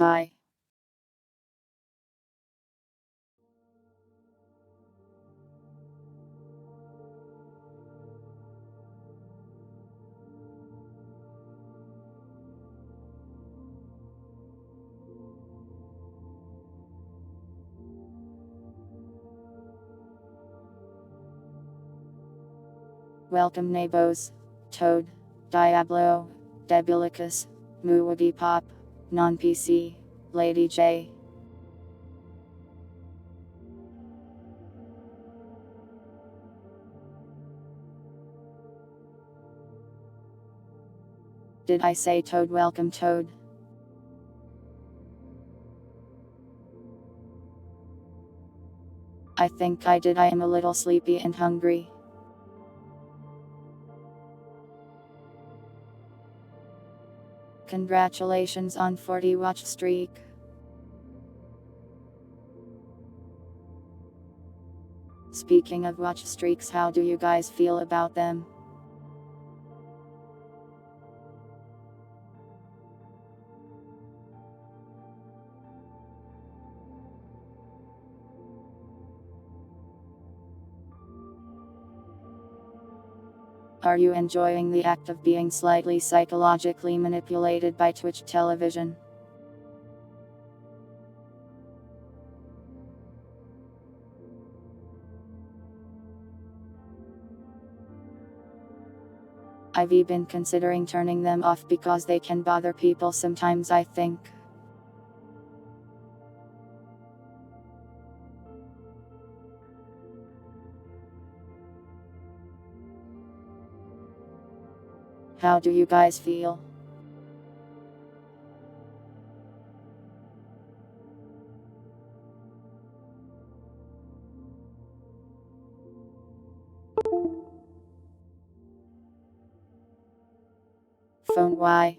Hi. Welcome Nabos. Toad. Diablo. Debulicus. Muwagi Pop. Non-PC. Lady J. Did I say Toad? Welcome Toad. I think I did. I am a little sleepy and hungry. Congratulations on 40 watch streak. Speaking of watch streaks, how do you guys feel about them? Are you enjoying the act of being slightly psychologically manipulated by Twitch television? I've been considering turning them off because they can bother people sometimes, I think. How do you guys feel? Phone why?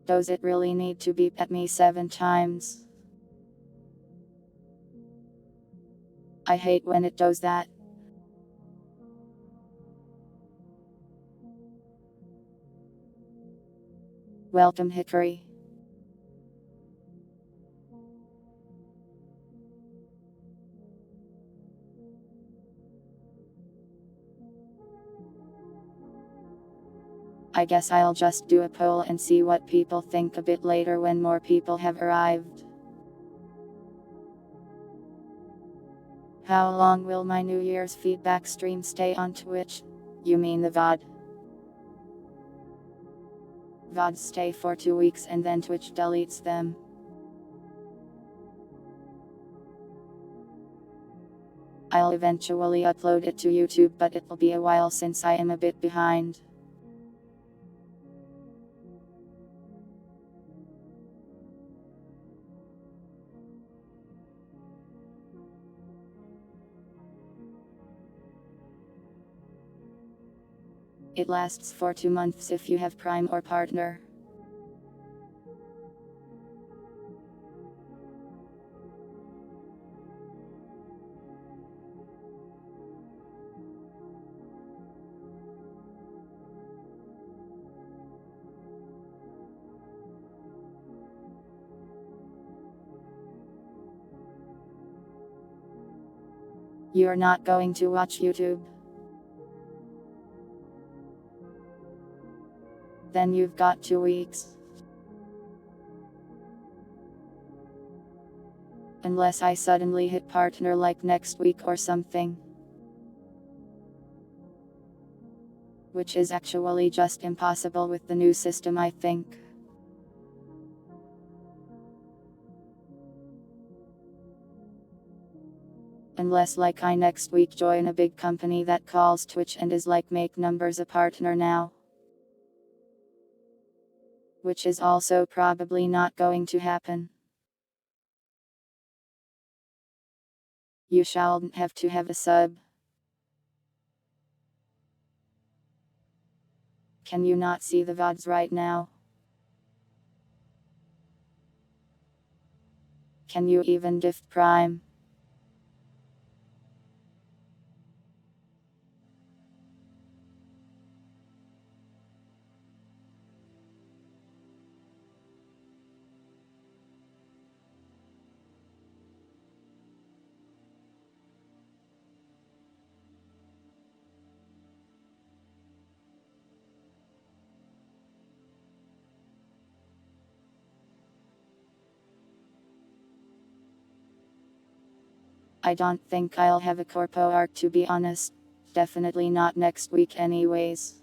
Does it really need to beep at me 7 times? I hate when it does that. Welcome Hickory. I guess I'll just do a poll and see what people think a bit later when more people have arrived. How long will my New Year's feedback stream stay on Twitch? You mean the VOD? VODs stay for 2 weeks and then Twitch deletes them. I'll eventually upload it to YouTube, but it'll be a while since I am a bit behind. It lasts for 2 months if you have Prime or Partner. You're not going to watch YouTube? Then you've got 2 weeks. Unless I suddenly hit Partner like next week or something. Which is actually just impossible with the new system, I think. Unless like I next week join a big company that calls Twitch and is like make numbers a partner now. Which is also probably not going to happen. You shouldn't have to have a sub. Can you not see the VODs right now? Can you even gift Prime? I don't think I'll have a corpo arc, to be honest. Definitely not next week anyways.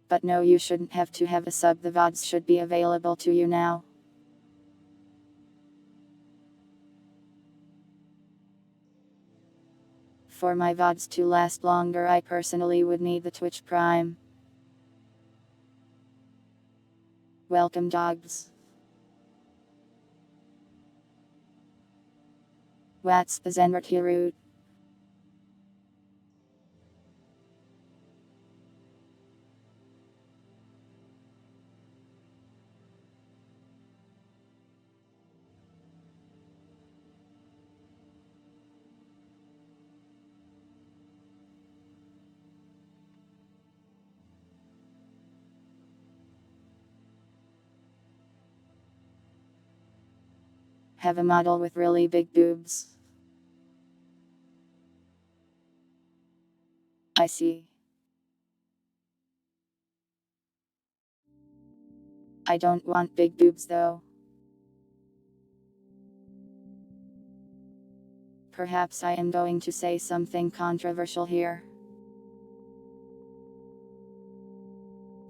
But no, you shouldn't have to have a sub. The VODs should be available to you now. For my VODs to last longer, I personally would need the Twitch Prime. Welcome, dogs. What's the Zenrot? Have a model with really big boobs. I see. I don't want big boobs though. Perhaps I am going to say something controversial here.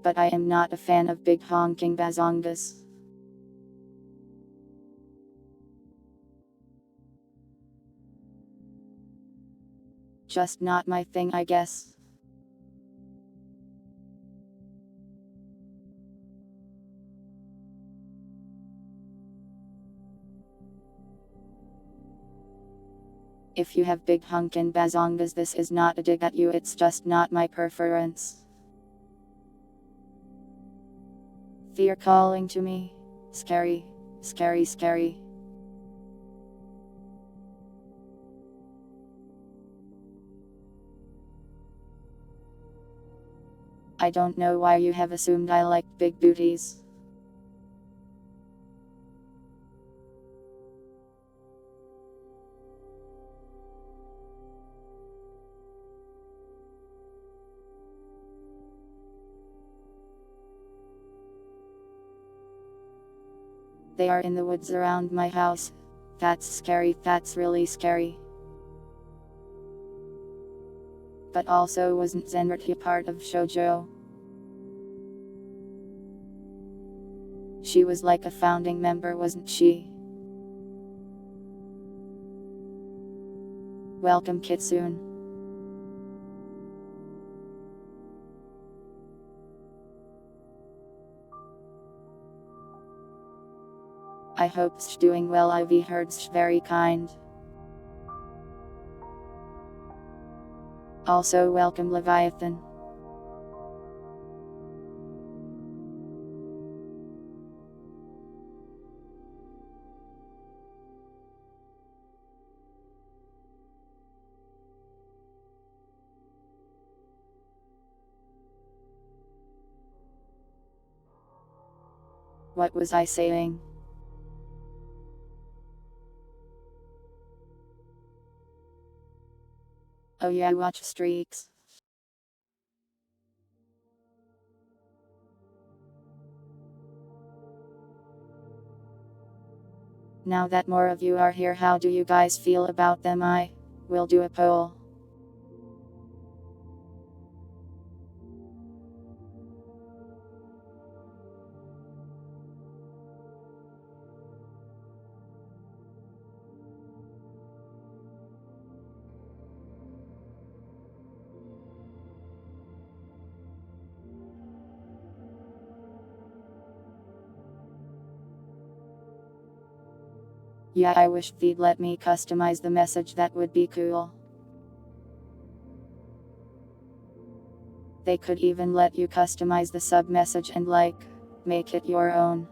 But I am not a fan of big honking bazongas. Just not my thing, I guess. If you have big honkin' bazongas, this is not a dig at you, it's just not my preference. Fear calling to me. Scary, scary, scary. I don't know why you have assumed I like big booties. They are in the woods around my house. That's scary, that's really scary. But also, wasn't Zenrot part of shoujo? She was like a founding member, wasn't she? Welcome, Kitsune. I hope she's doing well. I've heard she's very kind. Also, welcome, Leviathan. What was I saying? Oh yeah, watch streaks. Now that more of you are here, how do you guys feel about them? I will do a poll. Yeah, I wish they'd let me customize the message, that would be cool. They could even let you customize the sub message and make it your own.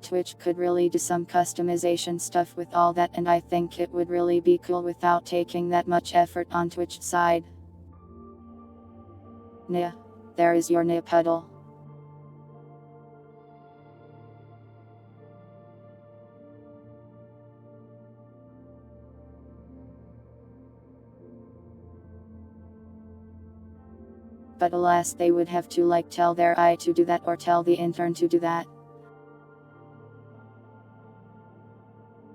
Twitch could really do some customization stuff with all that, and I think it would really be cool without taking that much effort on Twitch side. Nya. There is your Nya puddle. But alas, they would have to tell their AI to do that or tell the intern to do that.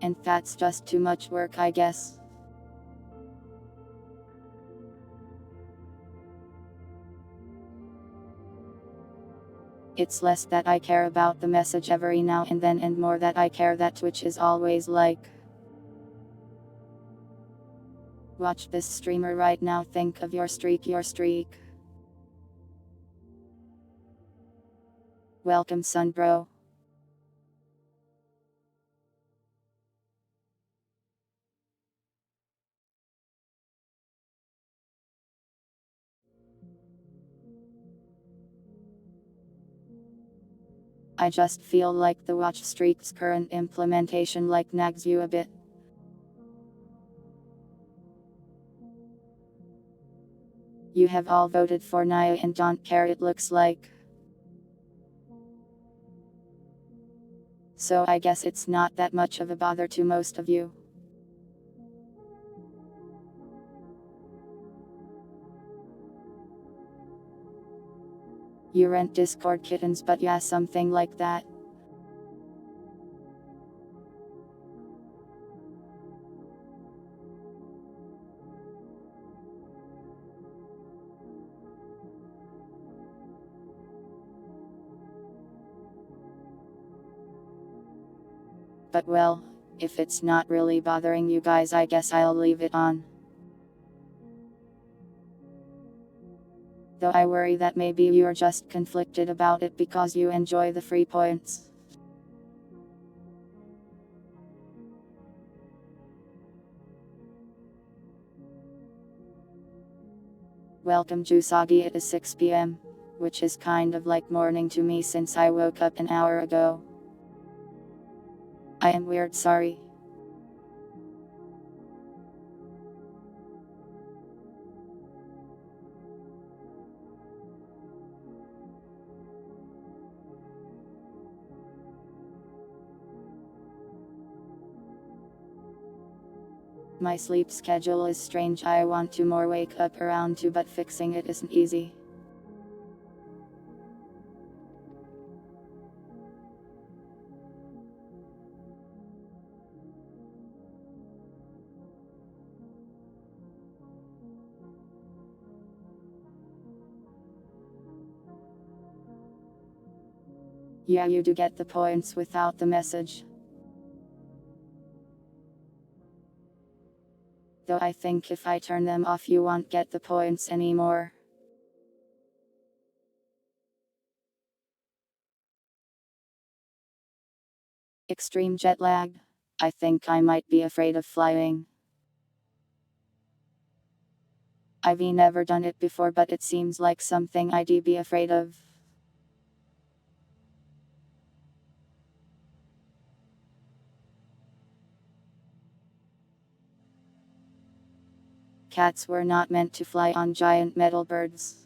And that's just too much work, I guess. It's less that I care about the message every now and then, and more that I care that Twitch is always like, watch this streamer right now, think of your streak, your streak. Welcome, son bro. I just feel like the watch streak's current implementation nags you a bit. You have all voted for Nia and don't care, it looks like. So I guess it's not that much of a bother to most of you. You rent Discord kittens, but yeah, something like that. But well, if it's not really bothering you guys, I guess I'll leave it on. Though I worry that maybe you're just conflicted about it because you enjoy the free points. Welcome Jusagi, it is 6 p.m. Which is kind of like morning to me since I woke up an hour ago. I am weird, sorry. My sleep schedule is strange, I want to more wake up around 2, but fixing it isn't easy. Yeah, you do get the points without the message. Though I think if I turn them off you won't get the points anymore. Extreme jet lag. I think I might be afraid of flying. I've never done it before, but it seems like something I'd be afraid of. Cats were not meant to fly on giant metal birds.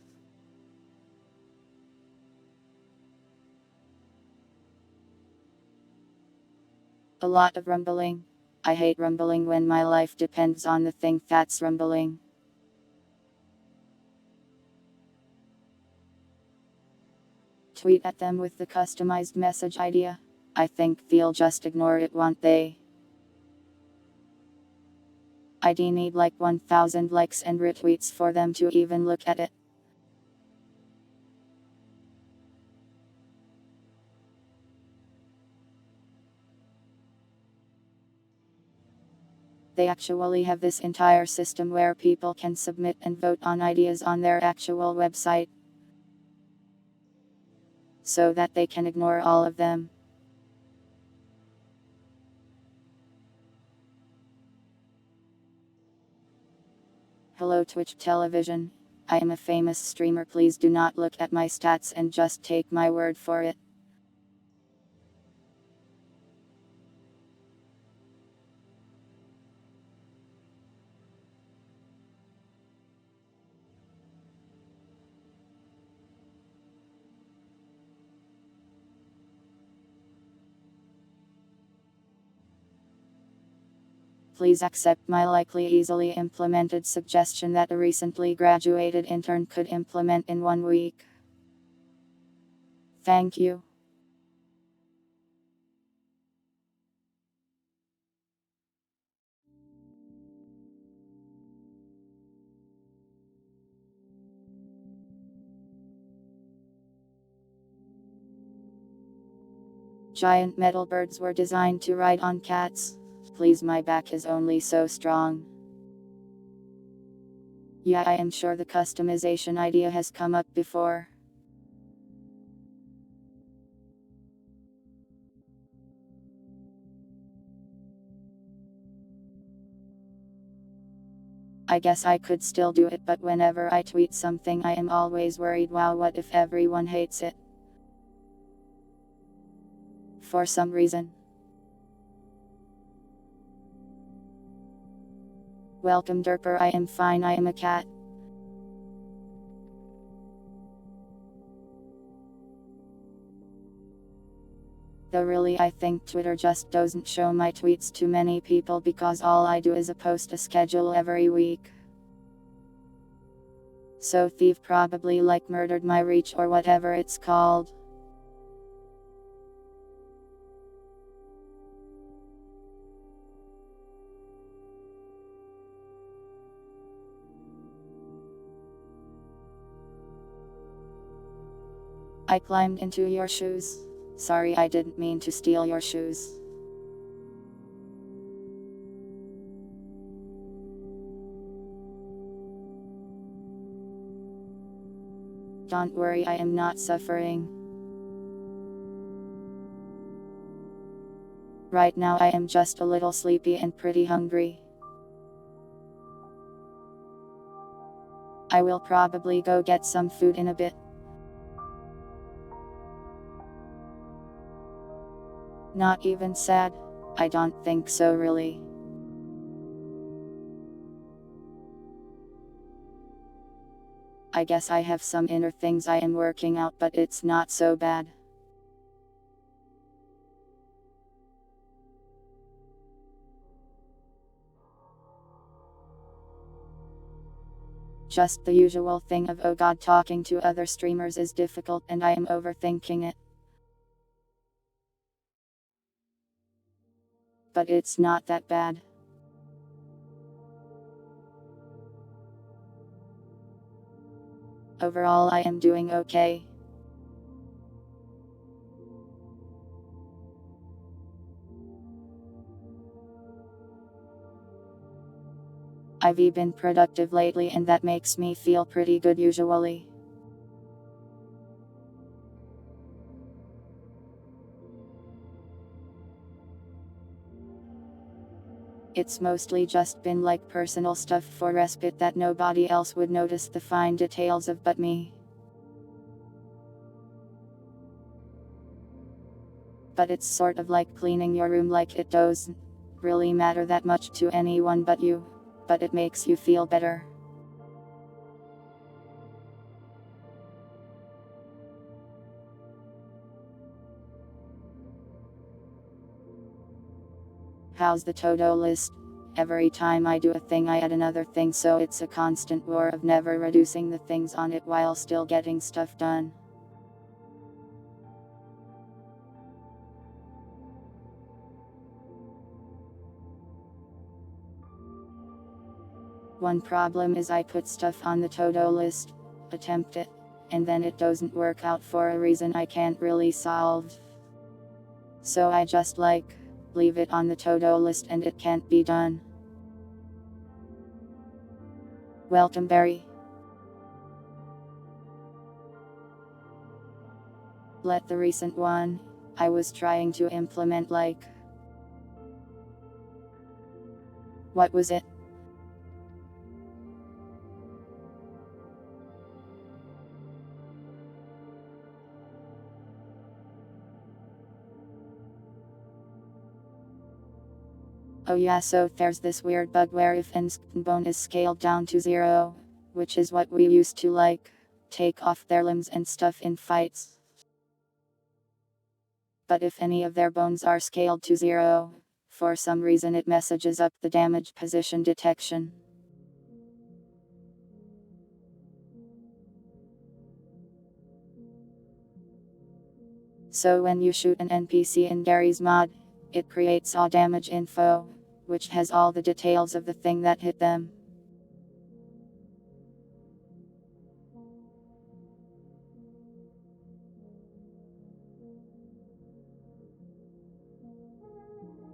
A lot of rumbling. I hate rumbling when my life depends on the thing that's rumbling. Tweet at them with the customized message idea. I think they'll just ignore it, won't they? I'd need 1,000 likes and retweets for them to even look at it. They actually have this entire system where people can submit and vote on ideas on their actual website, so that they can ignore all of them. Hello Twitch television. I am a famous streamer, please do not look at my stats and just take my word for it. Please accept my likely easily implemented suggestion that a recently graduated intern could implement in 1 week. Thank you. Giant metal birds were designed to ride on cats. Please, my back is only so strong. Yeah, I am sure the customization idea has come up before. I guess I could still do it, but whenever I tweet something, I am always worried, wow, what if everyone hates it? For some reason. Welcome, Derper. I am fine. I am a cat. Though really, I think Twitter just doesn't show my tweets to many people because all I do is post a schedule every week. So Thief probably murdered my reach or whatever it's called. I climbed into your shoes. Sorry, I didn't mean to steal your shoes. Don't worry, I am not suffering. Right now I am just a little sleepy and pretty hungry. I will probably go get some food in a bit. Not even sad? I don't think so, really. I guess I have some inner things I am working out, but it's not so bad. Just the usual thing of, oh god, talking to other streamers is difficult and I am overthinking it. But it's not that bad. Overall, I am doing okay. I've been productive lately and that makes me feel pretty good usually. It's mostly just been personal stuff for respite that nobody else would notice the fine details of but me. But it's sort of like cleaning your room, it doesn't really matter that much to anyone but you. But it makes you feel better. How's the to-do list? Every time I do a thing I add another thing, so it's a constant war of never reducing the things on it while still getting stuff done. One problem is I put stuff on the to-do list, attempt it, and then it doesn't work out for a reason I can't really solve. So I just leave it on the to-do list and it can't be done. Welcome, Barry. Let the recent one I was trying to implement what was it? Oh yeah, so there's this weird bug where if an bone is scaled down to 0, which is what we used to take off their limbs and stuff in fights. But if any of their bones are scaled to 0, For some reason it messages up the damage position detection. So when you shoot an NPC in Gary's mod, it creates all damage info, which has all the details of the thing that hit them.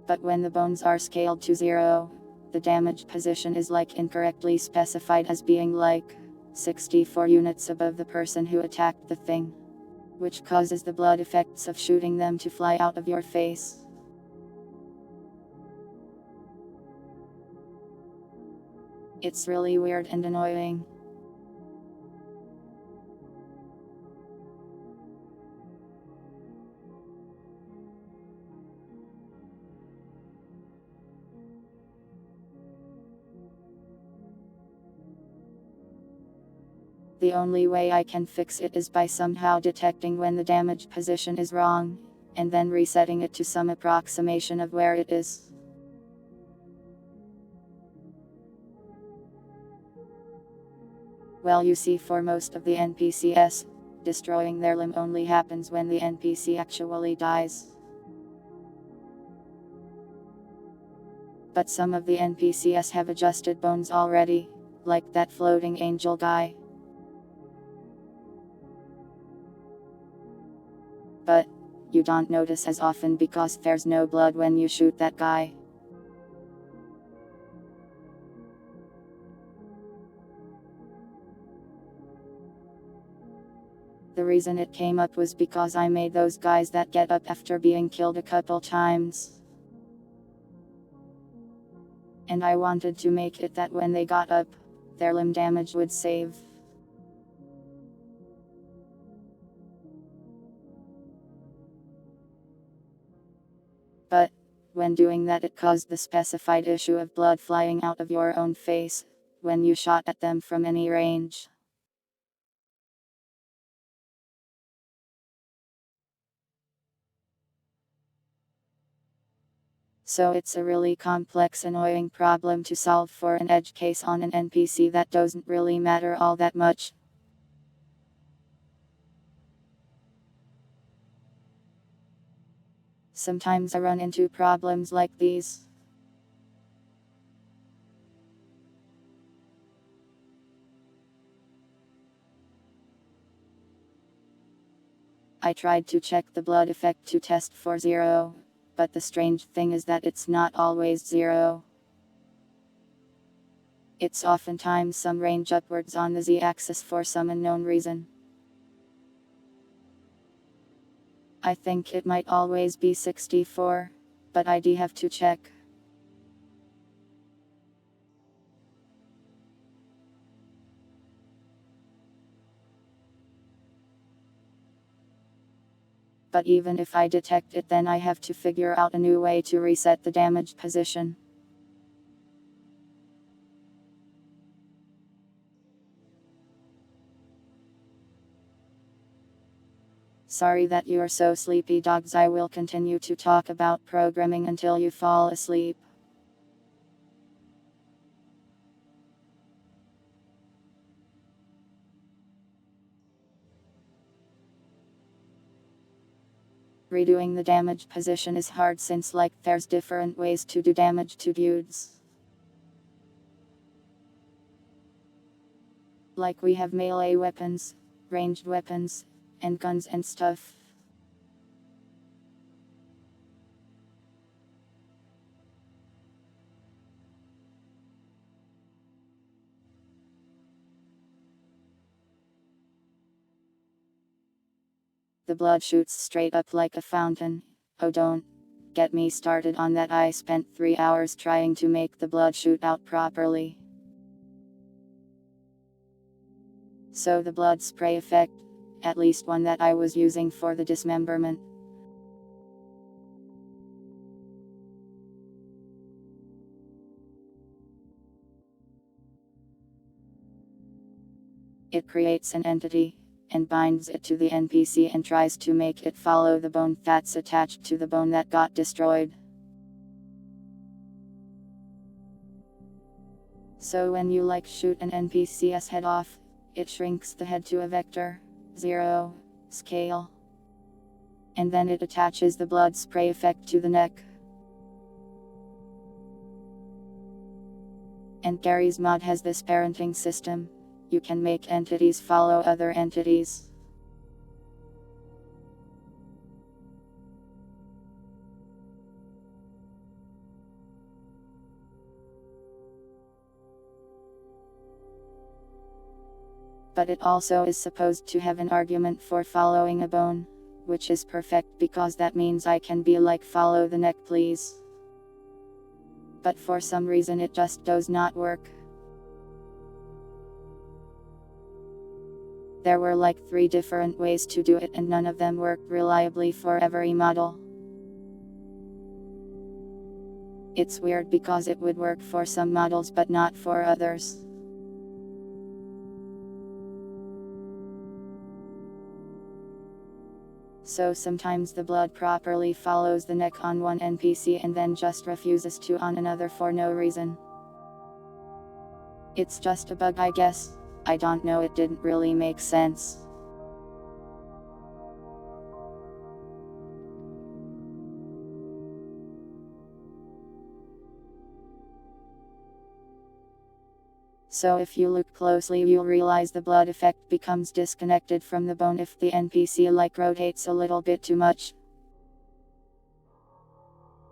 But when the bones are scaled to 0, the damage position is incorrectly specified as being 64 units above the person who attacked the thing, which causes the blood effects of shooting them to fly out of your face. It's really weird and annoying. The only way I can fix it is by somehow detecting when the damage position is wrong, and then resetting it to some approximation of where it is. Well, you see, for most of the NPCs, destroying their limb only happens when the NPC actually dies. But some of the NPCs have adjusted bones already, like that floating angel guy. But you don't notice as often because there's no blood when you shoot that guy. The reason it came up was because I made those guys that get up after being killed a couple times. And I wanted to make it that when they got up, their limb damage would save. But when doing that, it caused the specified issue of blood flying out of your own face when you shot at them from any range. So it's a really complex, annoying problem to solve for an edge case on an NPC that doesn't really matter all that much. Sometimes I run into problems like these. I tried to check the blood effect to test for 0, but the strange thing is that it's not always 0. It's oftentimes some range upwards on the z-axis for some unknown reason. I think it might always be 64, but I'd have to check. But even if I detect it, then I have to figure out a new way to reset the damage position. Sorry that you're so sleepy, dogs. I will continue to talk about programming until you fall asleep. Redoing the damage position is hard since there's different ways to do damage to dudes. Like we have melee weapons, ranged weapons, and guns and stuff. The blood shoots straight up like a fountain. Oh, don't get me started on that. I spent 3 hours trying to make the blood shoot out properly. So the blood spray effect, at least one that I was using for the dismemberment, it creates an entity and binds it to the NPC and tries to make it follow the bone that's attached to the bone that got destroyed. So when you shoot an NPC's head off, it shrinks the head to a vector 0 scale. And then it attaches the blood spray effect to the neck. And Gary's mod has this parenting system. You can make entities follow other entities. But it also is supposed to have an argument for following a bone, which is perfect because that means I can be like, follow the neck please. But for some reason it just does not work. There were 3 different ways to do it and none of them worked reliably for every model. It's weird because it would work for some models but not for others. So sometimes the blood properly follows the neck on one NPC and then just refuses to on another for no reason. It's just a bug, I guess. I don't know, it didn't really make sense. So if you look closely you'll realize the blood effect becomes disconnected from the bone if the NPC rotates a little bit too much.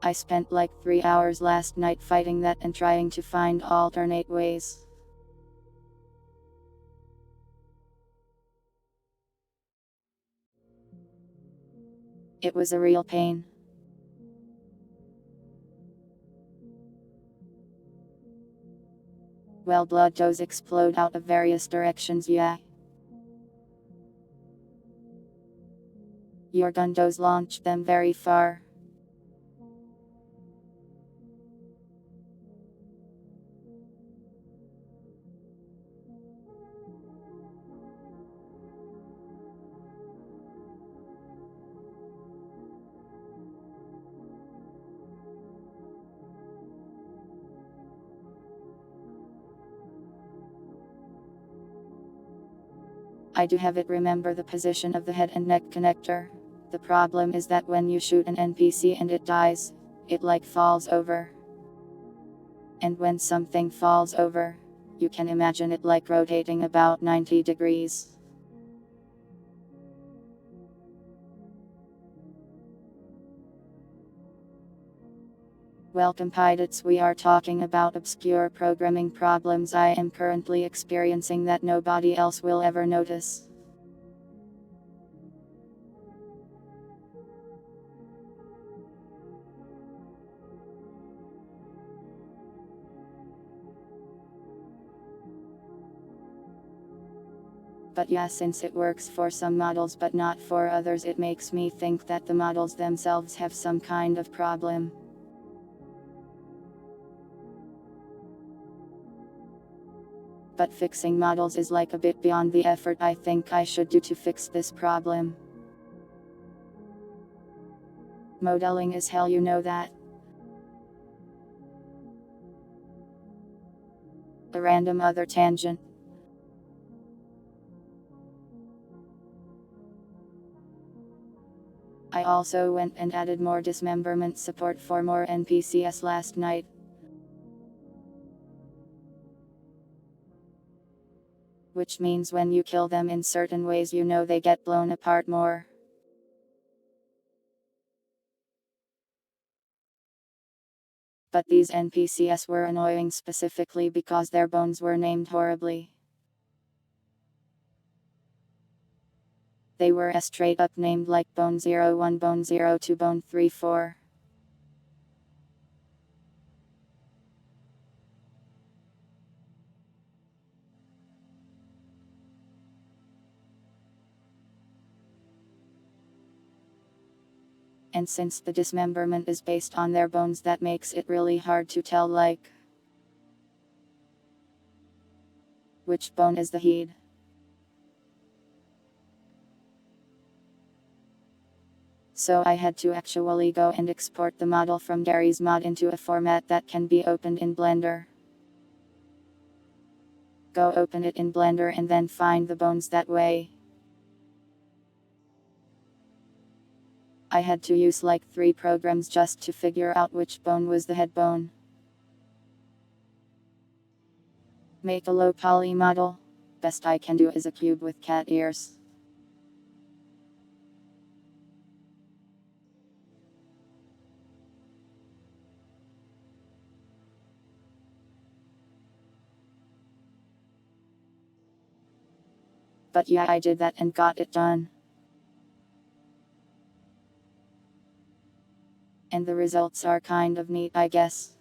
I spent 3 hours last night fighting that and trying to find alternate ways. It was a real pain. Well, blood does explode out of various directions, yeah. Your gun does launch them very far. I do have it remember the position of the head and neck connector. The problem is that when you shoot an NPC and it dies, it falls over. And when something falls over, you can imagine it rotating about 90 degrees. Welcome pilots, we are talking about obscure programming problems I am currently experiencing that nobody else will ever notice. But yeah, since it works for some models but not for others, it makes me think that the models themselves have some kind of problem. But fixing models is a bit beyond the effort I think I should do to fix this problem. Modeling is hell, you know that. A random other tangent. I also went and added more dismemberment support for more NPCs last night. Which means when you kill them in certain ways you know they get blown apart more. But these NPCs were annoying specifically because their bones were named horribly. They were straight up named Bone 01, Bone 02, Bone 34. And since the dismemberment is based on their bones, that makes it really hard to tell which bone is the head. So I had to actually go and export the model from Gary's mod into a format that can be opened in Blender. Go open it in Blender and then find the bones that way. I had to use like 3 programs just to figure out which bone was the head bone. Make a low poly model. Best I can do is a cube with cat ears. But yeah, I did that and got it done. And the results are kind of neat, I guess.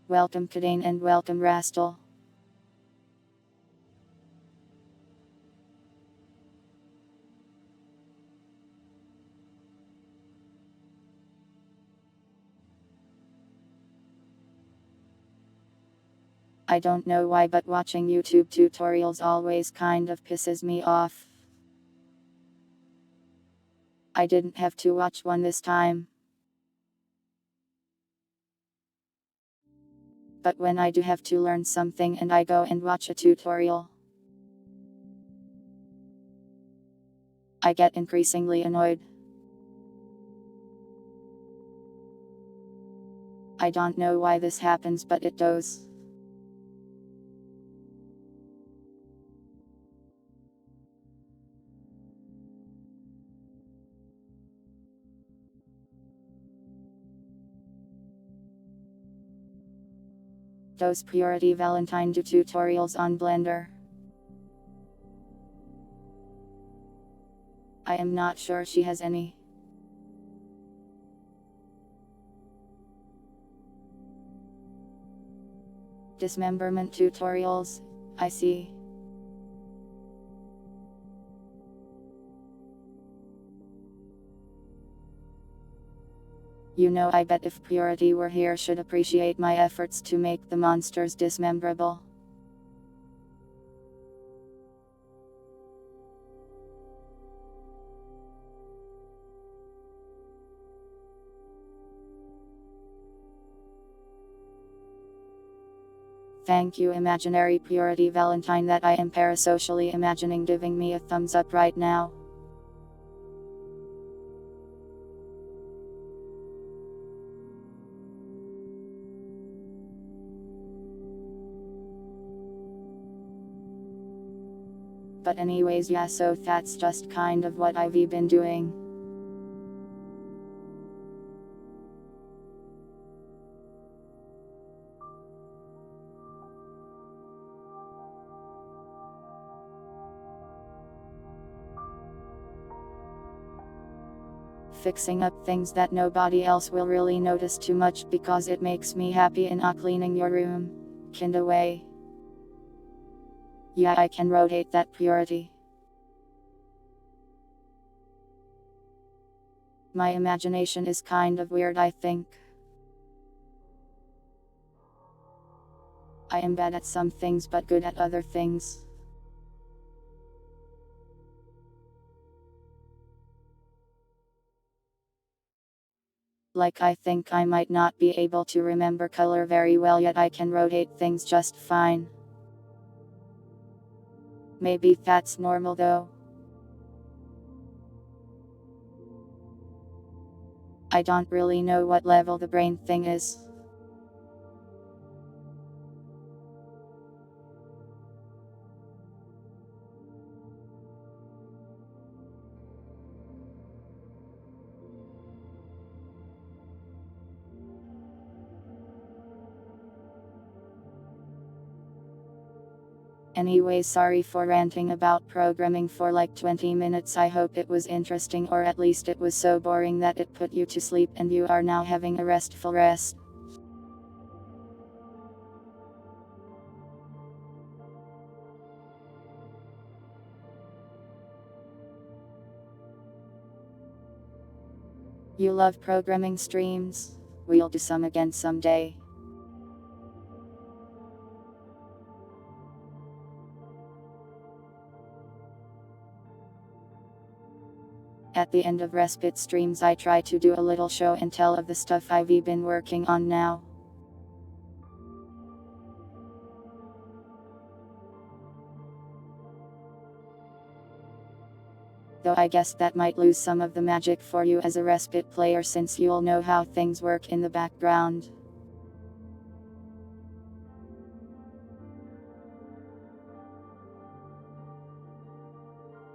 Welcome Kadane and welcome Rastal. I don't know why, but watching YouTube tutorials always kind of pisses me off. I didn't have to watch one this time. But when I do have to learn something and I go and watch a tutorial, I get increasingly annoyed. I don't know why this happens, but it does. Does Purity Valentine do tutorials on Blender? I am not sure she has any. Dismemberment tutorials, I see. You know, I bet if Purity were here, she'd appreciate my efforts to make the monsters dismemberable. Thank you, imaginary Purity Valentine, that I am parasocially imagining giving me a thumbs up right now. But anyways, yeah, so that's just kind of what I've been doing. Fixing up things that nobody else will really notice too much because it makes me happy, and not cleaning your room. Kind of way. Yeah, I can rotate that Purity. My imagination is kind of weird, I think. I am bad at some things but good at other things. Like, I think I might not be able to remember color very well, yet I can rotate things just fine. Maybe that's normal though. I don't really know what level the brain thing is. Anyways, sorry for ranting about programming for like 20 minutes. I hope it was interesting, or at least it was so boring that it put you to sleep and you are now having a restful rest. You love programming streams? We'll do some again someday. At the end of respite streams, I try to do a little show and tell of the stuff I've been working on now. Though I guess that might lose some of the magic for you as a respite player, since you'll know how things work in the background.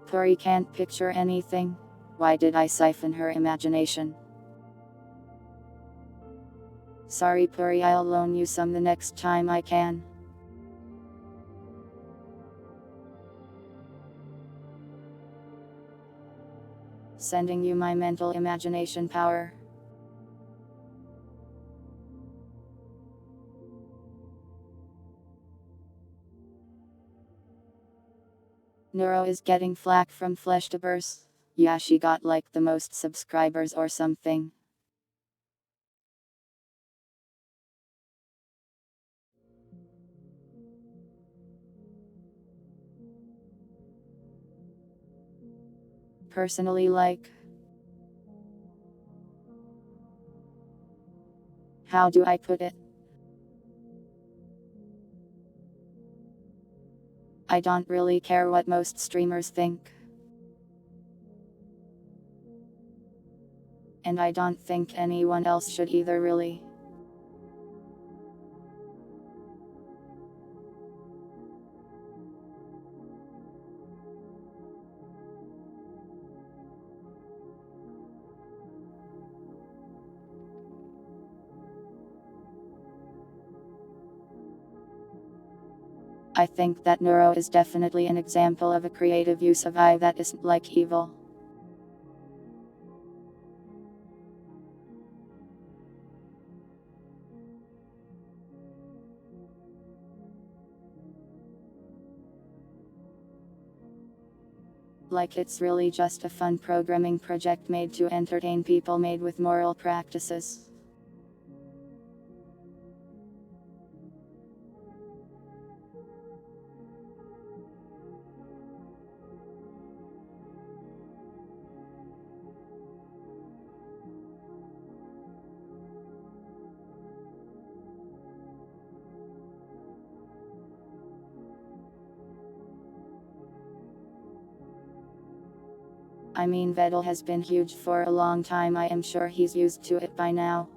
Puri can't picture anything. Why did I siphon her imagination? Sorry Puri, I'll loan you some the next time I can. Sending you my mental imagination power. Neuro is getting flack from Fleshtiverse. Yeah, she got like the most subscribers or something. Personally, like, how do I put it? I don't really care what most streamers think. And I don't think anyone else should either, really. I think that Neuro is definitely an example of a creative use of AI that isn't like evil. Like it's really just a fun programming project made to entertain people, made with moral practices. I mean, Vettel has been huge for a long time, I am sure he's used to it by now.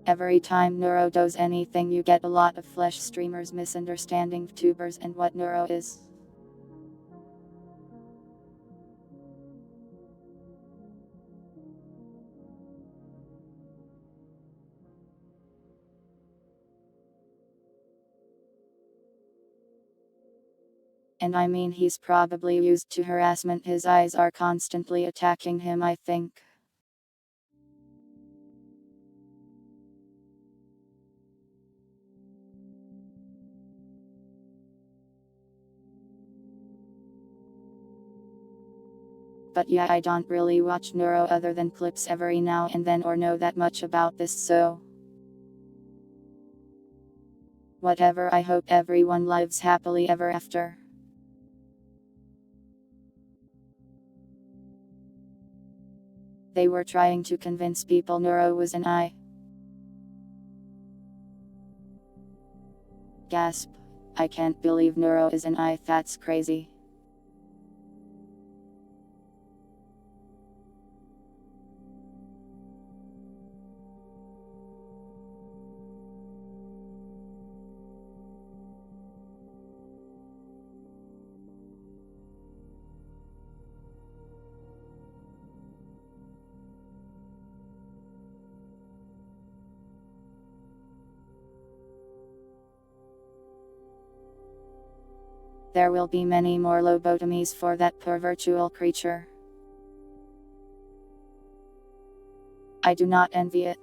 Every time Neuro does anything, you get a lot of flesh streamers misunderstanding tubers and what Neuro is. And I mean, he's probably used to harassment, his eyes are constantly attacking him, I think. But yeah, I don't really watch Neuro other than clips every now and then, or know that much about this, so whatever, I hope everyone lives happily ever after. They were trying to convince people Neuro was an eye. Gasp. I can't believe Neuro is an eye, that's crazy. There will be many more lobotomies for that poor virtual creature. I do not envy it.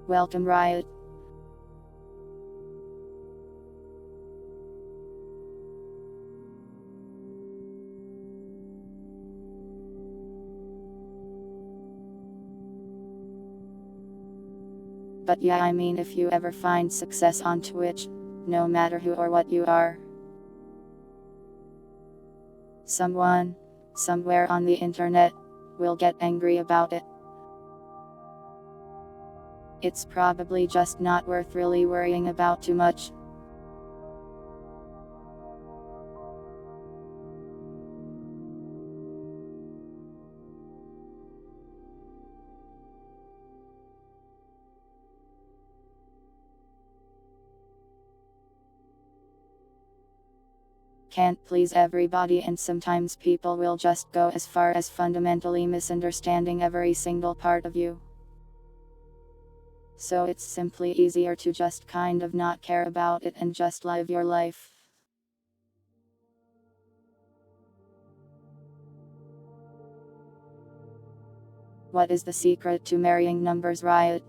Welcome, Riot. But yeah, I mean, if you ever find success on Twitch, no matter who or what you are, Someone, somewhere on the internet, will get angry about it. It's probably just not worth really worrying about too much. Can't please everybody, and sometimes people will just go as far as fundamentally misunderstanding every single part of you. So it's simply easier to just kind of not care about it and just live your life. What is the secret to marrying numbers, Riot?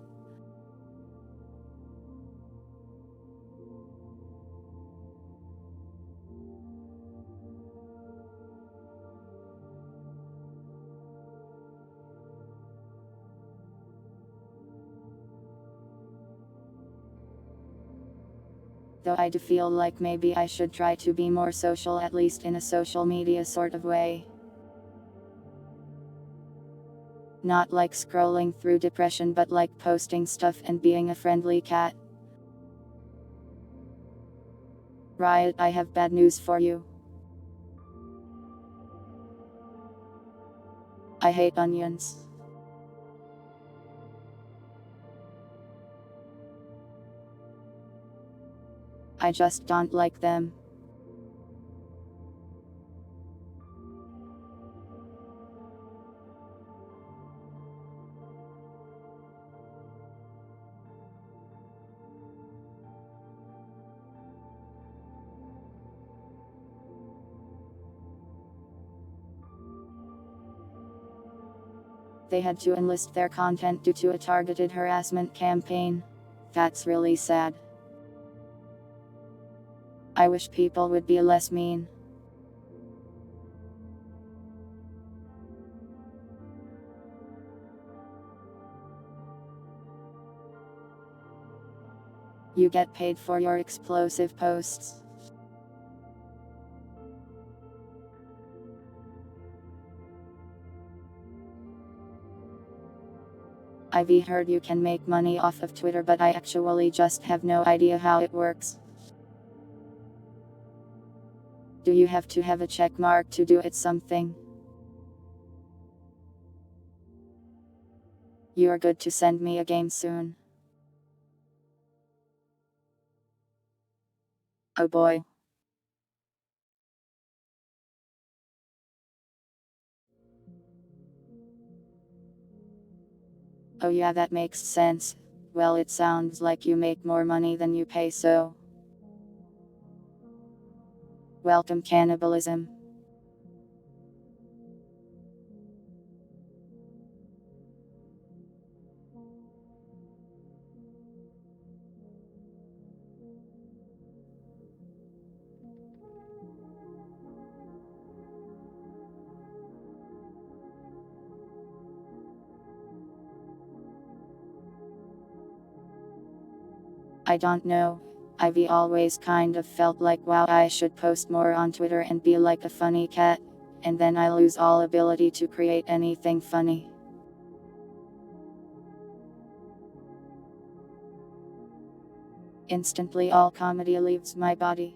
Though I do feel like maybe I should try to be more social, at least in a social media sort of way. Not like scrolling through depression, but like posting stuff and being a friendly cat. Riot, I have bad news for you. I hate onions. I just don't like them. They had to enlist their content due to a targeted harassment campaign. That's really sad. I wish people would be less mean. You get paid for your explosive posts. I've heard you can make money off of Twitter, but I actually just have no idea how it works. Do you have to have a check mark to do it something? You are good to send me a game soon. Oh boy. Oh yeah, that makes sense. Well, it sounds like you make more money than you pay, so. Welcome cannibalism. I don't know. I've always kind of felt like, wow, I should post more on Twitter and be like a funny cat, and then I lose all ability to create anything funny. Instantly all comedy leaves my body.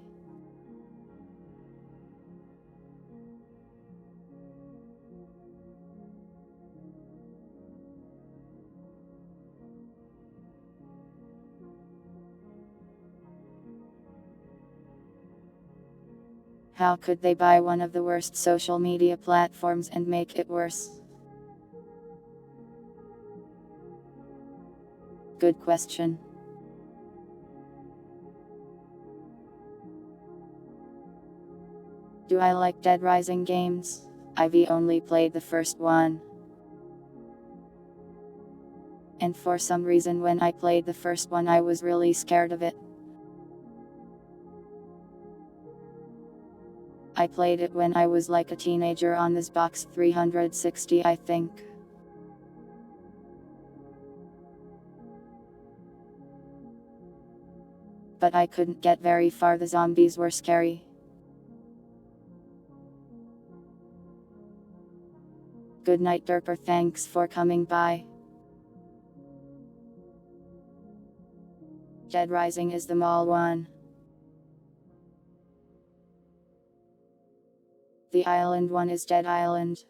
How could they buy one of the worst social media platforms and make it worse? Good question. Do I like Dead Rising games? I've only played the first one. And for some reason when I played the first one I was really scared of it. I played it when I was like a teenager on this Xbox 360, I think. But I couldn't get very far, the zombies were scary. Good night, Derper. Thanks for coming by. Dead Rising is the mall one. The island one is Dead Island.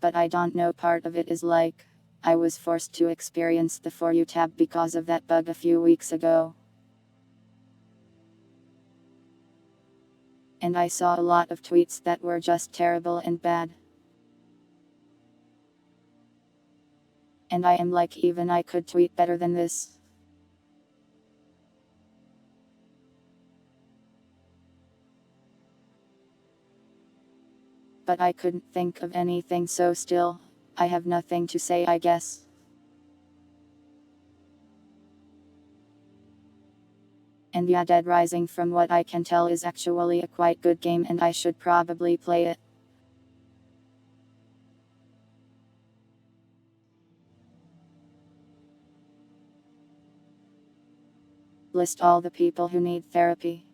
But I don't know, part of it is like, I was forced to experience the For You tab because of that bug a few weeks ago. And I saw a lot of tweets that were just terrible and bad. And I am like, even I could tweet better than this. But I couldn't think of anything, so still, I have nothing to say, I guess. And yeah, Dead Rising, from what I can tell, is actually a quite good game, and I should probably play it. List all the people who need therapy.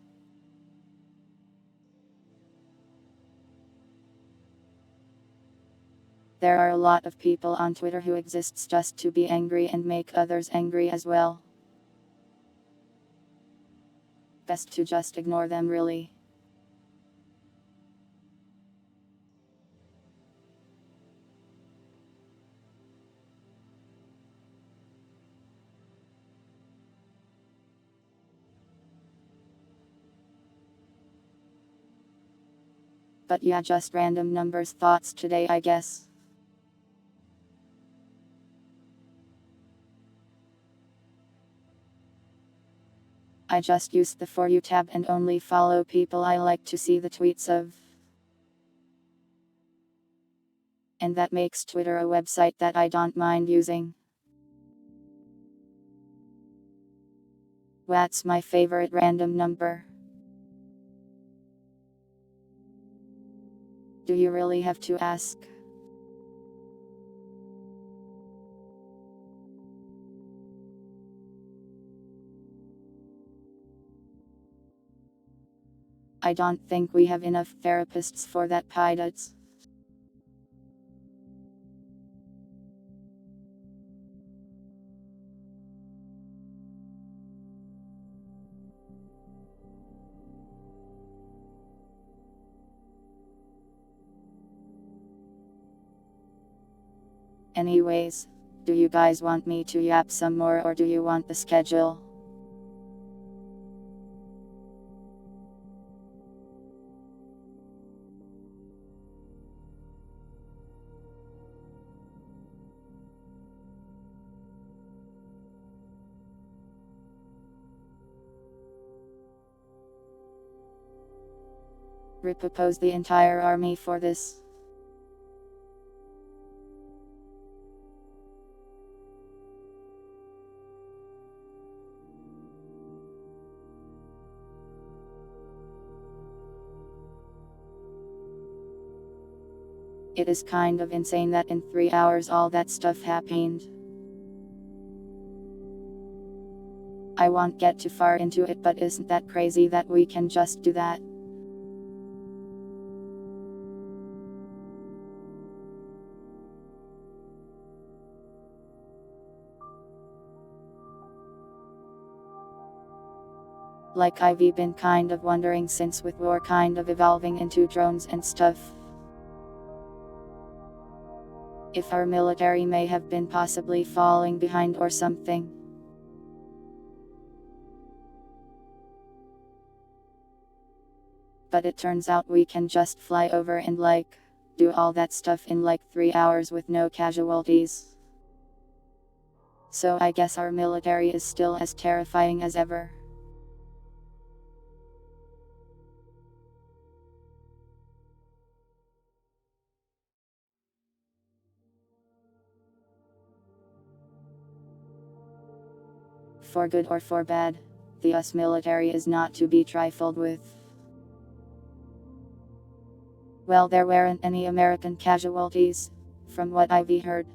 There are a lot of people on Twitter who exists just to be angry and make others angry as well. Best to just ignore them, really. But yeah, just random numbers thoughts today, I guess. I just use the For You tab and only follow people I like to see the tweets of. And that makes Twitter a website that I don't mind using. What's my favorite random number? Do you really have to ask? I don't think we have enough therapists for that, pilots. Anyways, do you guys want me to yap some more, or do you want the schedule? Repropose the entire army for this. It is kind of insane that in 3 hours all that stuff happened. I won't get too far into it, but isn't that crazy that we can just do that? Like, I've been kind of wondering, since with war kind of evolving into drones and stuff, if our military may have been possibly falling behind or something. But it turns out we can just fly over and like, do all that stuff in like 3 hours with no casualties. So I guess our military is still as terrifying as ever. For good or for bad. The US military is not to be trifled with. Well, there weren't any American casualties, from what I've heard.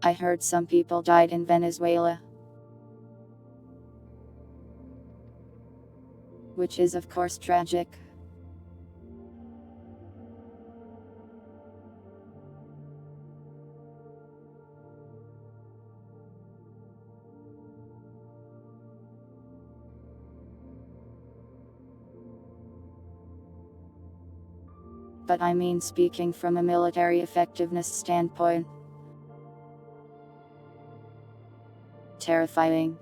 I heard some people died in Venezuela, which is of course tragic. But I mean, speaking from a military effectiveness standpoint. Terrifying.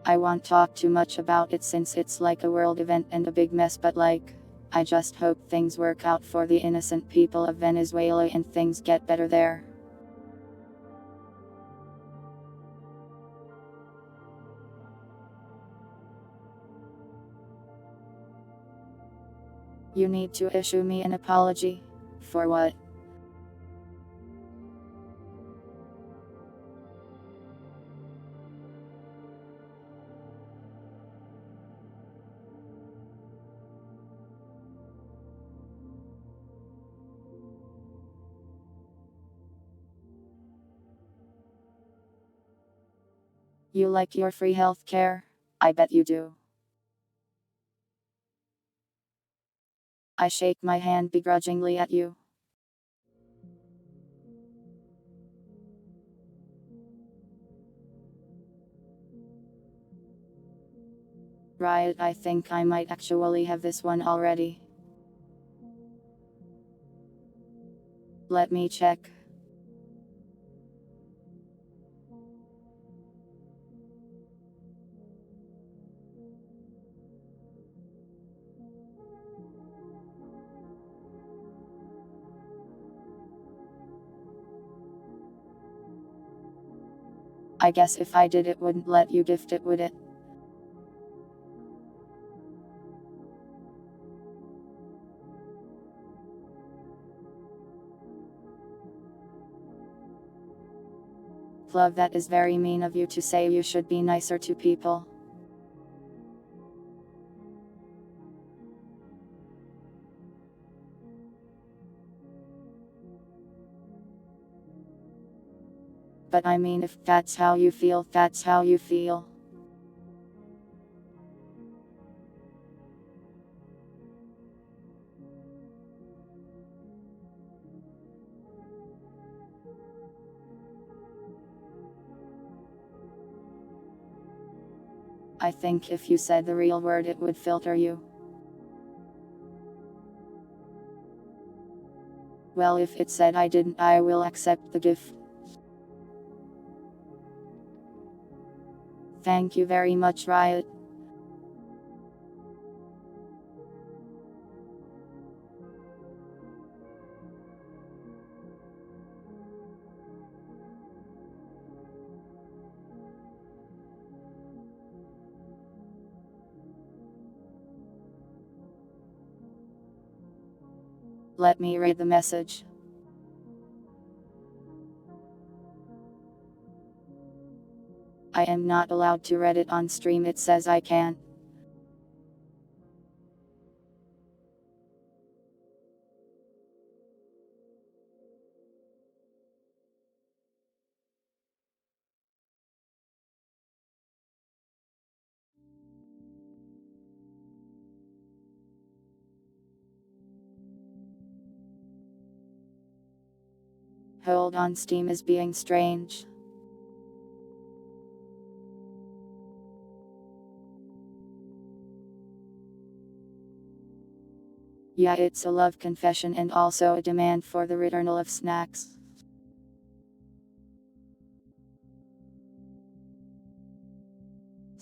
I won't talk too much about it since it's like a world event and a big mess, but like, I just hope things work out for the innocent people of Venezuela and things get better there. You need to issue me an apology. For what? You like your free health care? I bet you do. I shake my hand begrudgingly at you. Right, I think I might actually have this one already. Let me check. I guess if I did, it wouldn't let you gift it, would it? Love, that is very mean of you to say. You should be nicer to people. But I mean, if that's how you feel, that's how you feel. I think if you said the real word, it would filter you. Well, if it said I didn't, I will accept the gift. Thank you very much, Riot. Let me read the message. I am not allowed to read it on stream, it says I can't. Hold on, Steam is being strange. Yeah, it's a love confession and also a demand for the returnal of snacks.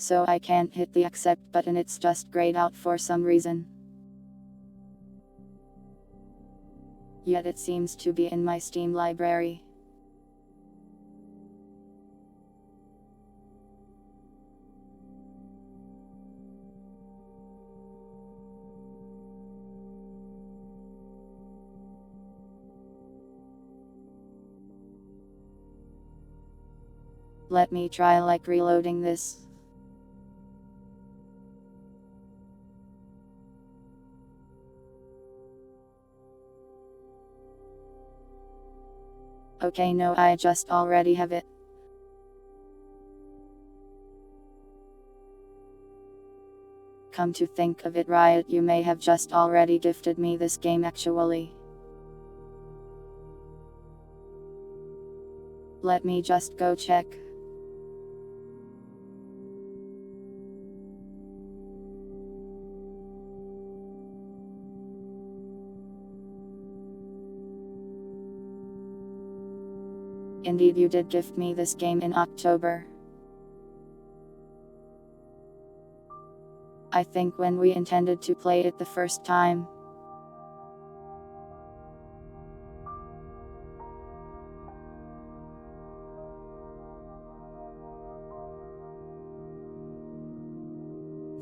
So I can't hit the accept button, it's just grayed out for some reason. Yet it seems to be in my Steam library. Let me try reloading this. Okay, no, I just already have it. Come to think of it, Riot, you may have just already gifted me this game actually. Let me just go check. Indeed, you did gift me this game in October. I think when we intended to play it the first time.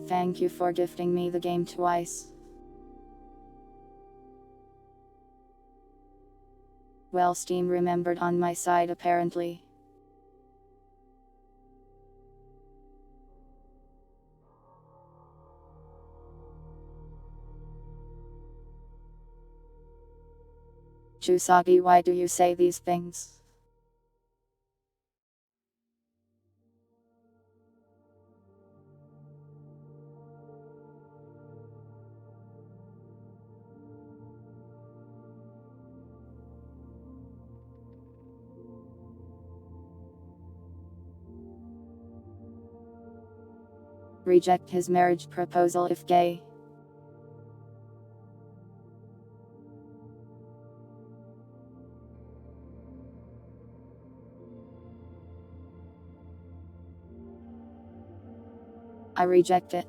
Thank you for gifting me the game twice. Well, Steam remembered on my side apparently. Chusagi, why do you say these things? Reject his marriage proposal if gay. I reject it.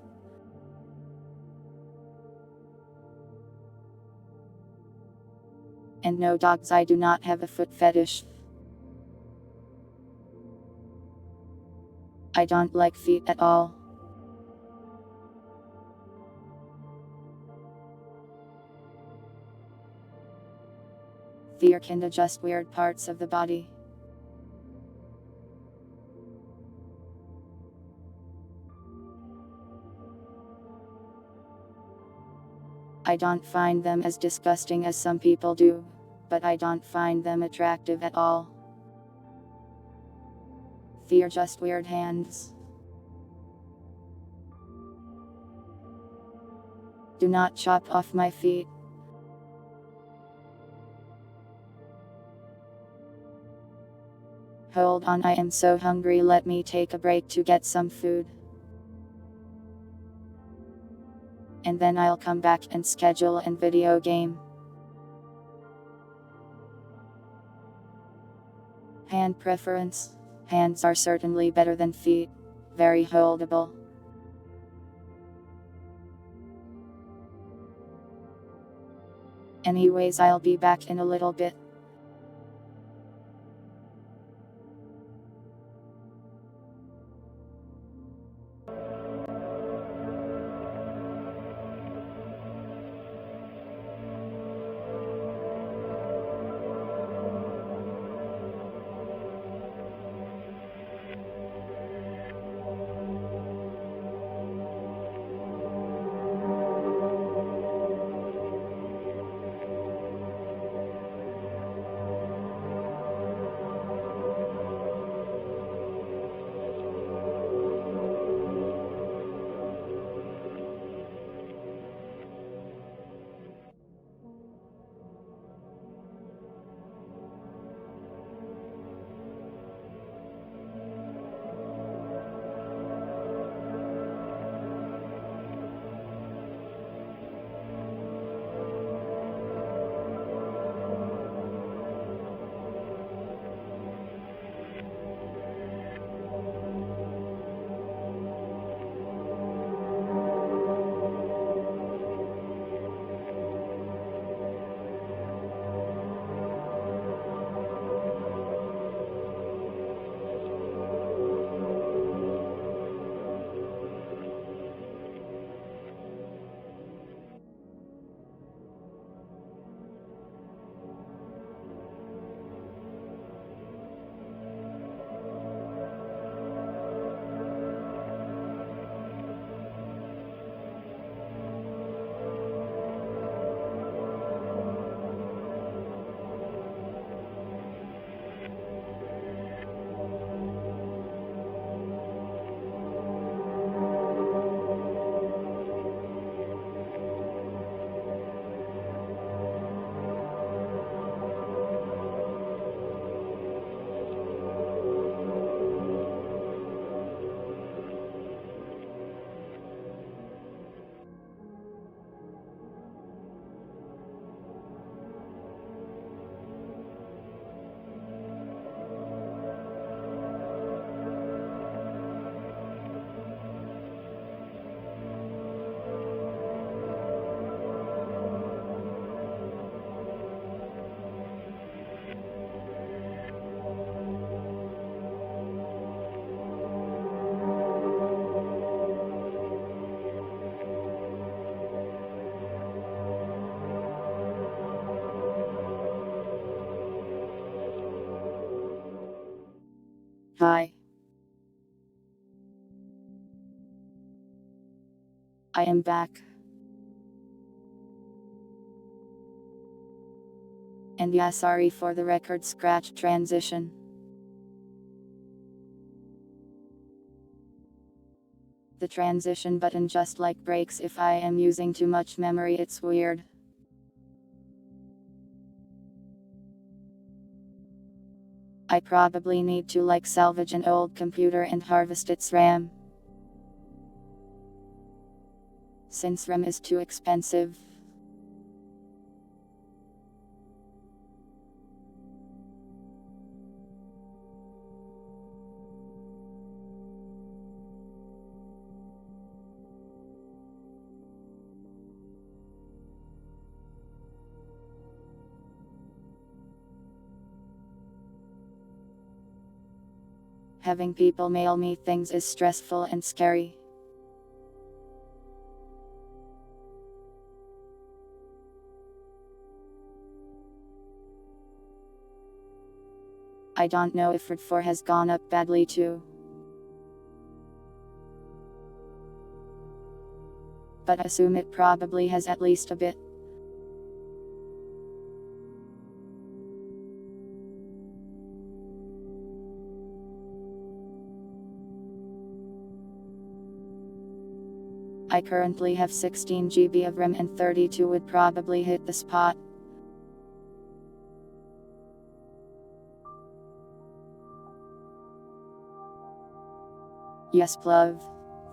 And no dogs, I do not have a foot fetish. I don't like feet at all. Fear can adjust weird parts of the body. I don't find them as disgusting as some people do, but I don't find them attractive at all. Fear just weird hands. Do not chop off my feet. Hold on, I am so hungry, let me take a break to get some food. And then I'll come back and schedule an video game. Hand preference. Hands are certainly better than feet. Very holdable. Anyways, I'll be back in a little bit. Hi. I am back. And yeah, sorry for the record scratch transition. The transition button just like breaks if I am using too much memory, it's weird. I probably need to salvage an old computer and harvest its RAM. Since RAM is too expensive. Having people mail me things is stressful and scary. I don't know if RAD4 has gone up badly too. But assume it probably has at least a bit. I currently have 16 GB of RAM and 32 would probably hit the spot. Yes, love.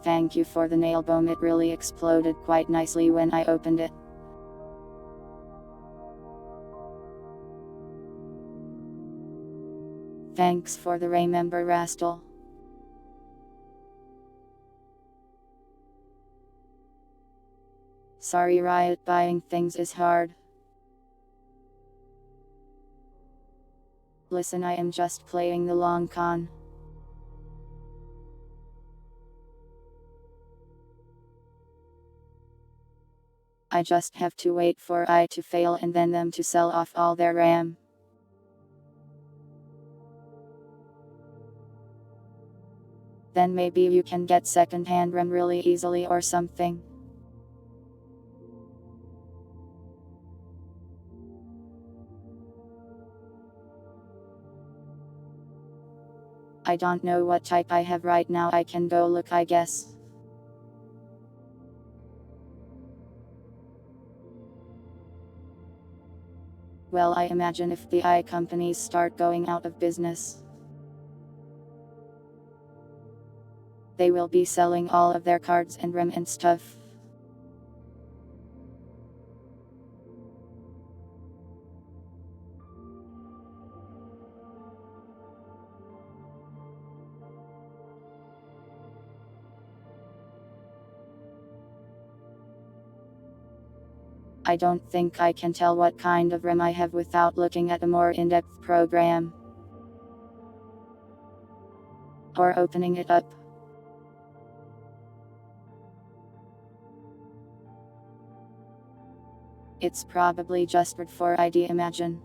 Thank you for the nail bomb, it really exploded quite nicely when I opened it. Thanks for the remember, Rastal. Sorry, Riot, buying things is hard. Listen, I am just playing the long con. I just have to wait for I to fail and then them to sell off all their RAM. Then maybe you can get second-hand RAM really easily or something. I don't know what type I have right now, I can go look, I guess. Well, I imagine if the I companies start going out of business, they will be selling all of their cards and RAM and stuff. I don't think I can tell what kind of RAM I have without looking at a more in-depth program. Or opening it up. It's probably just RAD4 ID, imagine.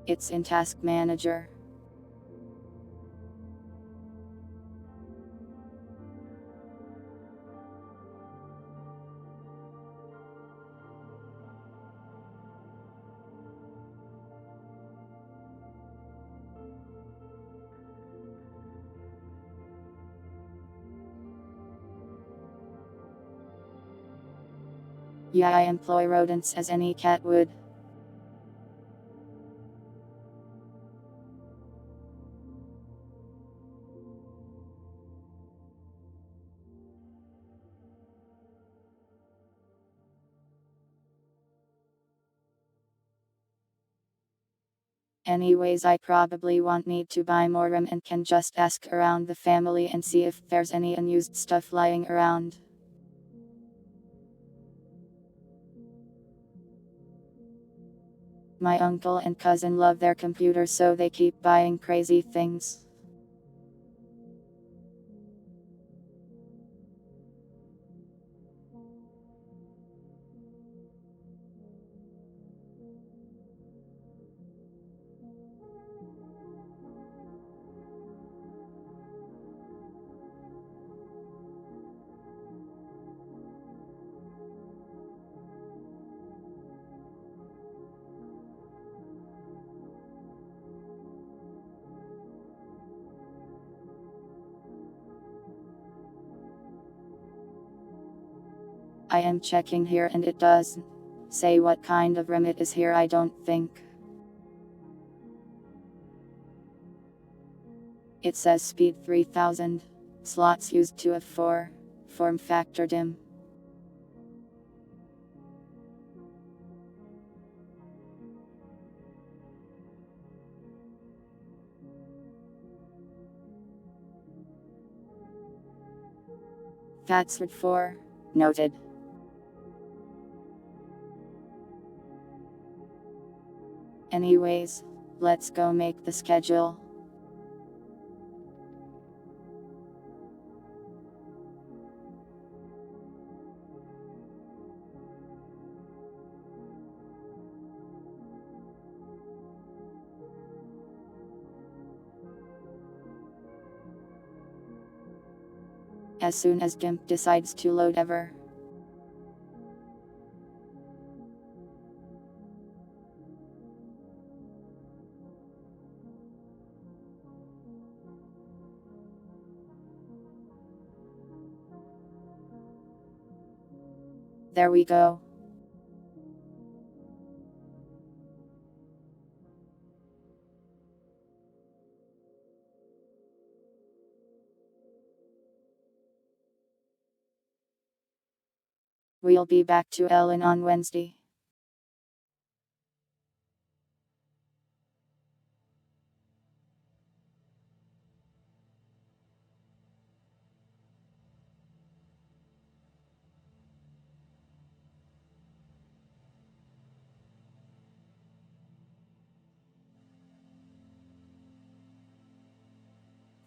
It's in Task Manager. Yeah, I employ rodents as any cat would. Anyways, I probably won't need to buy more RAM and can just ask around the family and see if there's any unused stuff lying around. My uncle and cousin love their computers, so they keep buying crazy things. I am checking here and it does say what kind of rim it is here, I don't think. It says speed 3000. Slots used to F4. Form factor dim. Fatswood 4. Noted. Anyways, let's go make the schedule. As soon as GIMP decides to load ever. There we go. We'll be back to Ellen on Wednesday.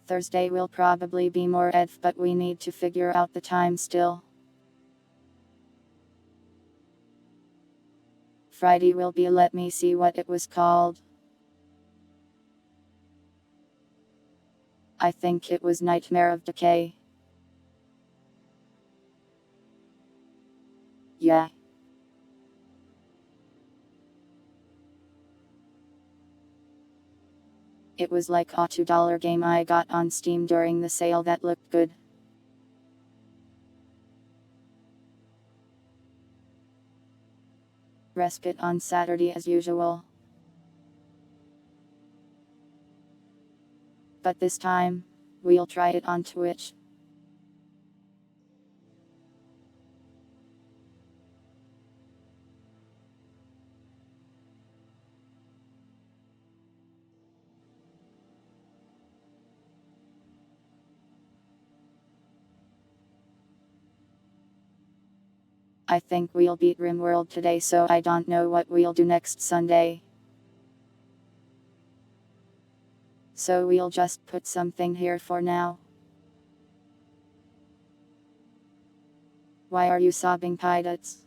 Thursday will probably be more edf, but we need to figure out the time still. Friday will be, let me see what it was called. I think it was Nightmare of Decay. Yeah. It was like a $2 game I got on Steam during the sale that looked good. Respite on Saturday as usual. But this time, we'll try it on Twitch. I think we'll beat Rimworld today, so I don't know what we'll do next Sunday. So we'll just put something here for now. Why are you sobbing, Pilots?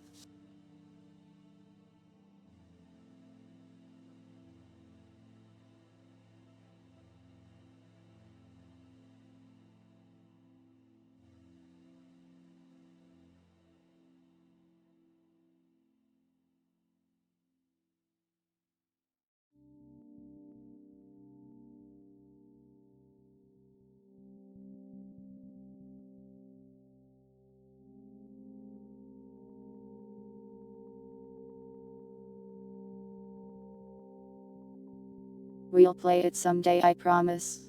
We'll play it someday, I promise.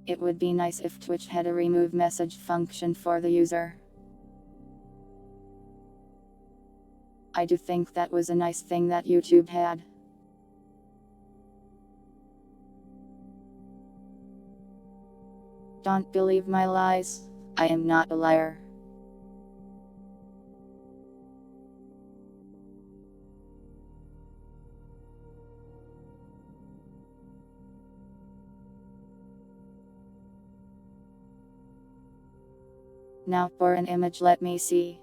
It would be nice if Twitch had a remove message function for the user. I do think that was a nice thing that YouTube had. Don't believe my lies. I am not a liar. Now for an image, let me see.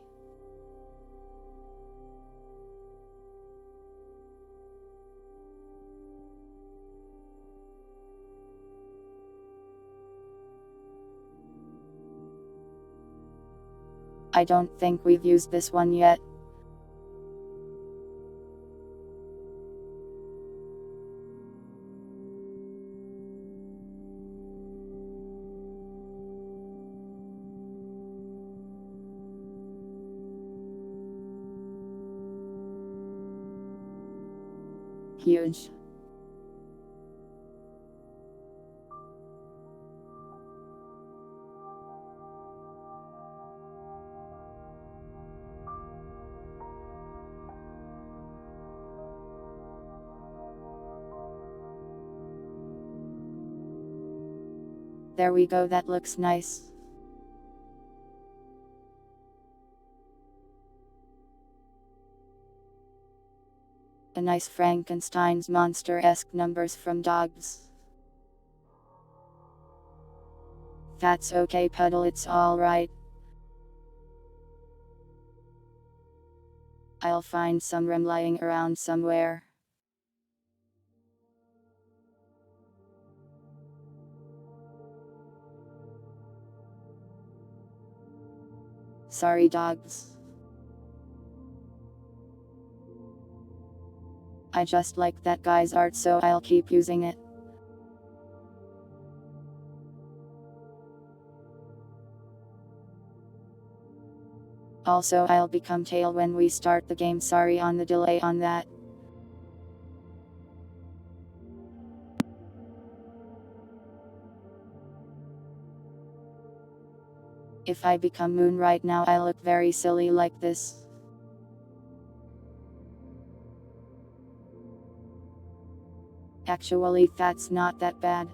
I don't think we've used this one yet. Huge. There we go, that looks nice. A nice Frankenstein's monster-esque numbers from dogs. That's okay, Puddle, it's alright. I'll find some rim lying around somewhere. Sorry, dogs. I just like that guy's art, so I'll keep using it. Also, I'll become Tail when we start the game. Sorry on the delay on that. If I become Moon right now, I look very silly like this. Actually, that's not that bad.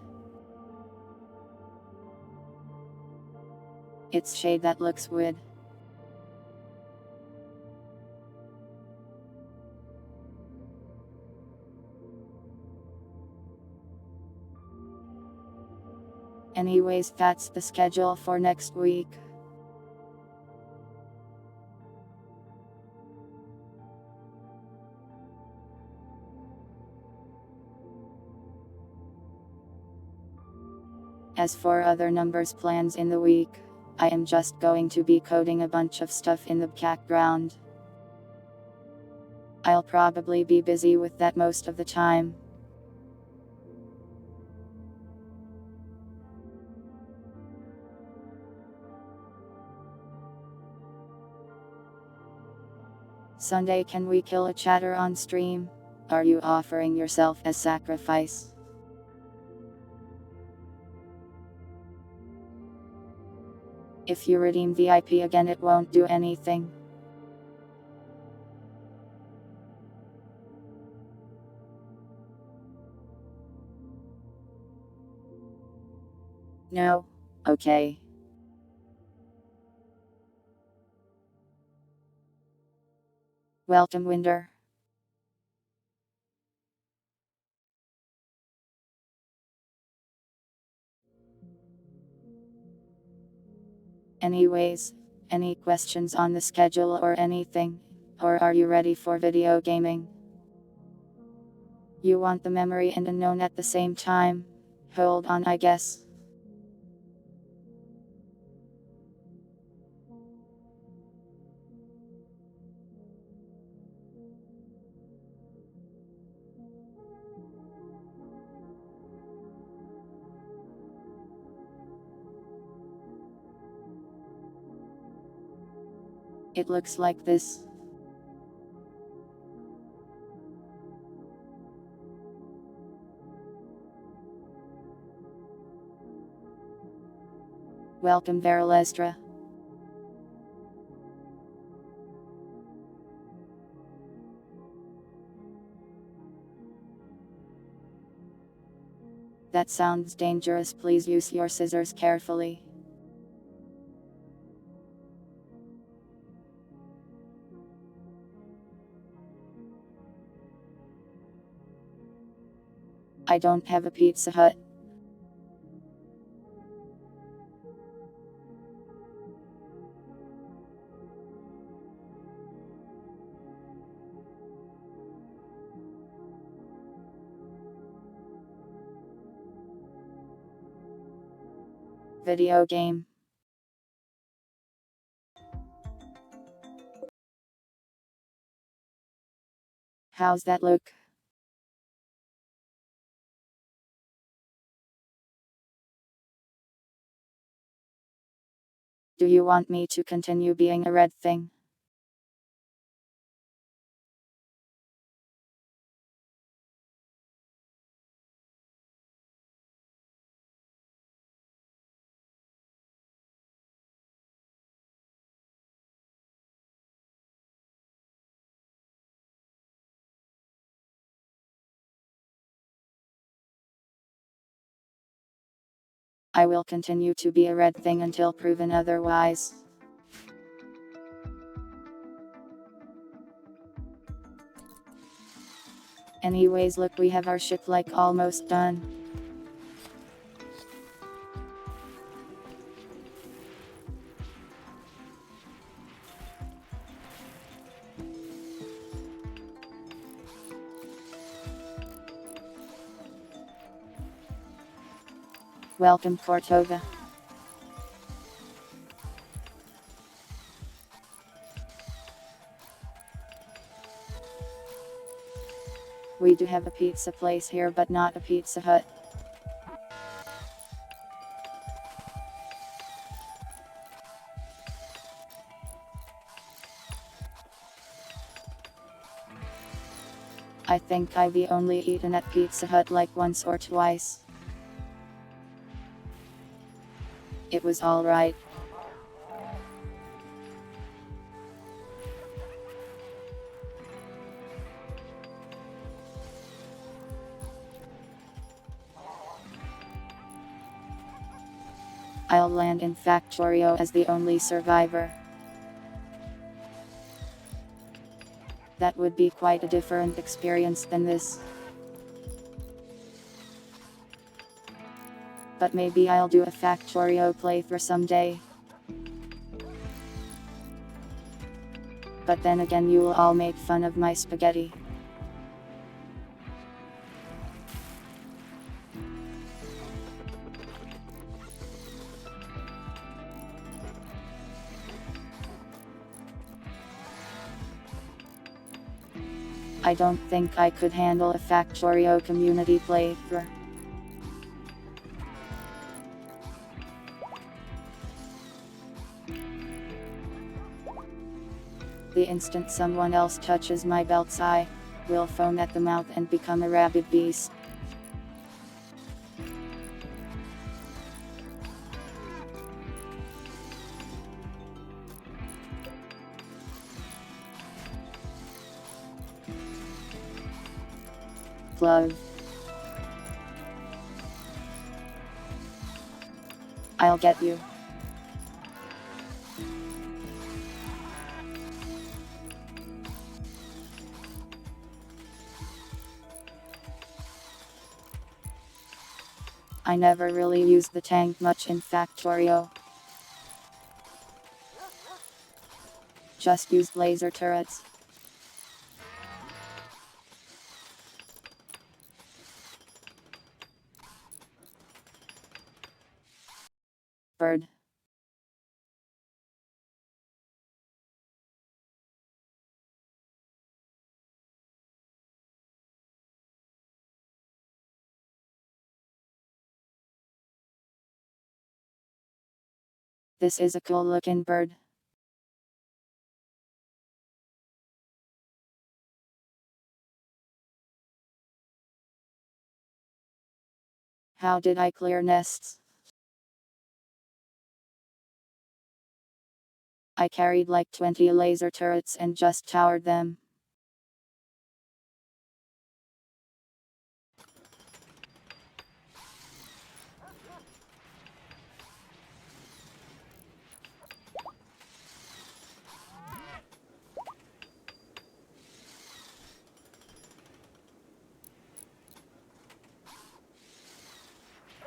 It's shade that looks weird. Anyways, that's the schedule for next week. As for other numbers plans in the week, I am just going to be coding a bunch of stuff in the background. I'll probably be busy with that most of the time. Sunday, can we kill a chatter on stream? Are you offering yourself as sacrifice? If you redeem VIP again, it won't do anything. No? Okay. Welcome, Winder. Anyways, any questions on the schedule or anything? Or are you ready for video gaming? You want the memory and unknown at the same time? Hold on, I guess. It looks like this. Welcome, Varalestra. That sounds dangerous, please use your scissors carefully. I don't have a Pizza Hut. Video game. How's that look? Do you want me to continue being a red thing? I will continue to be a red thing until proven otherwise. Anyways, look, we have our ship like almost done. Welcome, Cortova. We do have a pizza place here, but not a Pizza Hut. I think I've only eaten at Pizza Hut like once or twice. It was alright. I'll land in Factorio as the only survivor. That would be quite a different experience than this. But maybe I'll do a Factorio playthrough someday. But then again, you will all make fun of my spaghetti. I don't think I could handle a Factorio community playthrough. The instant someone else touches my belts, I will foam at the mouth and become a rabid beast. Glove. I'll get you. I never really used the tank much in Factorio. Just used laser turrets. Bird. This is a cool looking bird. How did I clear nests? I carried like 20 laser turrets and just towered them.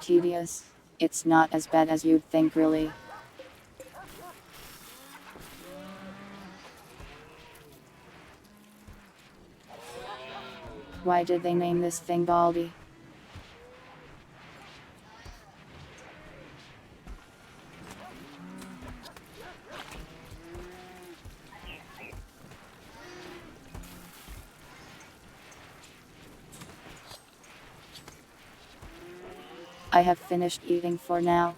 Tedious. It's not as bad as you'd think, really. Why did they name this thing Baldy? I have finished eating for now.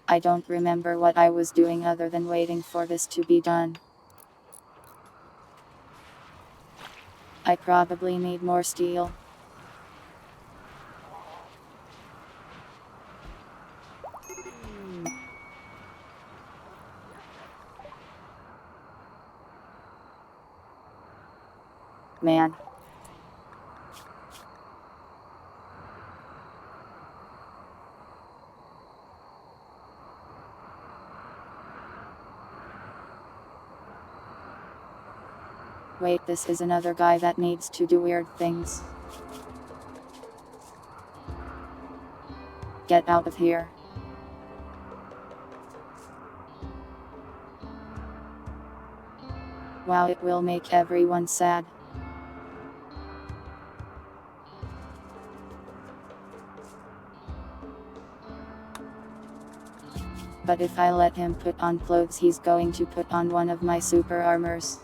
I don't remember what I was doing other than waiting for this to be done. I probably need more steel. man. Wait, this is another guy that needs to do weird things. Get out of here. Wow, it will make everyone sad. But if I let him put on clothes, he's going to put on one of my super armors.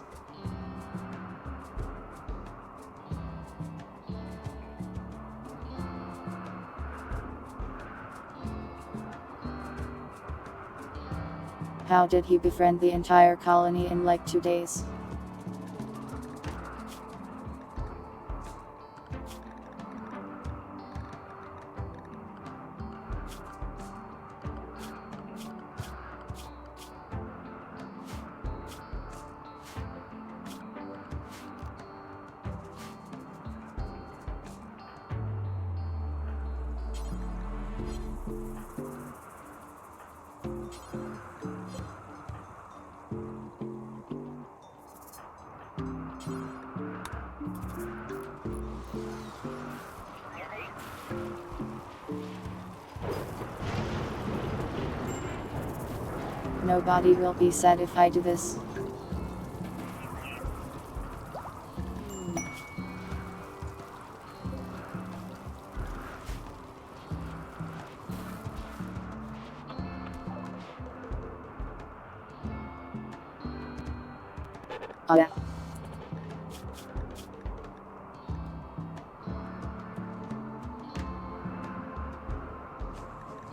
How did he befriend the entire colony in like 2 days? Nobody will be sad if I do this. Oh yeah.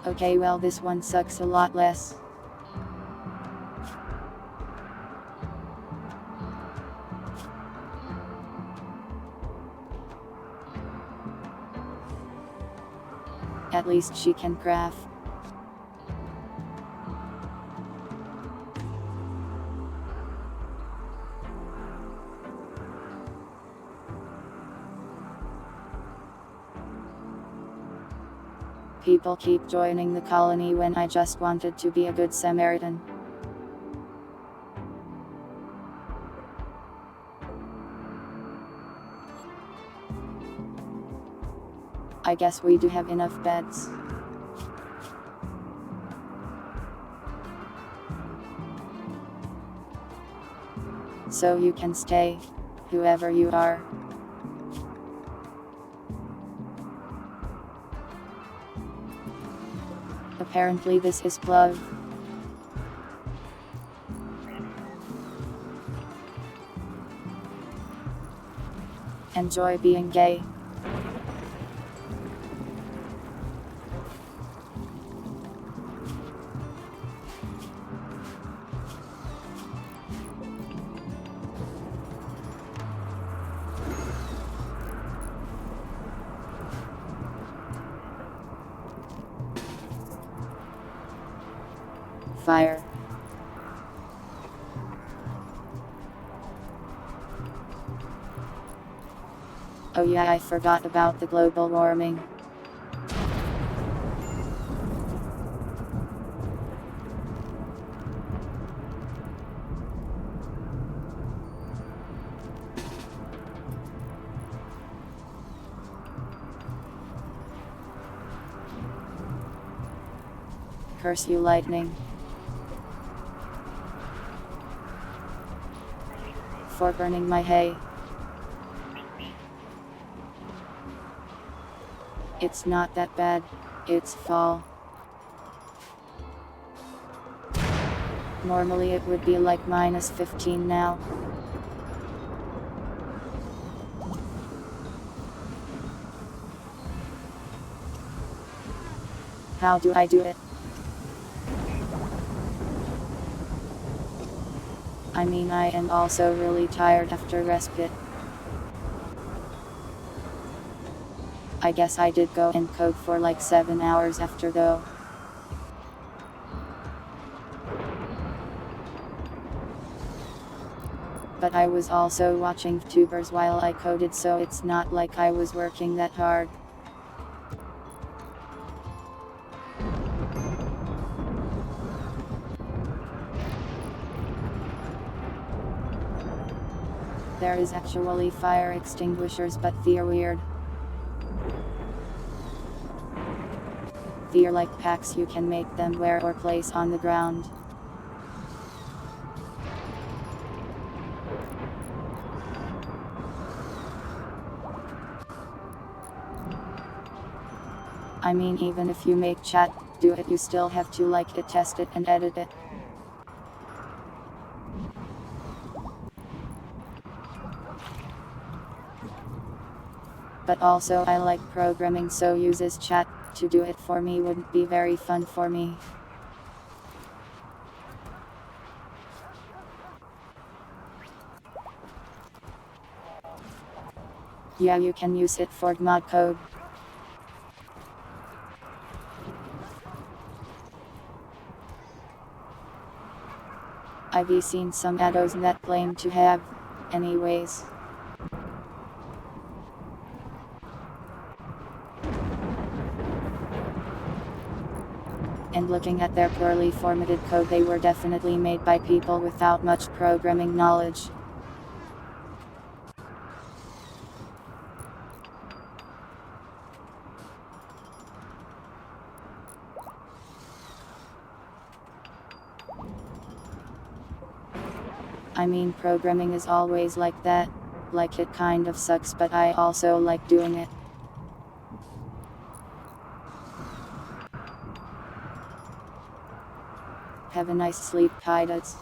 Okay, well, this one sucks a lot less. At least she can craft. People keep joining the colony when I just wanted to be a good Samaritan. I guess we do have enough beds. So you can stay, whoever you are. Apparently this is love. Enjoy being gay. Fire. Oh yeah, I forgot about the global warming. Curse you, lightning. For burning my hay. It's not that bad, it's fall. Normally it would be like -15 now. How do I do it? I mean, I am also really tired after respite. I guess I did go and code for like 7 hours after though. But I was also watching tubers while I coded, so it's not like I was working that hard. There is actually fire extinguishers, but they're weird. They're like packs you can make them wear or place on the ground. I mean, even if you make chat do it, you still have to like it, test it, and edit it. But also I like programming, so uses chat to do it for me wouldn't be very fun for me. Yeah, you can use it for mod code. I've seen some add-ons that claim to have, anyways. And looking at their poorly formatted code, they were definitely made by people without much programming knowledge. I mean, programming is always like that. Like, it kind of sucks, but I also like doing it. Have a nice sleep, pilots.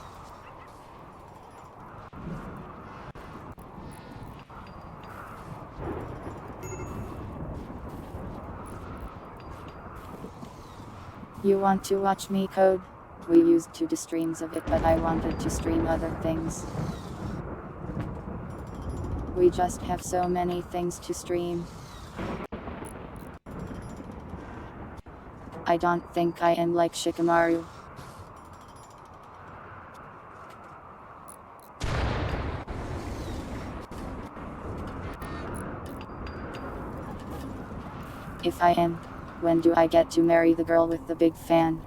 You want to watch me code? We used to do streams of it, but I wanted to stream other things. We just have so many things to stream. I don't think I am like Shikamaru. If I am, when do I get to marry the girl with the big fan?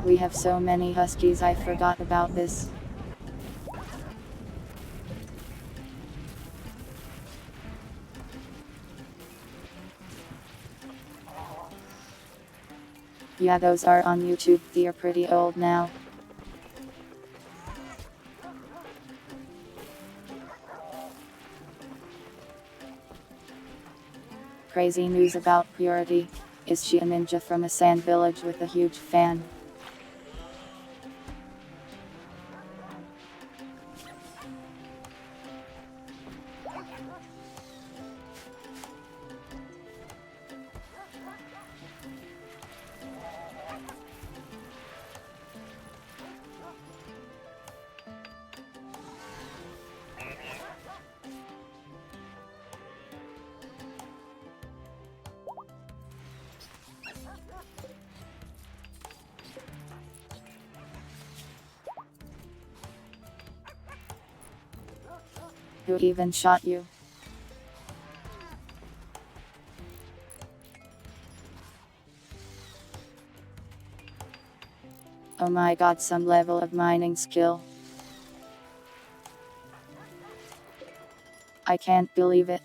We have so many huskies, I forgot about this. Yeah, those are on YouTube, they're pretty old now. Crazy news about Purity. Is she a ninja from a sand village with a huge fan? Who even shot you? Oh my god, some level of mining skill. I can't believe it.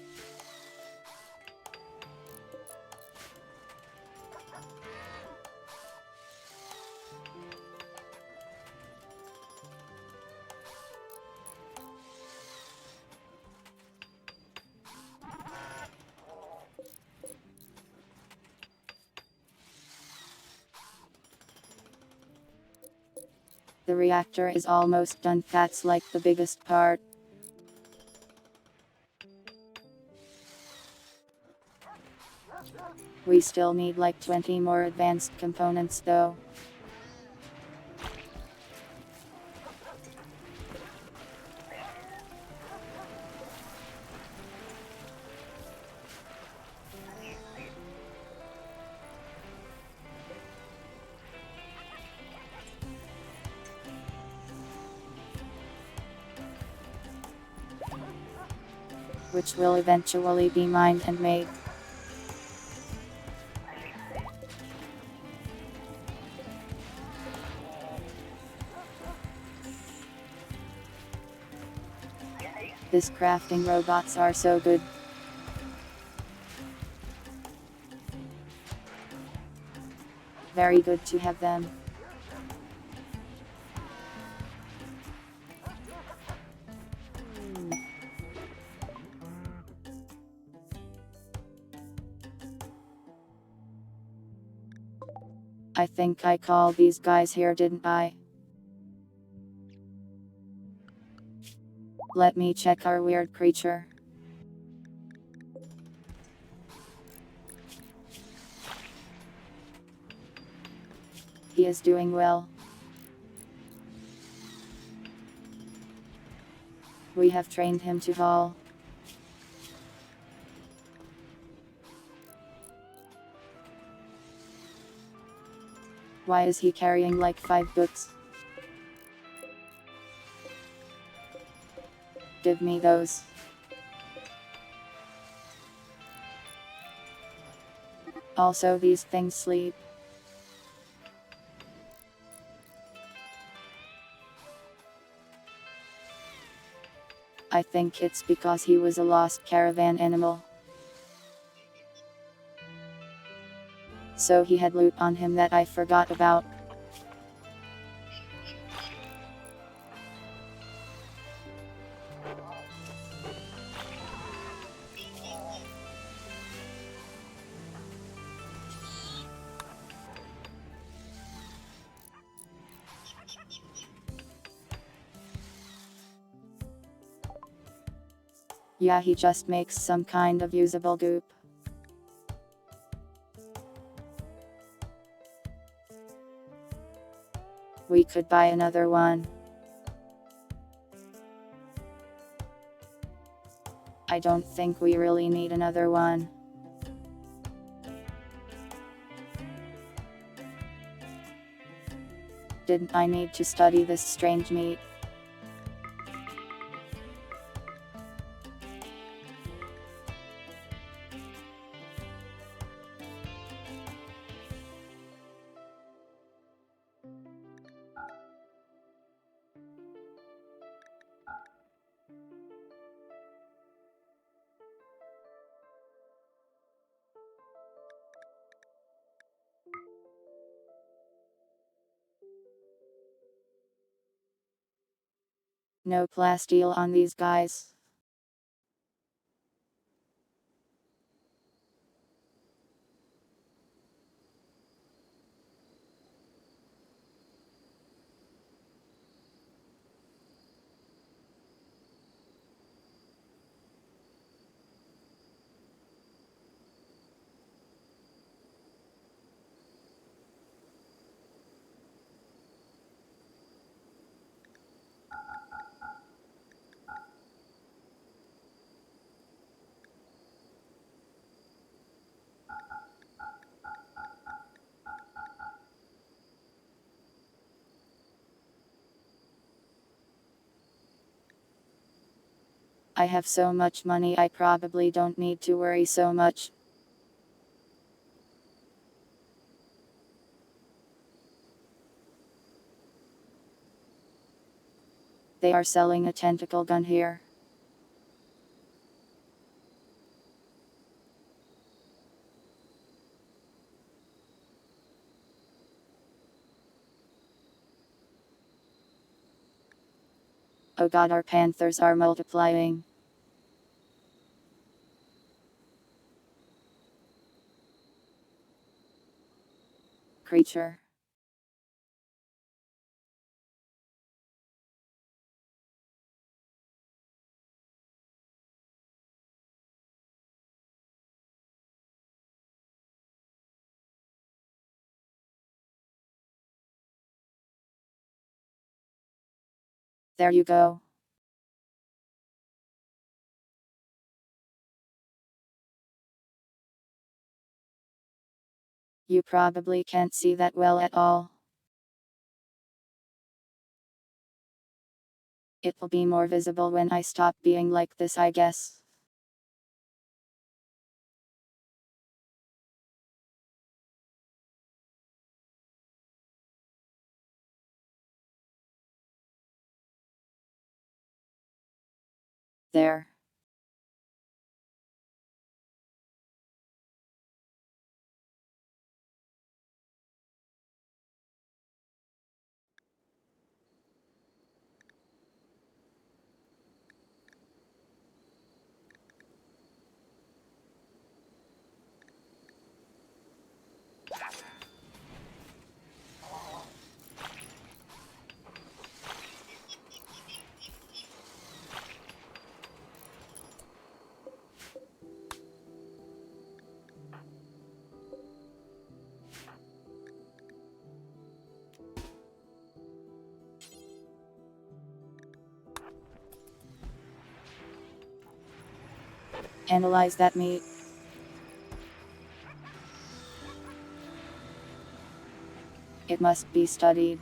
The reactor is almost done, that's like the biggest part. We still need like 20 more advanced components though. which will eventually be mined and made. These crafting robots are so good. Very good to have them. I think I called these guys here, didn't I? Let me check our weird creature. He is doing well. We have trained him to haul. Why is he carrying like 5 books? Give me those. Also, these things sleep. I think it's because he was a lost caravan animal. So he had loot on him that I forgot about. Yeah, he just makes some kind of usable goop. We could buy another one. I don't think we really need another one. Didn't I need to study this strange meat? No plasteel on these guys. I have so much money, I probably don't need to worry so much. They are selling a tentacle gun here. Oh god, our panthers are multiplying. Creature. There you go. You probably can't see that well at all. It will be more visible when I stop being like this, I guess. There. Analyze that meat. It must be studied.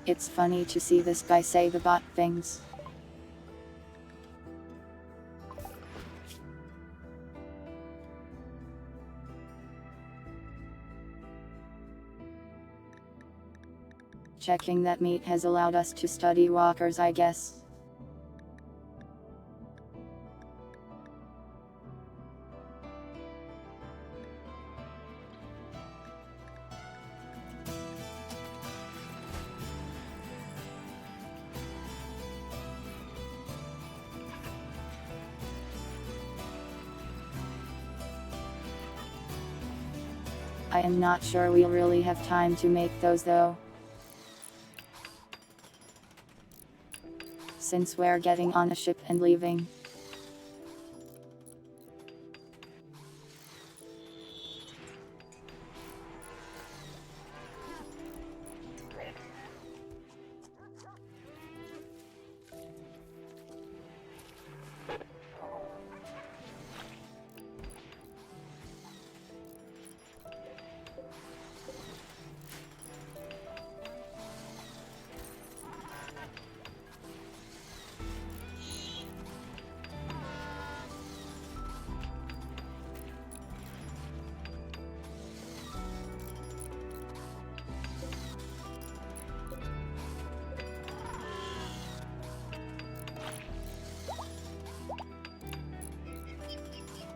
It's funny to see this guy say the bot things. Checking that meat has allowed us to study walkers, I guess. I am not sure we'll really have time to make those though. Since we're getting on a ship and leaving.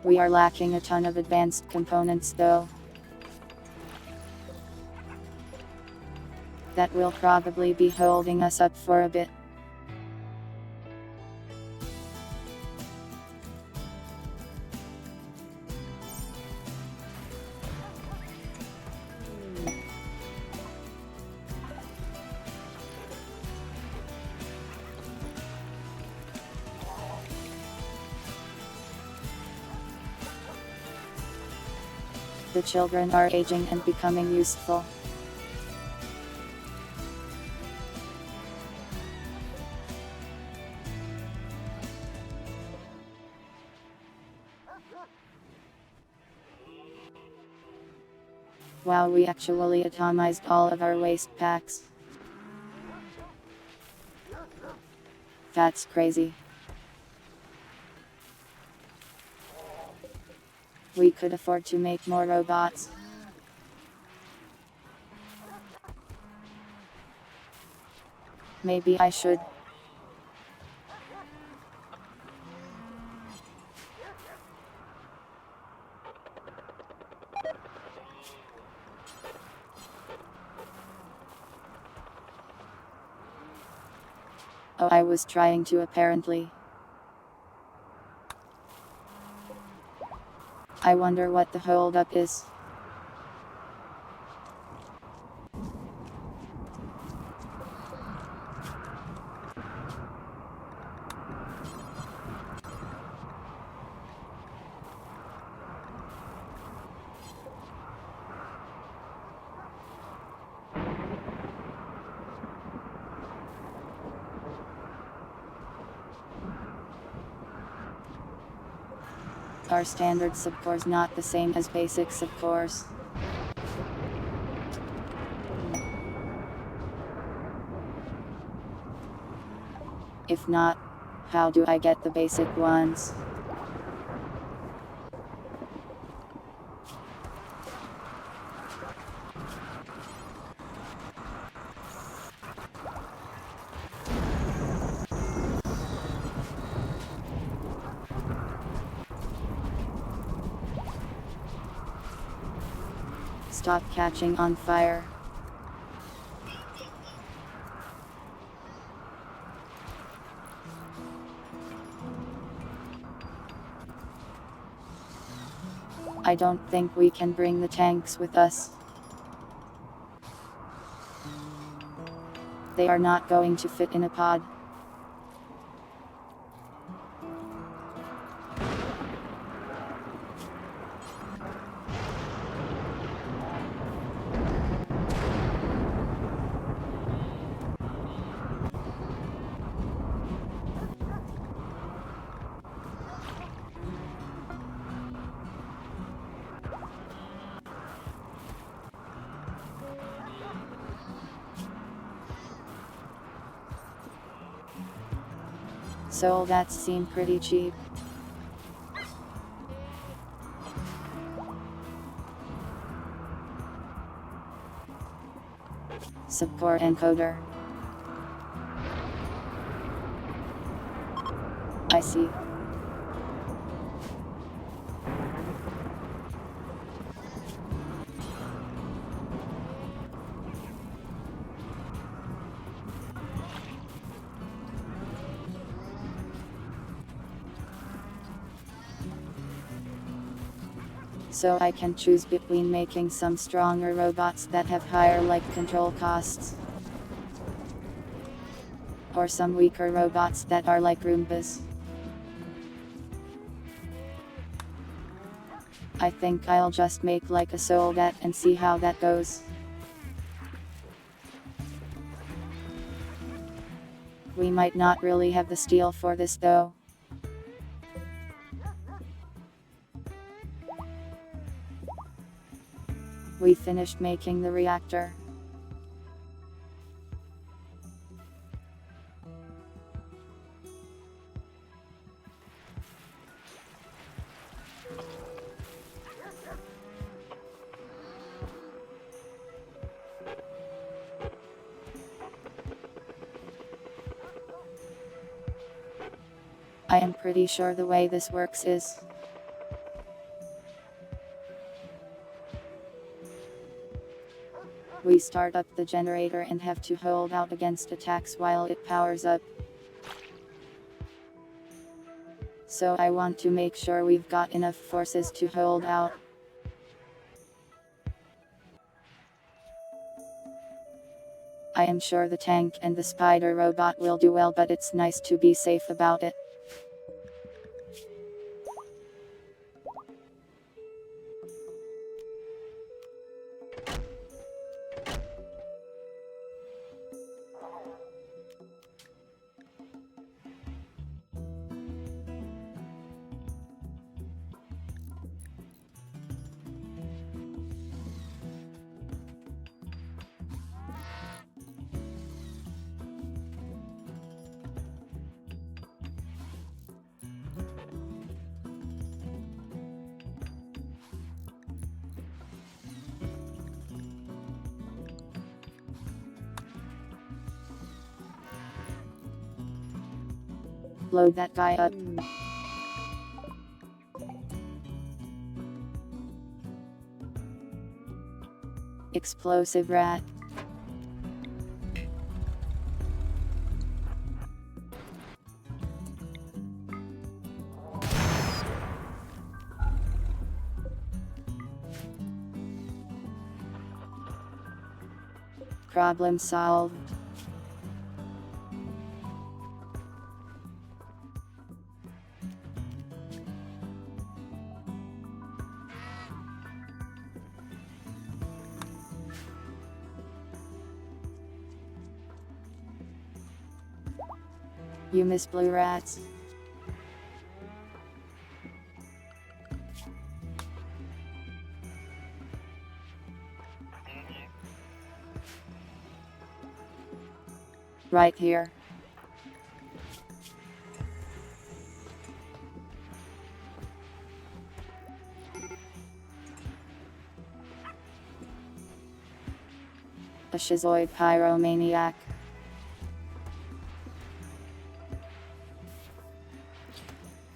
We are lacking a ton of advanced components though. That will probably be holding us up for a bit. The children are aging and becoming useful. Wow, we actually atomized all of our waste packs. That's crazy. We could afford to make more robots. Maybe I should. Oh, I was trying to apparently. I wonder what the holdup is. Our standard subcore's not the same as basic subcores. If not, how do I get the basic ones? Stop catching on fire. I don't think we can bring the tanks with us. They are not going to fit in a pod. So that seemed pretty cheap. Support encoder. I see. So I can choose between making some stronger robots that have higher control costs, or some weaker robots that are like Roombas. I think I'll just make like a Soldat and see how that goes. We might not really have the steel for this though. We finished making the reactor. I am pretty sure the way this works is we start up the generator and have to hold out against attacks while it powers up. So I want to make sure we've got enough forces to hold out. I am sure the tank and the spider robot will do well, but it's nice to be safe about it. Load that guy up. Explosive rat. Problem solved. You miss blue rats. Right here. A schizoid pyromaniac.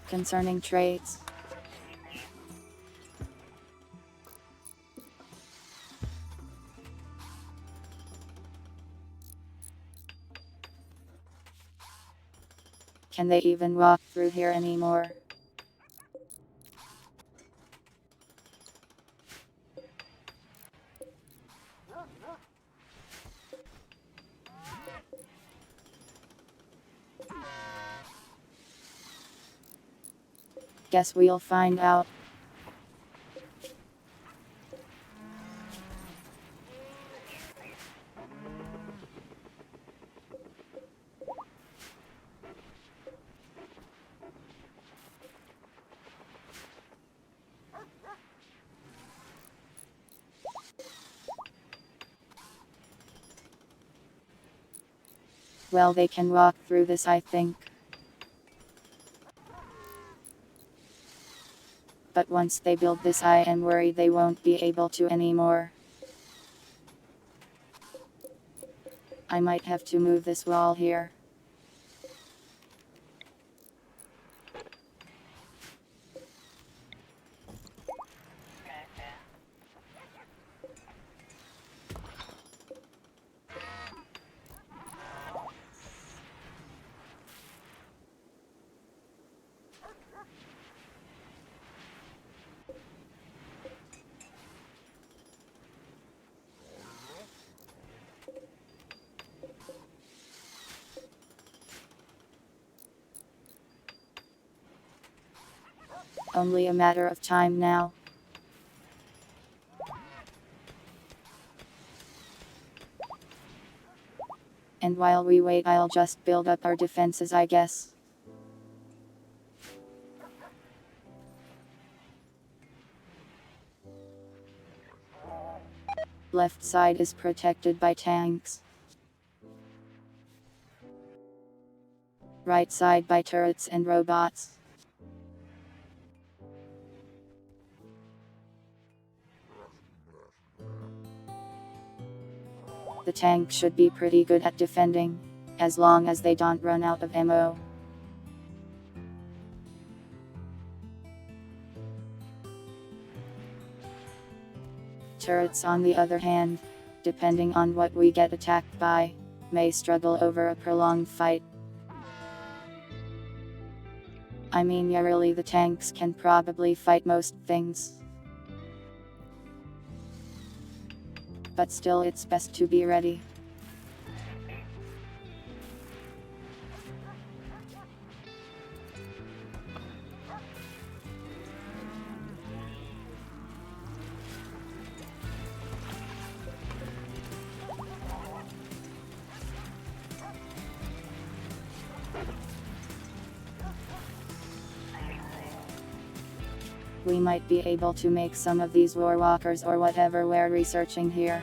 Concerning traits. Can they even walk through here anymore? Guess we'll find out. Well, they can walk through this, I think. But once they build this, I am worried they won't be able to anymore. I might have to move this wall here. Only a matter of time now. And while we wait, I'll just build up our defenses, I guess. Left side is protected by tanks. Right side by turrets and robots. The tank should be pretty good at defending, as long as they don't run out of ammo. Turrets, on the other hand, depending on what we get attacked by, may struggle over a prolonged fight. I mean, yeah, really, the tanks can probably fight most things. But still, it's best to be ready. We might be able to make some of these war walkers or whatever we're researching here.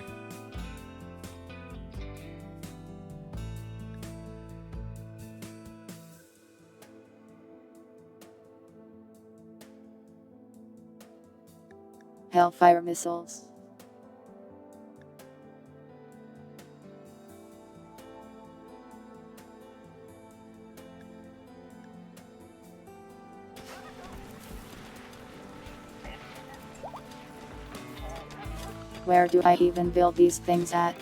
Hellfire missiles. Where do I even build these things at?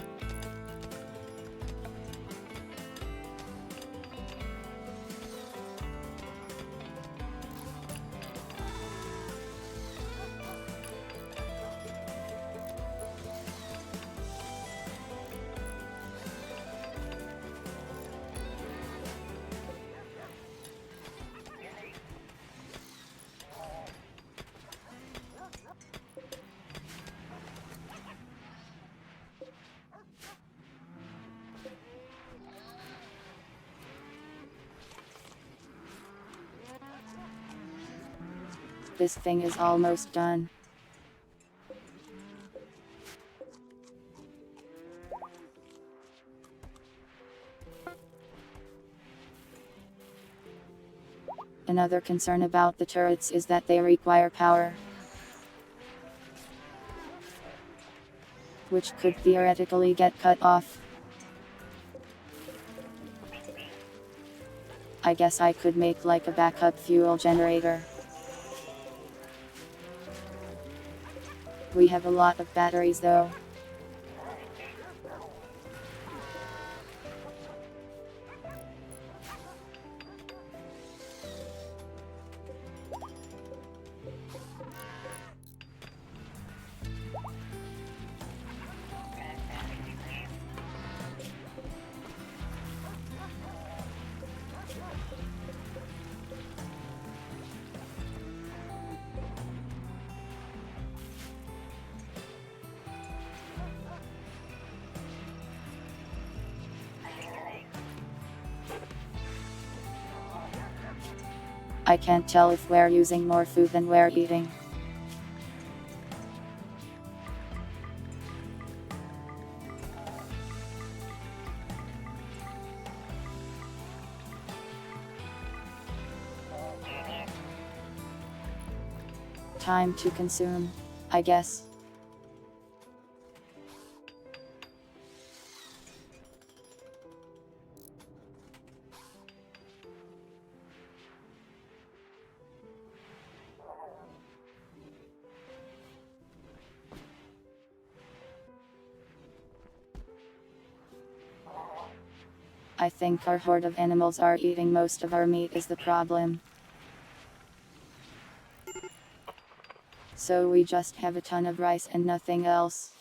This thing is almost done. Another concern about the turrets is that they require power, which could theoretically get cut off. I guess I could make like a backup fuel generator. We have a lot of batteries though. I can't tell if we're using more food than we're eating. Time to consume, I guess. I think our horde of animals are eating most of our meat is the problem. So we just have a ton of rice and nothing else.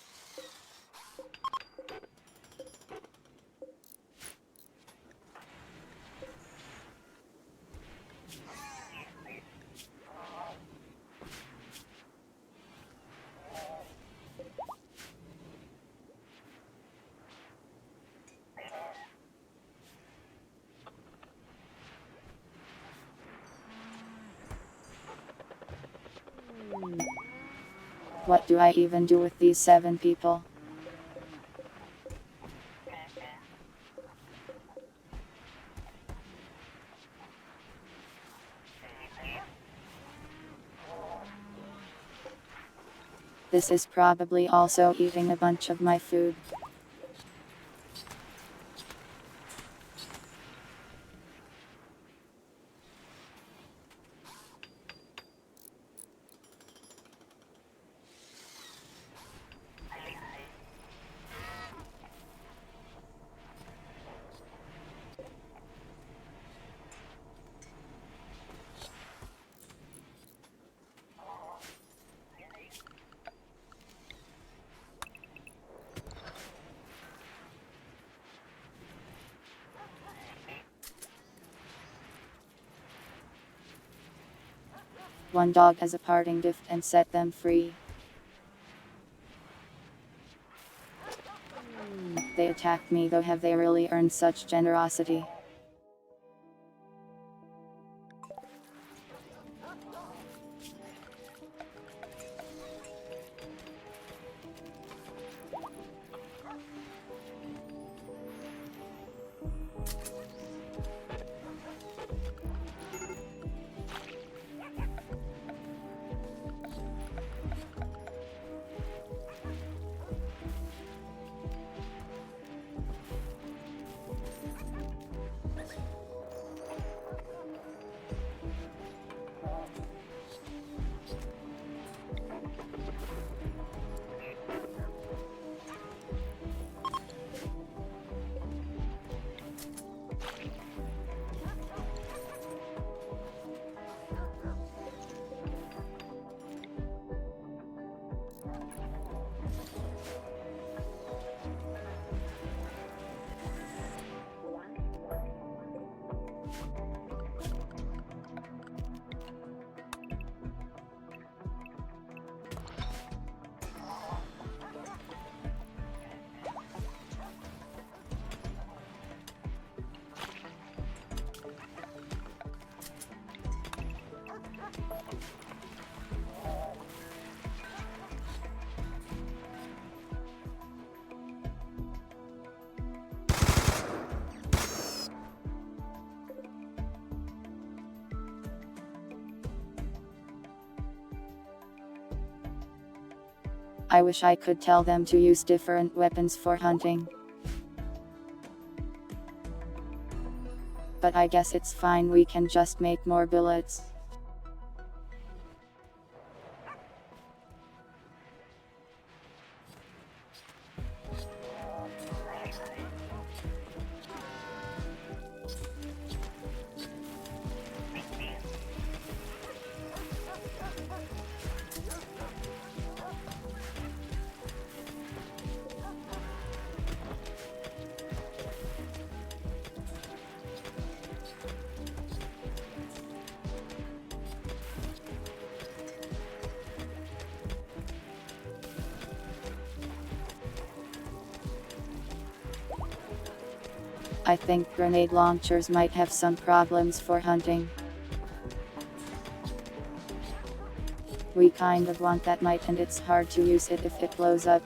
What do I even do with these 7 people? This is probably also eating a bunch of my food. One dog as a parting gift and set them free. They attacked me though, have they really earned such generosity? I wish I could tell them to use different weapons for hunting. But I guess it's fine, we can just make more bullets. I think grenade launchers might have some problems for hunting. We kind of want that might, and it's hard to use it if it blows up.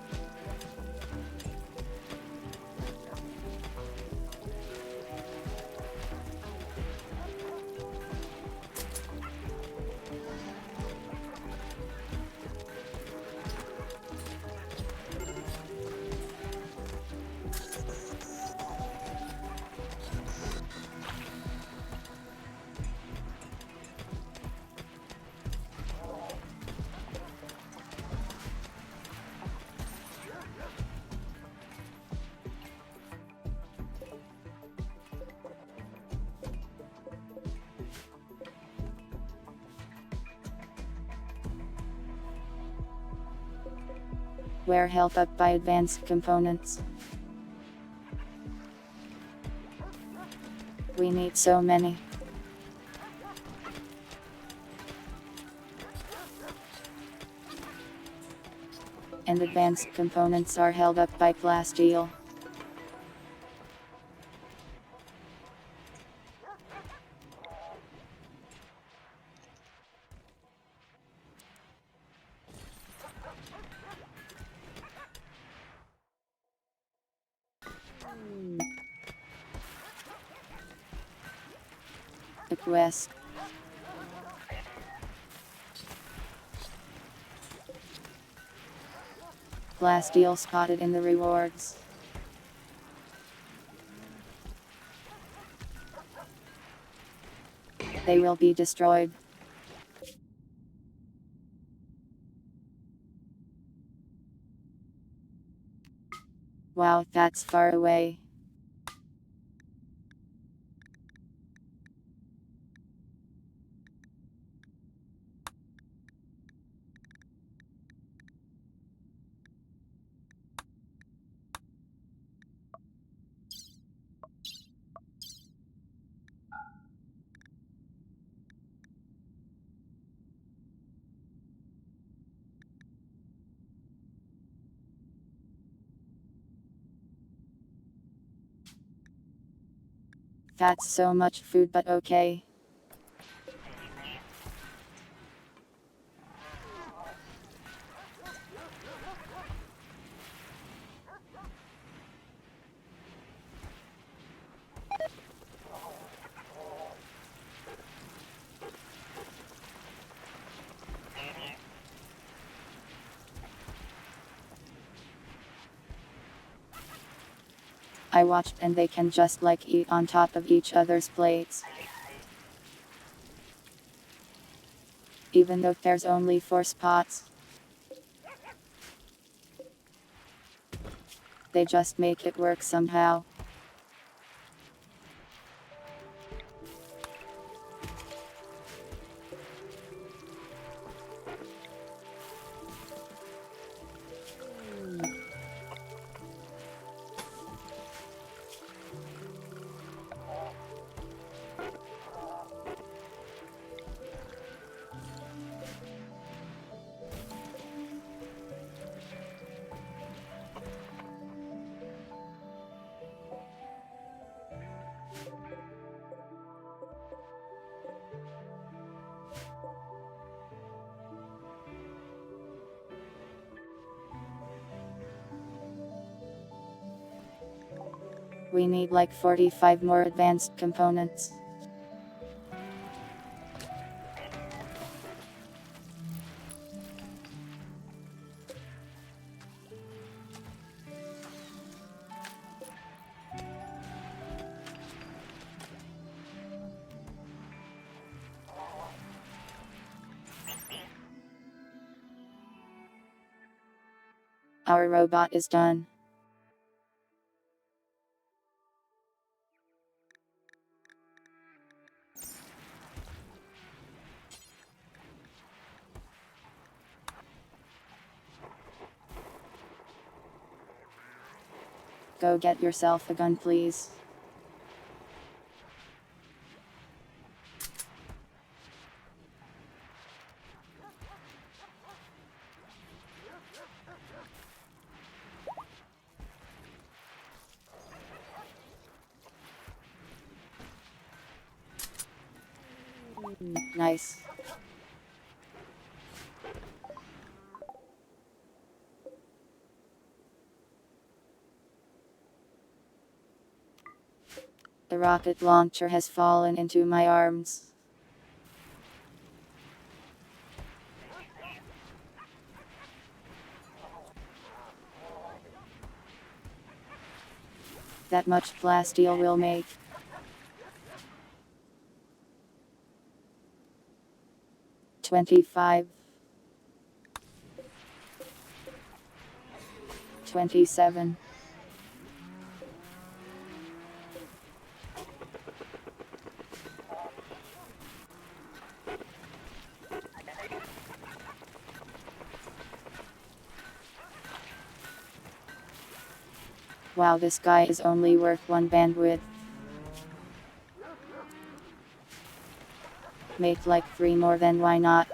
We're held up by advanced components. We need so many. And advanced components are held up by plasteel. A quest. Plasteel spotted in the rewards. They will be destroyed. Wow, that's far away. That's so much food, but okay. I watched, and they can just like eat on top of each other's plates. Even though there's only 4 spots. They just make it work somehow. We need like 45 more advanced components. Our robot is done. Go get yourself a gun, please. Nice. The rocket launcher has fallen into my arms. That much plasteel will make. $25. 27. Wow, this guy is only worth 1 bandwidth. Make like 3 more, then why not?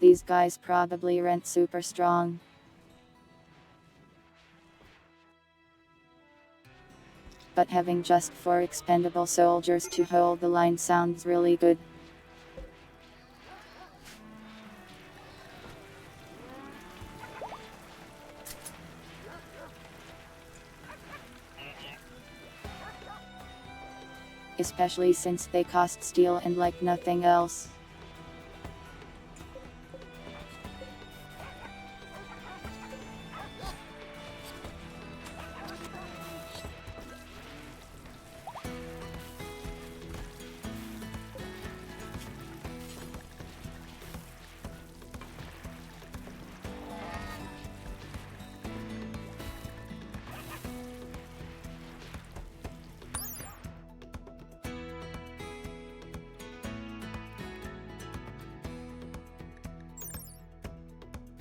These guys probably rent super strong. But having just 4 expendable soldiers to hold the line sounds really good. Especially since they cost steel and like nothing else.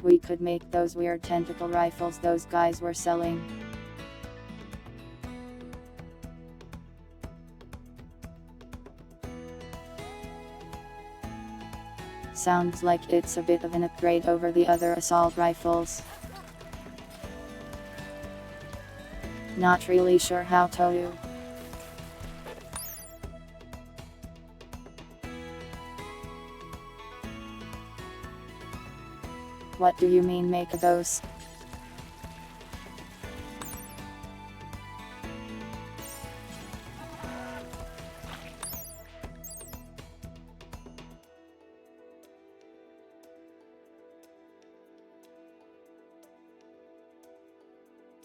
We could make those weird tentacle rifles those guys were selling. Sounds like it's a bit of an upgrade over the other assault rifles. Not really sure how to do. What do you mean make those?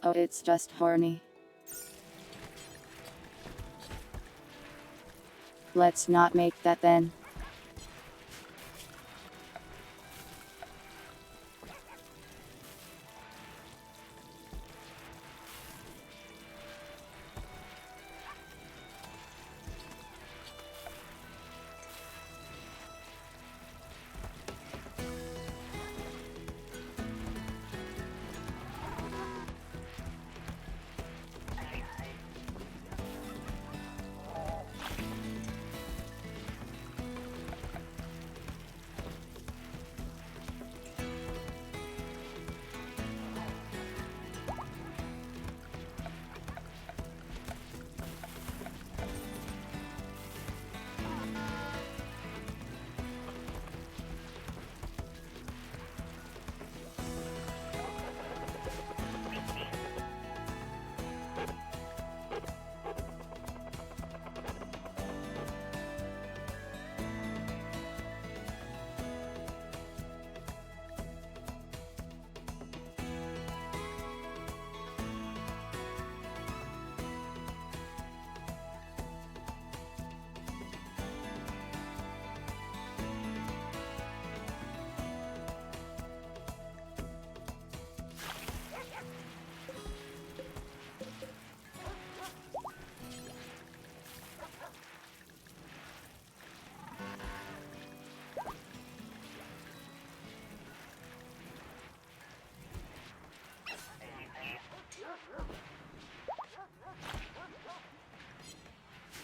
Oh, it's just horny. Let's not make that then.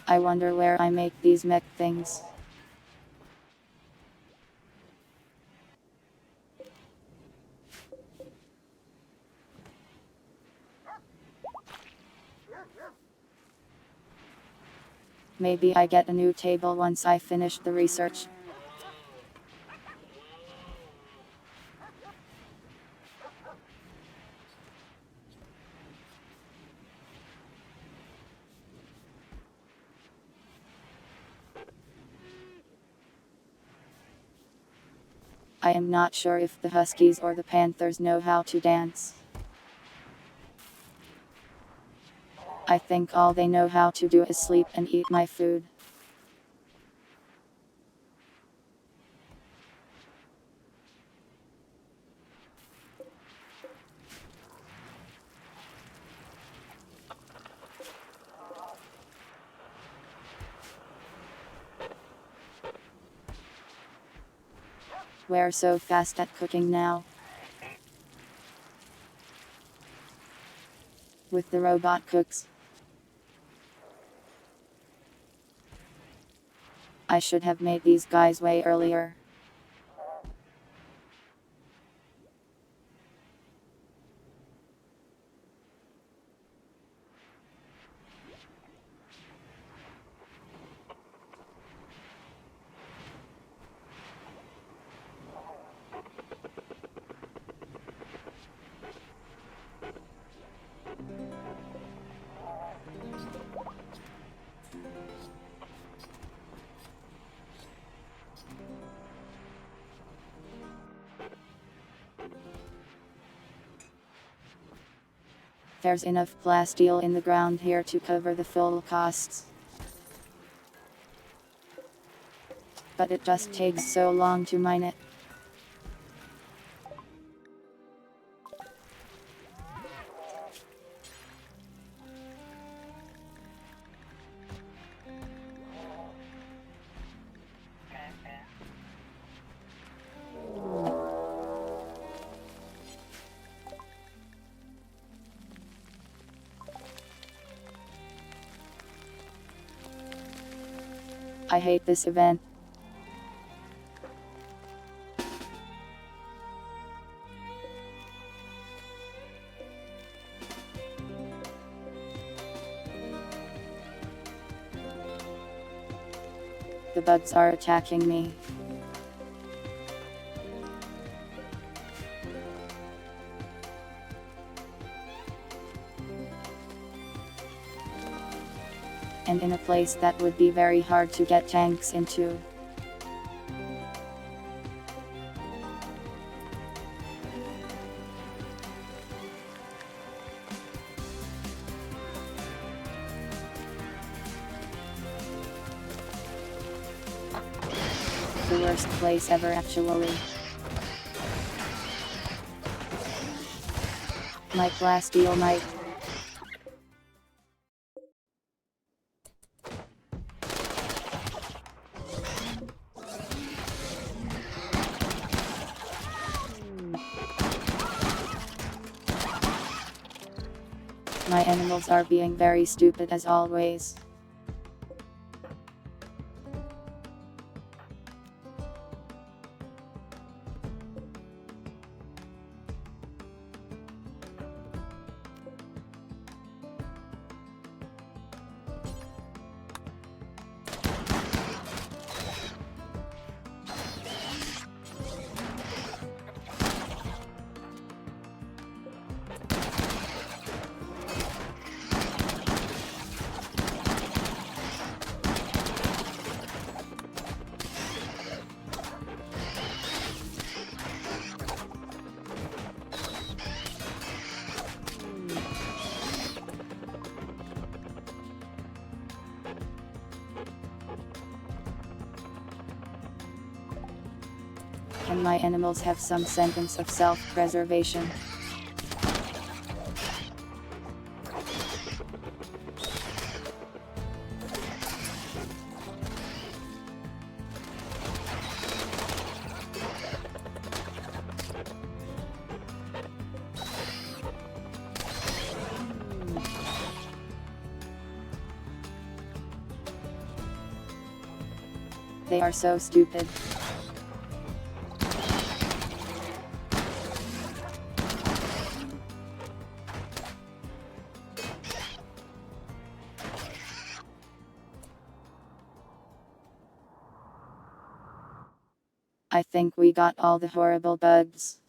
I wonder where I make these mech things. Maybe I get a new table once I finish the research. I am not sure if the Huskies or the Panthers know how to dance. I think all they know how to do is sleep and eat my food. We're so fast at cooking now. With the robot cooks. I should have made these guys way earlier. There's enough plasteel in the ground here to cover the full costs. But it just takes so long to mine it. I hate this event. The bugs are attacking me. And in a place that would be very hard to get tanks into. The worst place ever actually. My plasteel might. My animals are being very stupid as always. Can my animals have some semblance of self-preservation? They are so stupid. I think we got all the horrible bugs.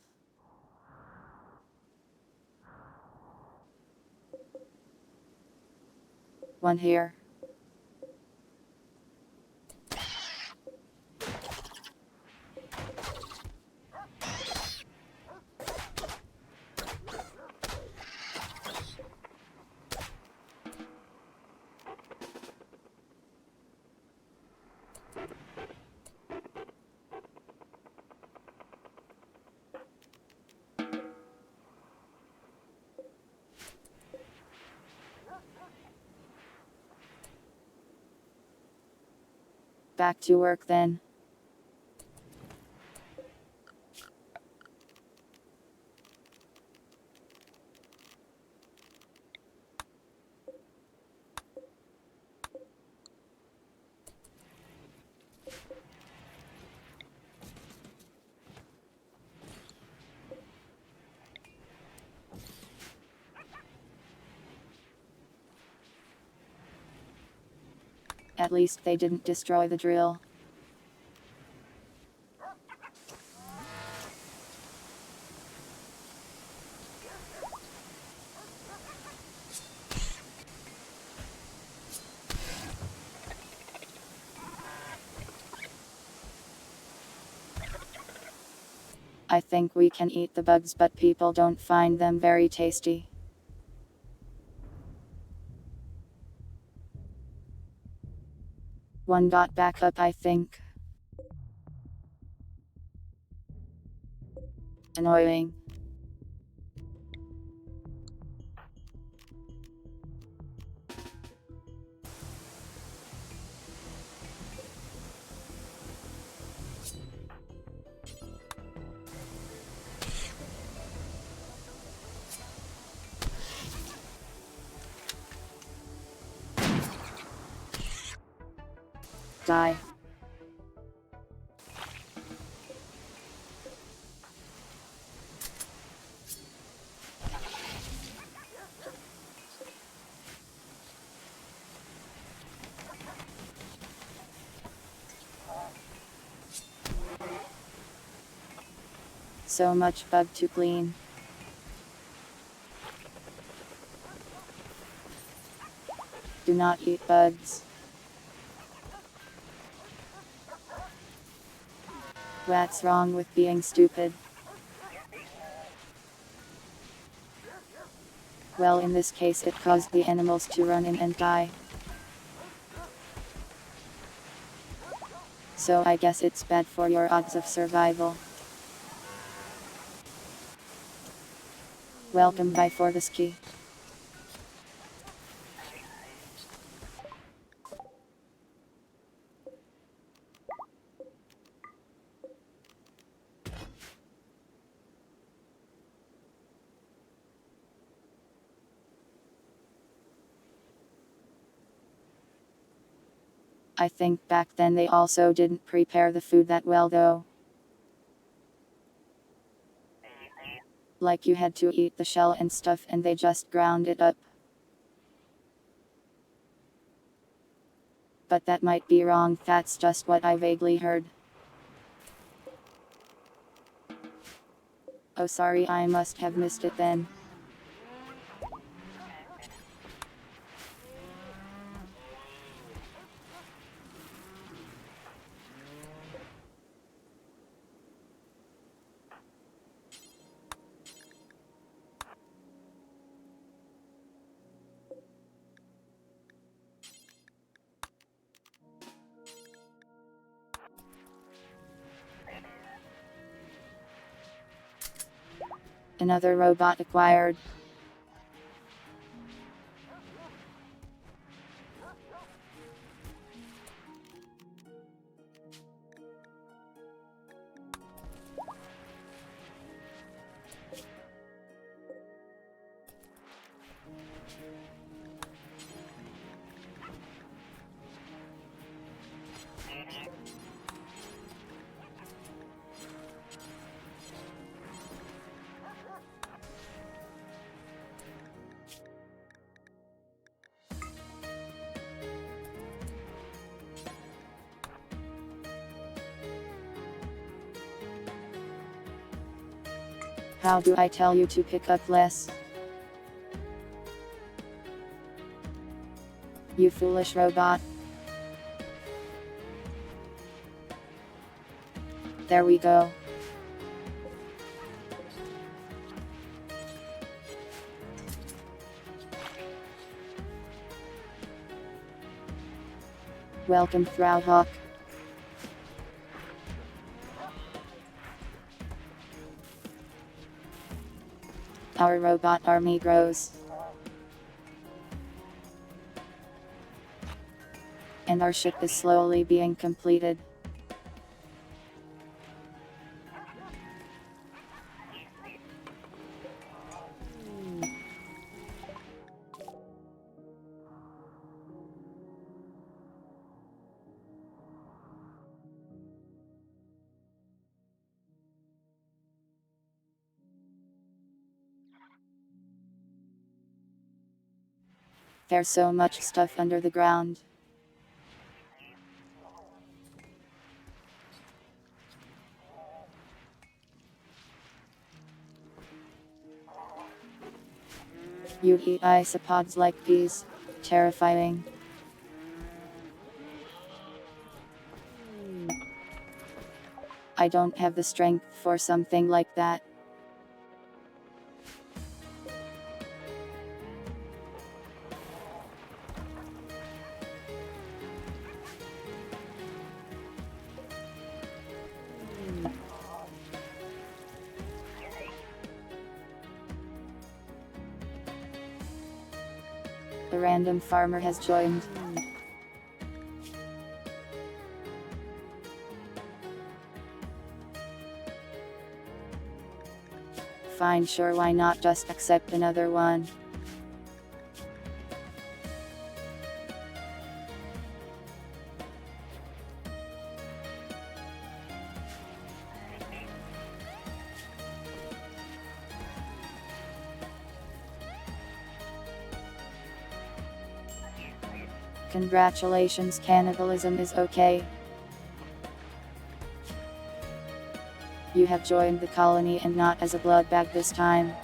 One here. Back to work then. At least they didn't destroy the drill. I think we can eat the bugs, but people don't find them very tasty. One got back up, I think. Annoying. Die. So much bug to clean. Do not eat bugs. What's wrong with being stupid? Well, in this case it caused the animals to run in and die. So I guess it's bad for your odds of survival. Welcome by for the ski. I think back then they also didn't prepare the food that well though. Like you had to eat the shell and stuff and they just ground it up. But that might be wrong, that's just what I vaguely heard. Oh sorry, I must have missed it then. Another robot acquired. How do I tell you to pick up less? You foolish robot. There we go. Welcome, Throwhawk. Our robot army grows. And our ship is slowly being completed. There's so much stuff under the ground. You eat isopods like peas. Terrifying. I don't have the strength for something like that. A random farmer has joined. Fine, sure, why not just accept another one? Congratulations, cannibalism is okay. You have joined the colony and not as a blood bag this time.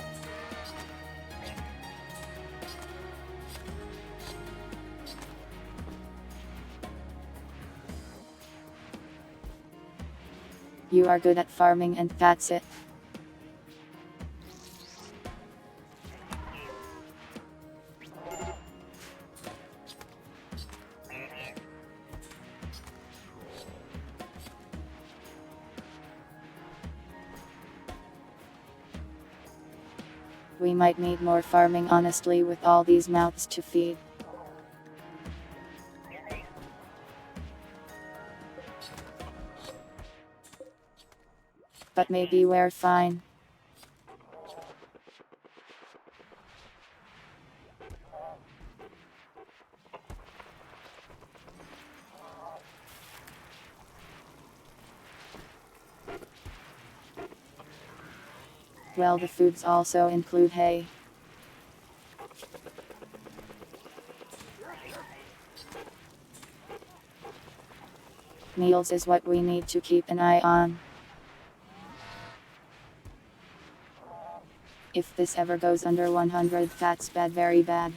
You are good at farming and that's it. We might need more farming honestly with all these mouths to feed. But maybe we're fine. Well, the foods also include hay. Meals is what we need to keep an eye on. If this ever goes under 100, that's bad, very bad.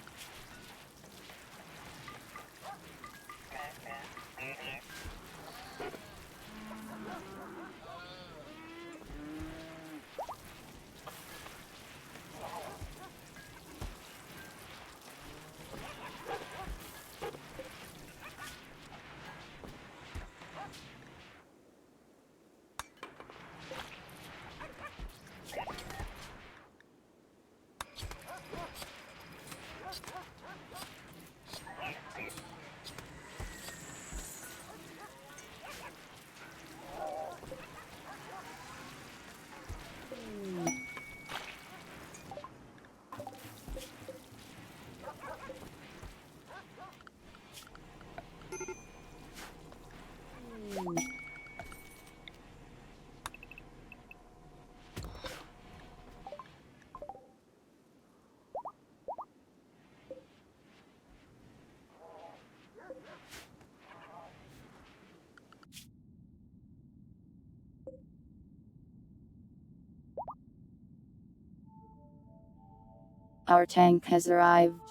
Our tank has arrived.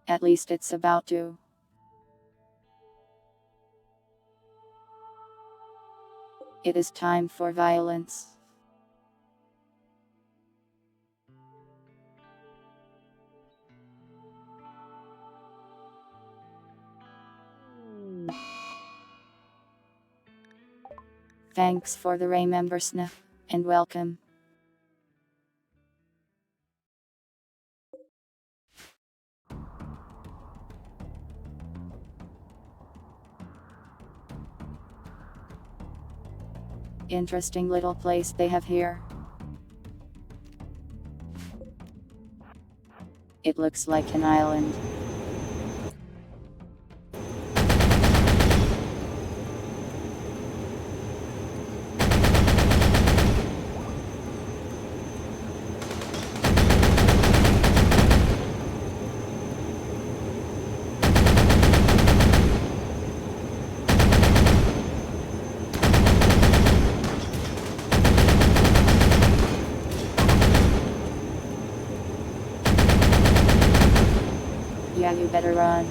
At least it's about to. It is time for violence. Thanks for the remembersna, and welcome. Interesting little place they have here. It looks like an island. Yeah, you better run.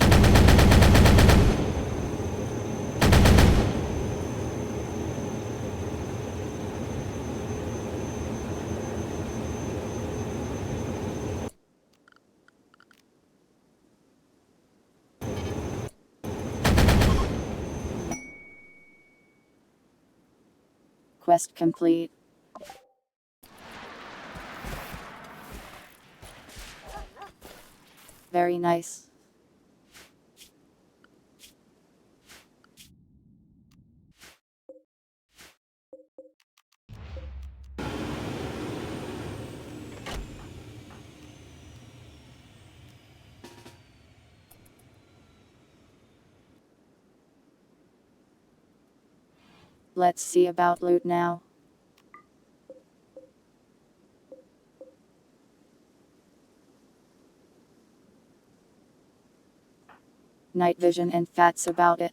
Quest complete. Very nice. Let's see about loot now. Night vision and that's about it.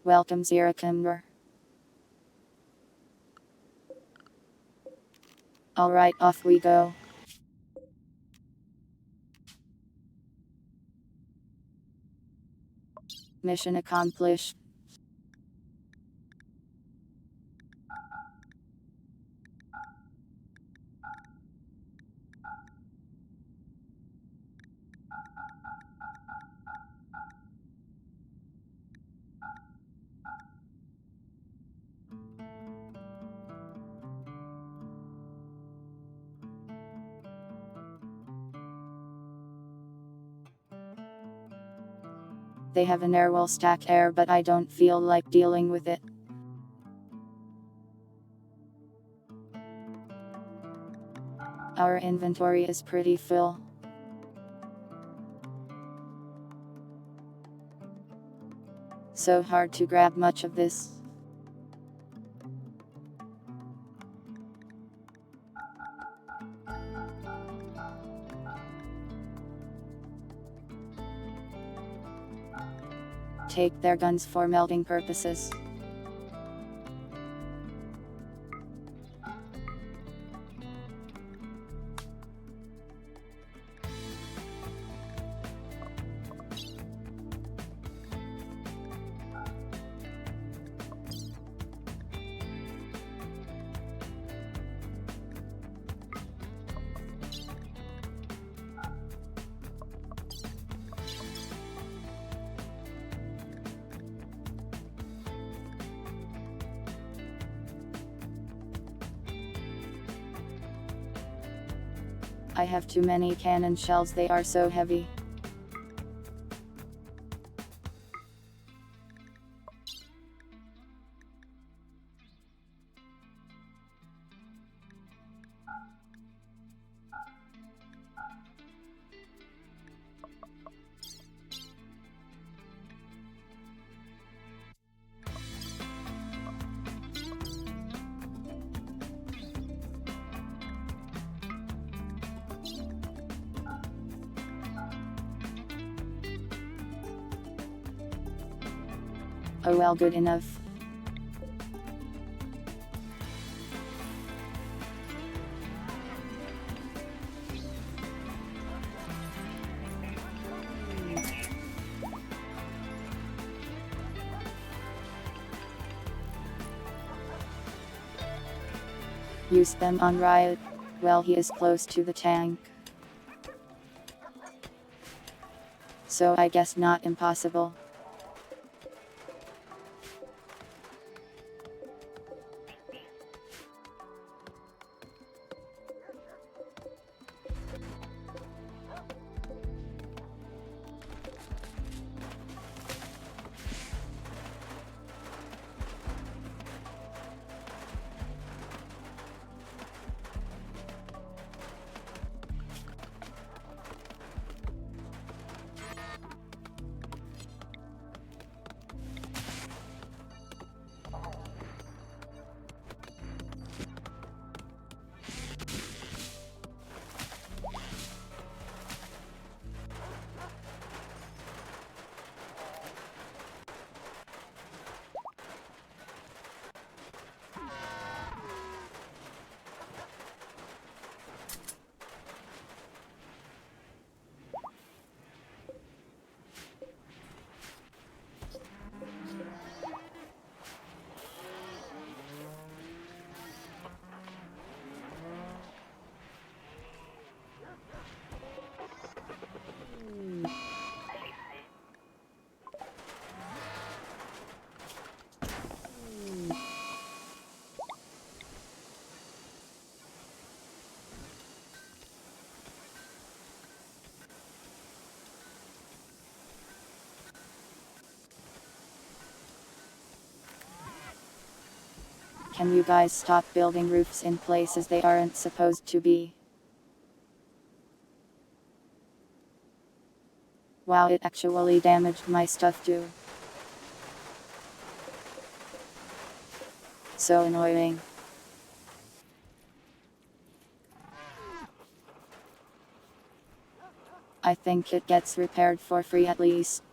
Welcome Zirakumber. Alright, off we go. Mission accomplished. They have an air will stack air, but I don't feel like dealing with it. Our inventory is pretty full. So hard to grab much of this. Take their guns for melting purposes. I have too many cannon shells, they are so heavy. Oh well, good enough. Use them on Riot. Well, he is close to the tank. So I guess not impossible. Can you guys stop building roofs in places they aren't supposed to be? Wow, it actually damaged my stuff too. So annoying. I think it gets repaired for free at least.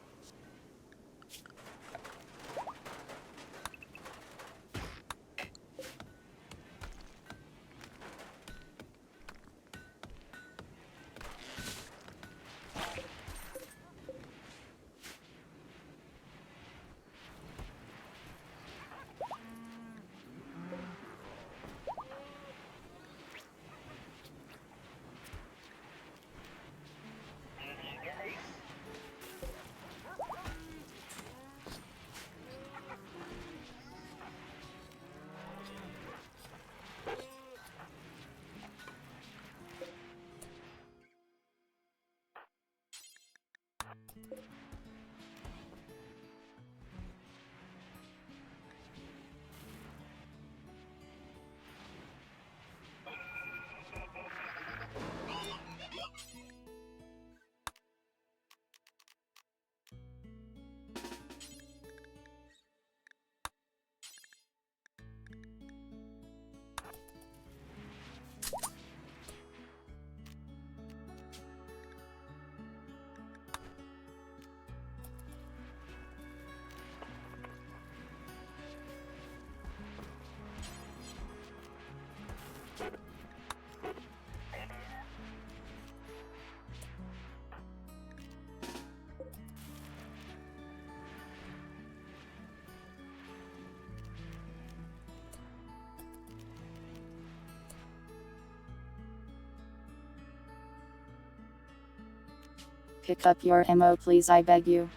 Pick up your ammo, please, I beg you.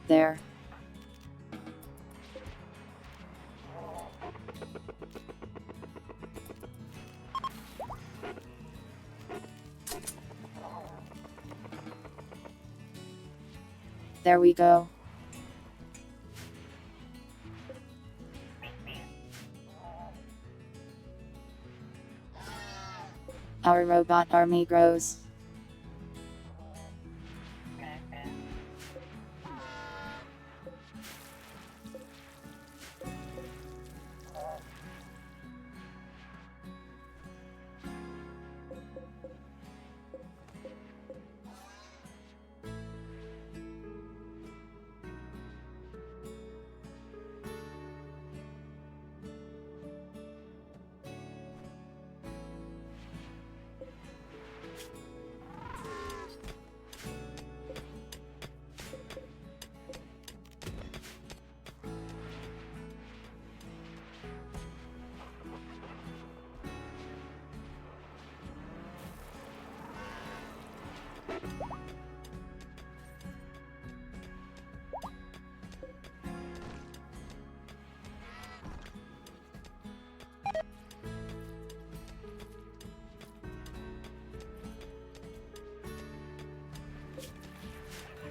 There. There we go. Our robot army grows.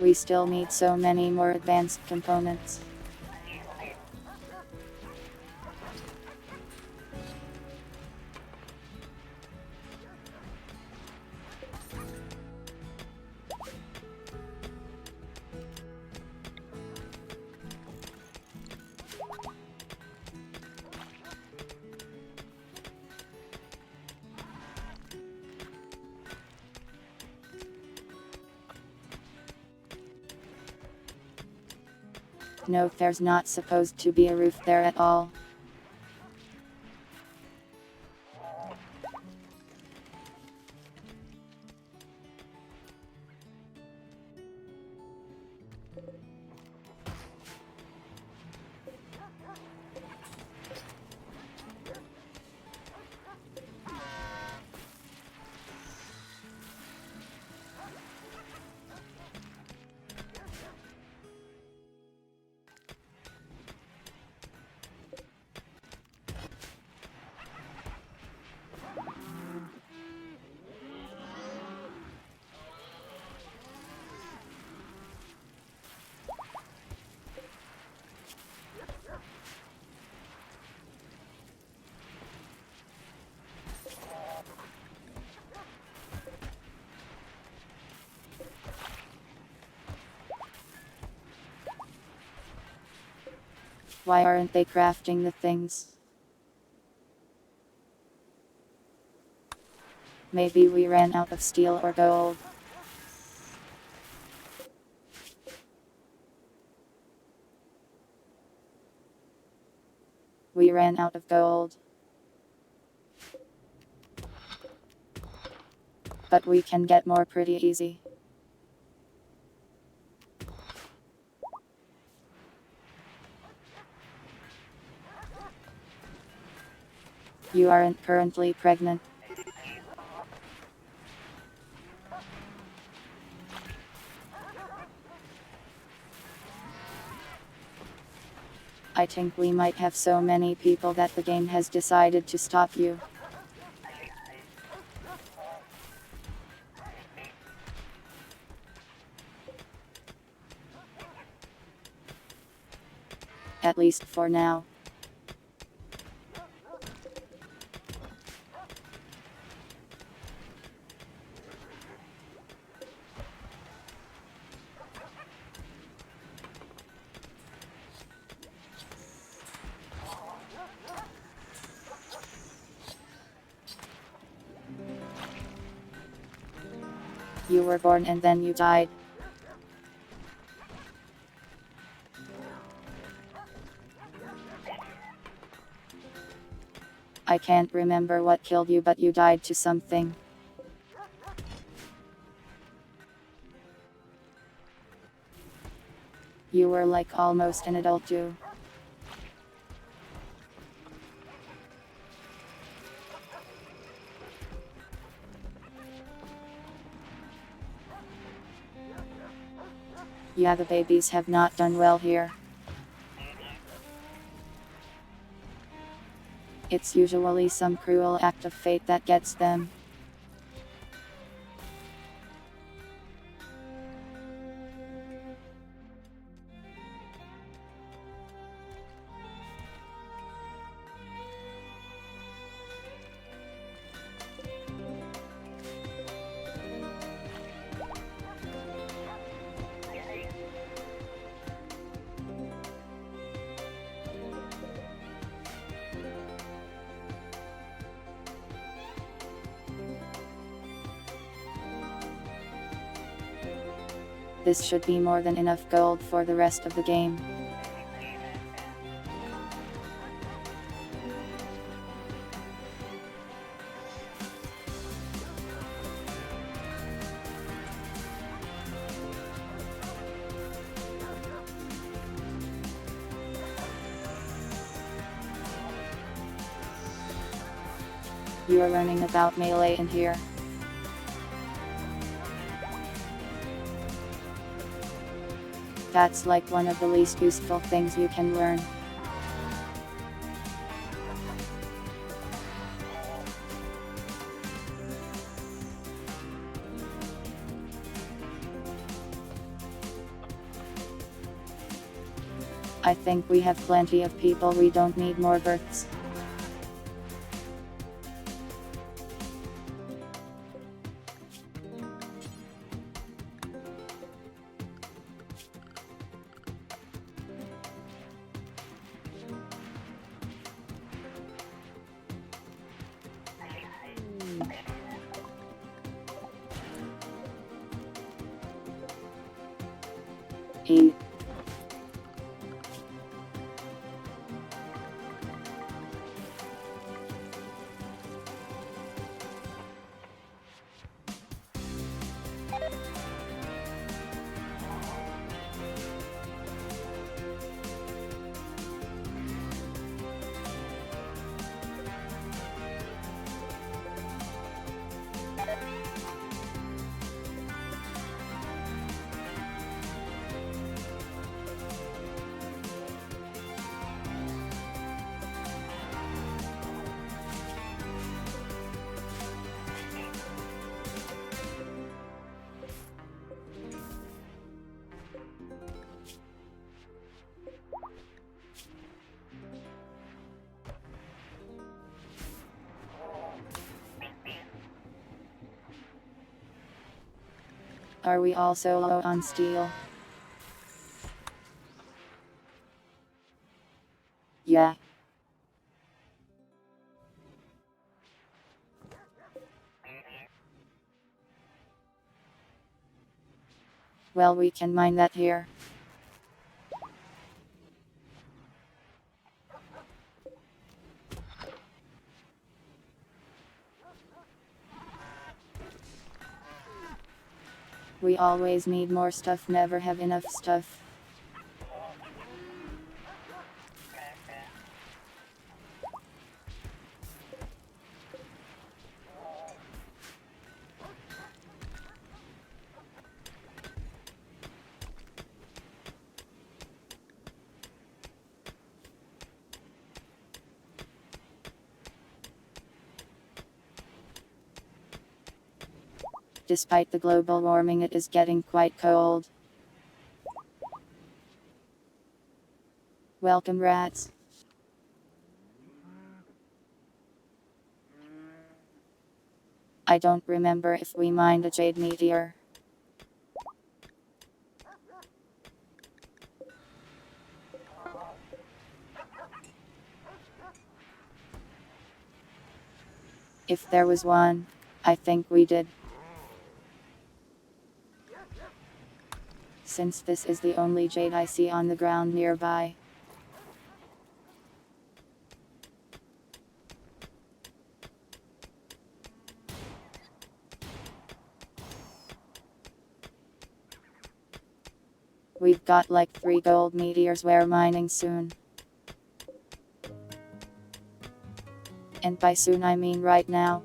We still need so many more advanced components. No, there's not supposed to be a roof there at all. Why aren't they crafting the things? Maybe we ran out of steel or gold. We ran out of gold. But we can get more pretty easy. You aren't currently pregnant. I think we might have so many people that the game has decided to stop you. At least for now. You were born and then you died. I can't remember what killed you, but you died to something. You were like almost an adult too. Yeah, the babies have not done well here. It's usually some cruel act of fate that gets them. This should be more than enough gold for the rest of the game. You are learning about melee in here. That's like one of the least useful things you can learn. I think we have plenty of people, we don't need more births. E. Are we also low on steel? Yeah. Well, we can mine that here. We always need more stuff, never have enough stuff. Despite the global warming, it is getting quite cold. Welcome, rats. I don't remember if we mined a jade meteor. If there was one, I think we did. Since this is the only jade I see on the ground nearby. We've got like 3 gold meteors, we're mining soon. And by soon I mean right now.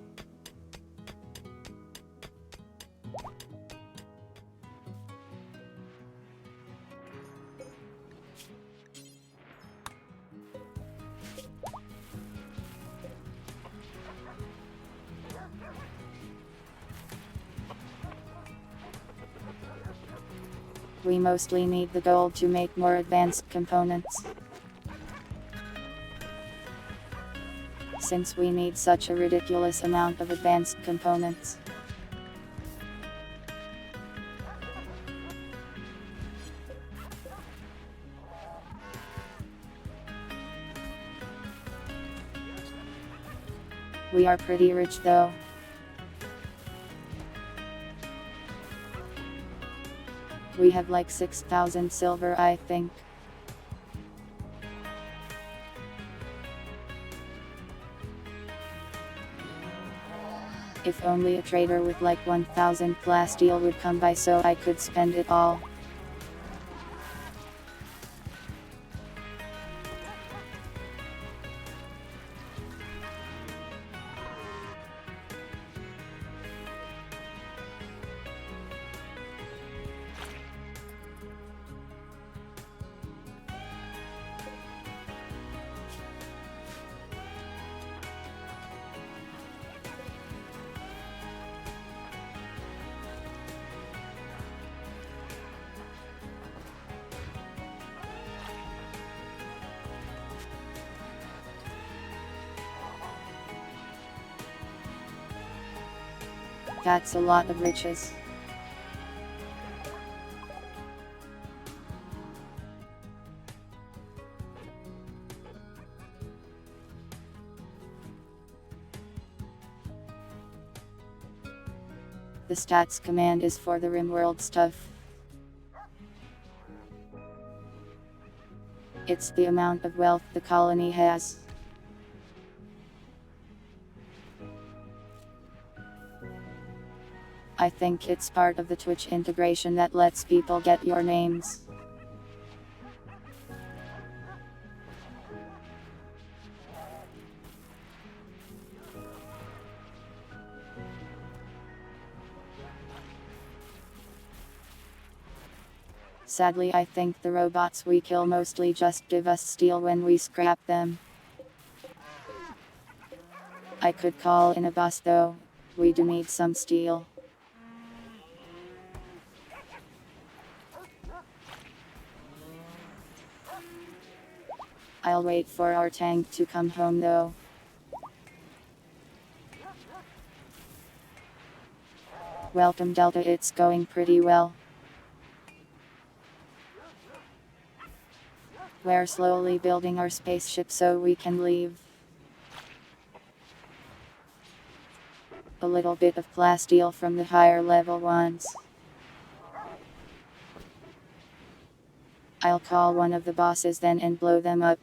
We mostly need the gold to make more advanced components. Since we need such a ridiculous amount of advanced components. We are pretty rich though. We have like 6,000 silver, I think. If only a trader with like 1,000 plasteel would come by so I could spend it all. That's a lot of riches. The stats command is for the Rimworld stuff. It's the amount of wealth the colony has. I think it's part of the Twitch integration that lets people get your names. Sadly, I think the robots we kill mostly just give us steel when we scrap them. I could call in a boss though. We do need some steel. I'll wait for our tank to come home though. Welcome Delta, it's going pretty well. We're slowly building our spaceship so we can leave. A little bit of plasteel from the higher level ones. I'll call one of the bosses then and blow them up.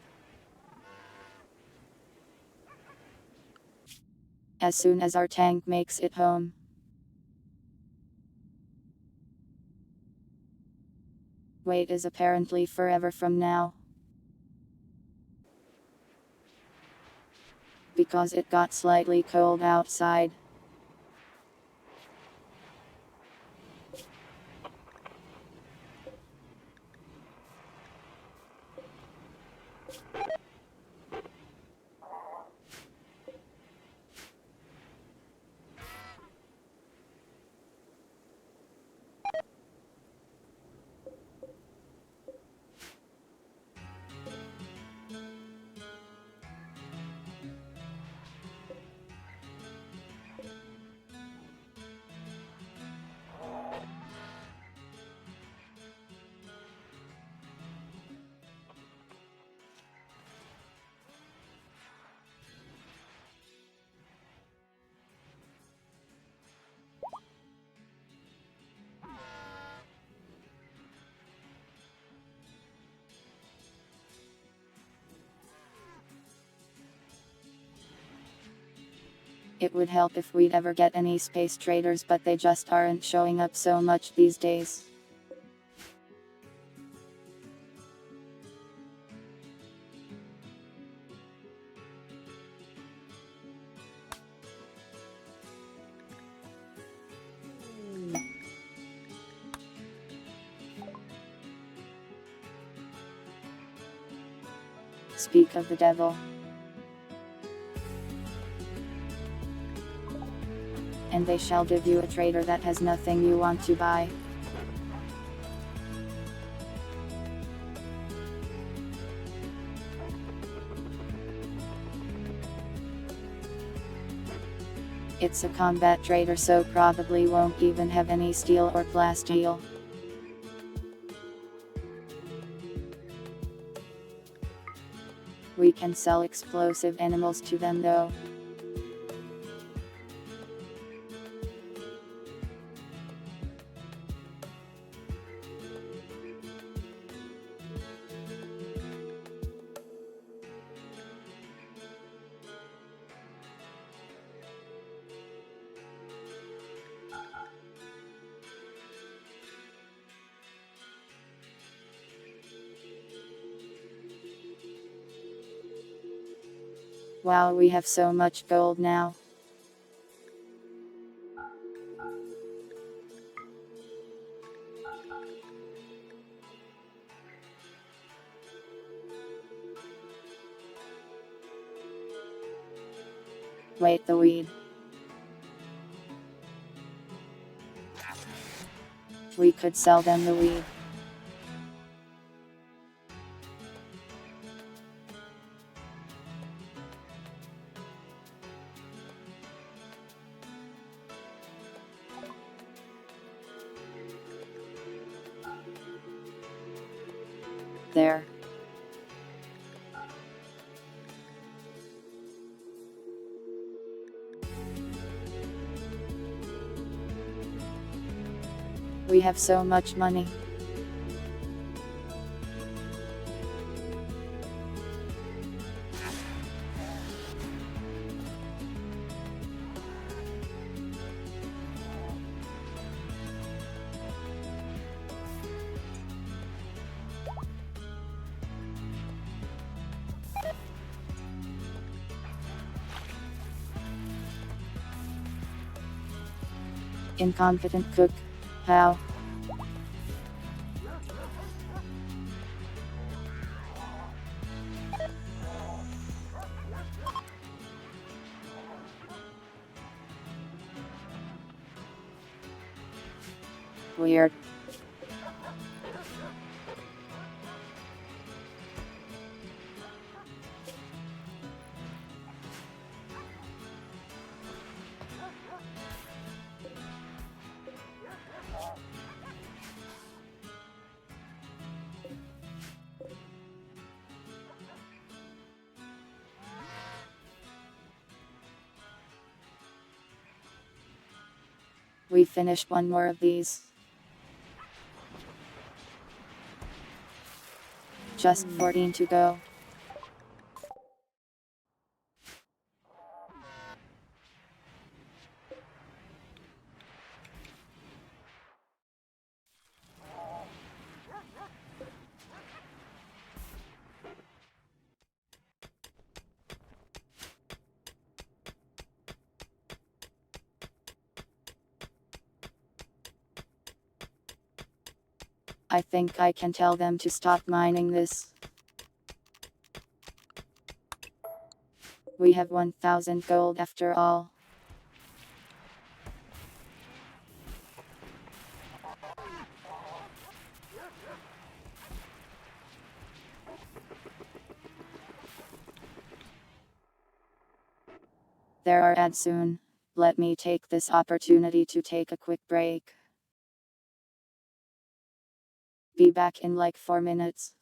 As soon as our tank makes it home. Wait is apparently forever from now. Because it got slightly cold outside. It would help if we'd ever get any space traders, but they just aren't showing up so much these days. Speak of the devil. And they shall give you a trader that has nothing you want to buy. It's a combat trader, so probably won't even have any steel or plasteel. We can sell explosive animals to them though. Wow, we have so much gold now. Wait, the weed. We could sell them the weed. There. We have so much money. Incompetent cook. How? Weird. We finished one more of these. Just 14 to go. I think I can tell them to stop mining this. We have 1000 gold after all. There are ads soon. Let me take this opportunity to take a quick break. Be back in like 4 minutes.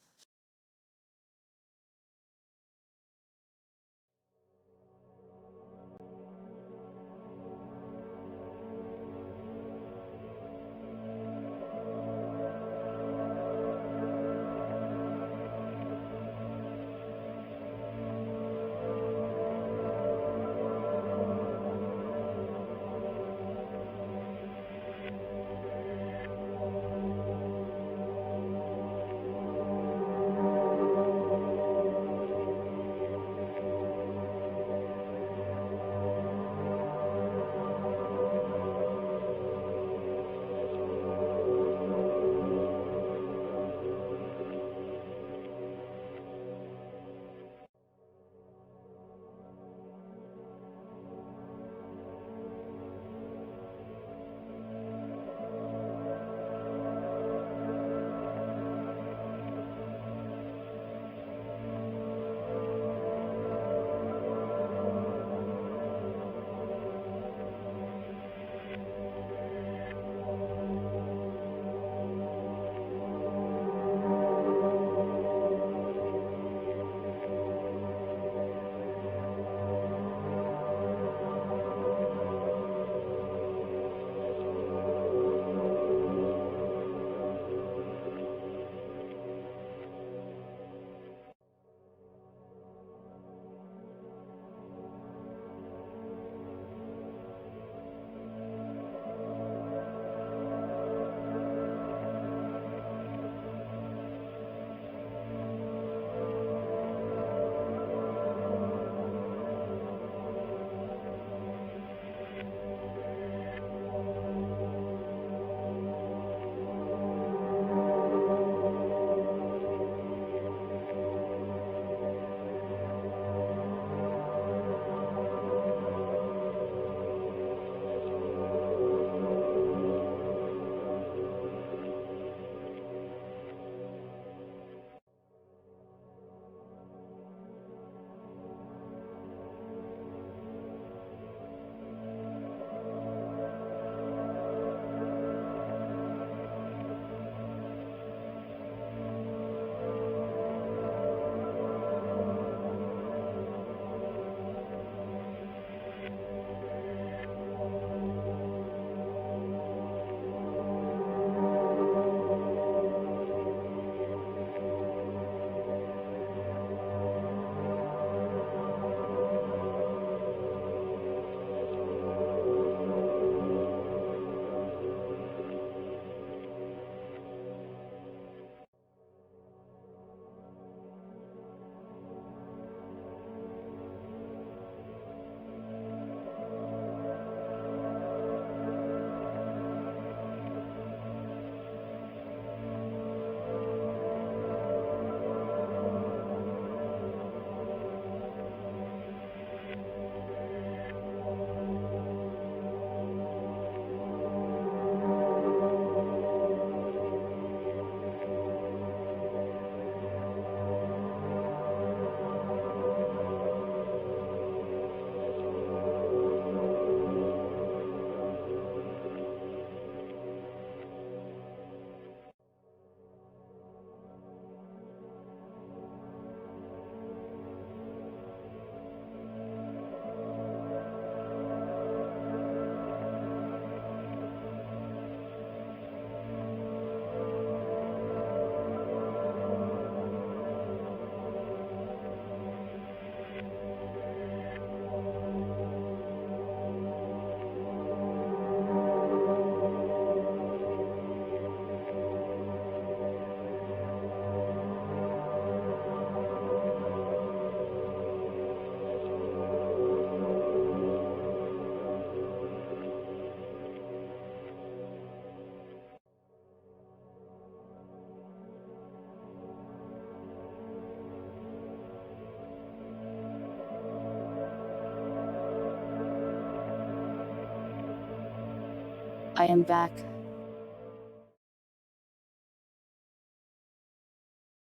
I am back.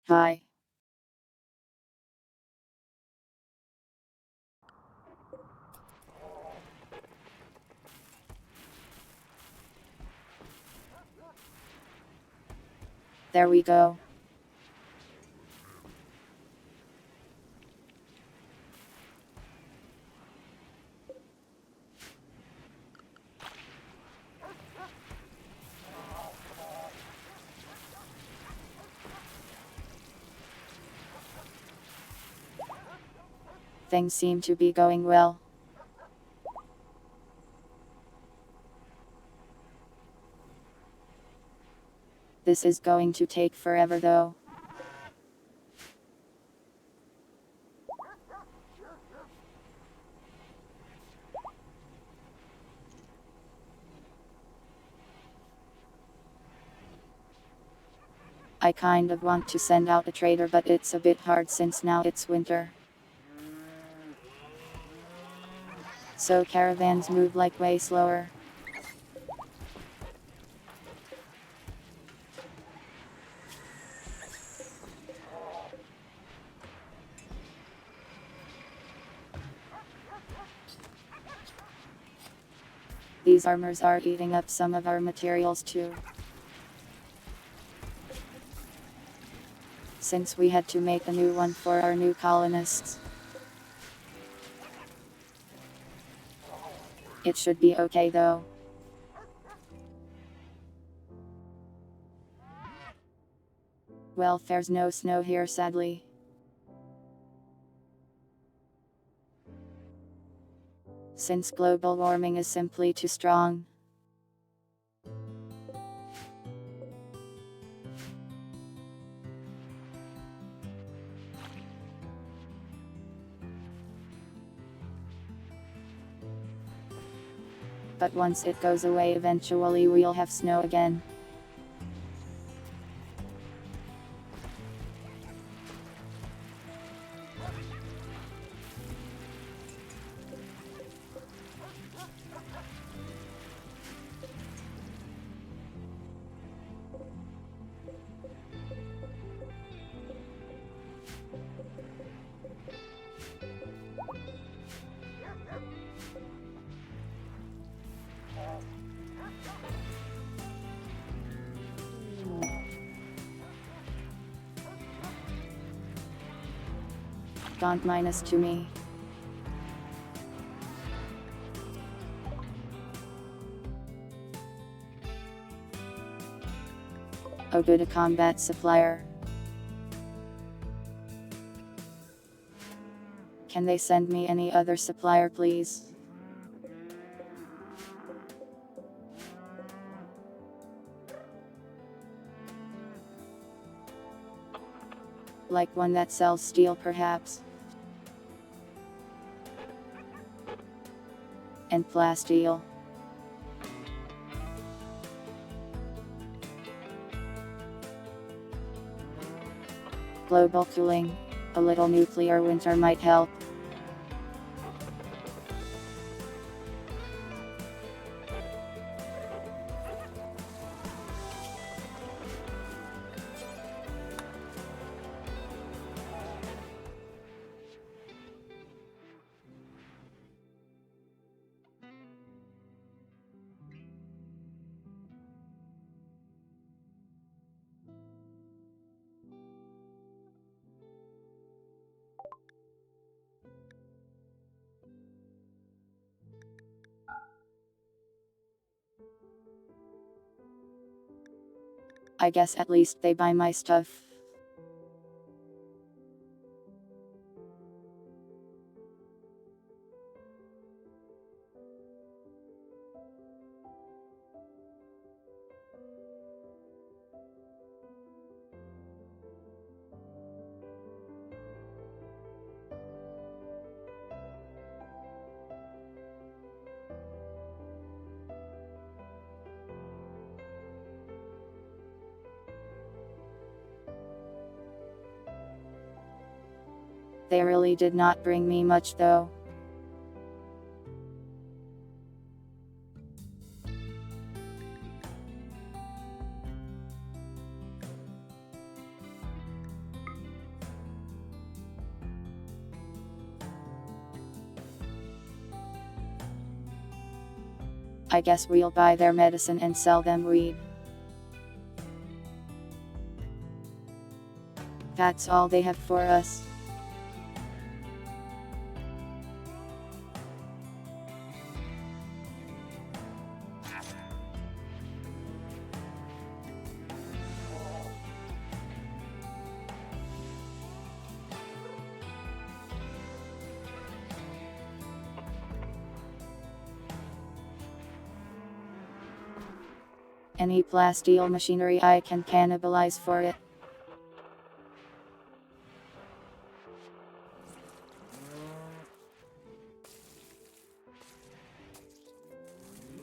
Hi. There we go. Things seem to be going well. This is going to take forever though. I kind of want to send out a trader, but it's a bit hard since now it's winter. So caravans move like way slower. These armors are eating up some of our materials too. Since we had to make a new one for our new colonists. It should be okay though. Well, there's no snow here sadly. Since global warming is simply too strong. But once it goes away, eventually we'll have snow again. Don't minus to me. Oh good, a combat supplier. Can they send me any other supplier please? Like one that sells steel perhaps? And plasteel. Global cooling. A little nuclear winter might help. I guess at least they buy my stuff. They really did not bring me much though. I guess we'll buy their medicine and sell them weed. That's all they have for us. Any plasteel machinery I can cannibalize for it.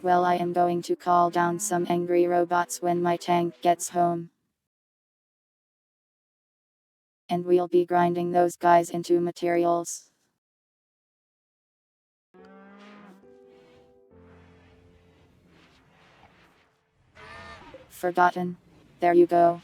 Well, I am going to call down some angry robots when my tank gets home. And we'll be grinding those guys into materials. Forgotten. There you go.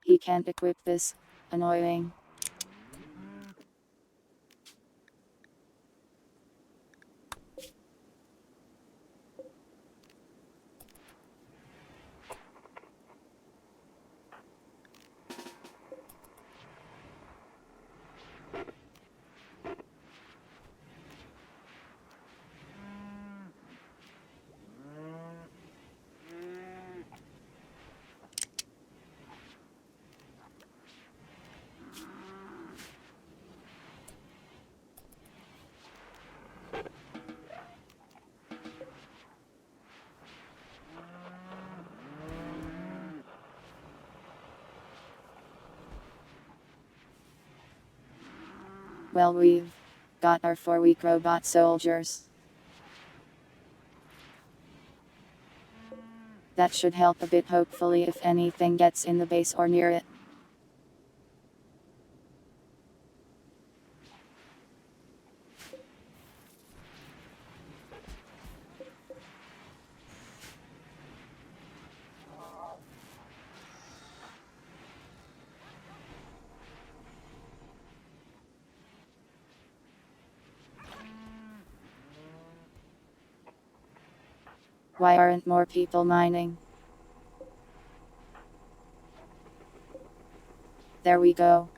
He can't equip this. Annoying. Well, we've got our 4-week robot soldiers. That should help a bit, hopefully, if anything gets in the base or near it. Why aren't more people mining? There we go.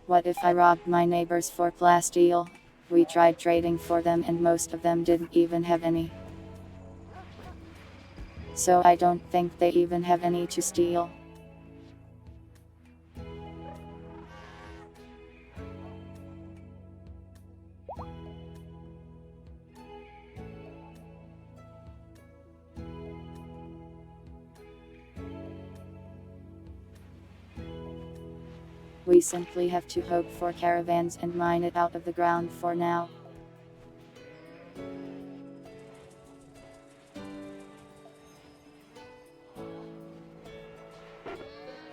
What if I robbed my neighbors for plasteel? We tried trading for them and most of them didn't even have any. So I don't think they even have any to steal. We simply have to hope for caravans and mine it out of the ground for now.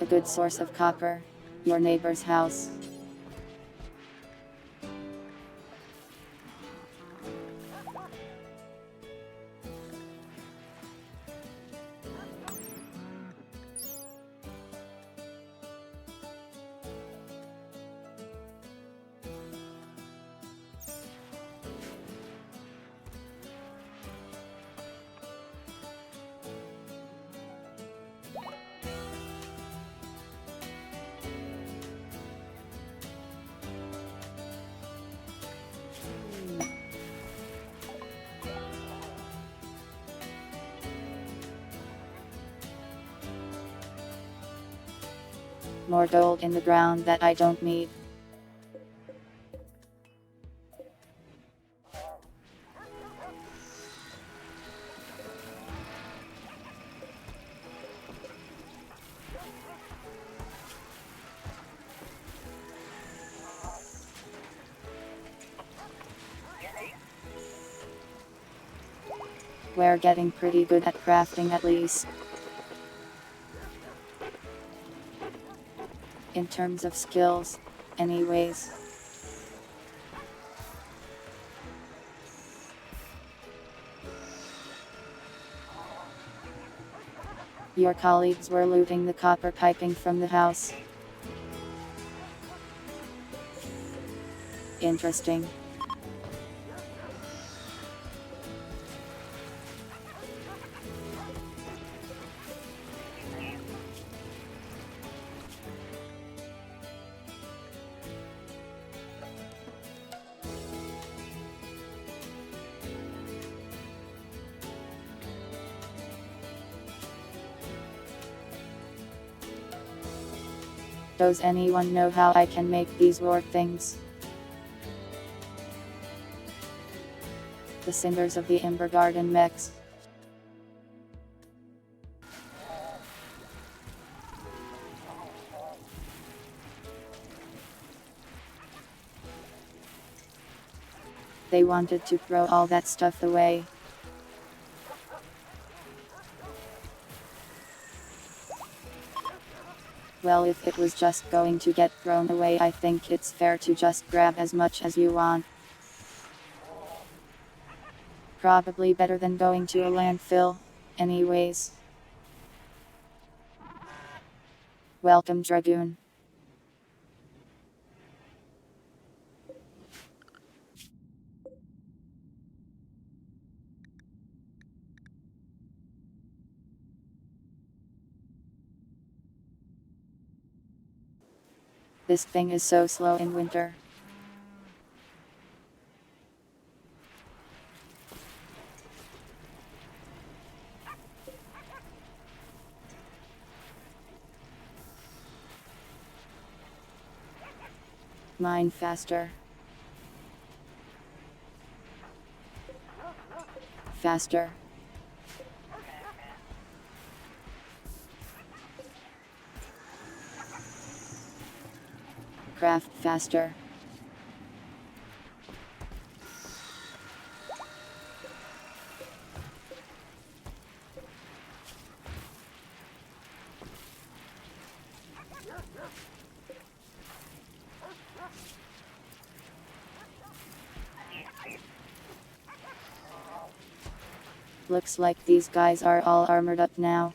A good source of copper. Your neighbor's house. More gold in the ground that I don't need. We're getting pretty good at crafting at least. In terms of skills, anyways. Your colleagues were looting the copper piping from the house. Interesting. Does anyone know how I can make these war things? The singers of the Ember Garden mechs. They wanted to throw all that stuff away. Well, if it was just going to get thrown away, I think it's fair to just grab as much as you want. Probably better than going to a landfill, anyways. Welcome, Dragoon. This thing is so slow in winter. Mine faster. Faster. Craft faster. Looks like these guys are all armored up now.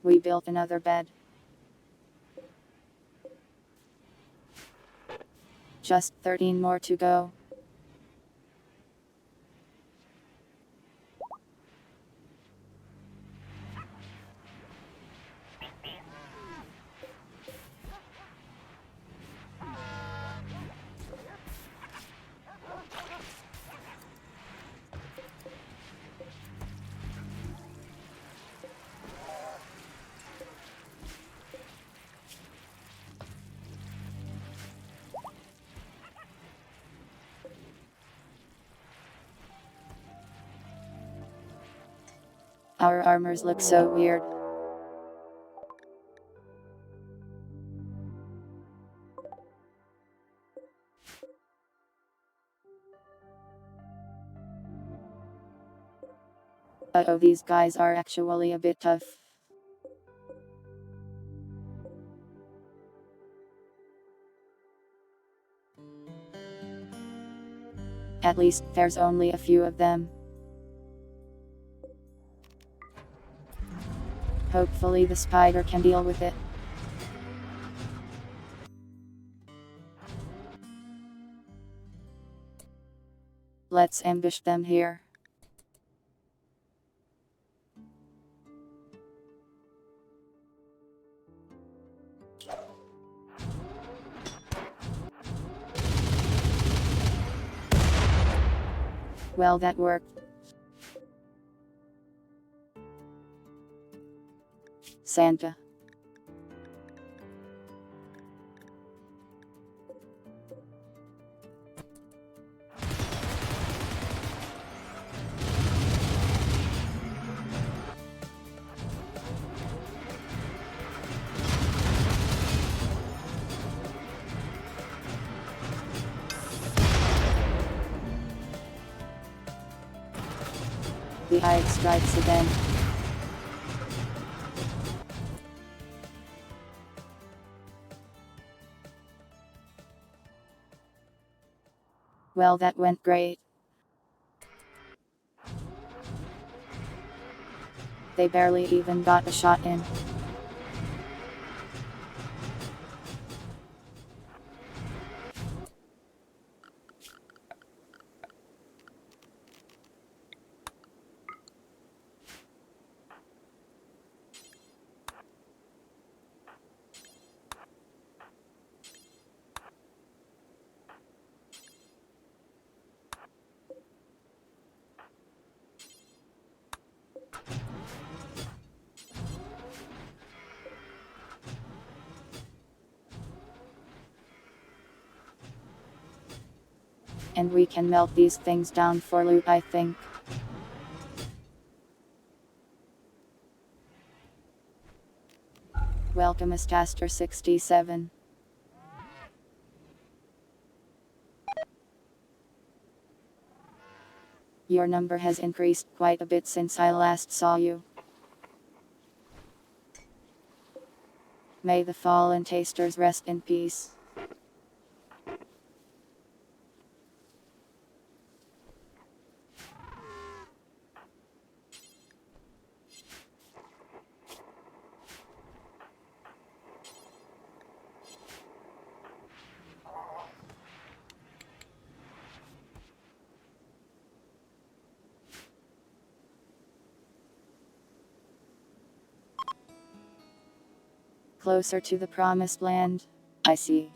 We built another bed. Just 13 more to go. Our armors look so weird. Uh-oh, these guys are actually a bit tough. At least there's only a few of them. Hopefully the spider can deal with it. Let's ambush them here. Well, that worked. Santa. The eye strikes again. Well, that went great. They barely even got a shot in. And we can melt these things down for loot, I think. Welcome, Astaster 67. Your number has increased quite a bit since I last saw you. May the fallen tasters rest in peace. Closer to the promised land, I see.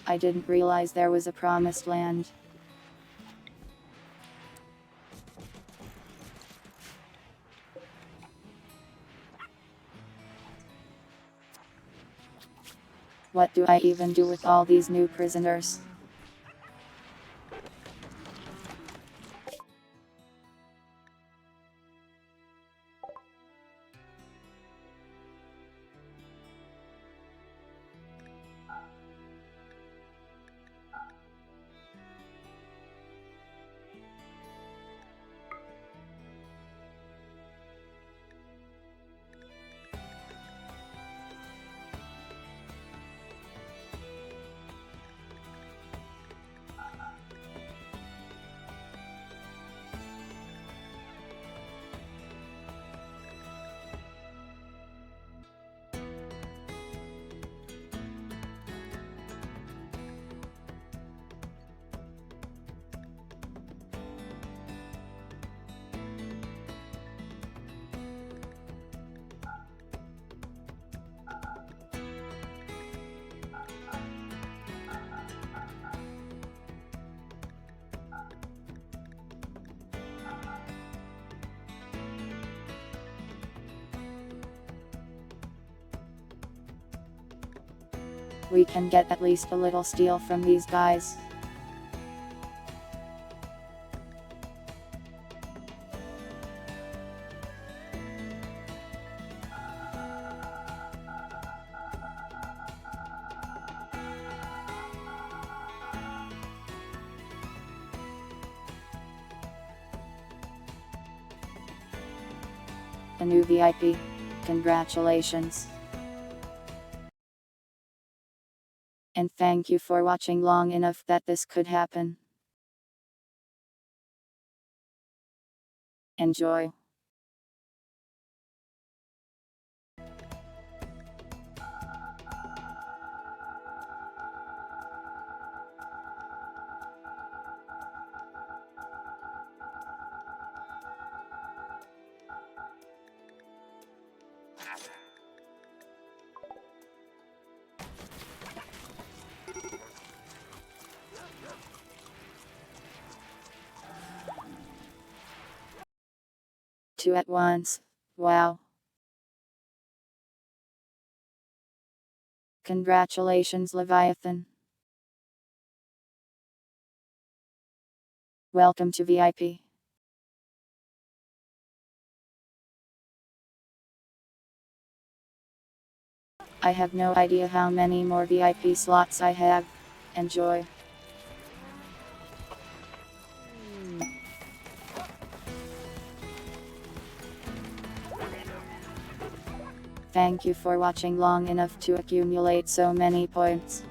I didn't realize there was a promised land. What do I even do with all these new prisoners? We can get at least a little steel from these guys. A new VIP. Congratulations. And thank you for watching long enough that this could happen. Enjoy. Two at once. Wow. Congratulations, Leviathan. Welcome to VIP. I have no idea how many more VIP slots I have. Enjoy. Thank you for watching long enough to accumulate so many points.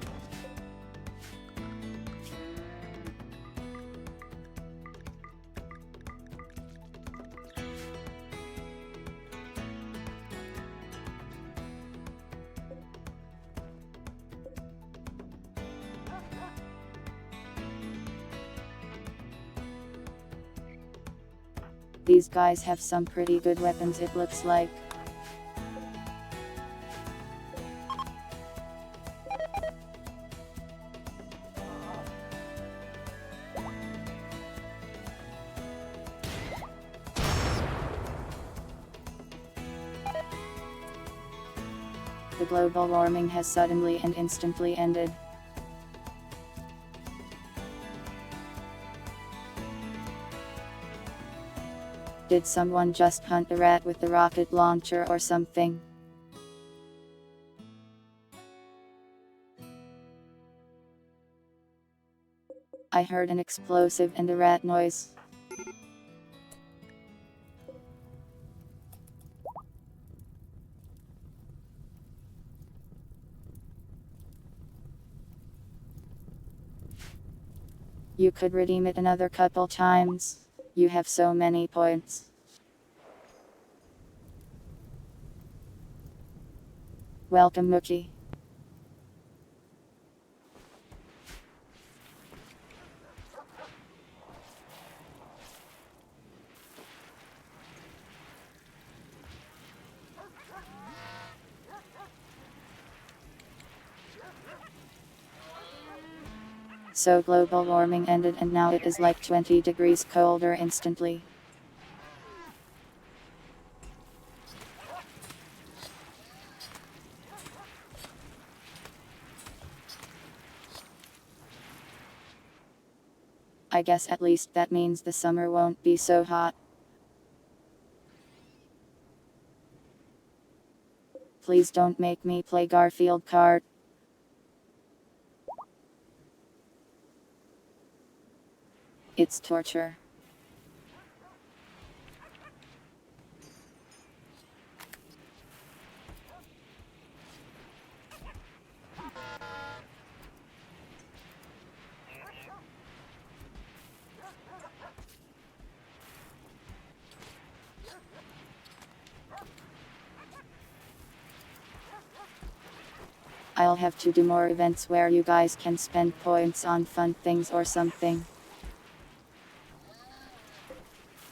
These guys have some pretty good weapons, it looks like. The global warming has suddenly and instantly ended. Did someone just hunt a rat with a rocket launcher or something? I heard an explosive and a rat noise. You could redeem it another couple times. You have so many points. Welcome, Mookie. So global warming ended and now it is like 20 degrees colder instantly. I guess at least that means the summer won't be so hot. Please don't make me play Garfield Kart. It's torture. I'll have to do more events where you guys can spend points on fun things or something.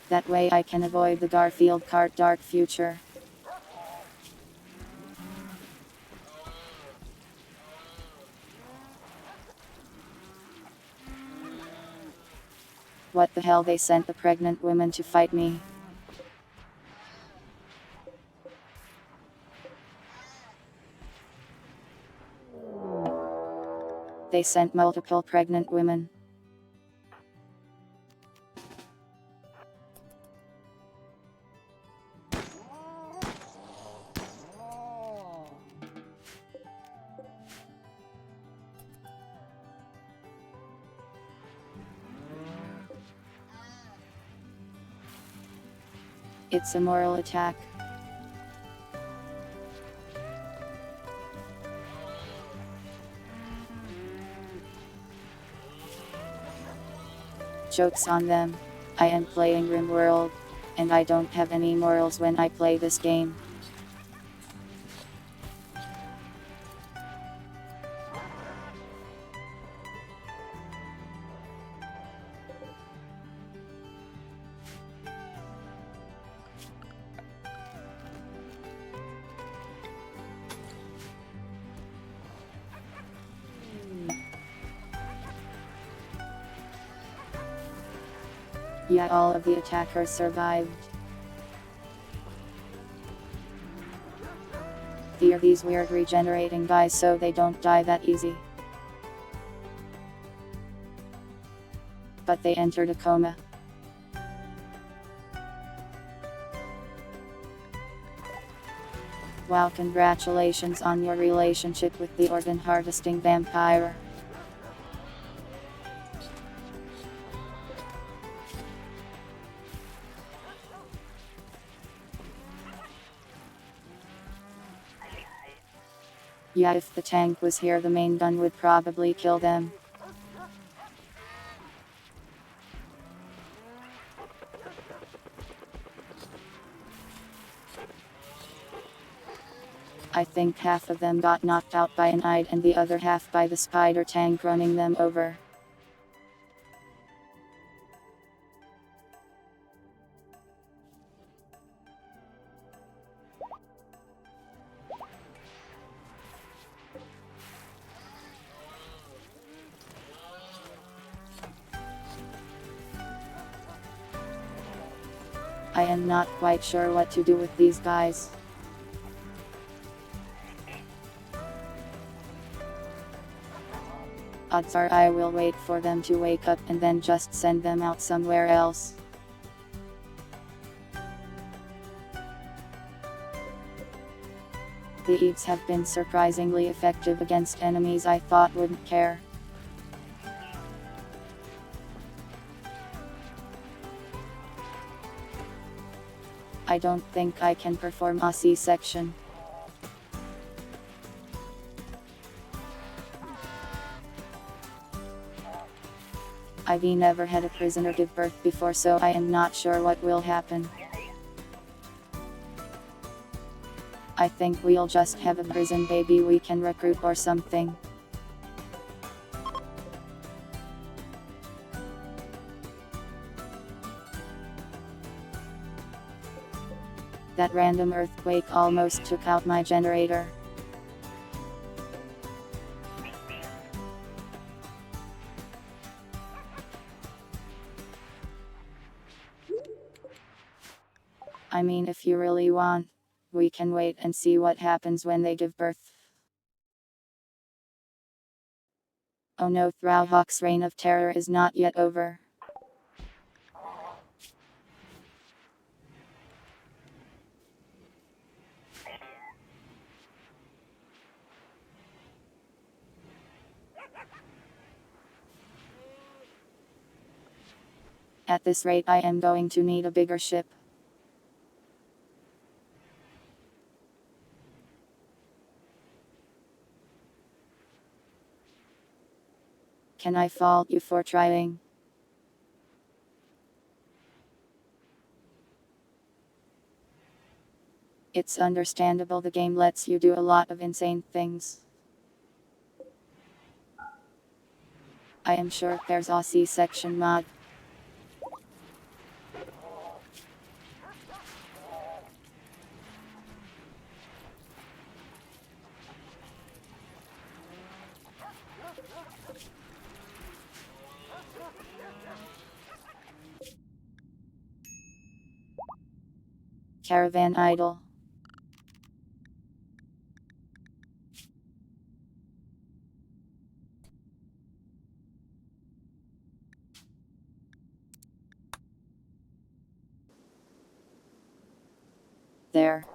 That way I can avoid the Garfield Kart dark future. What the hell, they sent the pregnant woman to fight me. They sent multiple pregnant women. It's a moral attack. Joke's on them. I am playing Rimworld, and I don't have any morals when I play this game. Yeah, all of the attackers survived. They're these weird regenerating guys, so they don't die that easy. But they entered a coma. Wow, congratulations on your relationship with the organ harvesting vampire. Yeah, if the tank was here, the main gun would probably kill them. I think half of them got knocked out by an eye and the other half by the spider tank running them over. I am not quite sure what to do with these guys. Odds are I will wait for them to wake up and then just send them out somewhere else. The Eves have been surprisingly effective against enemies I thought wouldn't care. I don't think I can perform a C-section. I've never had a prisoner give birth before, so I am not sure what will happen. I think we'll just have a prison baby we can recruit or something. That random earthquake almost took out my generator. I mean, if you really want, we can wait and see what happens when they give birth. Oh no, Throwhawk's reign of terror is not yet over. At this rate, I am going to need a bigger ship. Can I fault you for trying? It's understandable, the game lets you do a lot of insane things. I am sure there's a C-section mod. Caravan idle. There.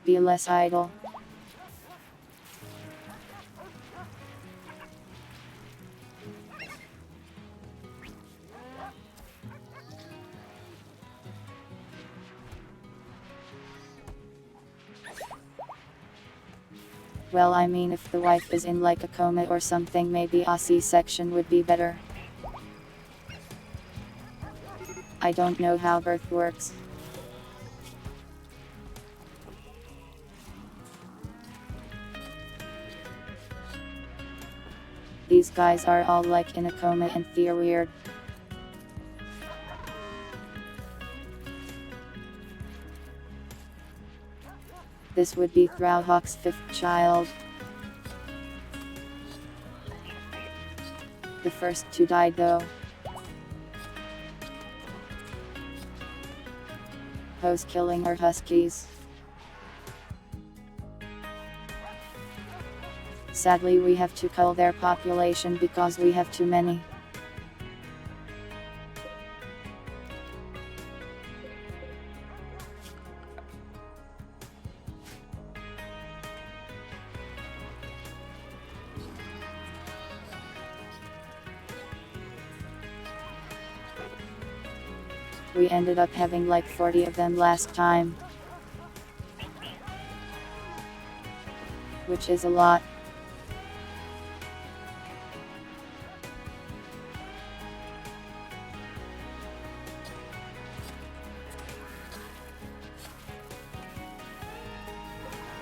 Be less idle. Well, I mean, if the wife is in like a coma or something, maybe a C-section would be better. I don't know how birth works. These guys are all like in a coma and they're weird. This would be Throwhawk's fifth child. The first two died though. Who's killing our huskies? Sadly, we have to cull their population because we have too many. We ended up having like 40 of them last time. which is a lot.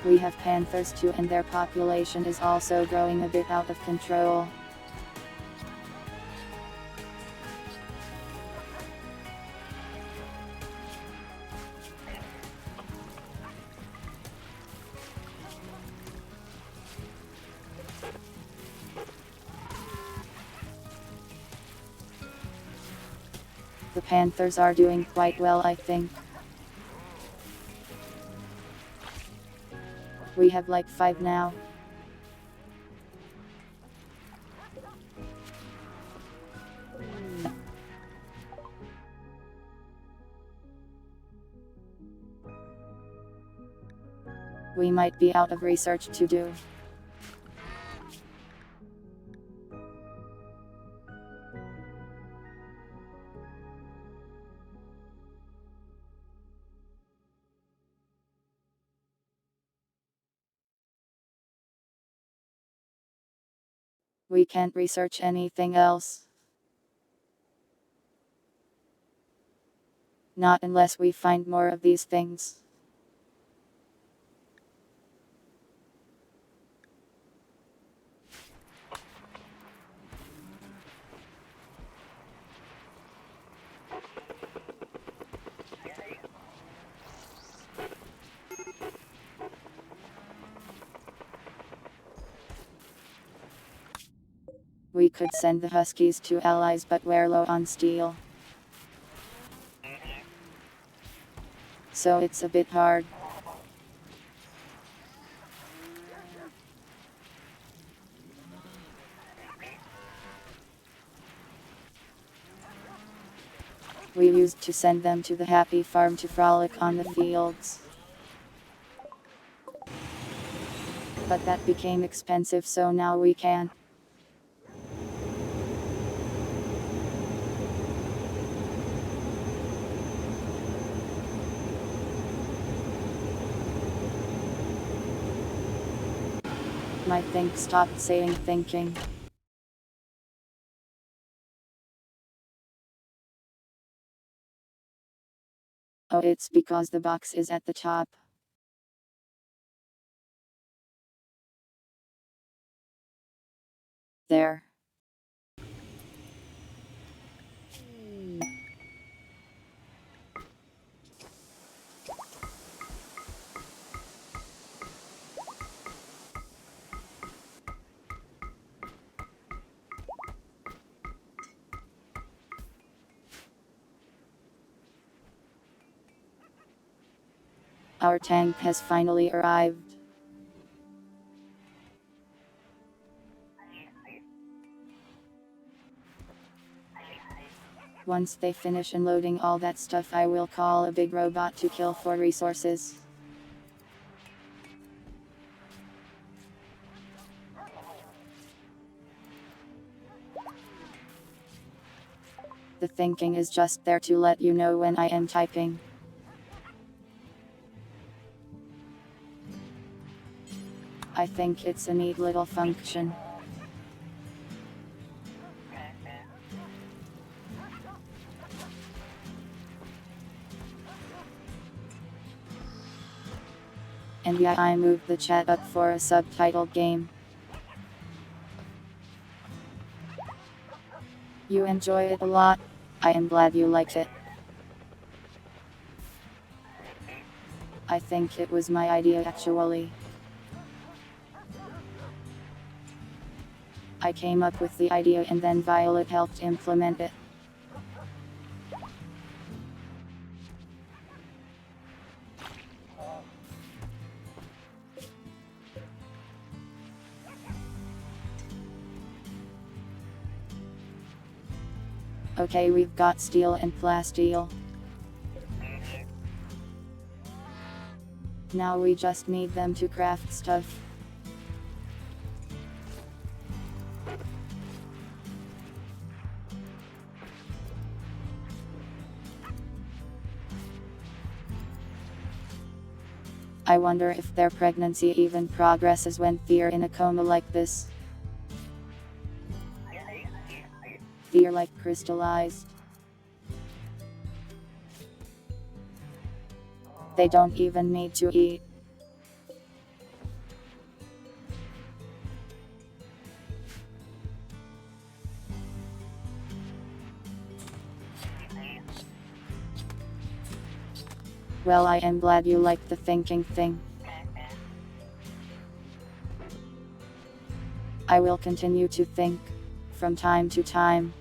We have panthers too, and their population is also growing a bit out of control. The panthers are doing quite well, I think. We have like 5 now. We might be out of research to do. We can't research anything else. Not unless we find more of these things. We could send the huskies to allies, but we're low on steel. So it's a bit hard. We used to send them to the happy farm to frolic on the fields. But that became expensive, so now we can't. My think stopped saying thinking. Oh, it's because the box is at the top. There. Our tank has finally arrived. Once they finish unloading all that stuff, I will call a big robot to kill for resources. The thinking is just there to let you know when I am typing. I think it's a neat little function. And yeah, I moved the chat up for a subtitled game. You enjoy it a lot? I am glad you liked it. I think it was my idea actually. I came up with the idea and then Violet helped implement it. Okay, we've got steel and plasteel. Now we just need them to craft stuff. I wonder if their pregnancy even progresses when they're in a coma like this. They're like crystallized. They don't even need to eat. Well, I am glad you like the thinking thing. I will continue to think, from time to time.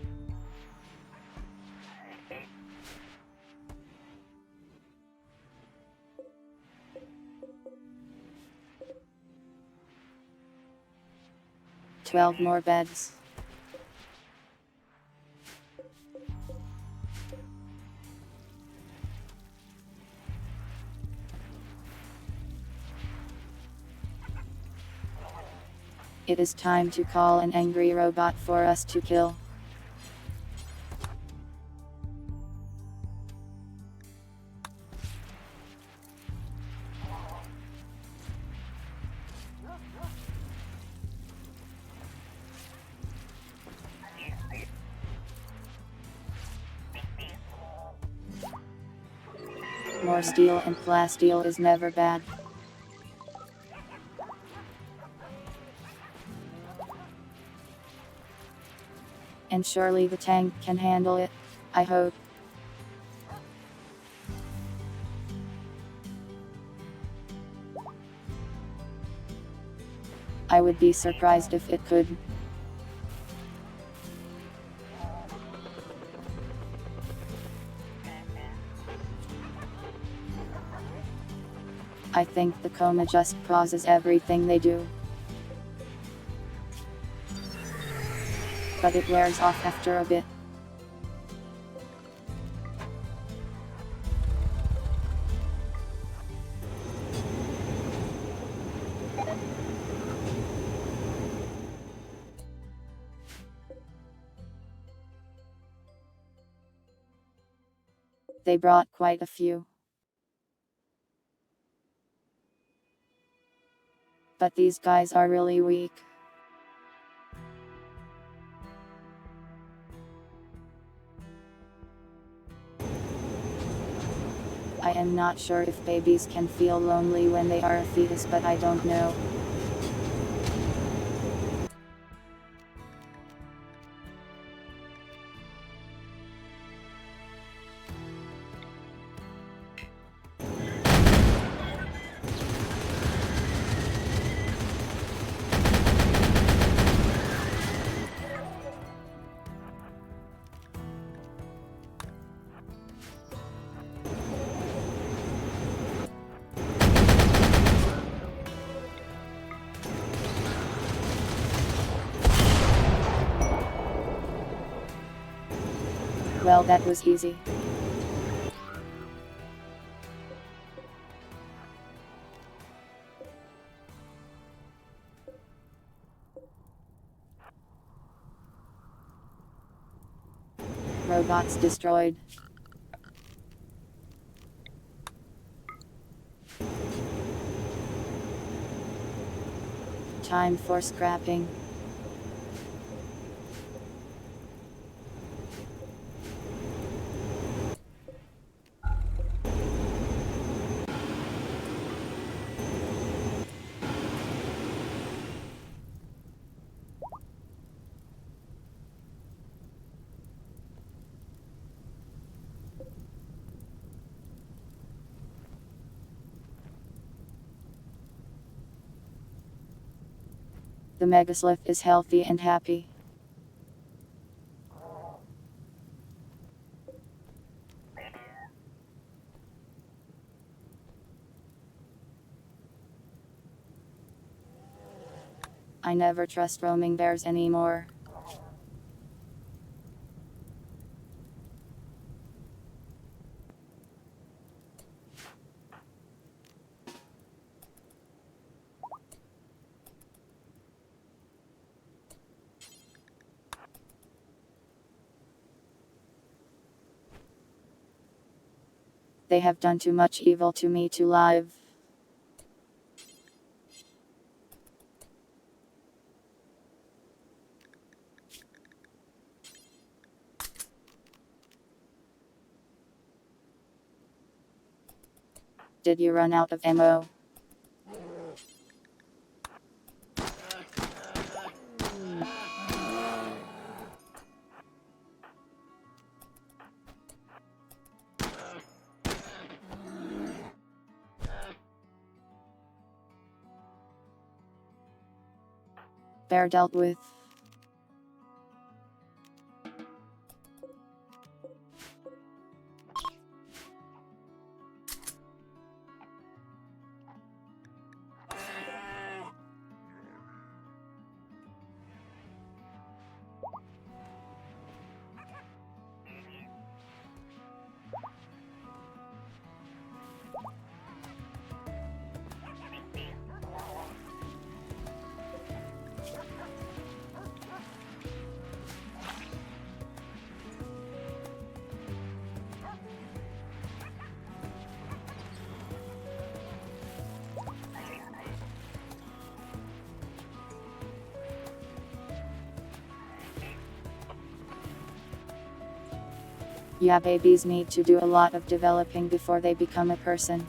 "12 more beds. It is time to call an angry robot for us to kill." More steel and plasteel is never bad. And surely the tank can handle it, I hope. I would be surprised if it could. I think the coma just pauses everything they do. But it wears off after a bit. They brought quite a few. But these guys are really weak. I am not sure if babies can feel lonely when they are a fetus, but I don't know. Well, that was easy. Robots destroyed. Time for scrapping. The Megaslith is healthy and happy. I never trust roaming bears anymore. They have done too much evil to me to live. Did you run out of ammo? Bear dealt with. Yeah, babies need to do a lot of developing before they become a person.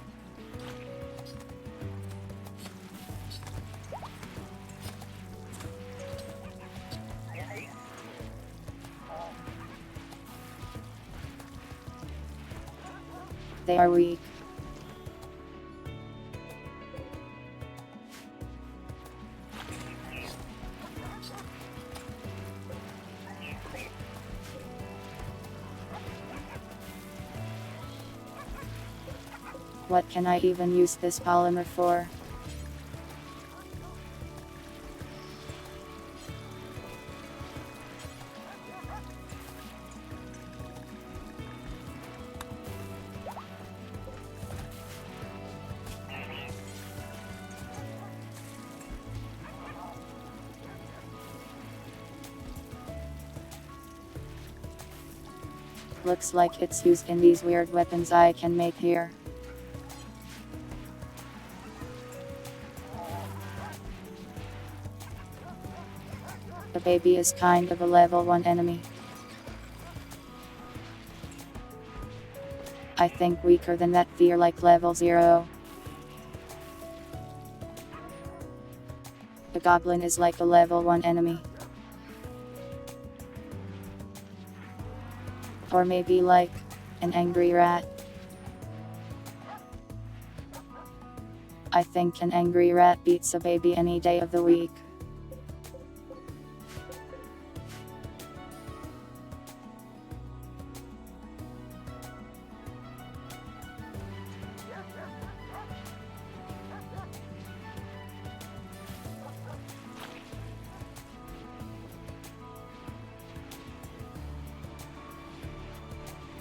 They are weak. What can I even use this polymer for? Looks like it's used in these weird weapons I can make here. The baby is kind of a level 1 enemy. I think weaker than that, they're like level 0. The goblin is like a level 1 enemy. Or maybe like an angry rat. I think an angry rat beats a baby any day of the week.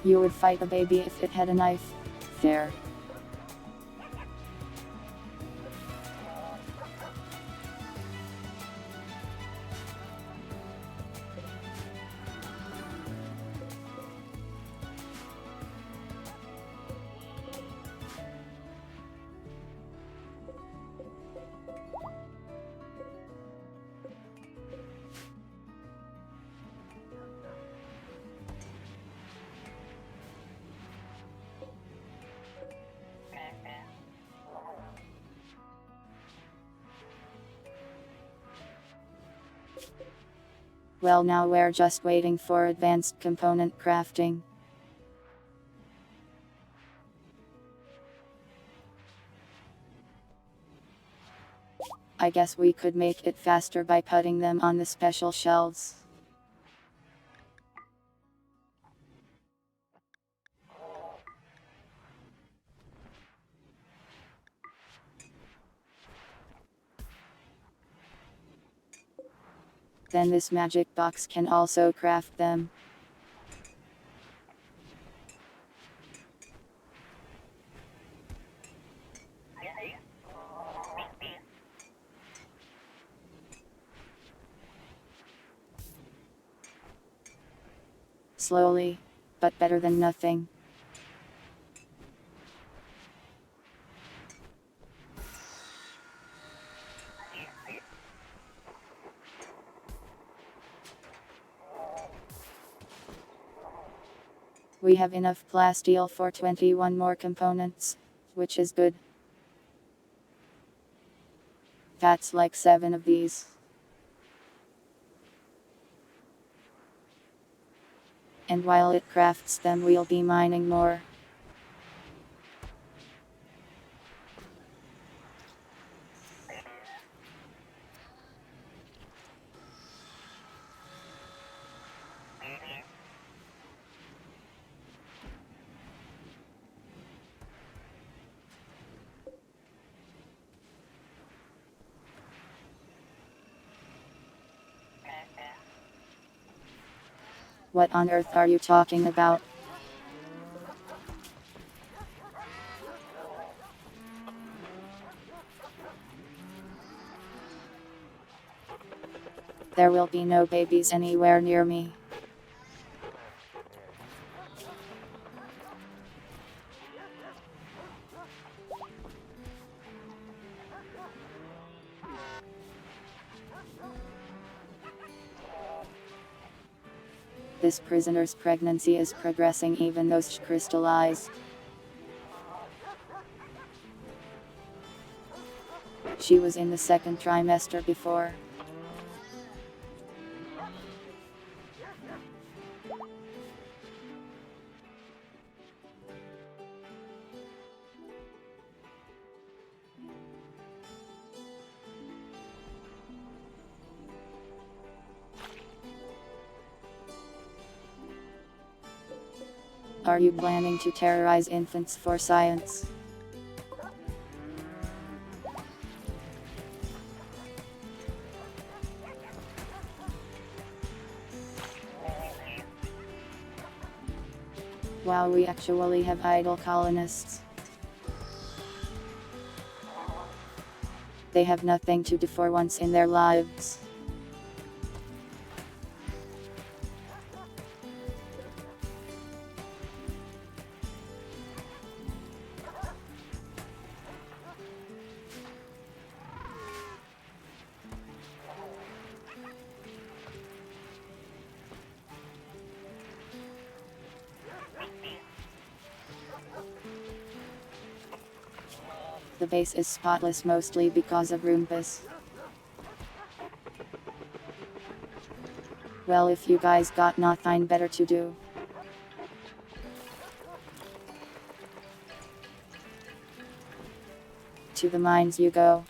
You would fight a baby if it had a knife. Fair. Well, now we're just waiting for advanced component crafting. I guess we could make it faster by putting them on the special shelves. Then this magic box can also craft them. Slowly, but better than nothing. We have enough plasteel for 21 more components. which is good. That's like 7 of these. And while it crafts them, we'll be mining more. What on earth are you talking about? There will be no babies anywhere near me. This prisoner's pregnancy is progressing even though she crystallized. She was in the second trimester before. Are you planning to terrorize infants for science? Wow, we actually have idle colonists. They have nothing to do for once in their lives. The base is spotless mostly because of Roombas. Well, if you guys got nothing better to do. To the mines you go.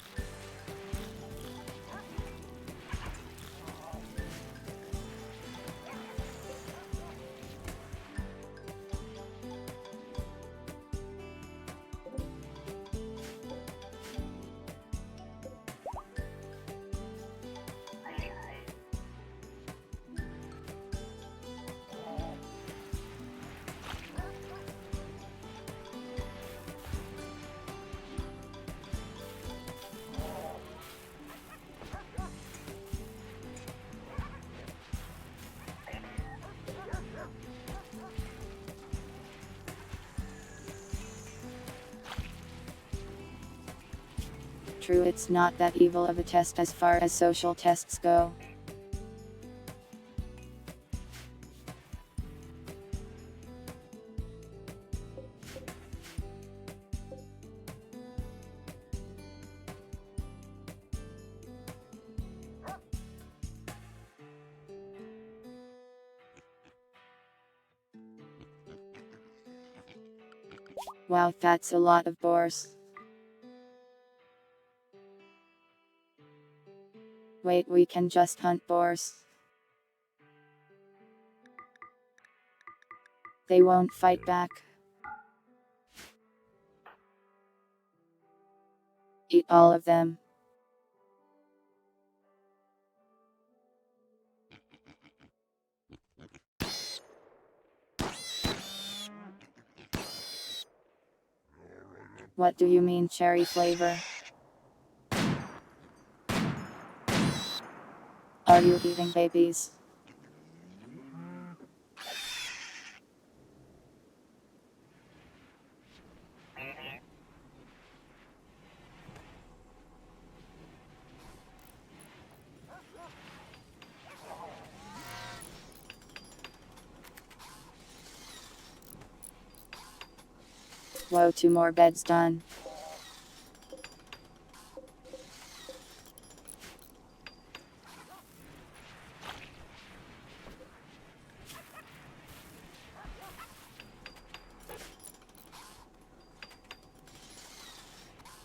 True, it's not that evil of a test as far as social tests go. Wow, that's a lot of boars. Wait, we can just hunt boars. They won't fight back. Eat all of them. What do you mean cherry flavor? Are you eating babies? Whoa, 2 more beds done.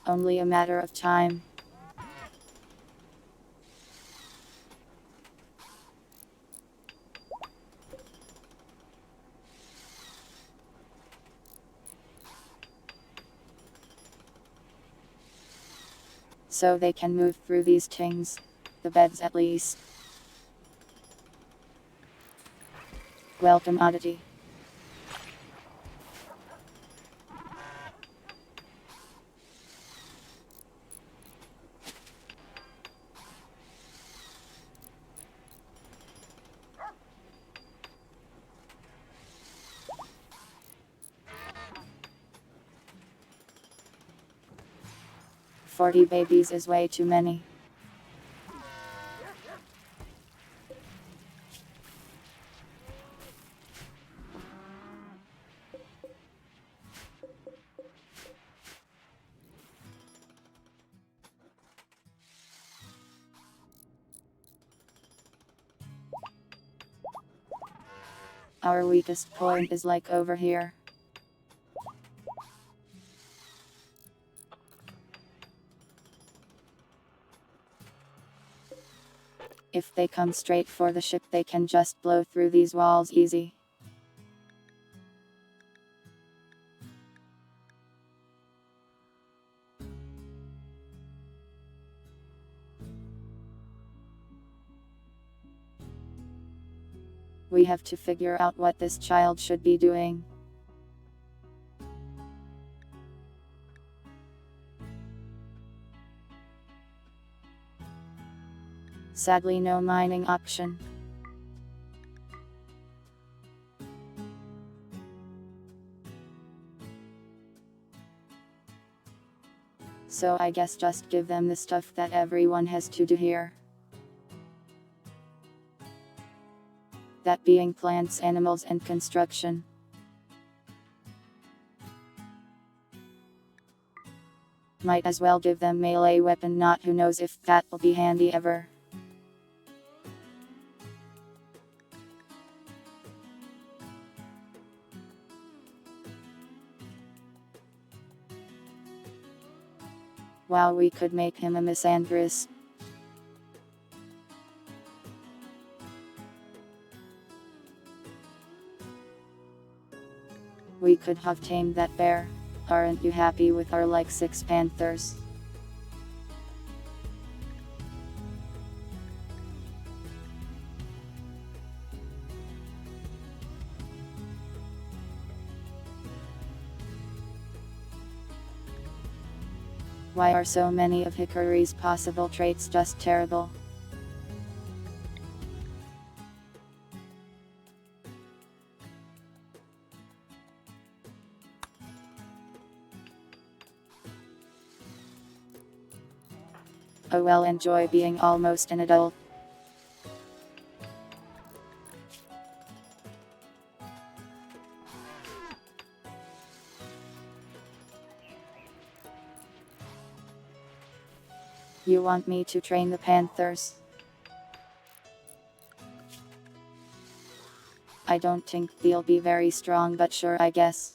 Only a matter of time. So they can move through these things. The beds at least. Welcome, oddity. "40 babies is way too many." Our weakest point is like over here. If they come straight for the ship, they can just blow through these walls easy. We have to figure out what this child should be doing. Sadly, no mining option. So I guess just give them the stuff that everyone has to do here. That being plants, animals, and construction. Might as well give them melee weapon, not who knows if that'll be handy ever. Wow, we could make him a misandrist. We could have tamed that bear. Aren't you happy with our like 6 panthers? Why are so many of Hikaru's possible traits just terrible? Oh well, enjoy being almost an adult. You want me to train the panthers? I don't think they'll be very strong, but sure, I guess.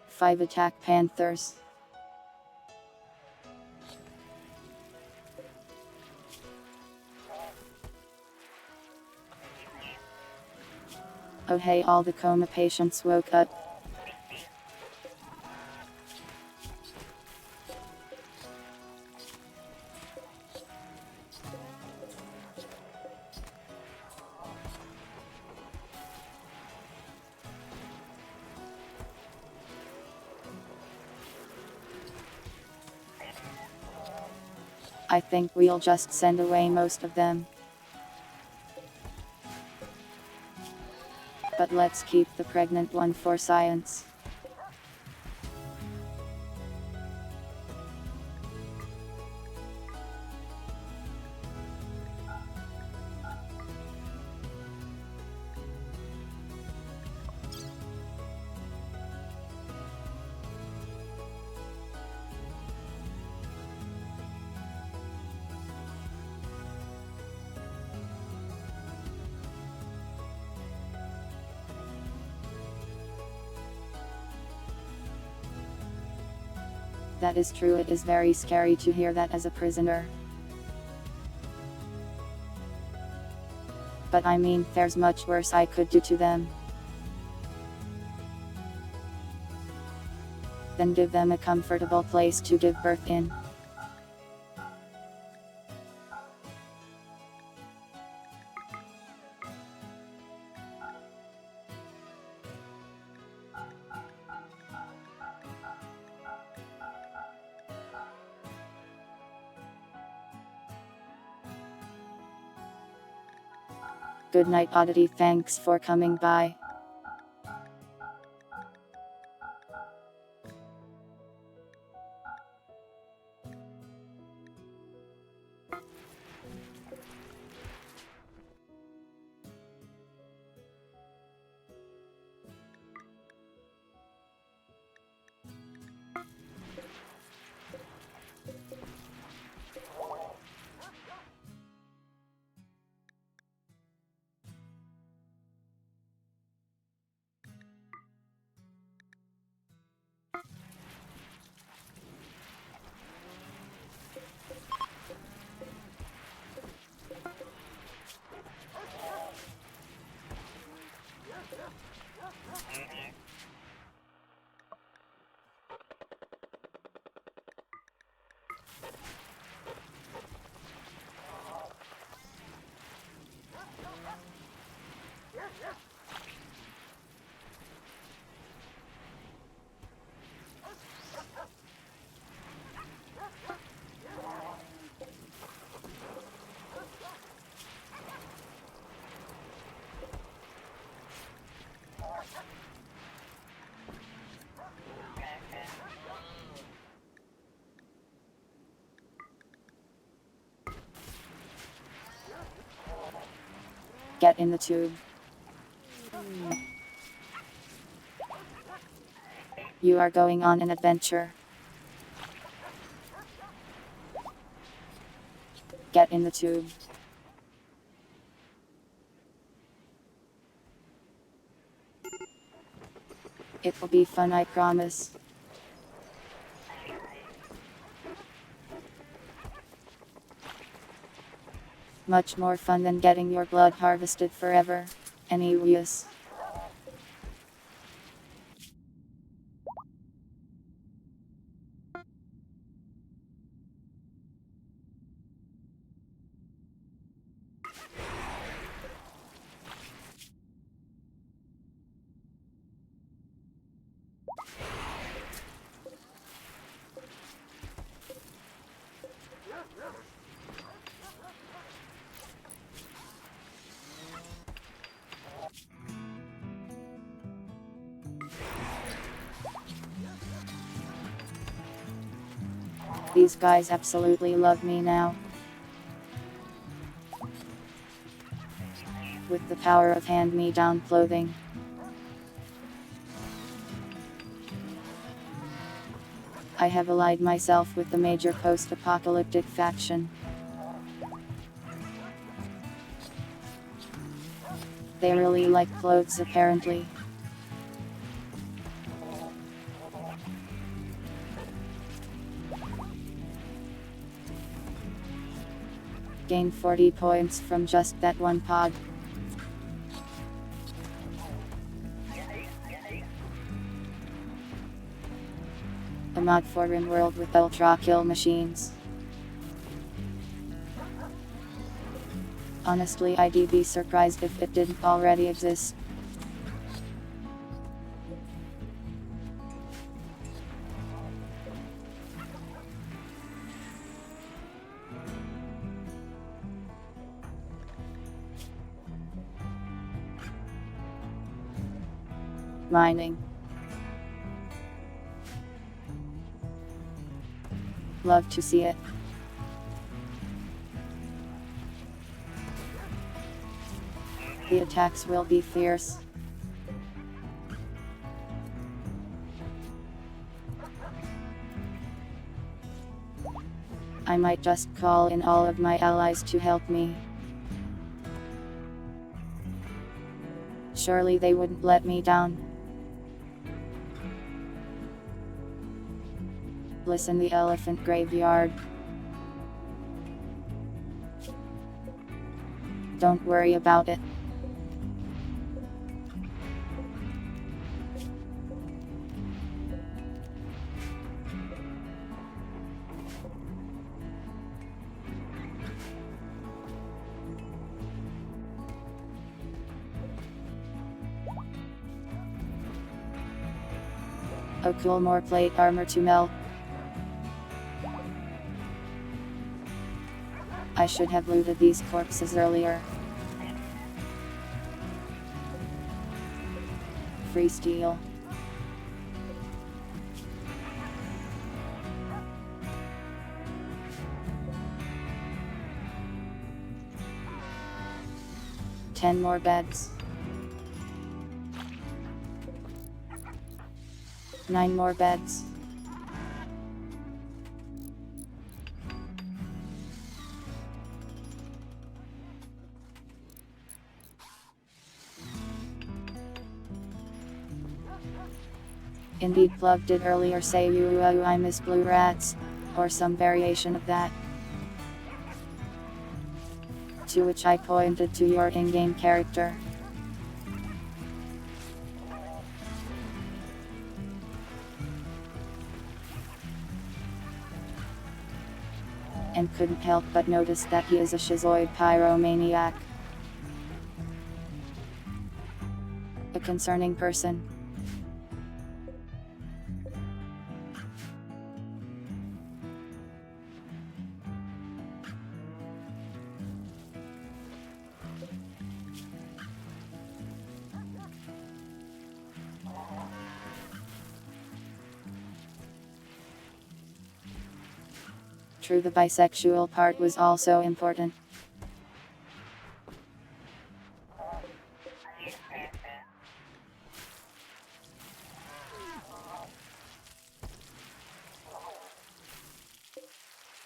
Five attack panthers. Oh hey, all the coma patients woke up. I think we'll just send away most of them. But let's keep the pregnant one for science. That is true, it is very scary to hear that as a prisoner. But I mean, there's much worse I could do to them than give them a comfortable place to give birth in. Good night, Oddity, thanks for coming by. Get in the tube. You are going on an adventure. Get in the tube. It will be fun, I promise. Much more fun than getting your blood harvested forever. Anyways. These guys absolutely love me now. With the power of hand-me-down clothing. I have allied myself with the major post-apocalyptic faction. They really like clothes apparently. Gain 40 points from just that one pod. A mod for Rimworld with ultra kill machines. Honestly, I'd be surprised if it didn't already exist. Mining. Love to see it. The attacks will be fierce. I might just call in all of my allies to help me. Surely they wouldn't let me down. Listen, the elephant graveyard. Don't worry about it. Oh cool, more plate armor to melt. I should have looted these corpses earlier. Free steel. Ten more beds. 9 more beds. Indeed, Plug did earlier say I miss blue rats, or some variation of that. To which I pointed to your in-game character. And couldn't help but notice that he is a schizoid pyromaniac. A concerning person. True, the bisexual part was also important.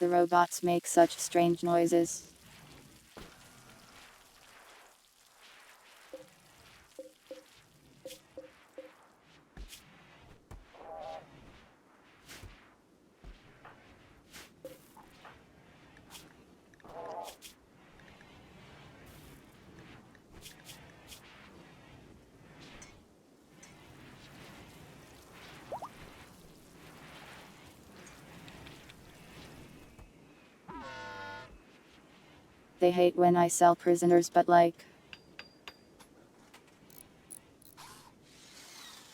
The robots make such strange noises. They hate when I sell prisoners, but like,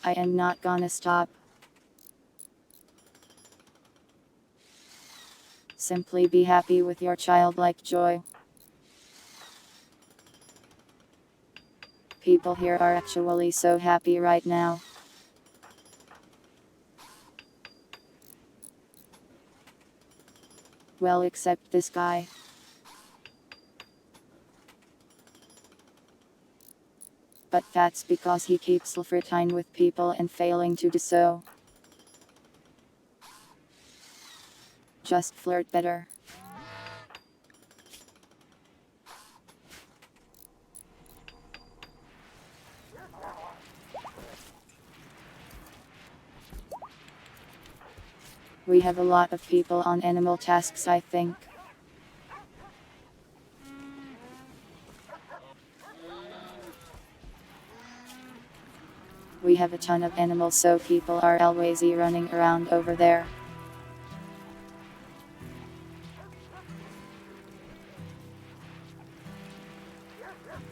I am not gonna stop. Simply be happy with your childlike joy. People here are actually so happy right now. Well, except this guy. But that's because he keeps flirting with people and failing to do so. Just flirt better. We have a lot of people on animal tasks, I think. We have a ton of animals, so people are always running around over there.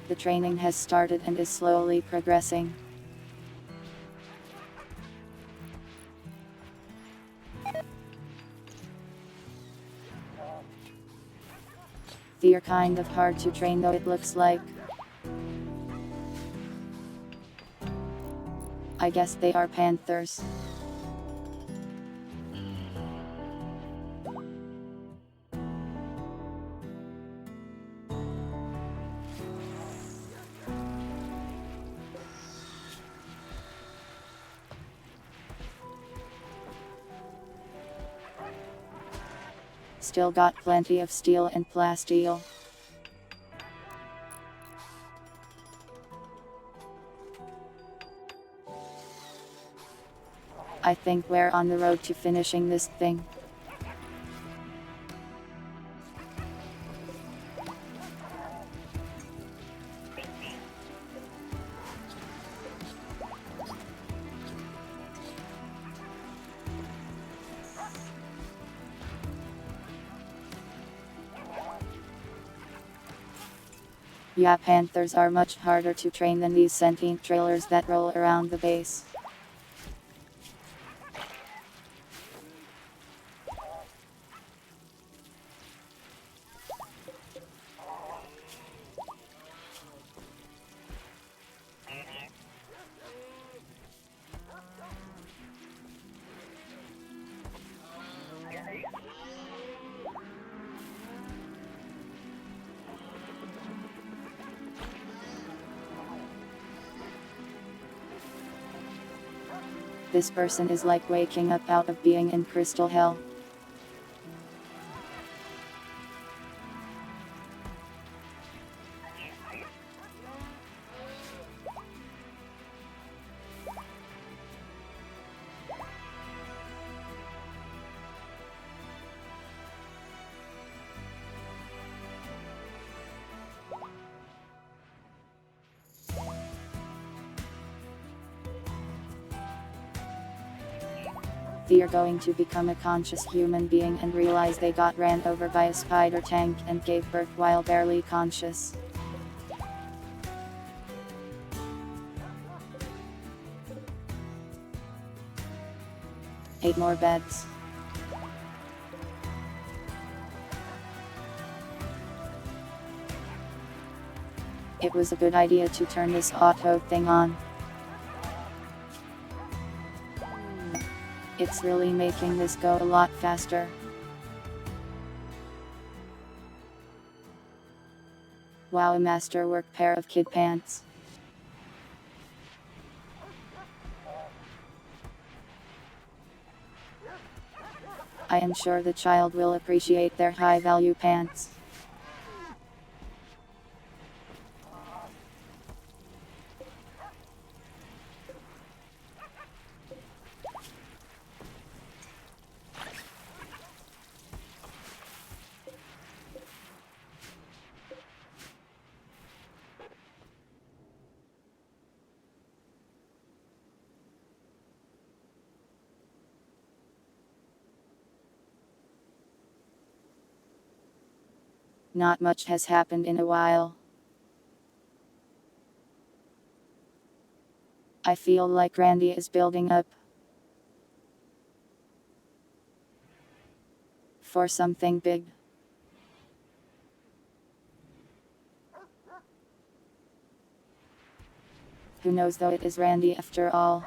The training has started and is slowly progressing. They're kind of hard to train, though, it looks like. I guess they are panthers. Still got plenty of steel and plasteel. I think we're on the road to finishing this thing. Yeah, panthers are much harder to train than these sentient trailers that roll around the base. This person is like waking up out of being in crystal hell. They're going to become a conscious human being and realize they got ran over by a spider tank and gave birth while barely conscious. Eight more beds. It was a good idea to turn this auto thing on. It's really making this go a lot faster. Wow, a masterwork pair of kid pants. I am sure the child will appreciate their high-value pants. Not much has happened in a while. I feel like Randy is building up for something big. Who knows though, it is Randy after all.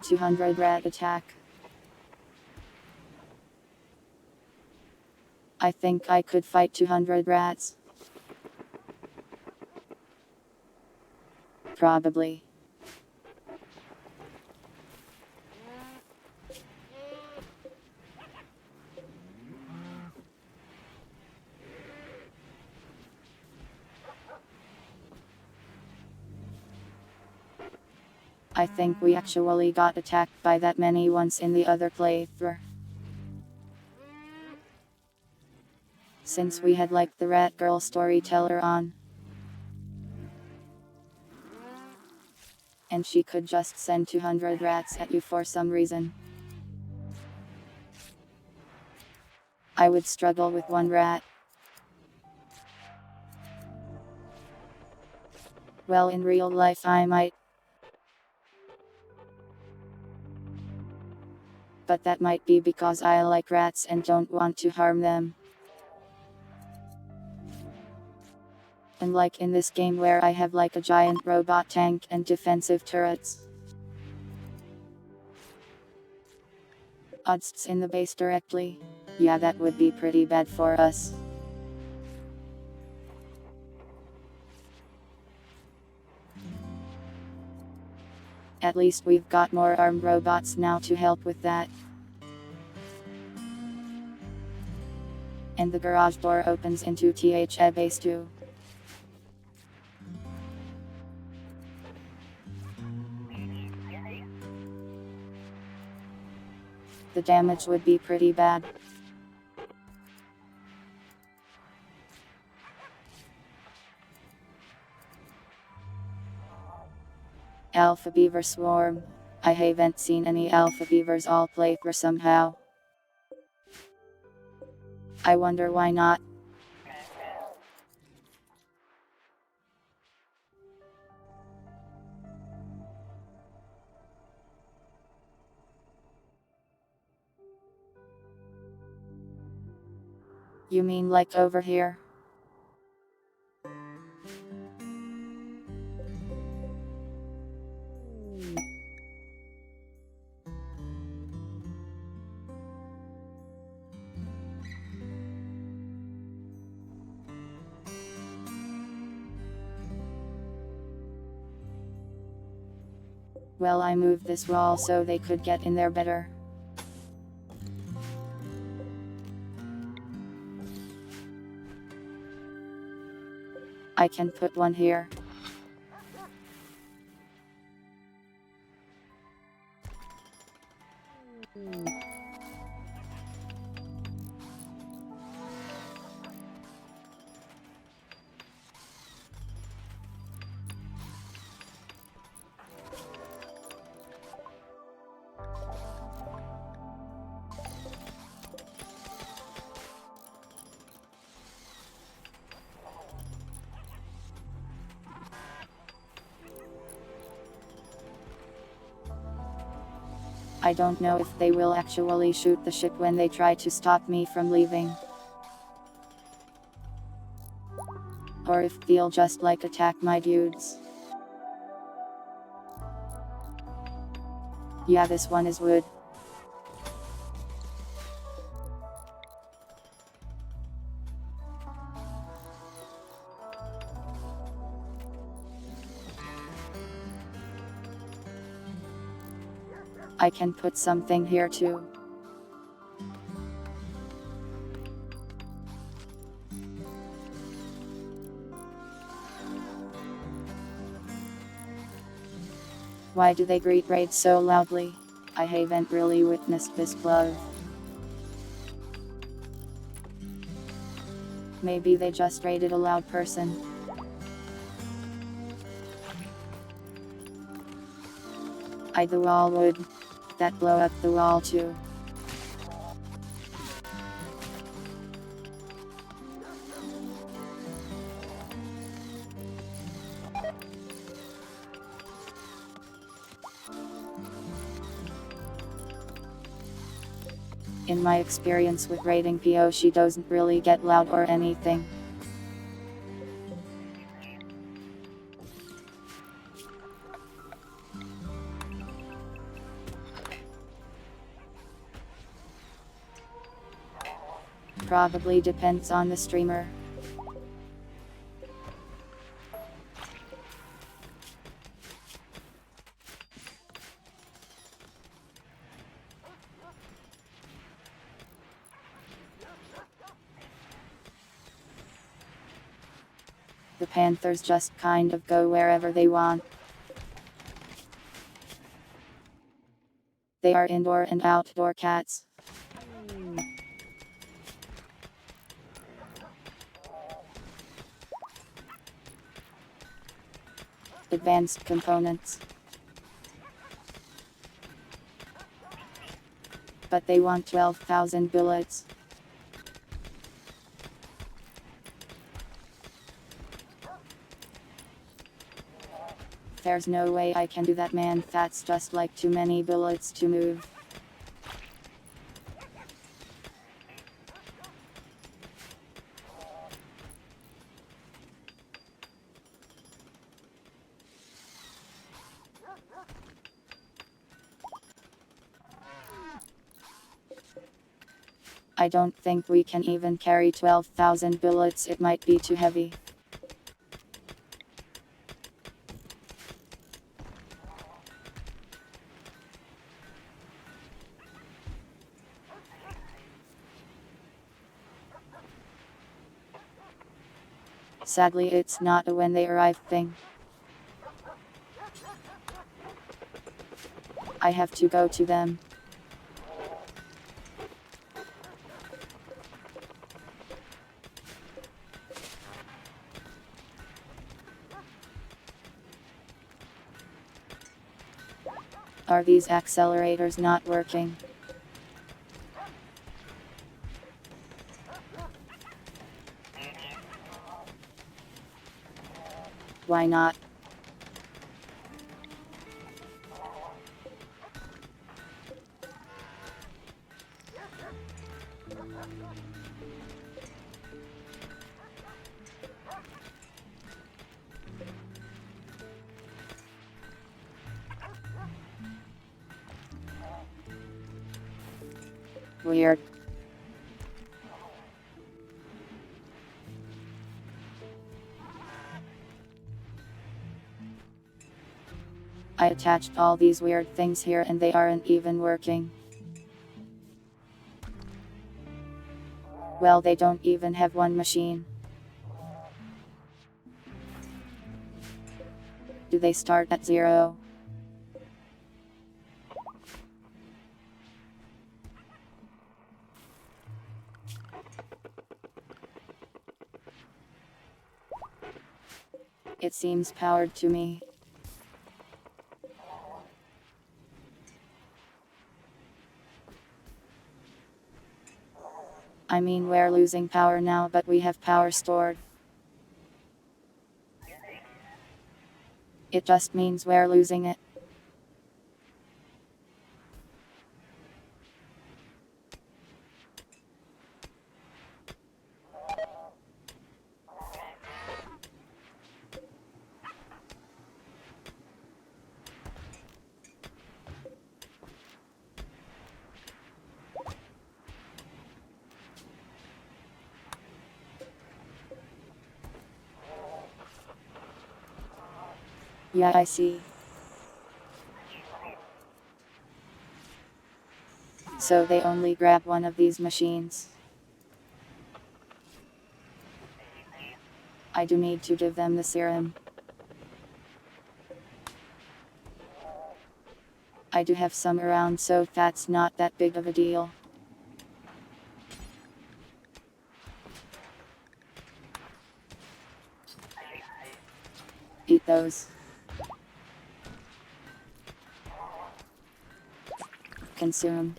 $200 rat attack. I think I could fight 200 rats. Probably. I think we actually got attacked by that many once in the other playthrough. Since we had like the rat girl storyteller on. And she could just send 200 rats at you for some reason. I would struggle with one rat. Well, in real life I might. But that might be because I like rats and don't want to harm them. Unlike in this game where I have like a giant robot tank and defensive turrets. Odds in the base directly. Yeah, that would be pretty bad for us. At least we've got more armed robots now to help with that. And the garage door opens into the base too. The damage would be pretty bad. Alpha Beaver Swarm. I haven't seen any Alpha Beavers all playthrough somehow. I wonder why not. You mean like over here? Well, I moved this wall so they could get in there better. I can put one here. I don't know if they will actually shoot the ship when they try to stop me from leaving. Or if they'll just like attack my dudes. Yeah, this one is wood. I can put something here too. Why do they greet raid so loudly? I haven't really witnessed this glove. Maybe they just raided a loud person. The wall would. That blow up the wall too. In my experience with raiding PO, she doesn't really get loud or anything. Probably depends on the streamer. The Panthers just kind of go wherever they want. They are indoor and outdoor cats. Advanced components. But they want 12,000 bullets. There's no way I can do that, man. That's just like too many bullets to move. I don't think we can even carry 12,000 bullets, it might be too heavy. Sadly, it's not a when they arrive thing. I have to go to them. Are these accelerators not working? Why not? Weird. I attached all these weird things here and they aren't even working. Well, they don't even have one machine. Do they start at 0? It seems powered to me. I mean, we're losing power now, but we have power stored. It just means we're losing it. Yeah, I see. So they only grab one of these machines. I do need to give them the serum. I do have some around, so that's not that big of a deal. Eat those. Consume.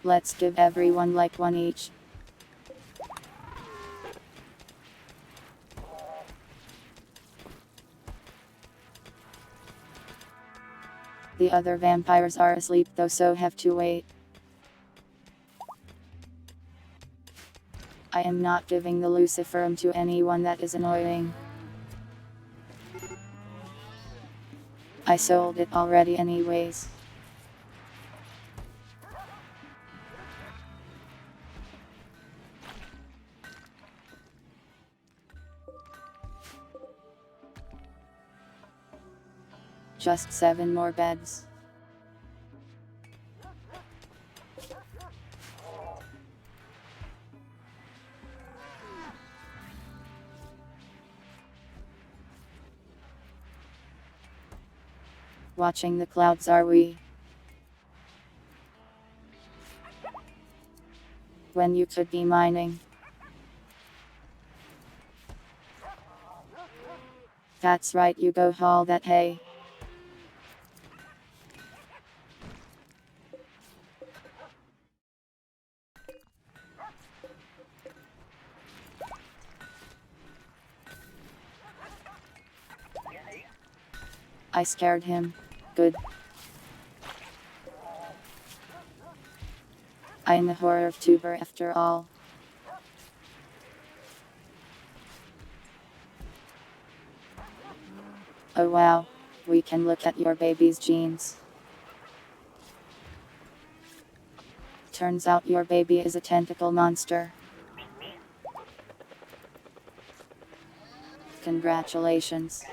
Let's give everyone like one each. The other vampires are asleep though, so have to wait. I am not giving the luciferum to anyone that is annoying. I sold it already anyways. Just 7 more beds. Watching the clouds are we? When you could be mining. That's right, you go haul that hay. I scared him. Good. I am a horror tuber after all. Oh wow. We can look at your baby's genes. Turns out your baby is a tentacle monster. Congratulations.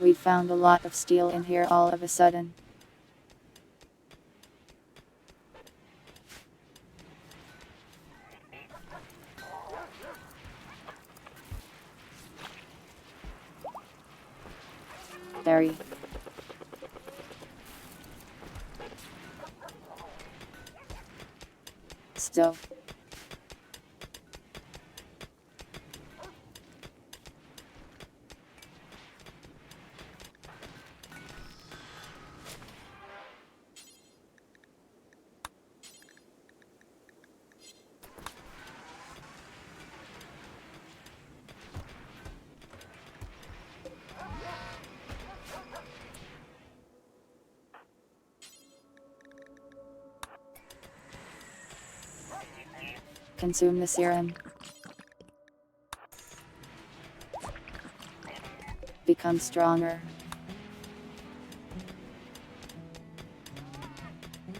We found a lot of steel in here all of a sudden. Berry. Stove. Consume the serum. Become stronger.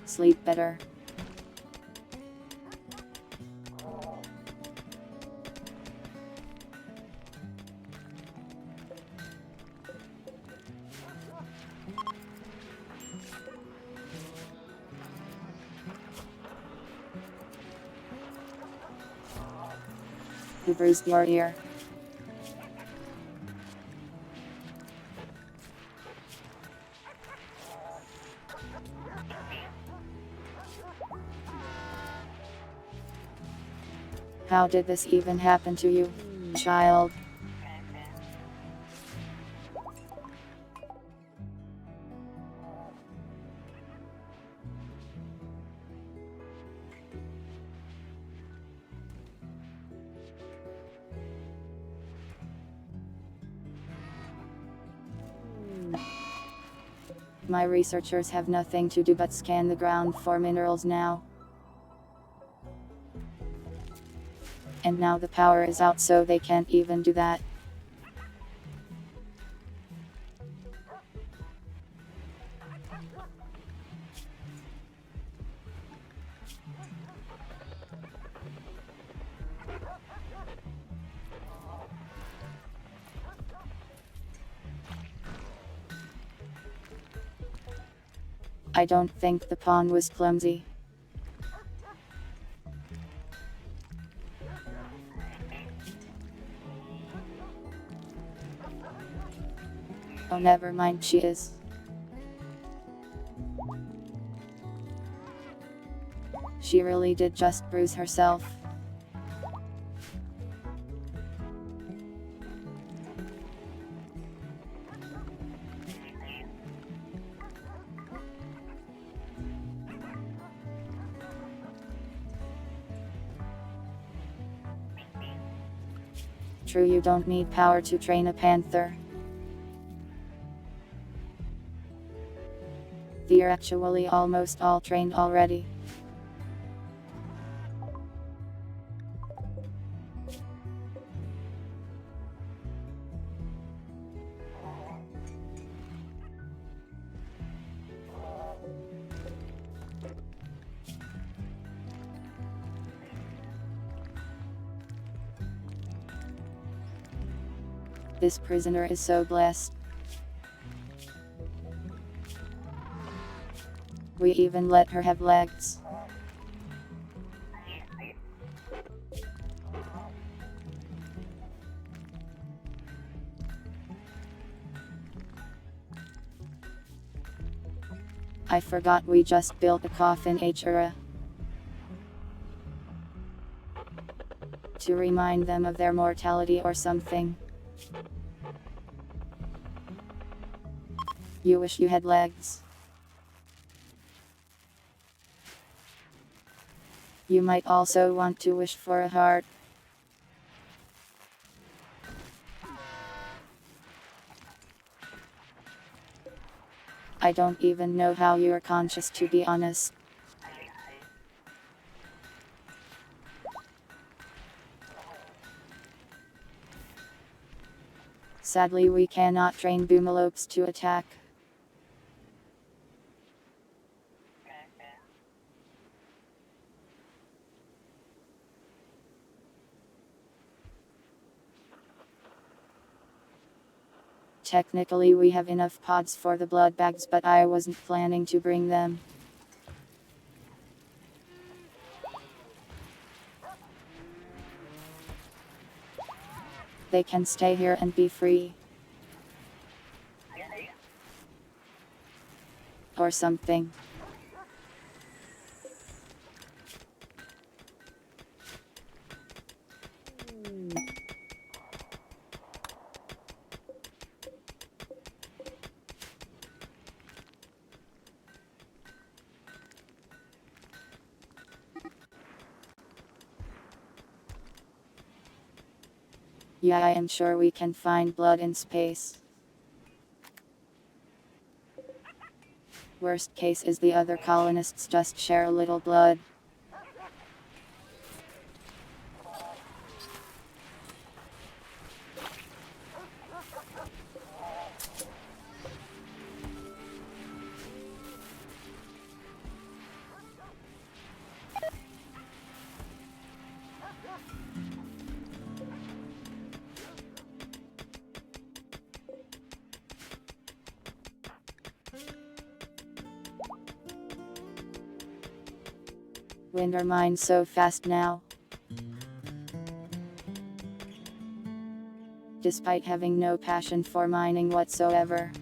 Sleep better. You bruised your ear. How did this even happen to you, child? My researchers have nothing to do but scan the ground for minerals now. And now the power is out, so they can't even do that. I don't think the pawn was clumsy. Oh, never mind, she is. She really did just bruise herself. True, you don't need power to train a panther. They're actually almost all trained already. This prisoner is so blessed. We even let her have legs. I forgot we just built a coffin Hra. To remind them of their mortality or something. You wish you had legs. You might also want to wish for a heart. I don't even know how you're conscious, to be honest. Sadly, we cannot train boomalopes to attack. Technically we have enough pods for the blood bags, but I wasn't planning to bring them. They can stay here and be free. Or something. Yeah, I am sure we can find blood in space. Worst case is the other colonists just share a little blood. Wind our minds so fast now. Despite having no passion for mining whatsoever.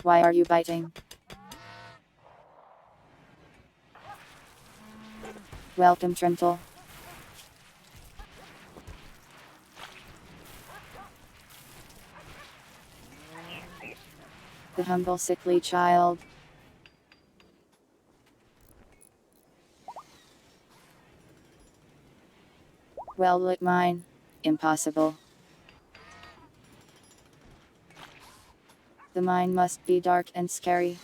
Why are you biting? Welcome, Trentle. The humble sickly child. Well lit mine. Impossible. The mine must be dark and scary.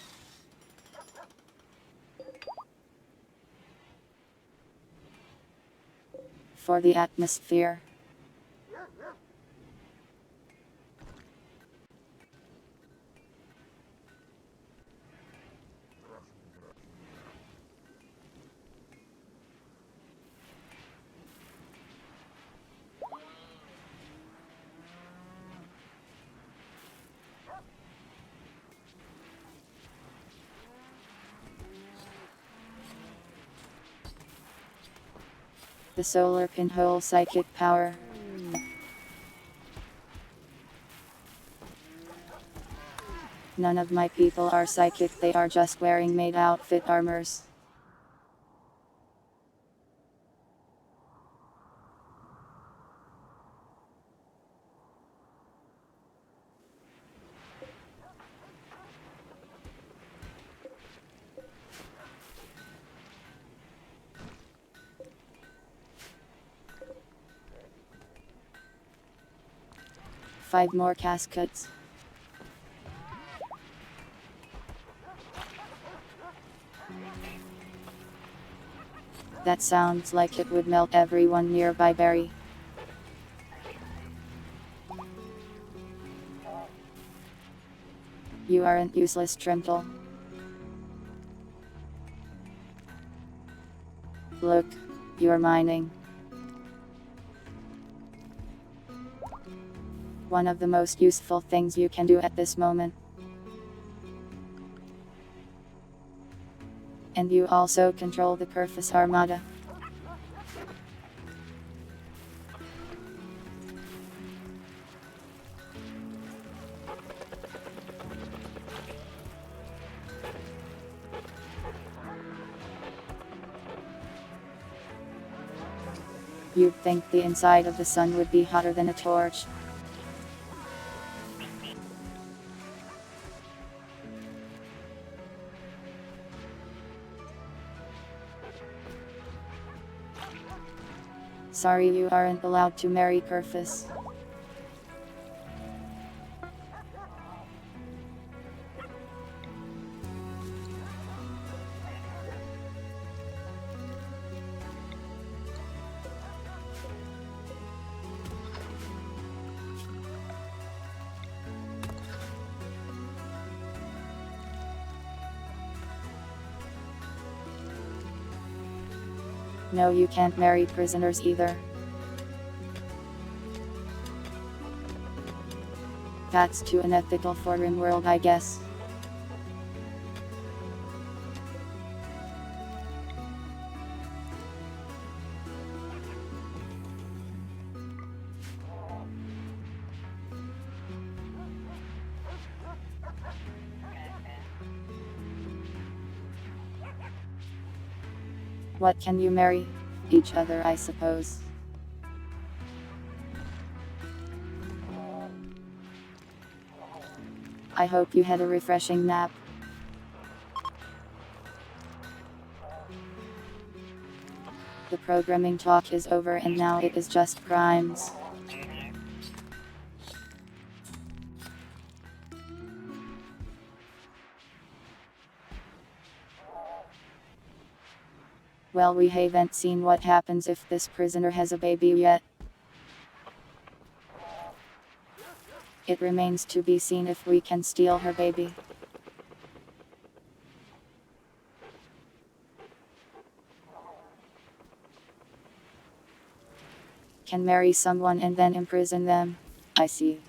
For the atmosphere. The solar pinhole psychic power. None of my people are psychic, they are just wearing maid outfit armors. Five more caskets. That sounds like it would melt everyone nearby berry. You aren't useless, Trentle. Look, you're mining. One of the most useful things you can do at this moment. And you also control the Perfus Armada. You'd think the inside of the sun would be hotter than a torch. Sorry, you aren't allowed to marry Perfus. No, you can't marry prisoners either. That's too unethical for Rimworld, I guess. What can you marry? Each other, I suppose. I hope you had a refreshing nap. The programming talk is over and now it is just crimes. Well, we haven't seen what happens if this prisoner has a baby yet. It remains to be seen if we can steal her baby. Can marry someone and then imprison them. I see.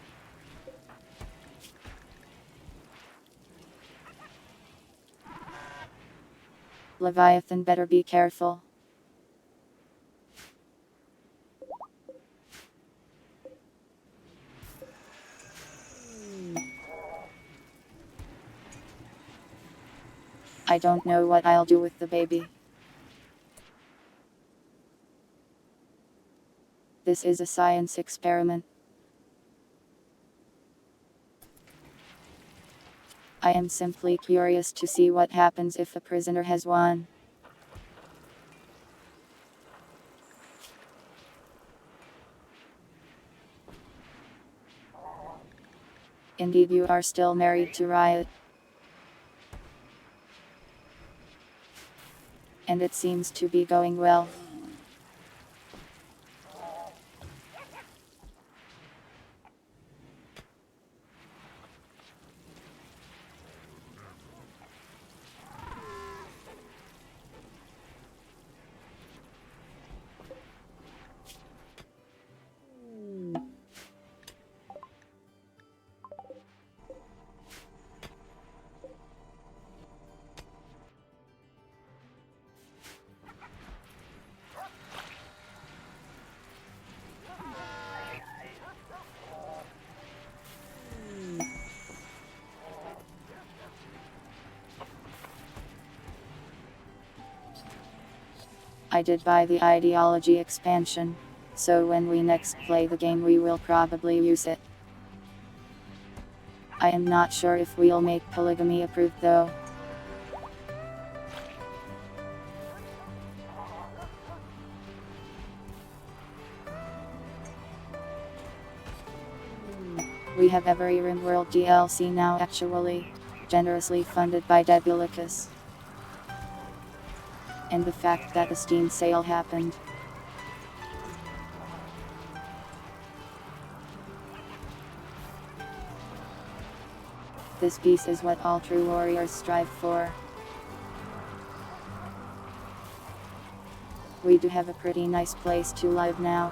Leviathan better be careful. I don't know what I'll do with the baby. This is a science experiment. I am simply curious to see what happens if a prisoner has one. Indeed, you are still married to Riot. And it seems to be going well. I did buy the ideology expansion, so when we next play the game we will probably use it. I am not sure if we'll make polygamy approved though. We have every Rimworld DLC now actually, generously funded by Debulicus. And the fact that a Steam sale happened. This peace is what all true warriors strive for. We do have a pretty nice place to live now.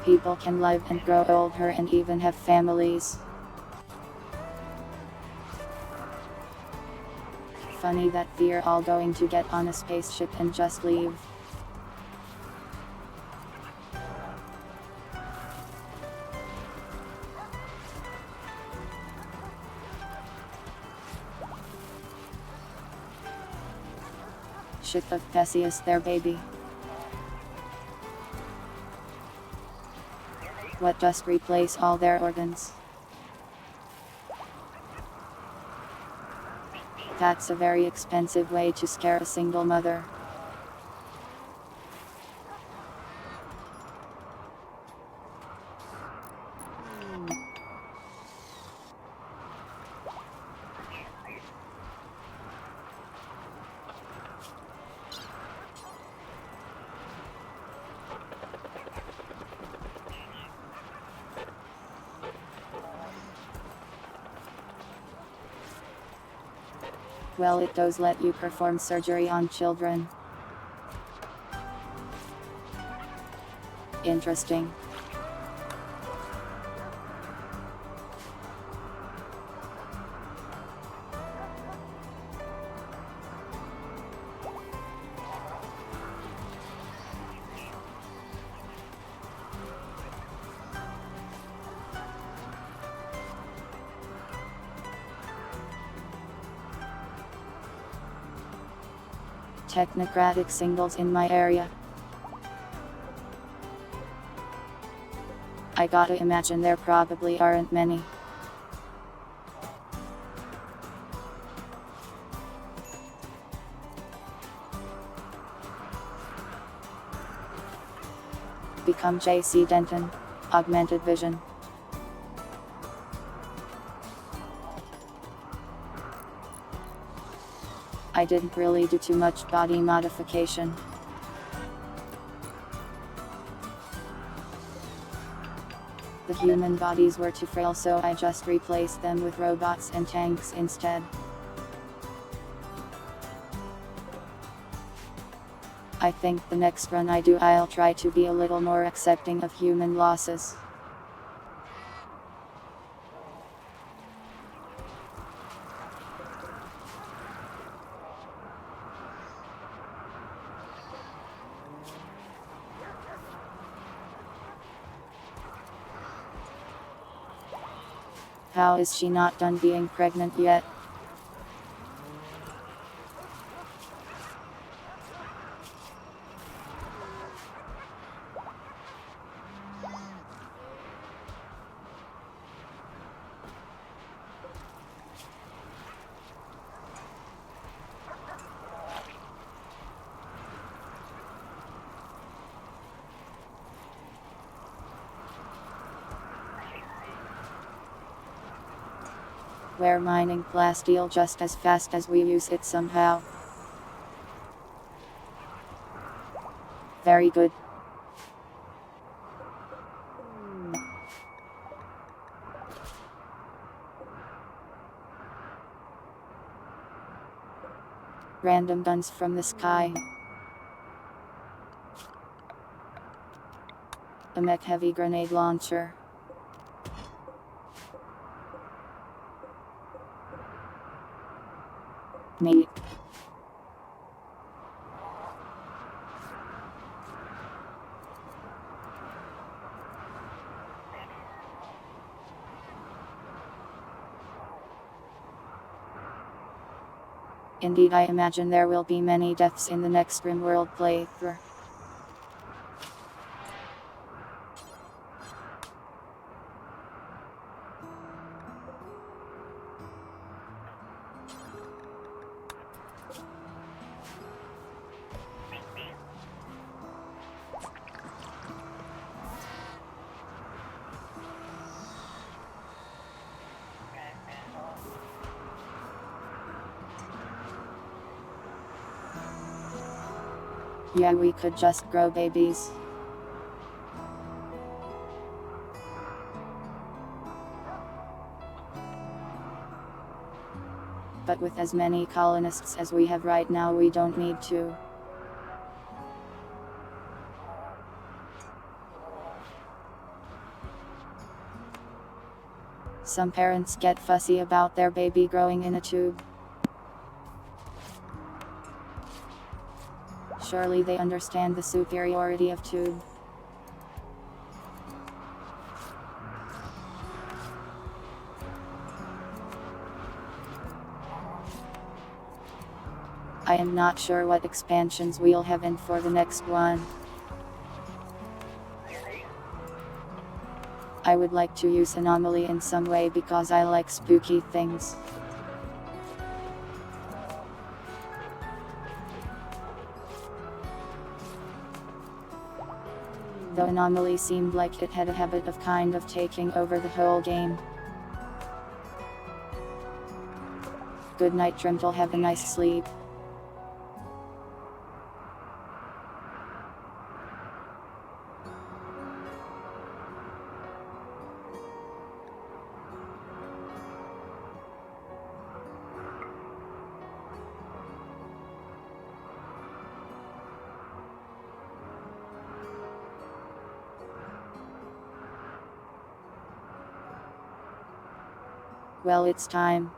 People can live and grow older and even have families. Funny that we're all going to get on a spaceship and just leave. Ship of Theseus there, baby. What, just replace all their organs? That's a very expensive way to scare a single mother. Well, it does let you perform surgery on children. Interesting. technocratic singles in my area. I gotta imagine there probably aren't many. Become JC Denton. Augmented vision. I didn't really do too much body modification. The human bodies were too frail, so I just replaced them with robots and tanks instead. I think the next run I do I'll try to be a little more accepting of human losses. How is she not done being pregnant yet? We're mining plasteel just as fast as we use it somehow. Very good. Random guns from the sky. A mech heavy grenade launcher. Neat. Indeed, I imagine there will be many deaths in the next Rimworld playthrough. Yeah, we could just grow babies. But with as many colonists as we have right now, we don't need to. Some parents get fussy about their baby growing in a tube. Surely they understand the superiority of tube. I am not sure what expansions we'll have in for the next one. I would like to use Anomaly in some way because I like spooky things. Though Anomaly seemed like it had a habit of kind of taking over the whole game. Good night, Trimble, have a nice sleep. Well, it's time.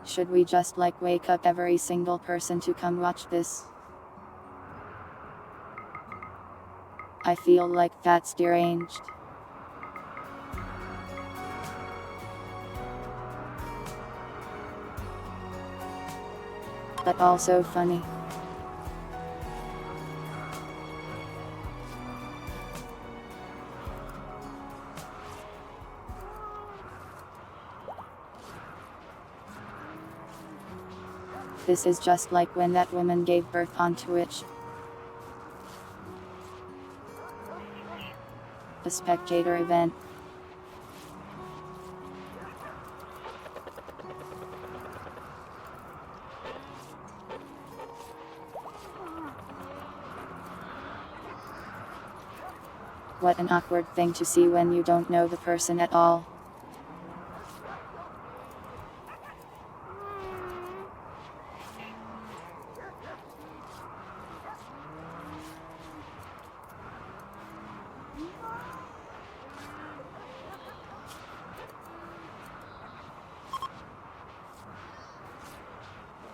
Should we just wake up every single person to come watch this? I feel like that's deranged. but also funny. This is just like when that woman gave birth on Twitch. A spectator event. What an awkward thing to see when you don't know the person at all.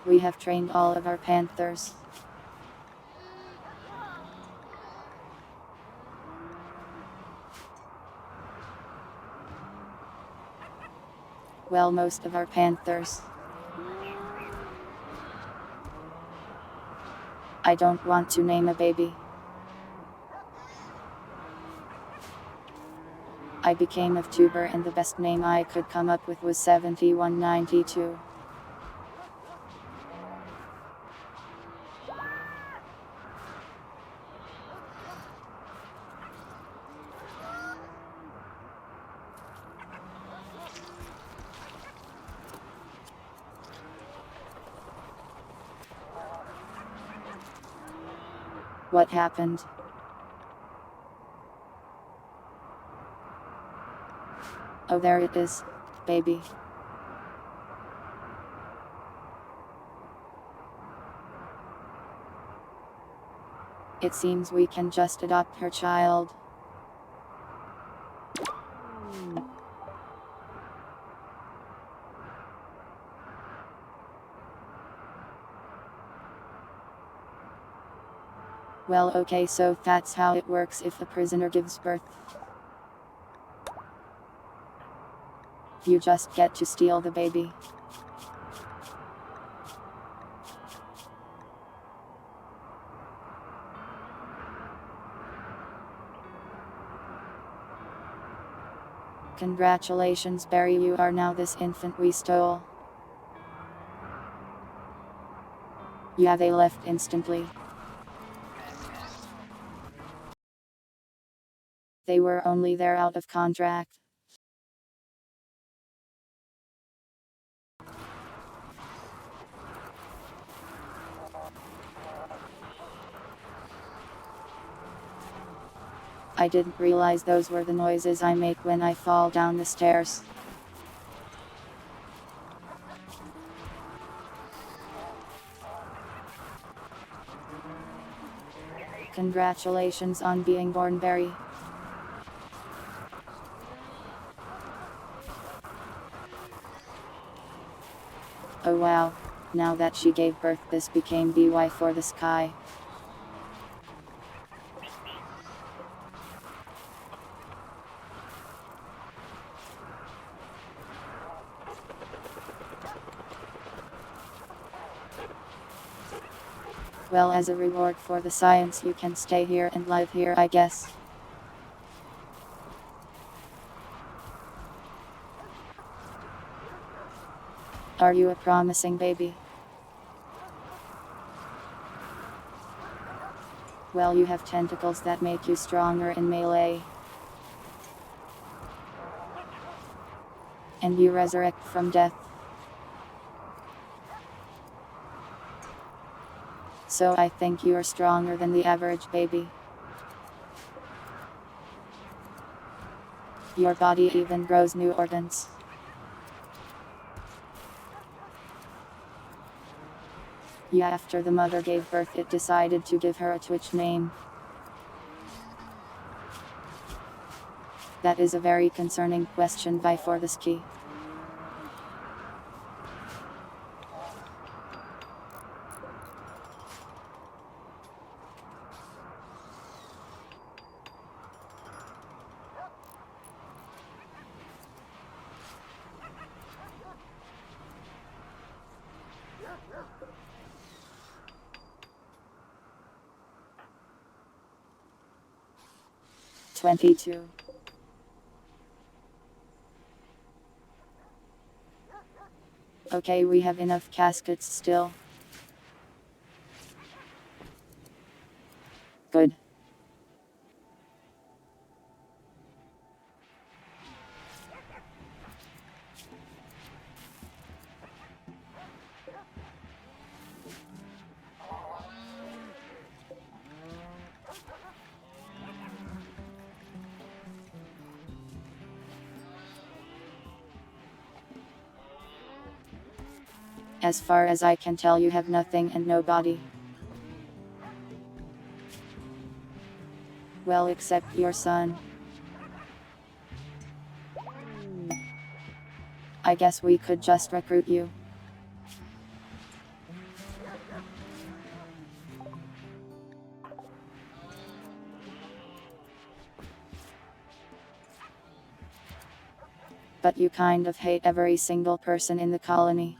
We have trained all of our panthers. Well, most of our panthers. I don't want to name a baby. I became a tuber and the best name I could come up with was 7192. What happened? Oh, there it is, baby. It seems we can just adopt her child. Well, okay, so that's how it works if a prisoner gives birth. You just get to steal the baby. Congratulations, Barry, you are now this infant we stole. Yeah, they left instantly. They were only there out of contract. I didn't realize those were the noises I make when I fall down the stairs. Congratulations on being born, Barry. Oh wow, now that she gave birth, this became BY for the sky. Well, as a reward for the science, you can stay here and live here, I guess. Are you a promising baby? Well, you have tentacles that make you stronger in melee. And you resurrect from death. So I think you are stronger than the average baby. Your body even grows new organs. Yeah, after the mother gave birth, it decided to give her a Twitch name. That is a very concerning question by for this key. 22. Okay, we have enough caskets still. Good. As far as I can tell, you have nothing and nobody. Well, except your son. I guess we could just recruit you. But you kind of hate every single person in the colony.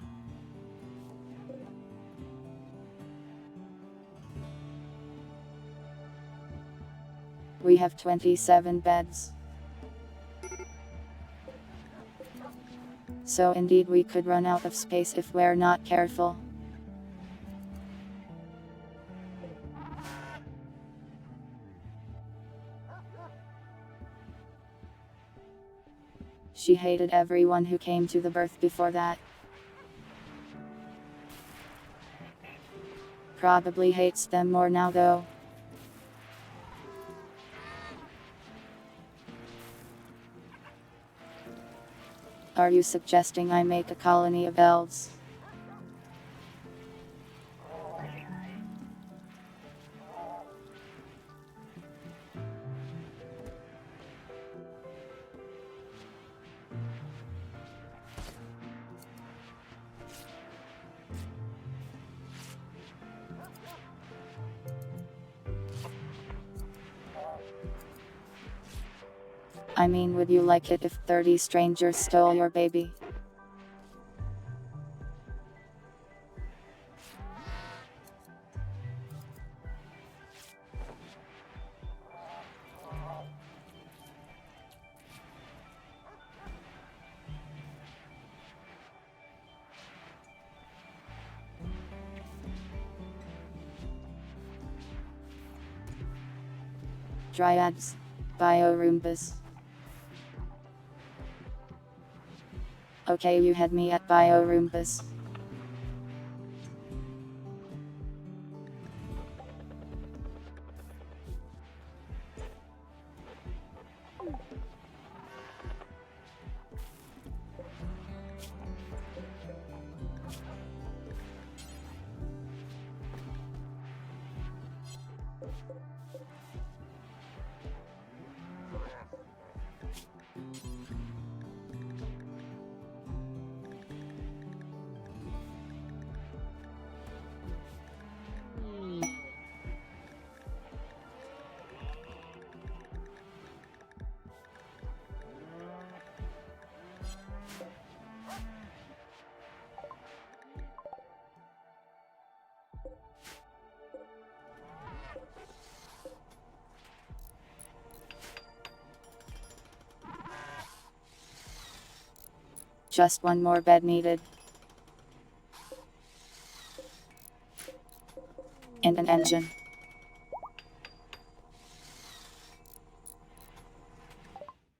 We have 27 beds. So indeed we could run out of space if we're not careful. She hated everyone who came to the birth before that. Probably hates them more now though. Are you suggesting I make a colony of elves? I mean, would you like it if 30 strangers stole your baby? Dryads. Bioroombas. Okay, you had me at Bioroombas. Just one more bed needed. And an engine.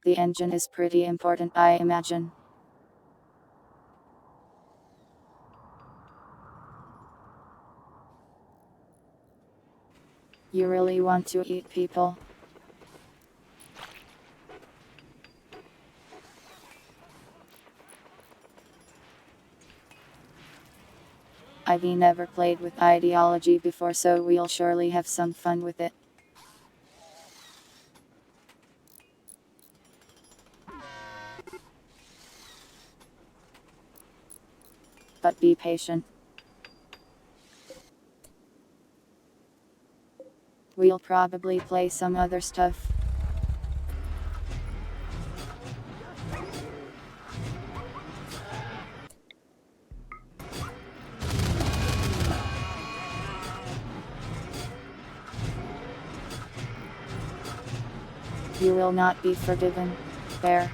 The engine is pretty important, I imagine. You really want to eat people? I've never played with ideology before, so we'll surely have some fun with it. But be patient. We'll probably play some other stuff. You will not be forgiven, bear.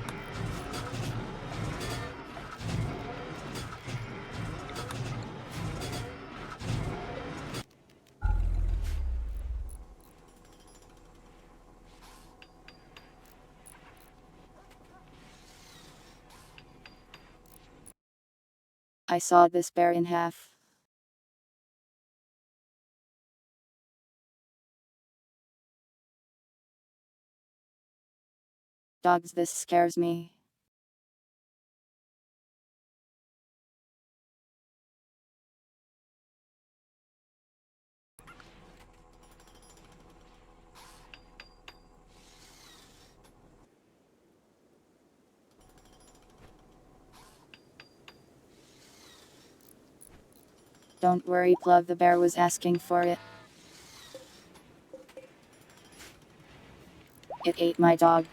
I sawed this bear in half. Dogs, this scares me. Don't worry, Plug, the bear was asking for it. It ate my dog.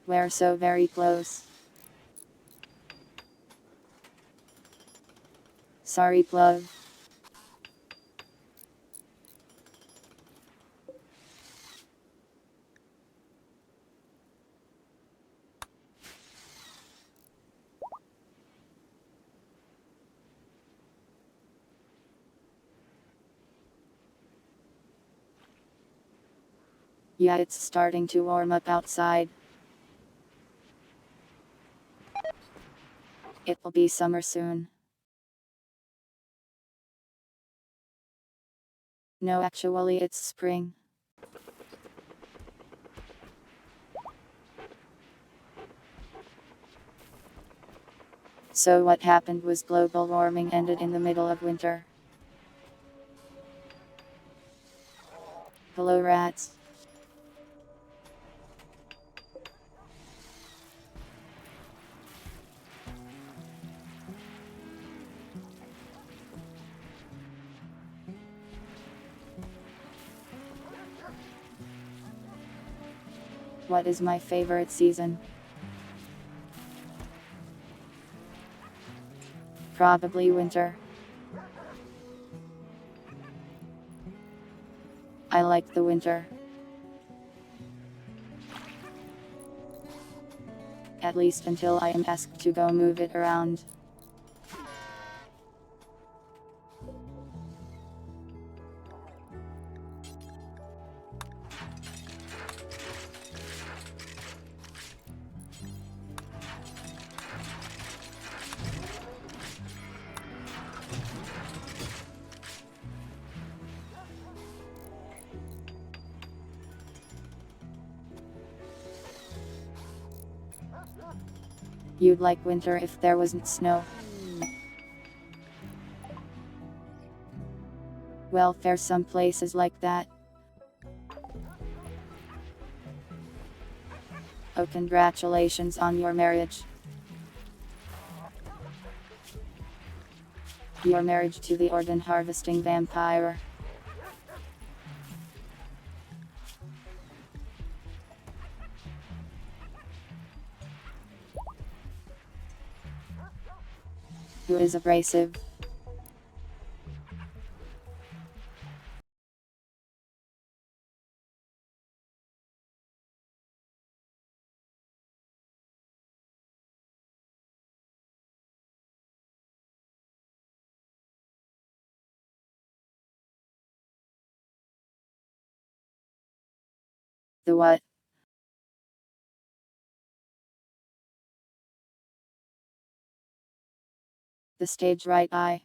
We're so very close. Sorry, Plug. Yeah, it's starting to warm up outside. It will be summer soon. No, actually, it's spring. So what happened was global warming ended in the middle of winter. Hello, rats. What is my favorite season? Probably winter. I like the winter. At least until I am asked to go move it around. You'd like winter if there wasn't snow. Well, there's some places like that. Oh, congratulations on your marriage. Your marriage to the organ harvesting vampire. Who is abrasive? The what? The stage right eye.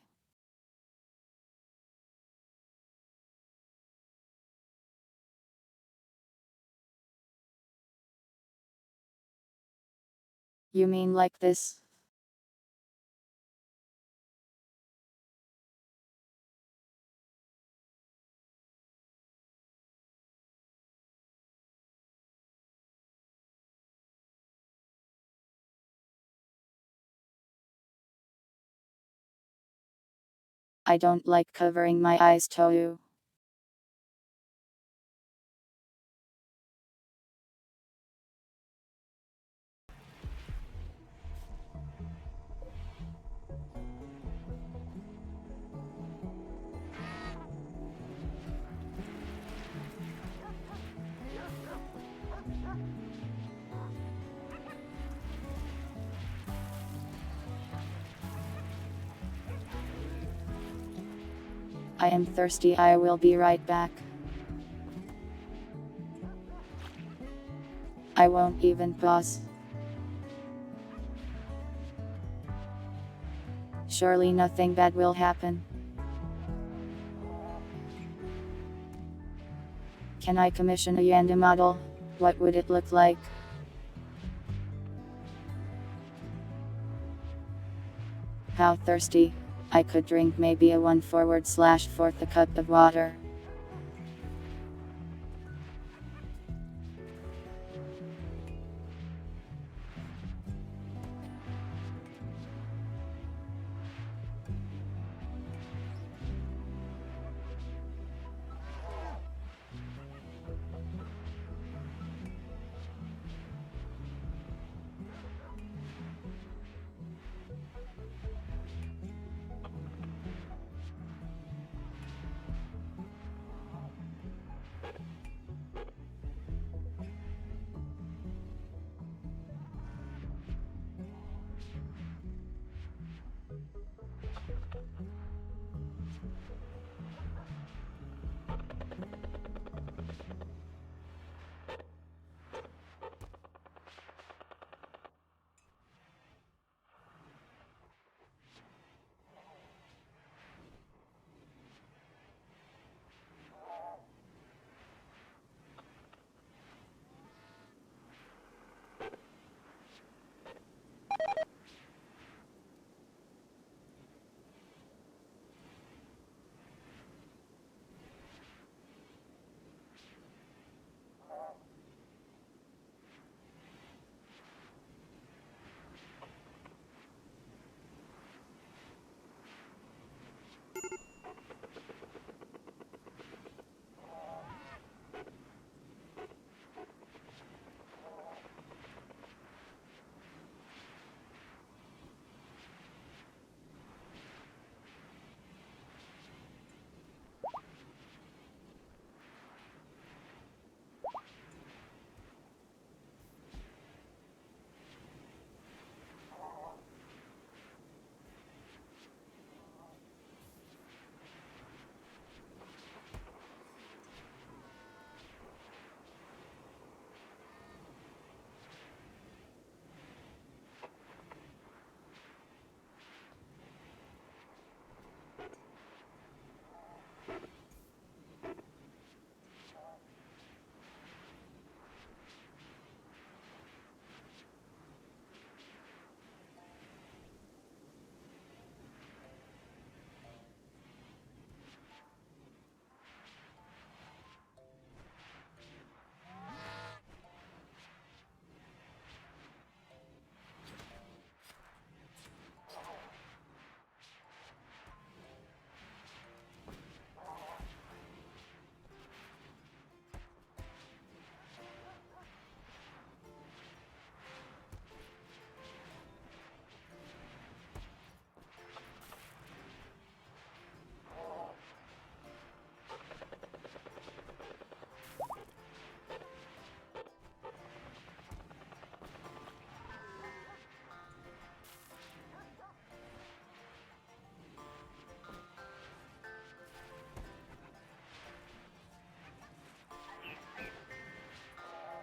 You mean like this? I don't like covering my eyes too. I am thirsty. I will be right back. I won't even pause. Surely nothing bad will happen. Can I commission a Yanda model? What would it look like? How thirsty. I could drink maybe a 1/4 a cup of water.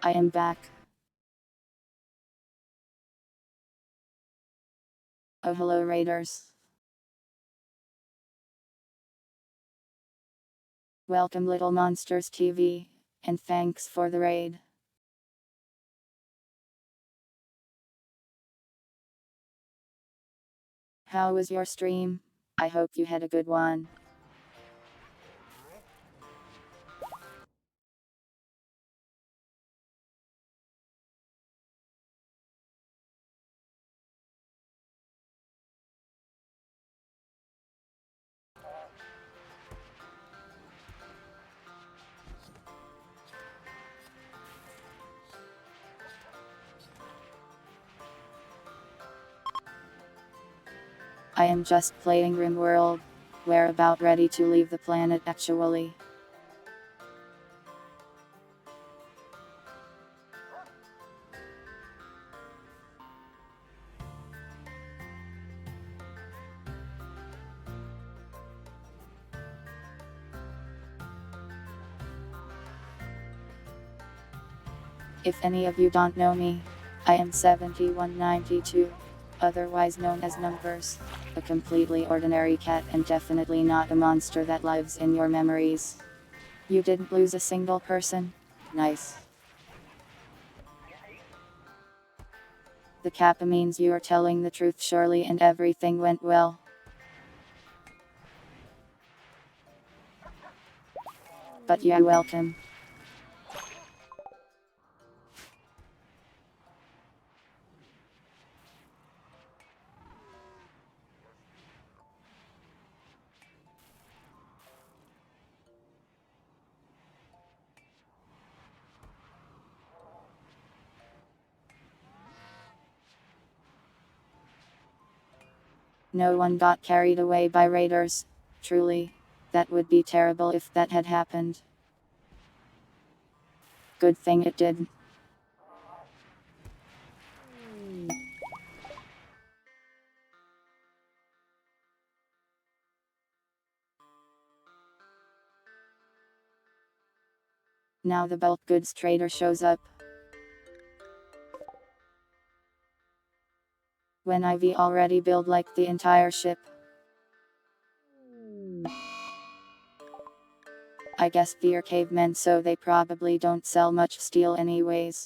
I am back. Oh, hello, Raiders. Welcome, Little Monsters TV, and thanks for the raid. How was your stream? I hope you had a good one. I am just playing Rimworld. We're about ready to leave the planet actually. If any of you don't know me, I am 7192, otherwise known as Numbers, a completely ordinary cat and definitely not a monster that lives in your memories. You didn't lose a single person? Nice. The kappa means you are telling the truth surely and everything went well. But you're welcome. No one got carried away by raiders. Truly. That would be terrible if that had happened. Good thing it didn't. Now the bulk goods trader shows up. When I've already built like the entire ship. I guess they're cavemen so they probably don't sell much steel anyways.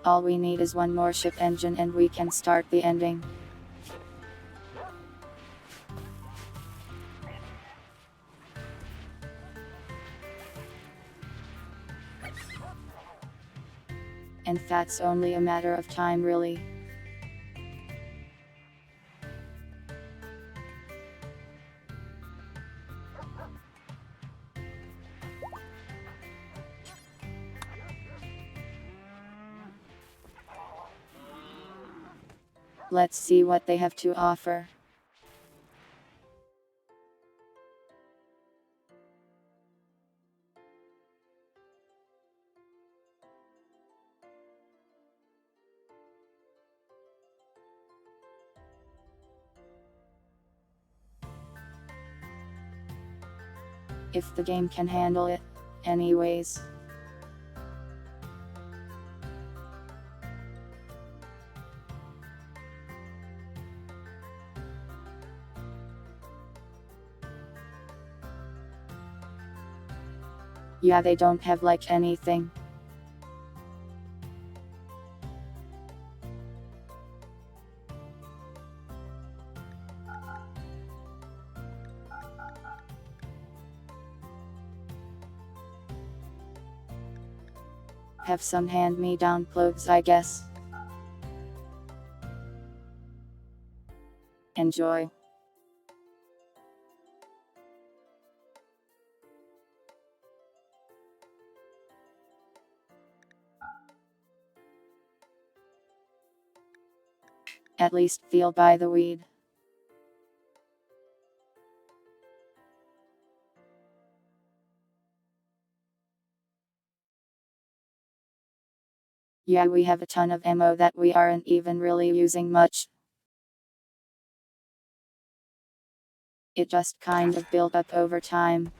All we need is one more ship engine and we can start the ending. And that's only a matter of time really. Let's see what they have to offer. If the game can handle it, anyways. Yeah, they don't have like anything. Have some hand-me-down clothes I guess. Enjoy. At least feel by the weed. Yeah, we have a ton of ammo that we aren't even really using much. It just kind of built up over time.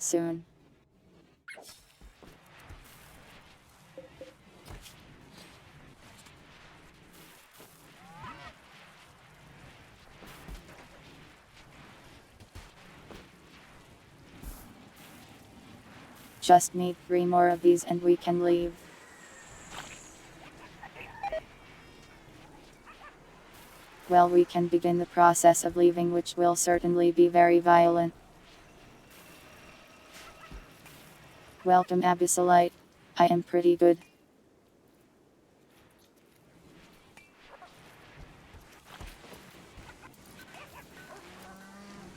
Soon. just need 3 more of these and we can leave. Well, we can begin the process of leaving, which will certainly be very violent. Welcome, Abyssalite. I am pretty good.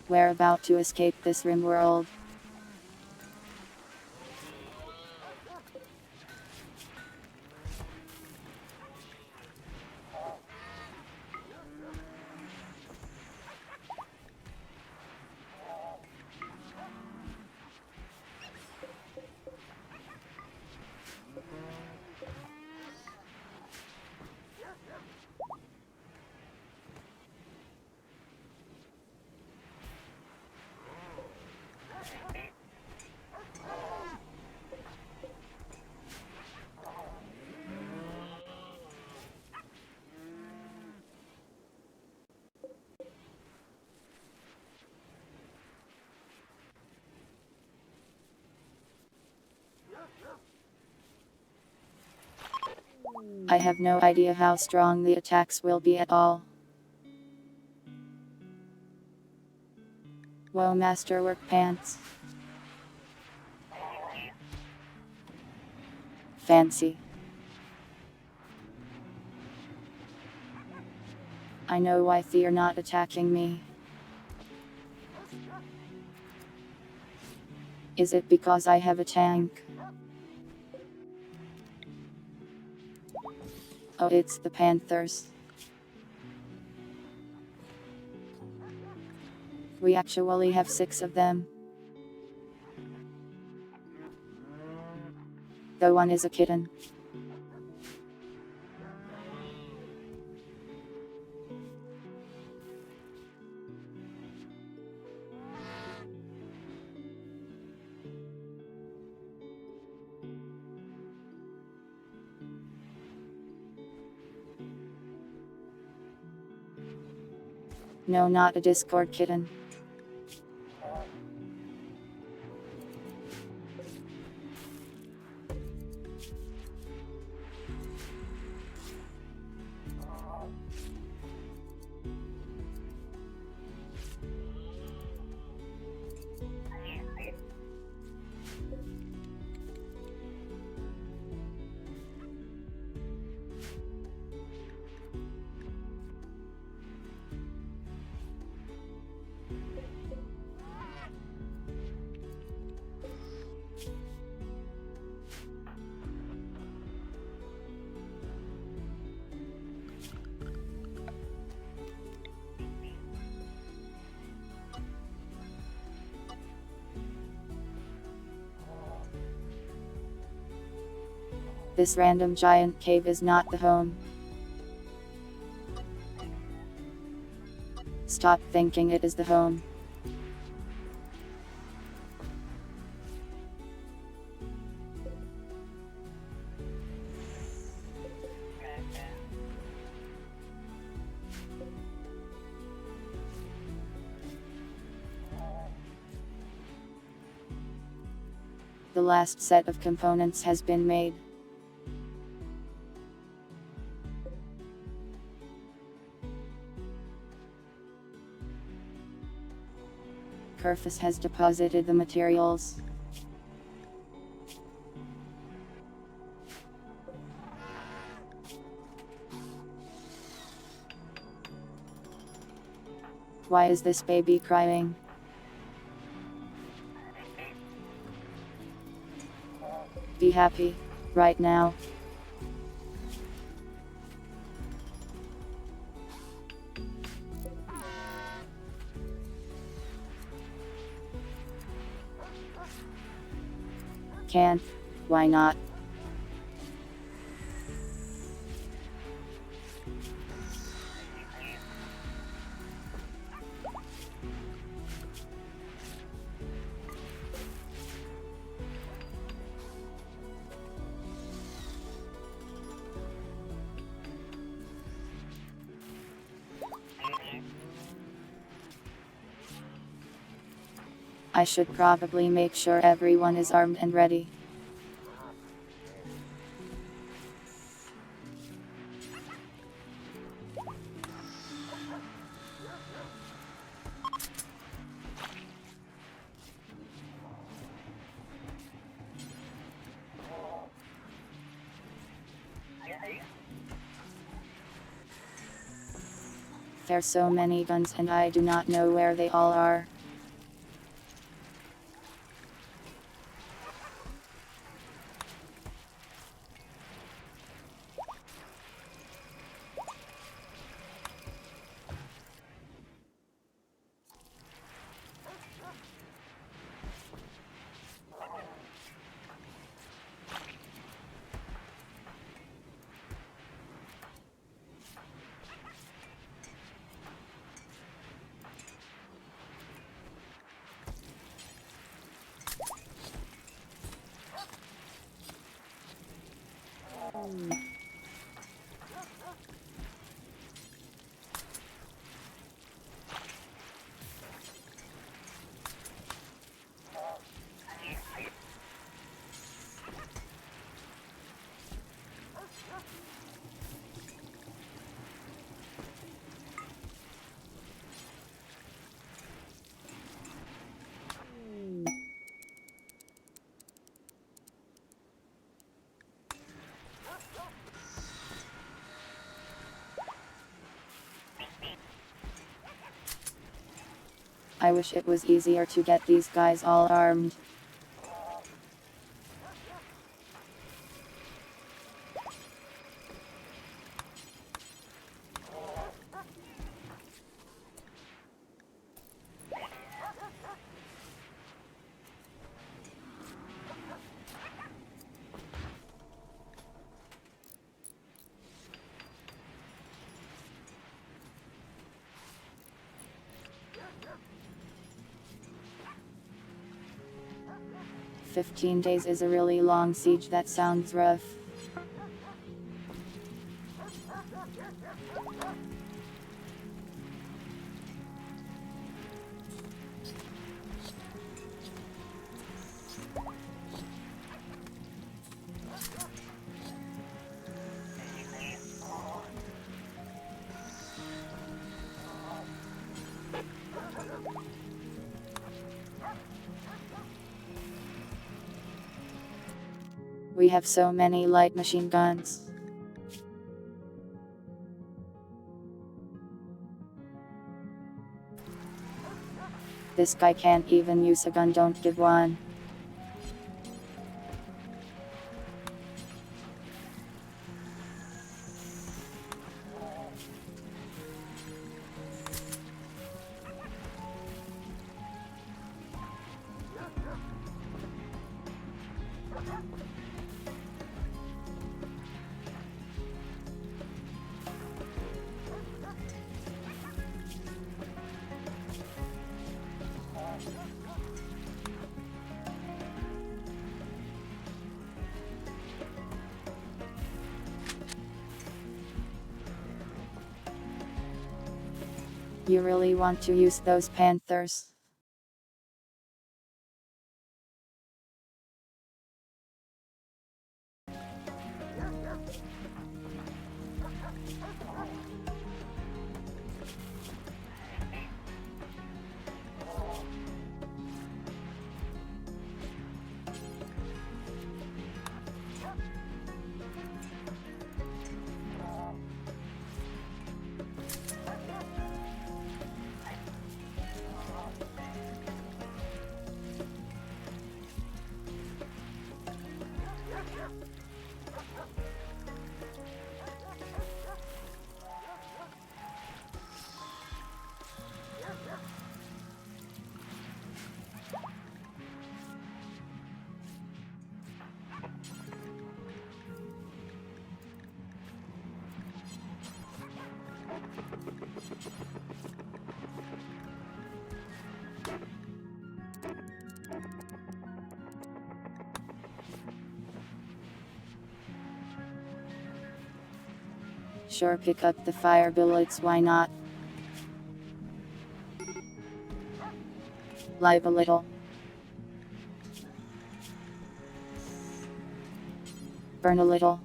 We're about to escape this Rimworld. I have no idea how strong the attacks will be at all. Whoa, masterwork pants. Fancy. I know why they're not attacking me. Is it because I have a tank? Oh, it's the Panthers. We actually have 6 of them. The one is a kitten. No, not a Discord kitten. This random giant cave is not the home. Stop thinking it is the home. The last set of components has been made. Kerfus has deposited the materials. Why is this baby crying? Be happy, right now. Can't. Why not? I should probably make sure everyone is armed and ready. There's so many guns and I do not know where they all are. I wish it was easier to get these guys all armed. "15 days is a really long siege, that sounds rough." We have so many light machine guns. This guy can't even use a gun, don't give one. You really want to use those panthers? Sure, pick up the fire bullets, why not? Live a little. Burn a little.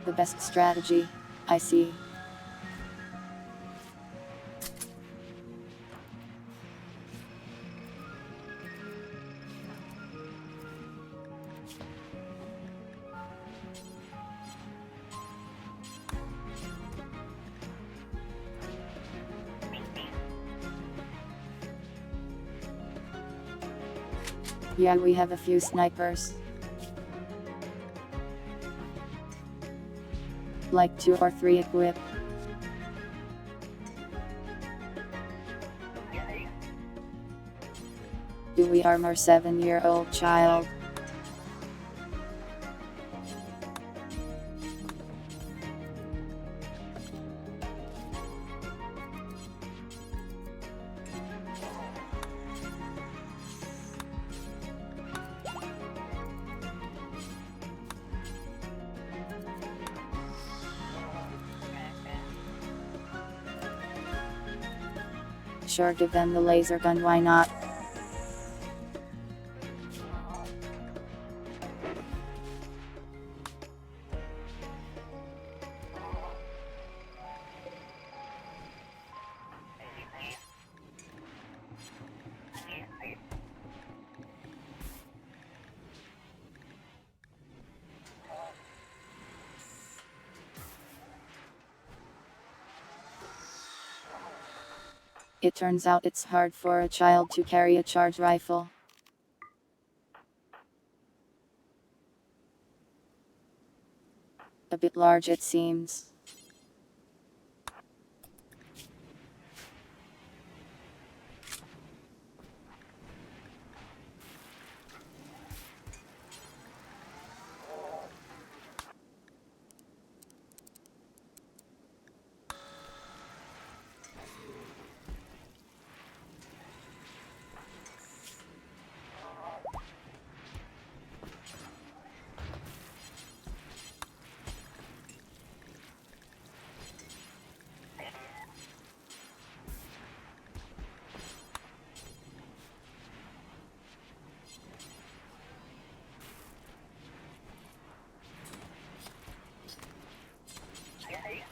The best strategy. I see. Yeah, we have a few snipers. Like 2 or 3 equipped. Do we armor 7-year-old child? Sure, give them the laser gun, why not? It turns out it's hard for a child to carry a charge rifle. A bit large, it seems.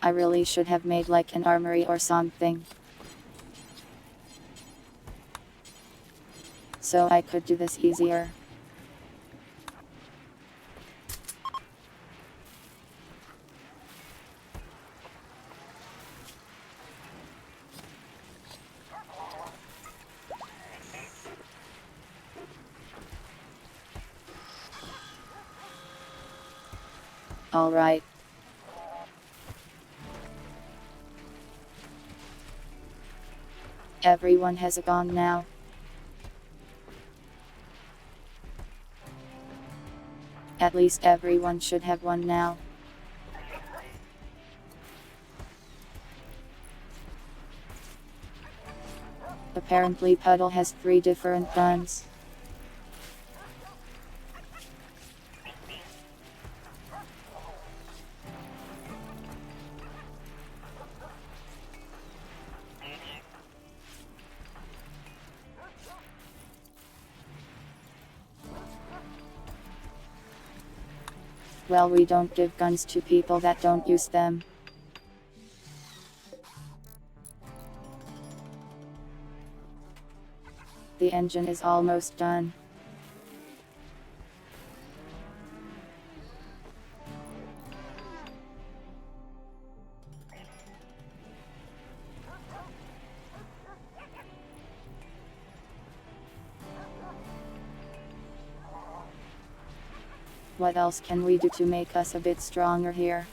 I really should have made like an armory or something, so I could do this easier. Alright. Everyone has a gun now. At least everyone should have one now. Apparently Puddle has 3 different guns. Well, we don't give guns to people that don't use them. The engine is almost done. What else can we do to make us a bit stronger here?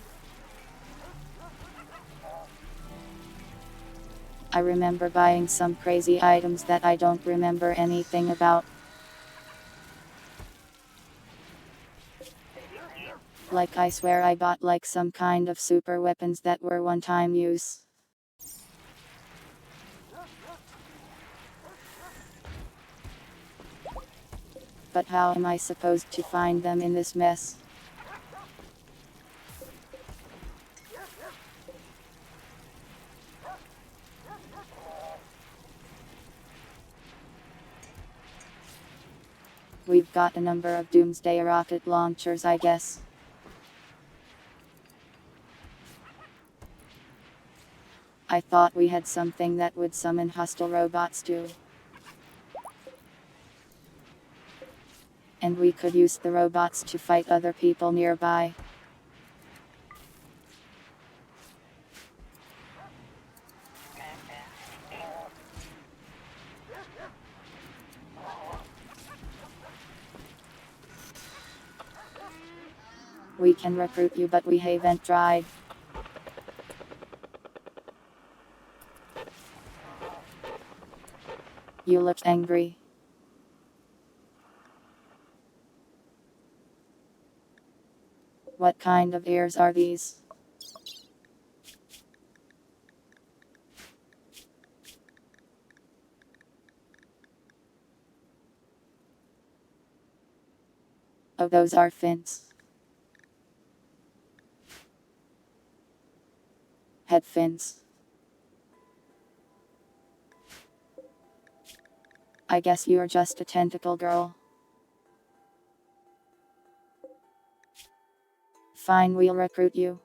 I remember buying some crazy items that I don't remember anything about. Like I swear I bought like some kind of super weapons that were one-time use. But how am I supposed to find them in this mess? We've got a number of doomsday rocket launchers, I guess. I thought we had something that would summon hostile robots too. And we could use the robots to fight other people nearby. We can recruit you, but we haven't tried. You look angry. What kind of ears are these? Oh, those are fins. Head fins. I guess you're just a tentacle girl. Fine, we'll recruit you.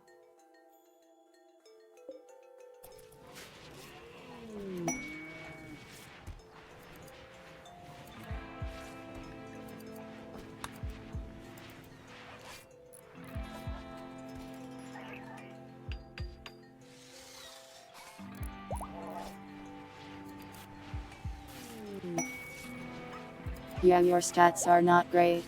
Yeah, your stats are not great.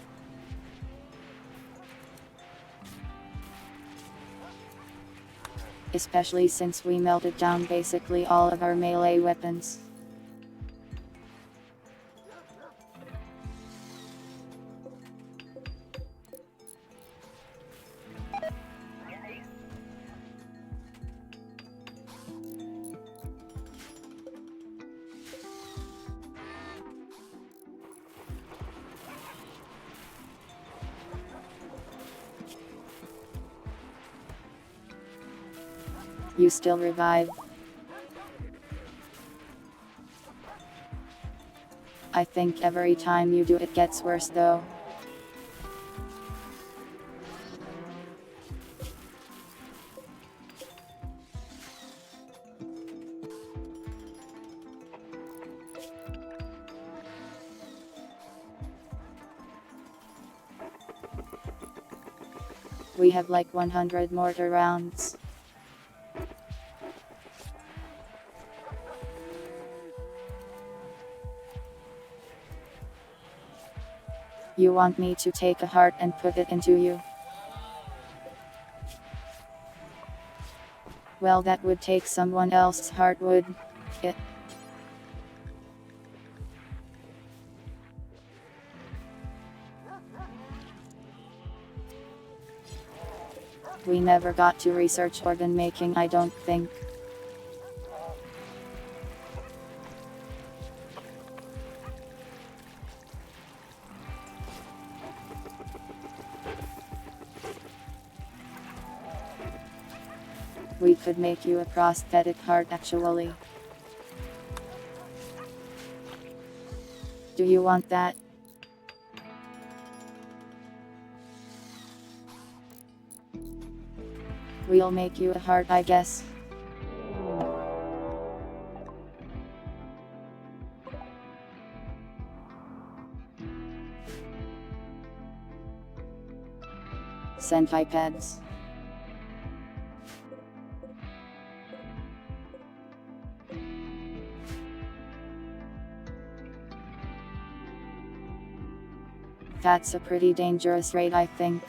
Especially since we melted down basically all of our melee weapons. You still revive. I think every time you do it gets worse though. We have like 100 mortar rounds. You want me to take a heart and put it into you? Well, that would take someone else's heart, would it? We never got to research organ making, I don't think. We could make you a prosthetic heart actually. Do you want that? We'll make you a heart, I guess. Sentai pads. That's a pretty dangerous raid, I think.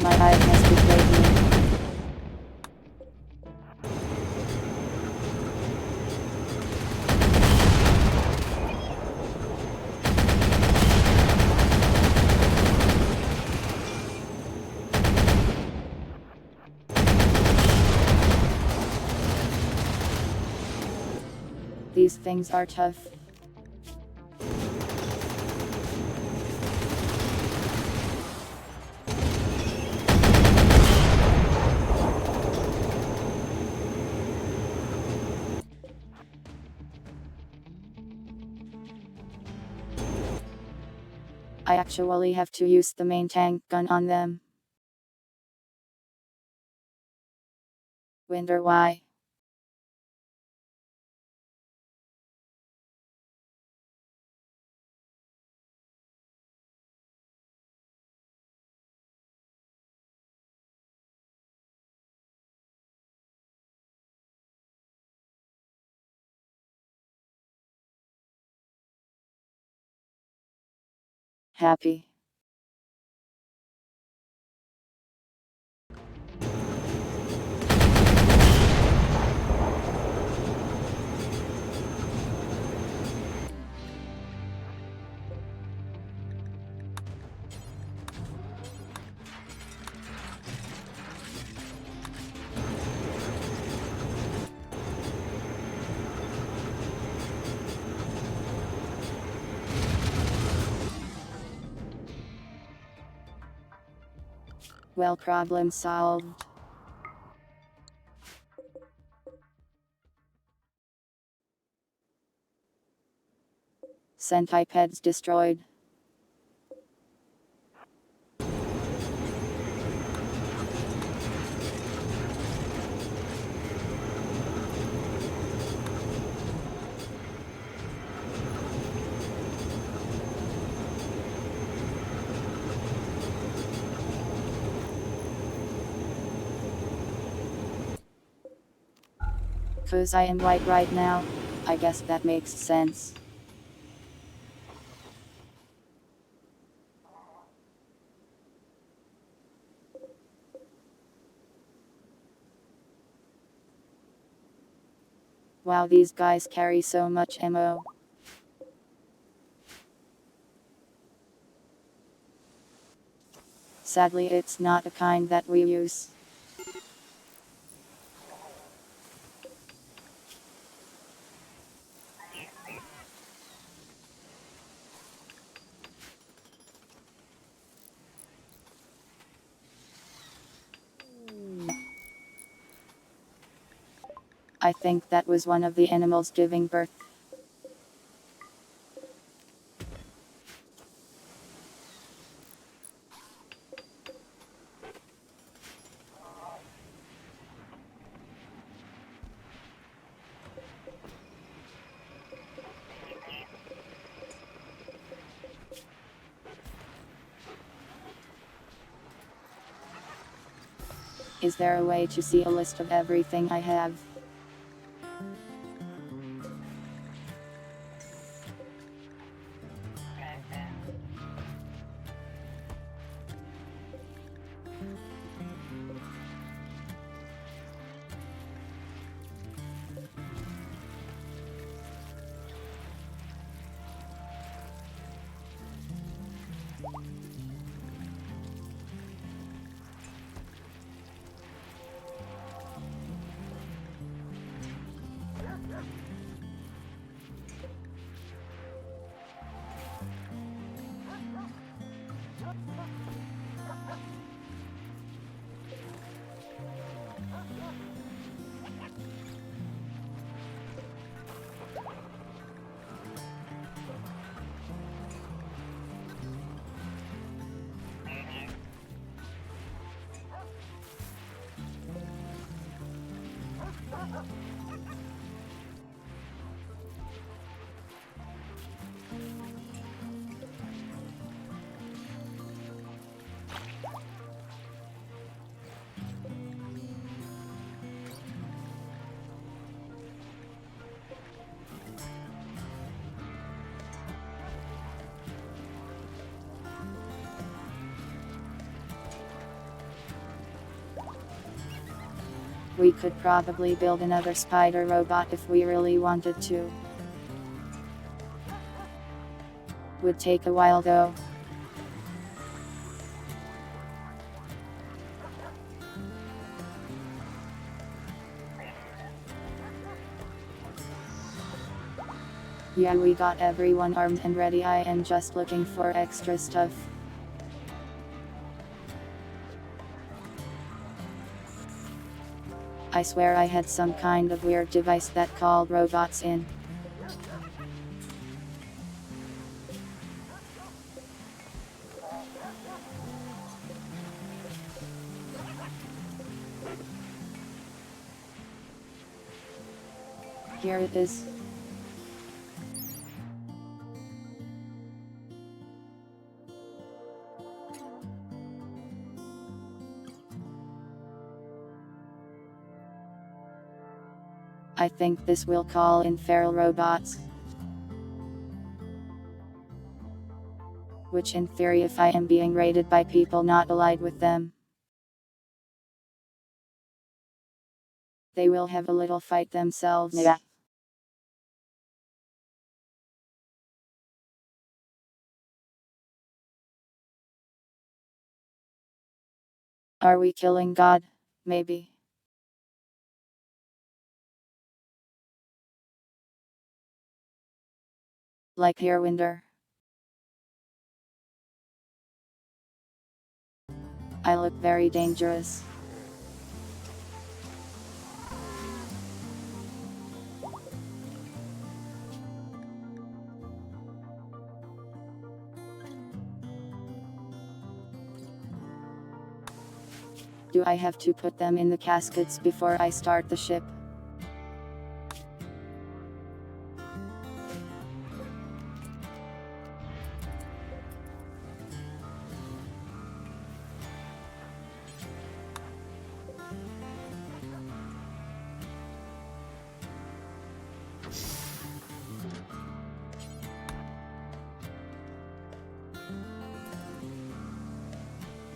My eye has betrayed me. these things are tough. I actually have to use the main tank gun on them. Wonder why? Happy. Well, problem solved. Centipeds destroyed. Cause I am white right now. I guess that makes sense. Wow, these guys carry so much ammo. Sadly, it's not the kind that we use. I think that was one of the animals giving birth. Is there a way to see a list of everything I have? We could probably build another spider robot if we really wanted to. Would take a while though. Yeah, we got everyone armed and ready. I am just looking for extra stuff. I swear I had some kind of weird device that called robots in. Here it is. I think this will call in feral robots. Which in theory, if I am being raided by people not allied with them, they will have a little fight themselves. Yeah. Are we killing God? Maybe. Like here, Winder. I look very dangerous. Do I have to put them in the caskets before I start the ship?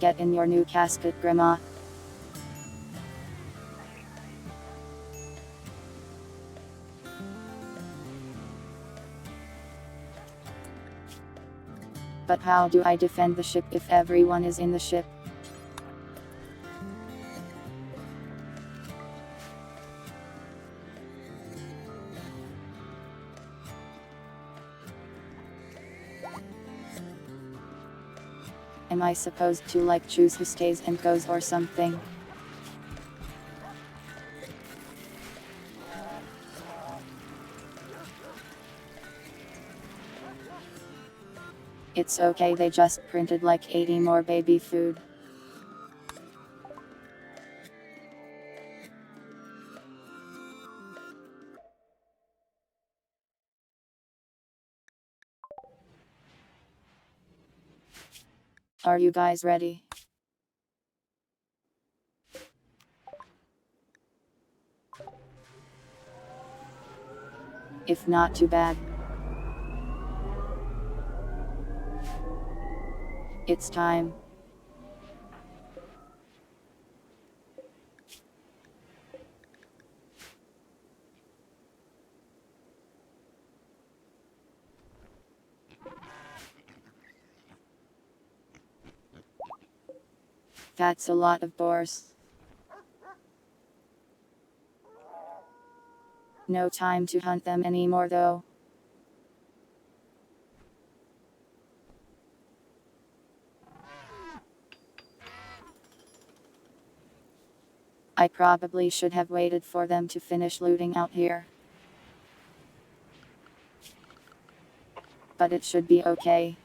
Get in your new casket, Grandma. But how do I defend the ship if everyone is in the ship? Am I supposed to like choose who stays and goes or something? It's okay, they just printed like 80 more baby food. Are you guys ready? If not, too bad. It's time. That's a lot of boars. No time to hunt them anymore though. I probably should have waited for them to finish looting out here. But it should be okay.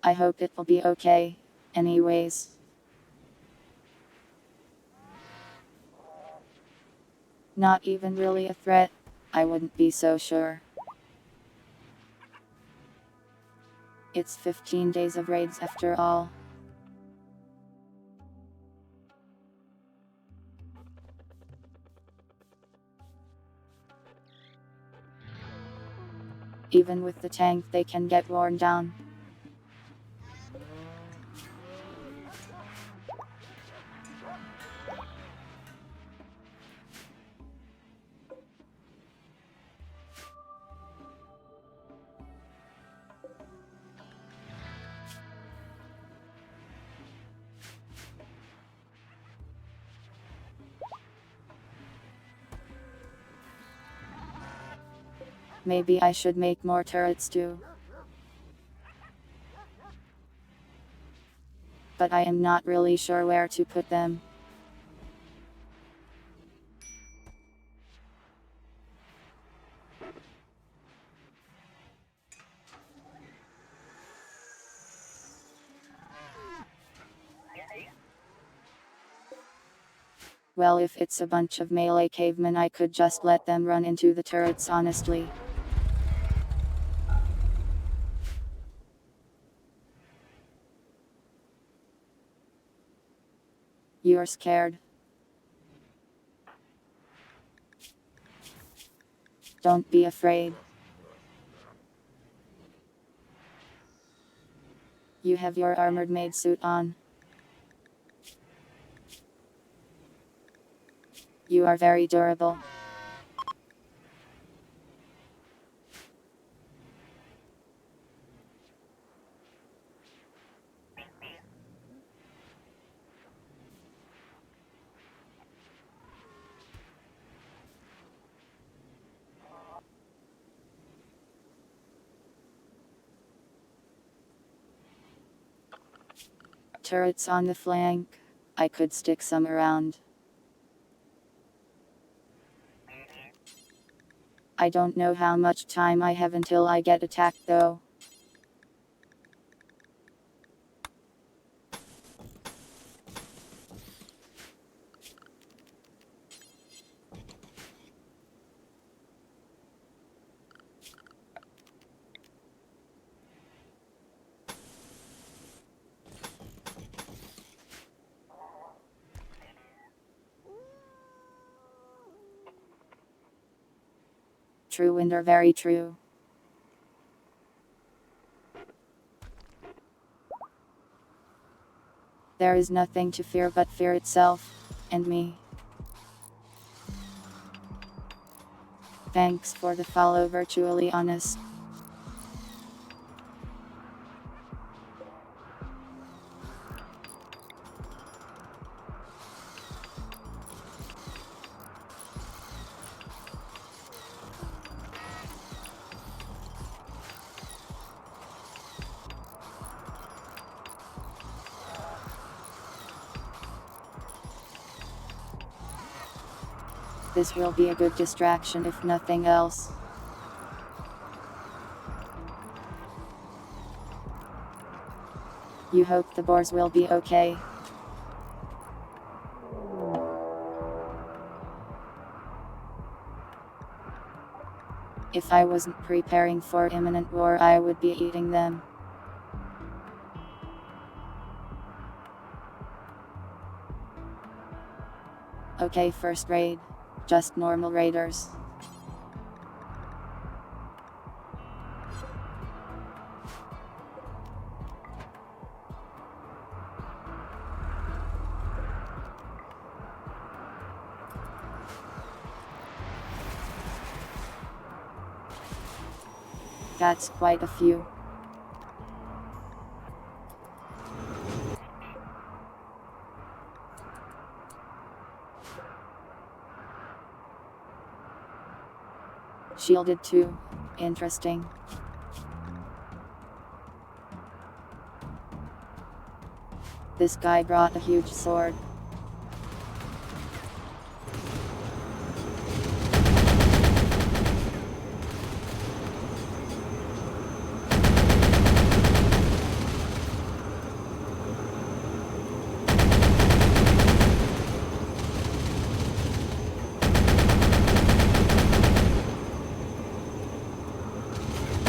I hope it will be okay. Anyways. Not even really a threat. I wouldn't be so sure. It's 15 days of raids after all. Even with the tank they can get worn down. Maybe I should make more turrets too. But I am not really sure where to put them. Well, if it's a bunch of melee cavemen, I could just let them run into the turrets, honestly. You're scared. Don't be afraid. You have your armored maid suit on. You are very durable. Turrets on the flank. I could stick some around. I don't know how much time I have until I get attacked though. True and are very true. There is nothing to fear but fear itself, and me. Thanks for the follow, virtually honest. This will be a good distraction if nothing else. You hope the boars will be okay. If I wasn't preparing for imminent war, I would be eating them. Okay, first raid. Just normal raiders. That's quite a few. Shielded too. Interesting. This guy brought a huge sword.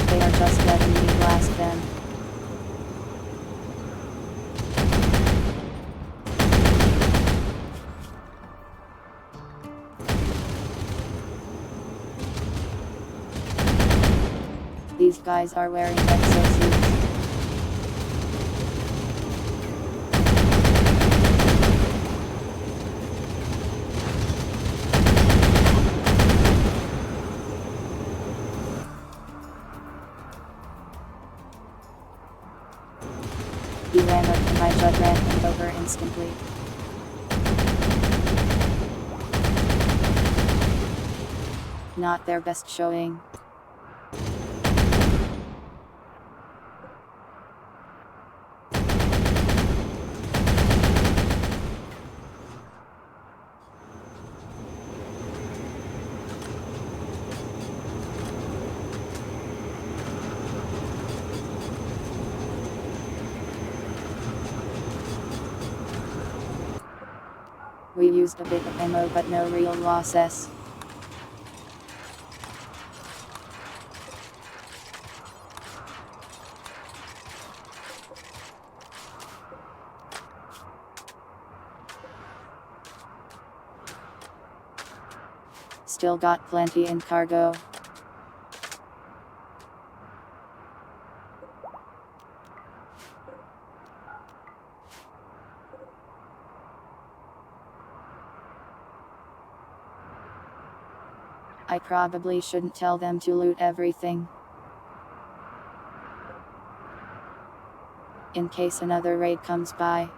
They are just letting me blast them. These guys are wearing exosuits. He ran up and my jug ran him over instantly. Not their best showing. We used a bit of ammo but no real losses. Still got plenty in cargo. I probably shouldn't tell them to loot everything. In case another raid comes by.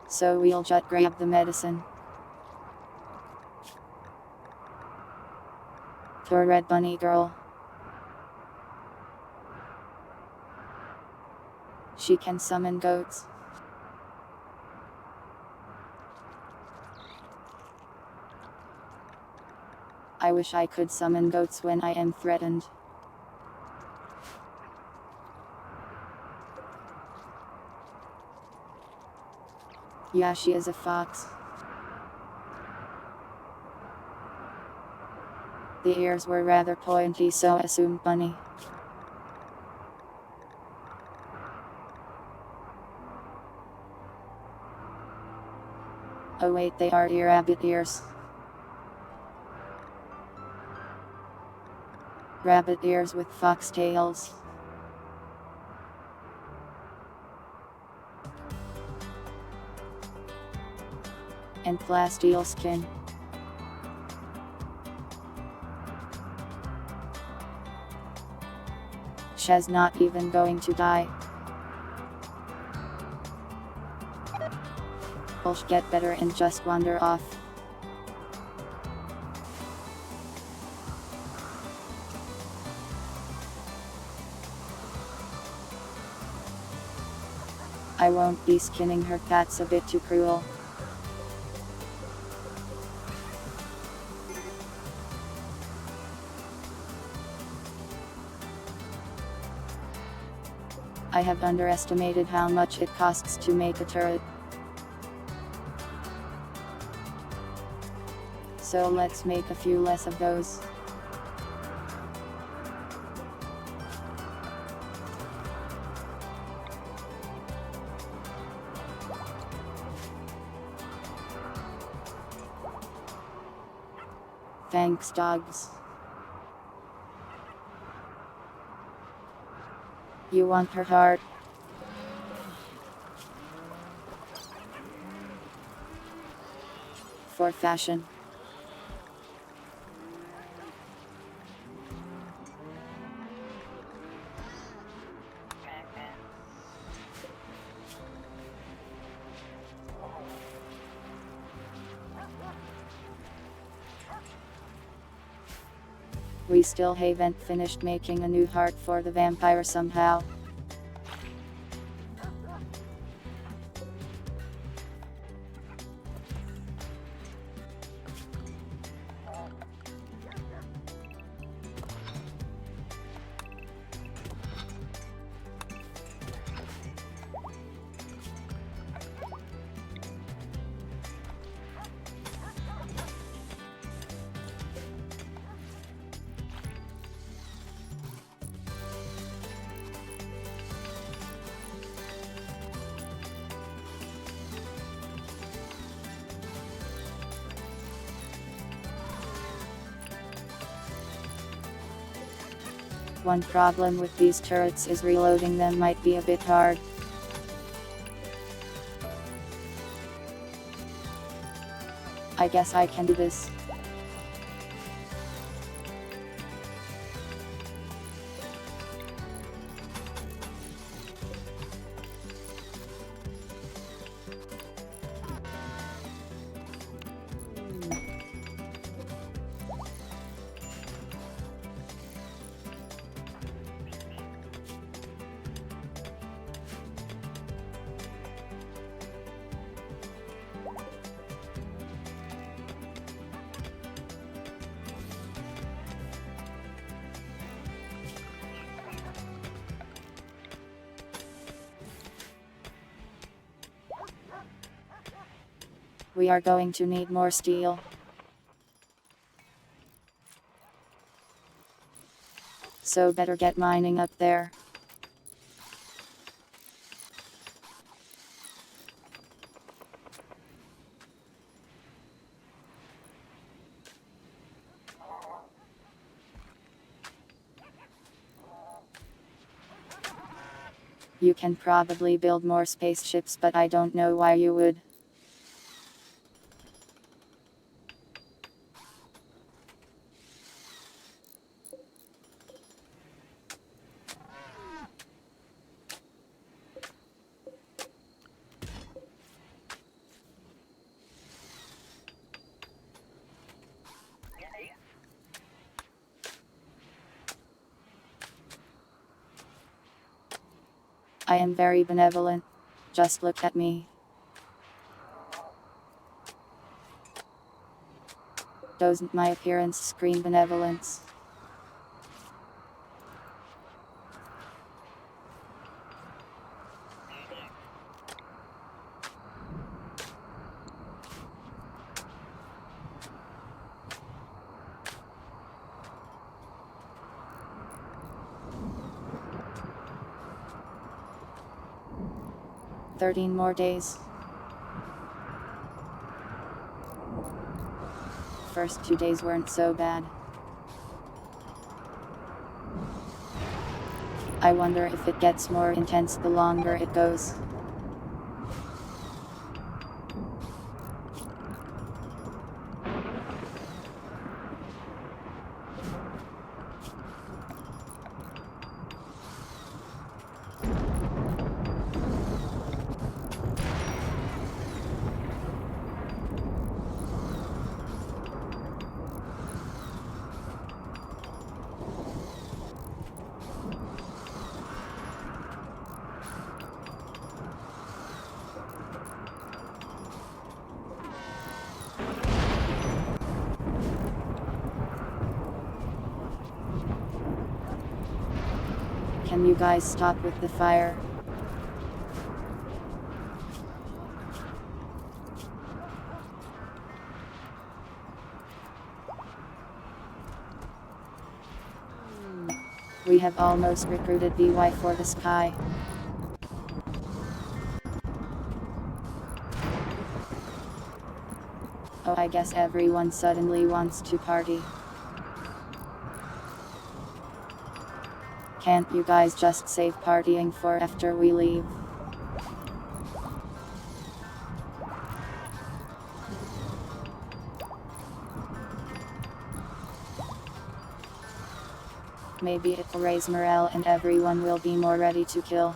So we'll just grab the medicine. For Red Bunny Girl. She can summon goats. I wish I could summon goats when I am threatened. Yeah, she is a fox. The ears were rather pointy, so I assumed bunny. Oh wait, they are rabbit ears. Rabbit ears with fox tails. And plasteel skin. She's not even going to die. We'll get better and just wander off. I won't be skinning her, that's a bit too cruel. I have underestimated how much it costs to make a turret. So let's make a few less of those. Thanks, dogs. You want her heart? For fashion. We still haven't finished making a new heart for the vampire somehow. One problem with these turrets is reloading them might be a bit hard. I guess I can do this. We are going to need more steel. So better get mining up there. You can probably build more spaceships, but I don't know why you would. I am very benevolent. Just look at me. Doesn't my appearance scream benevolence? "13 more days. First 2 days weren't so bad. I wonder if it gets more intense the longer it goes. Can you guys stop with the fire? We have almost recruited BY for the sky. Oh, I guess everyone suddenly wants to party. Can't you guys just save partying for after we leave? Maybe it'll raise morale and everyone will be more ready to kill.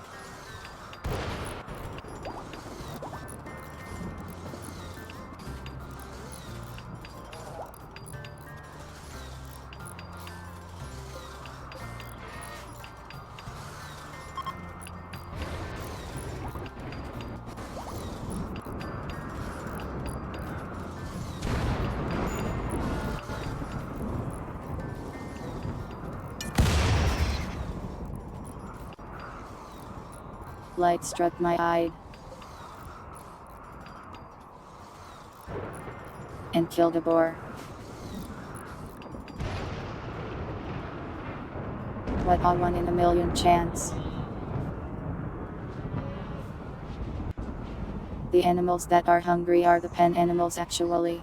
Light struck my eye and killed a boar. What a 1 in a million chance. The animals that are hungry are the pen animals actually.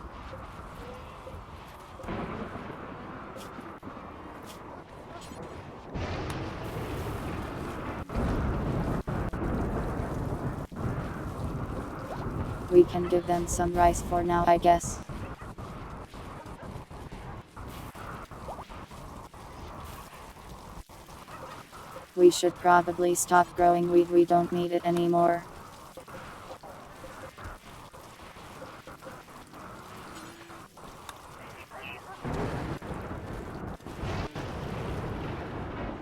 We can give them some rice for now, I guess. We should probably stop growing weed, we don't need it anymore.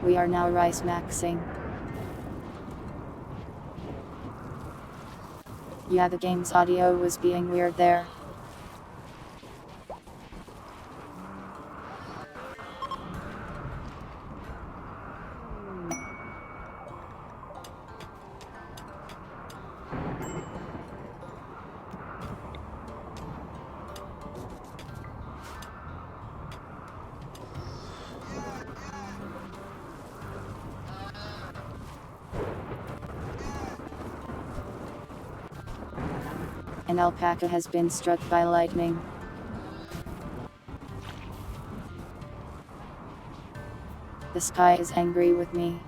We are now rice maxing. Yeah, the game's audio was being weird there. An alpaca has been struck by lightning. The sky is angry with me.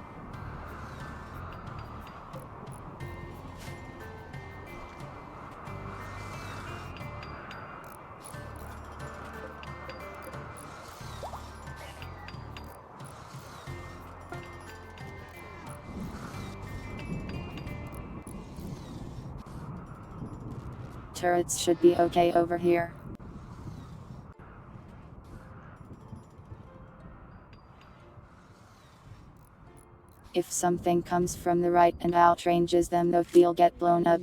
Turrets should be okay over here. If something comes from the right and outranges them, they'll get blown up.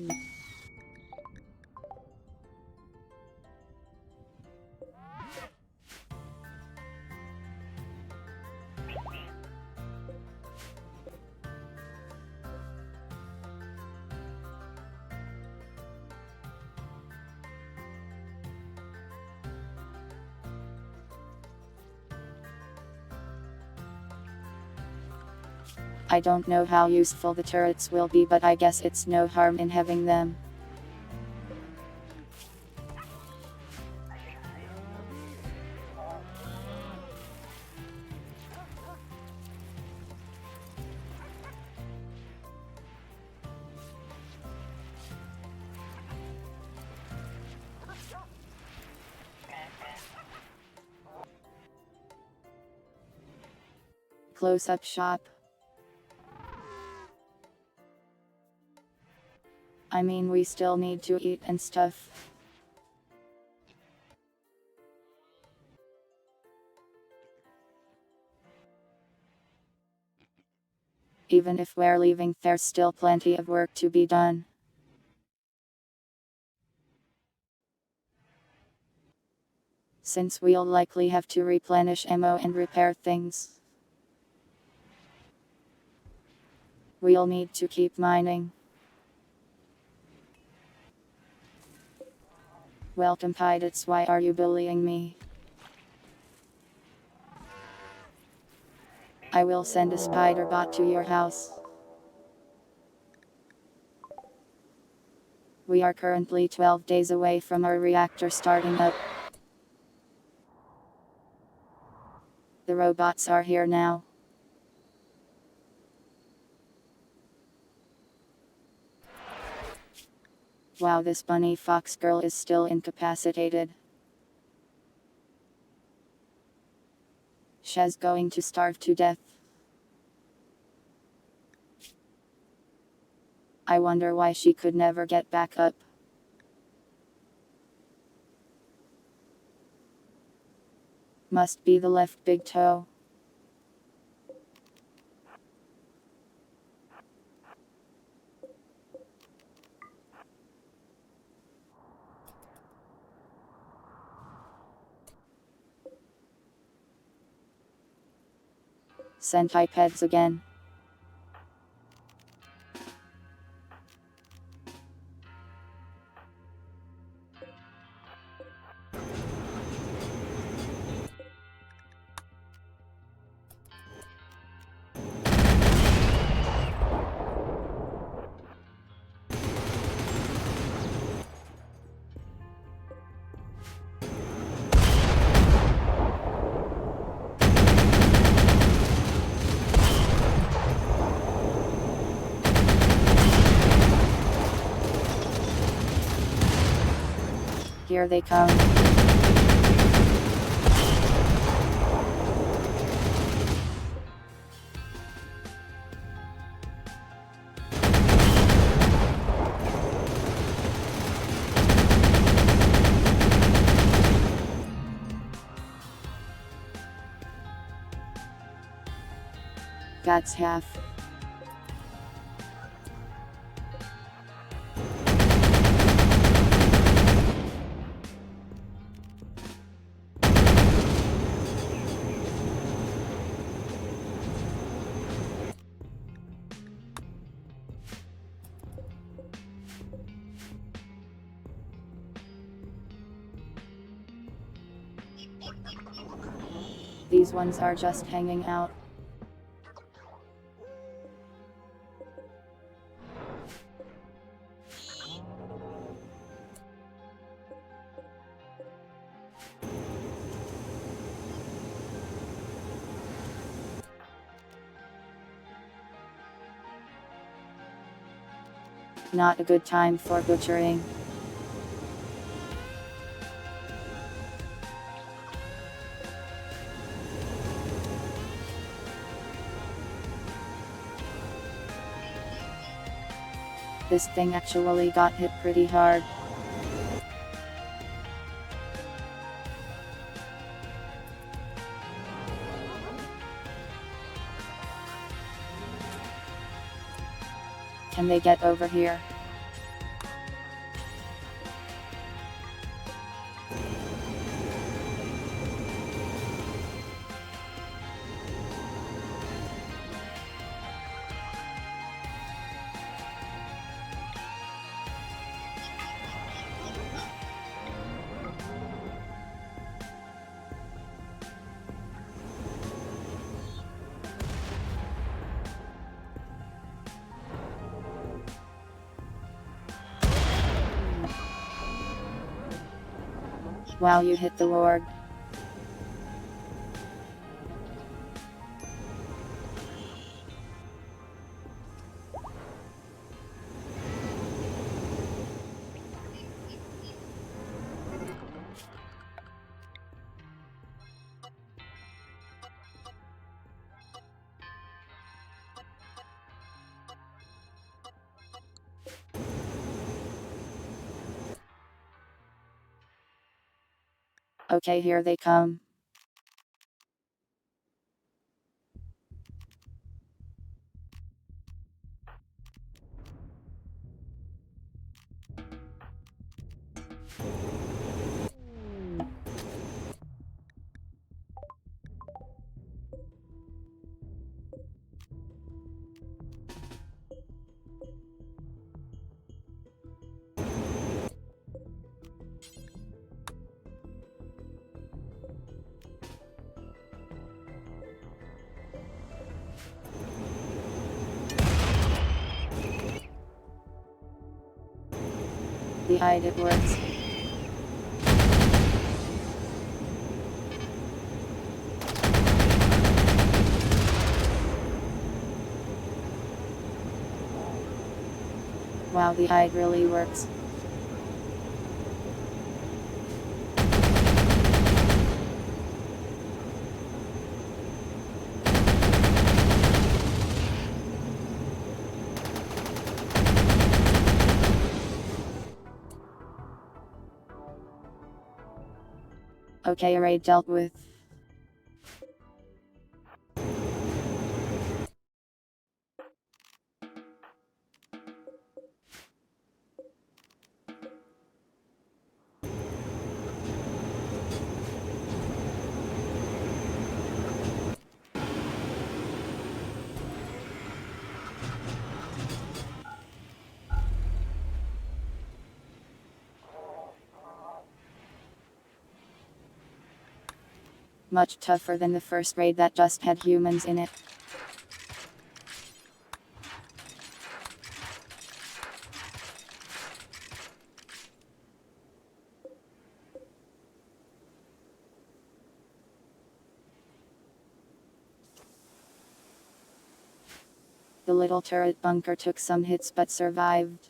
I don't know how useful the turrets will be, but I guess it's no harm in having them. Close-up shop. I mean, we still need to eat and stuff. Even if we're leaving, there's still plenty of work to be done. Since we'll likely have to replenish ammo and repair things, we'll need to keep mining. Welcome, pirates. Why are you bullying me? I will send a spider bot to your house. We are currently 12 days away from our reactor starting up. The robots are here now. Wow, this bunny fox girl is still incapacitated. She's going to starve to death. I wonder why she could never get back up. Must be the left big toe. Centipeds again. Here they come. That's half. These ones are just hanging out. Not a good time for butchering. This thing actually got hit pretty hard. Can they get over here? Wow, you hit the Lord. Okay, here they come. The hide, it works. Wow, the hide really works. Okay, array dealt with. Much tougher than the first raid that just had humans in it. The little turret bunker took some hits but survived.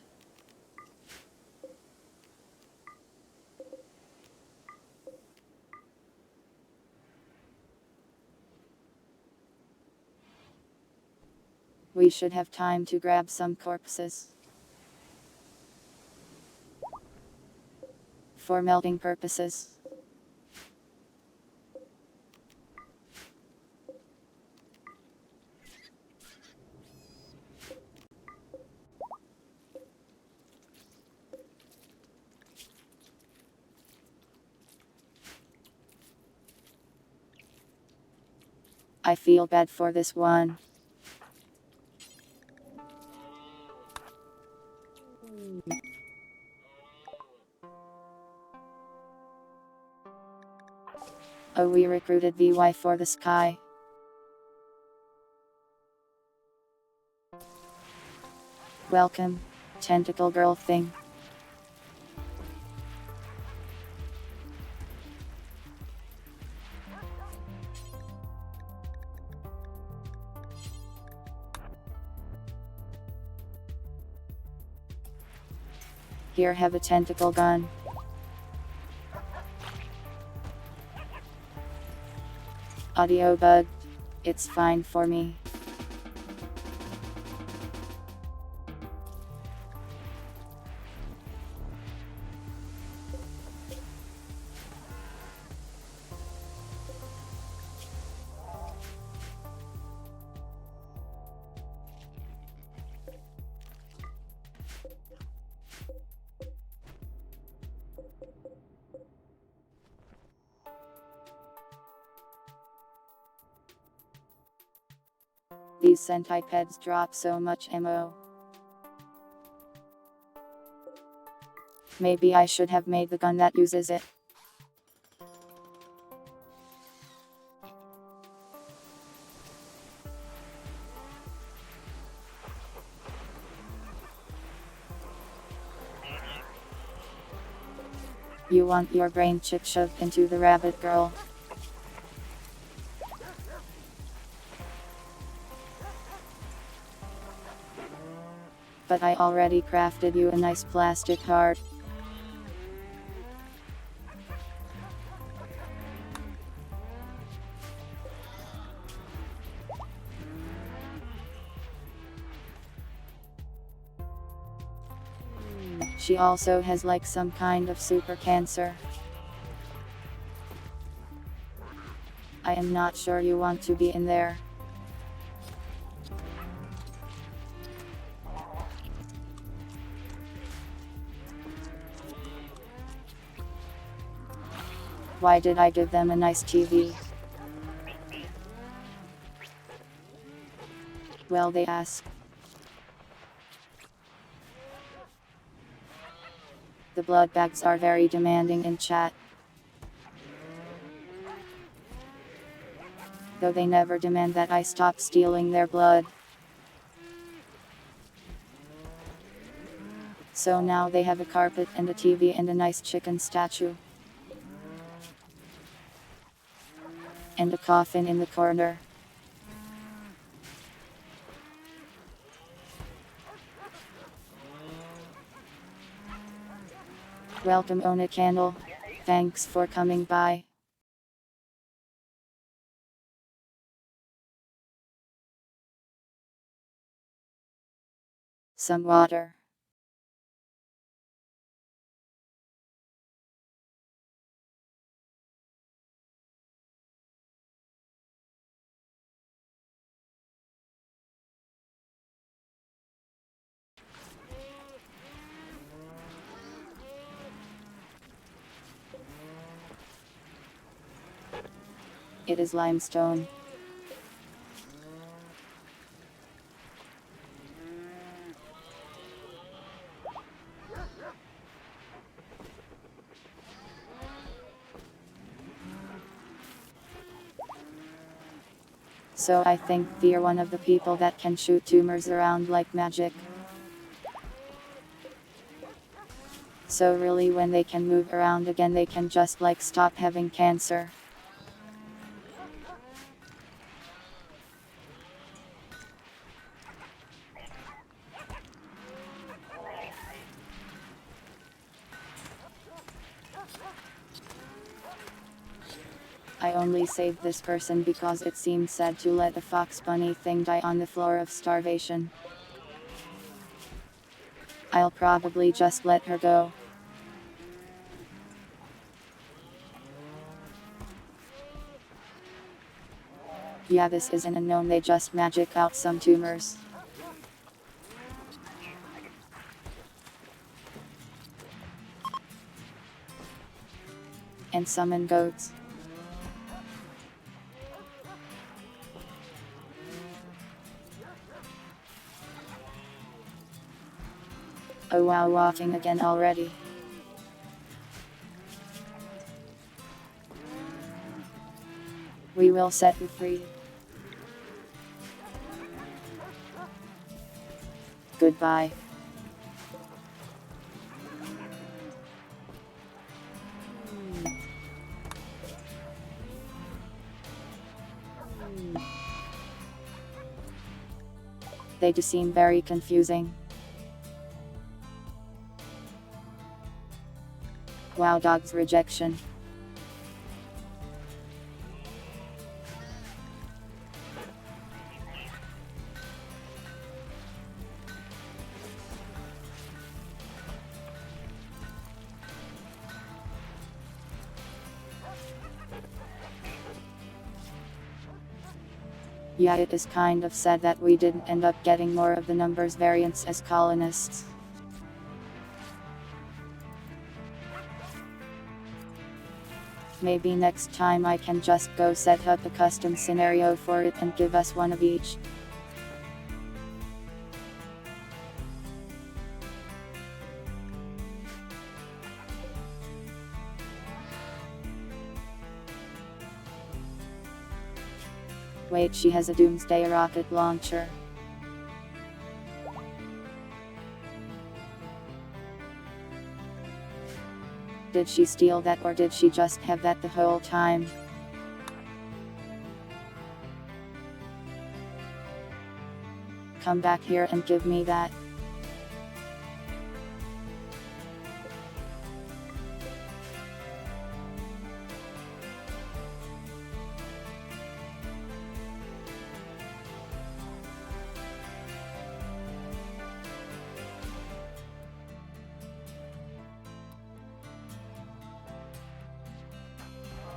We should have time to grab some corpses. For melting purposes. I feel bad for this one. Oh, we recruited VY for the sky. Welcome, tentacle girl thing. Here, have a tentacle gun. Audio bug. It's fine for me. These centipeds drop so much ammo. Maybe I should have made the gun that uses it. You want your brain chip shoved into the rabbit girl. But I already crafted you a nice plastic heart. She also has like some kind of super cancer. I am not sure you want to be in there. Why did I give them a nice TV? Well, they ask. The blood bags are very demanding in chat. Though they never demand that I stop stealing their blood. So now they have a carpet and a TV and a nice chicken statue. And a coffin in the corner. Welcome, own a candle. Thanks for coming by. Some water. It is limestone. So I think you're one of the people that can shoot tumors around like magic. So really when they can move around again they can just like stop having cancer. I only saved this person because it seemed sad to let a fox bunny thing die on the floor of starvation. I'll probably just let her go. Yeah, this is an unknown, they just magic out some tumors. And summon goats. Oh wow, walking again already. We will set you free. Goodbye. They do seem very confusing. Wow, dog's rejection. Yeah, it is kind of sad that we didn't end up getting more of the numbers variants as colonists. Maybe next time I can just go set up a custom scenario for it and give us one of each. Wait, she has a doomsday rocket launcher. Did she steal that, or did she just have that the whole time? Come back here and give me that.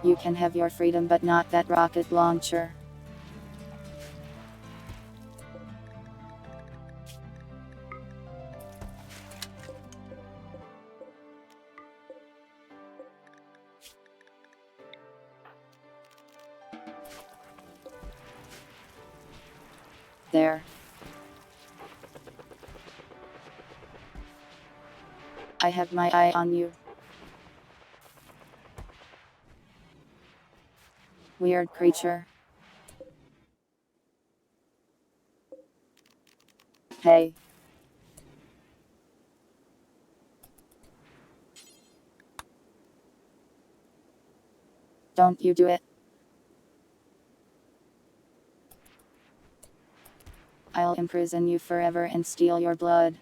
You can have your freedom, but not that rocket launcher. There. I have my eye on you. Weird creature. Hey. Don't you do it. I'll imprison you forever and steal your blood.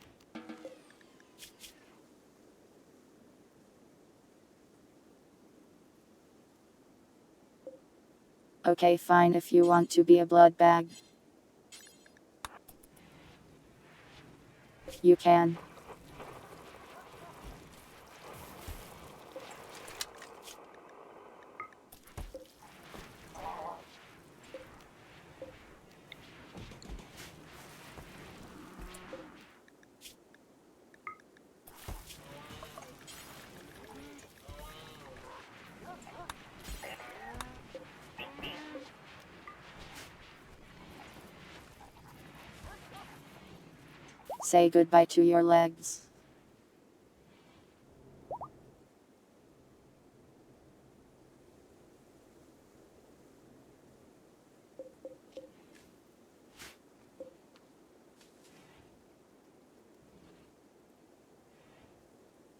Okay, fine, if you want to be a blood bag. You can. Say goodbye to your legs.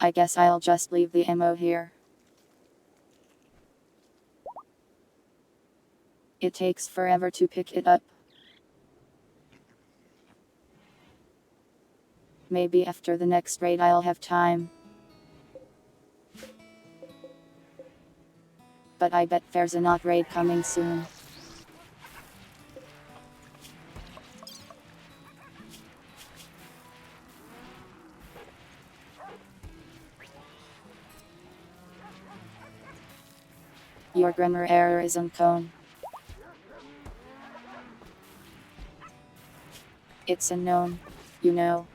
I guess I'll just leave the ammo here. It takes forever to pick it up. Maybe after the next raid I'll have time. But I bet there's a not raid coming soon. Your grammar error is uncone. It's unknown, you know.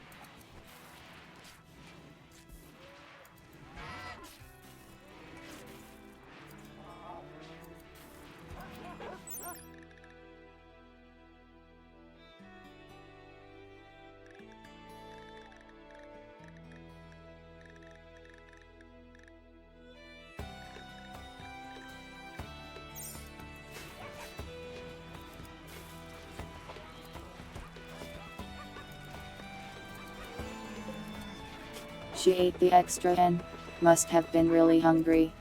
She ate the extra hen. Must have been really hungry.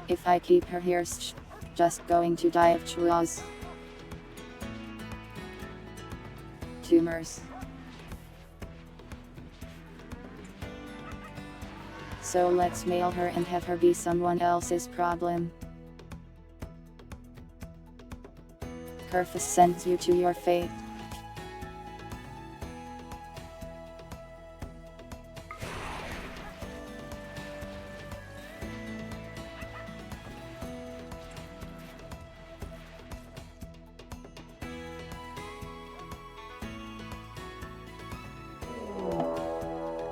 If I keep her here, just going to die of chwas. Tumors. So let's mail her and have her be someone else's problem. Kerfus sends you to your fate.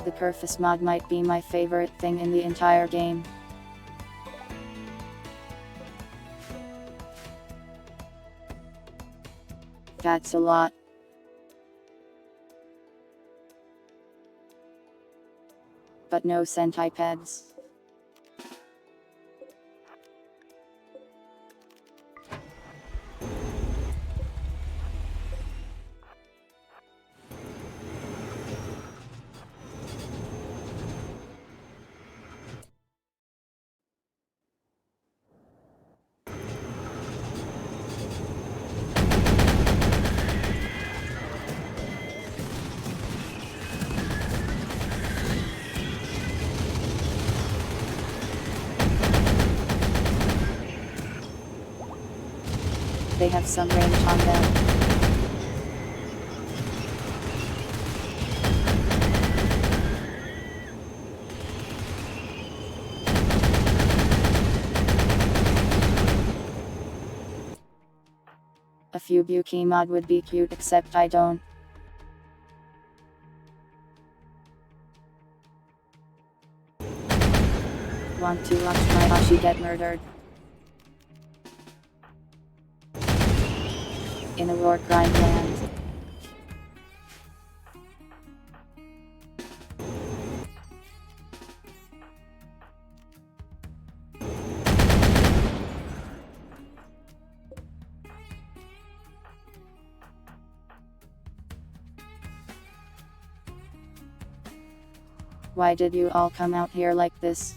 The Kerfus mod might be my favorite thing in the entire game. That's a lot. But no Sentai peds. They have some range on them. A Fubuki mod would be cute, except I don't. Want to watch my Ashi get murdered. In a war crime land. Why did you all come out here like this?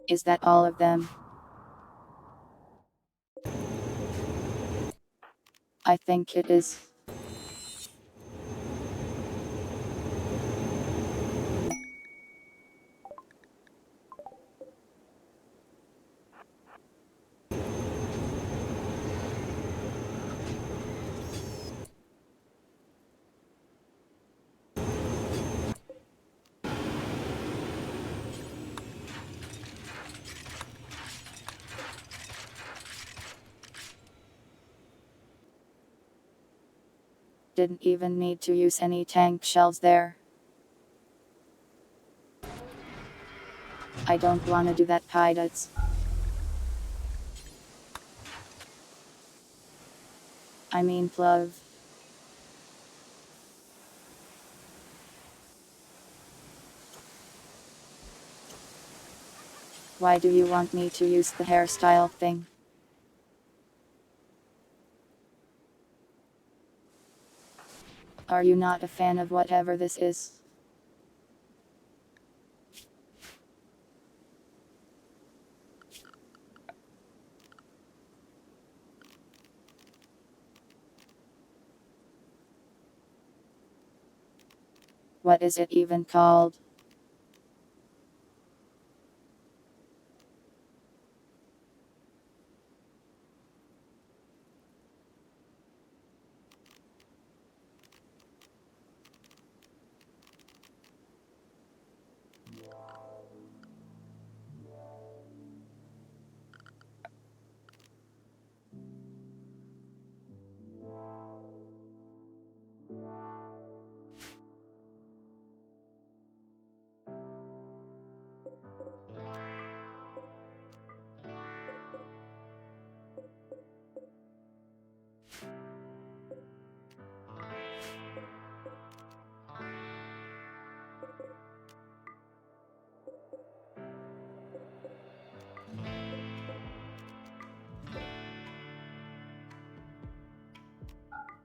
Is that all of them? I think it is. Didn't even need to use any tank shells there. I don't wanna do that, pilots. I mean Plove. Why do you want me to use the hairstyle thing? Are you not a fan of whatever this is? What is it even called?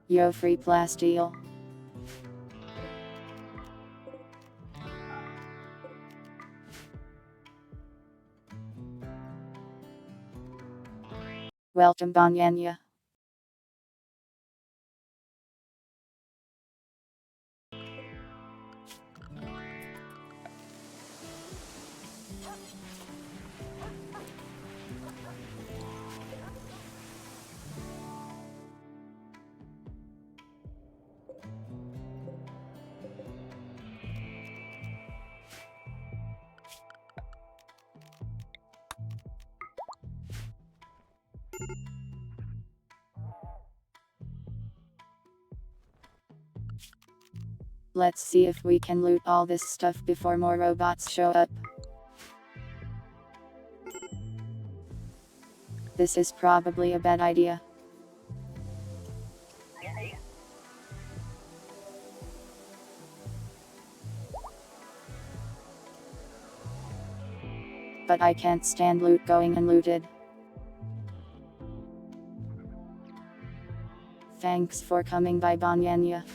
Yo, free plasteel. Welcome Banyanya. Let's see if we can loot all this stuff before more robots show up. This is probably a bad idea. But I can't stand loot going unlooted. Thanks for coming by Banyanya.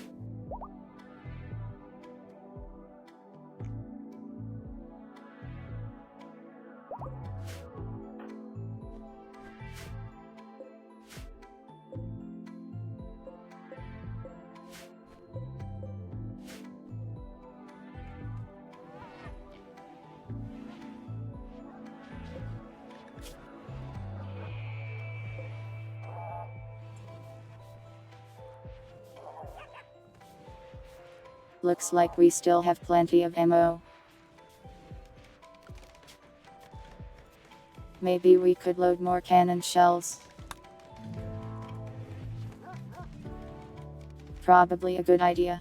Looks like we still have plenty of ammo. Maybe we could load more cannon shells. Probably a good idea.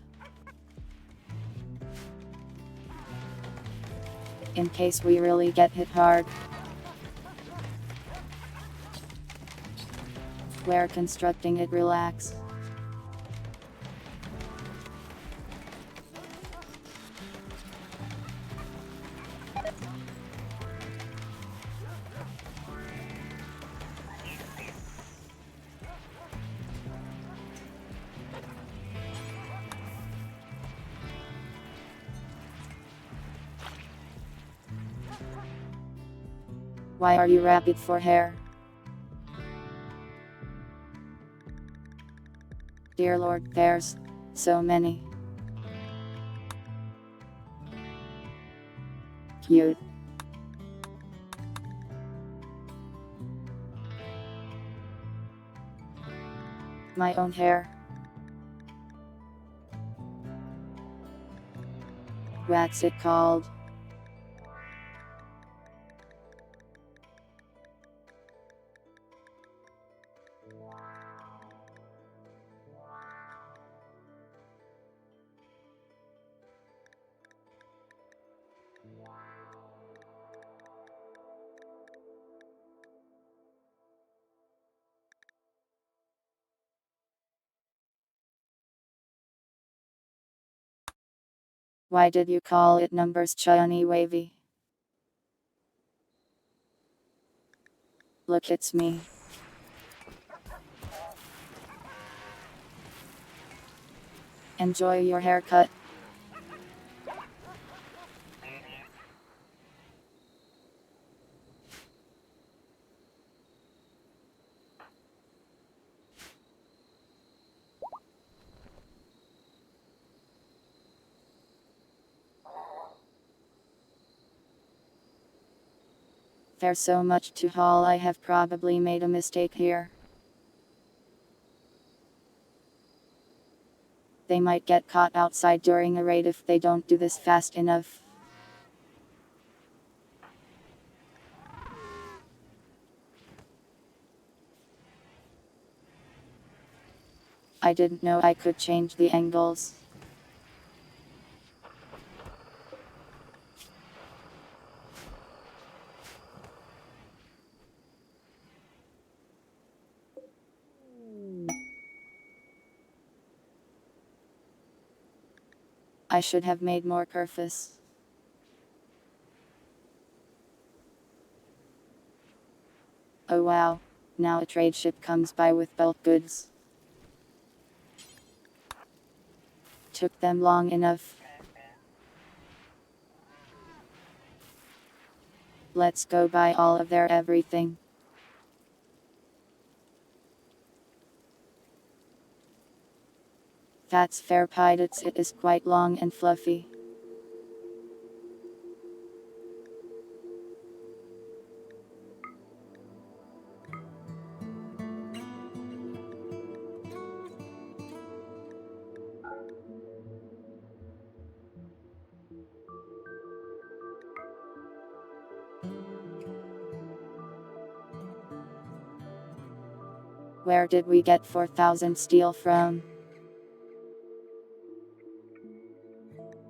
In case we really get hit hard. We're constructing it, relax. Why are you rapid for hair? Dear Lord, there's so many. Cute. My own hair. What's it called? Why did you call it numbers shiny wavy? Look, it's me. Enjoy your haircut. There's so much to haul, I have probably made a mistake here. They might get caught outside during a raid if they don't do this fast enough. I didn't know I could change the angles. I should have made more purpose. Oh wow, now a trade ship comes by with bulk goods. took them long enough. Let's go buy all of their everything. That's fair, pirates. It is quite long and fluffy. Where did we get 4,000 steel from?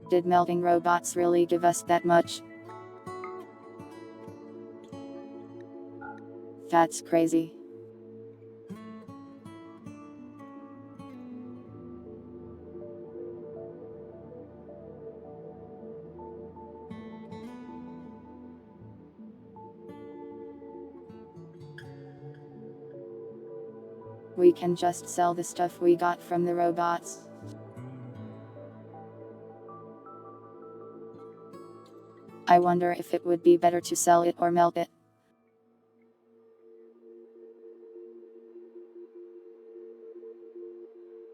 Did melting robots really give us that much? That's crazy. We can just sell the stuff we got from the robots. I wonder if it would be better to sell it or melt it.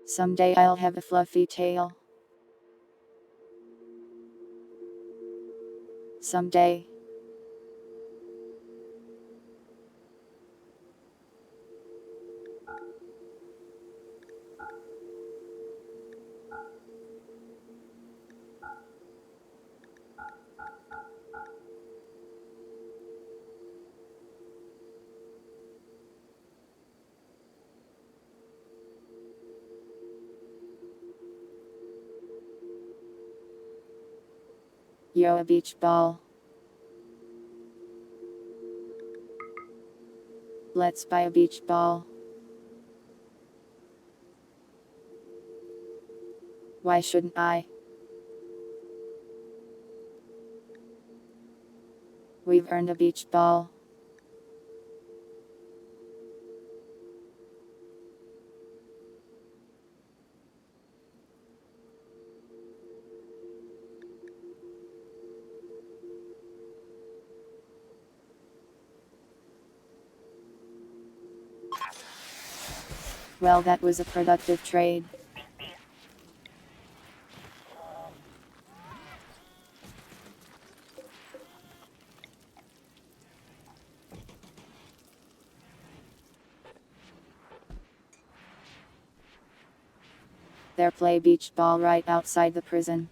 Someday I'll have a fluffy tail. Someday. Yo, a beach ball. Let's buy a beach ball. Why shouldn't I? We've earned a beach ball. Well, that was a productive trade. There play beach ball right outside the prison.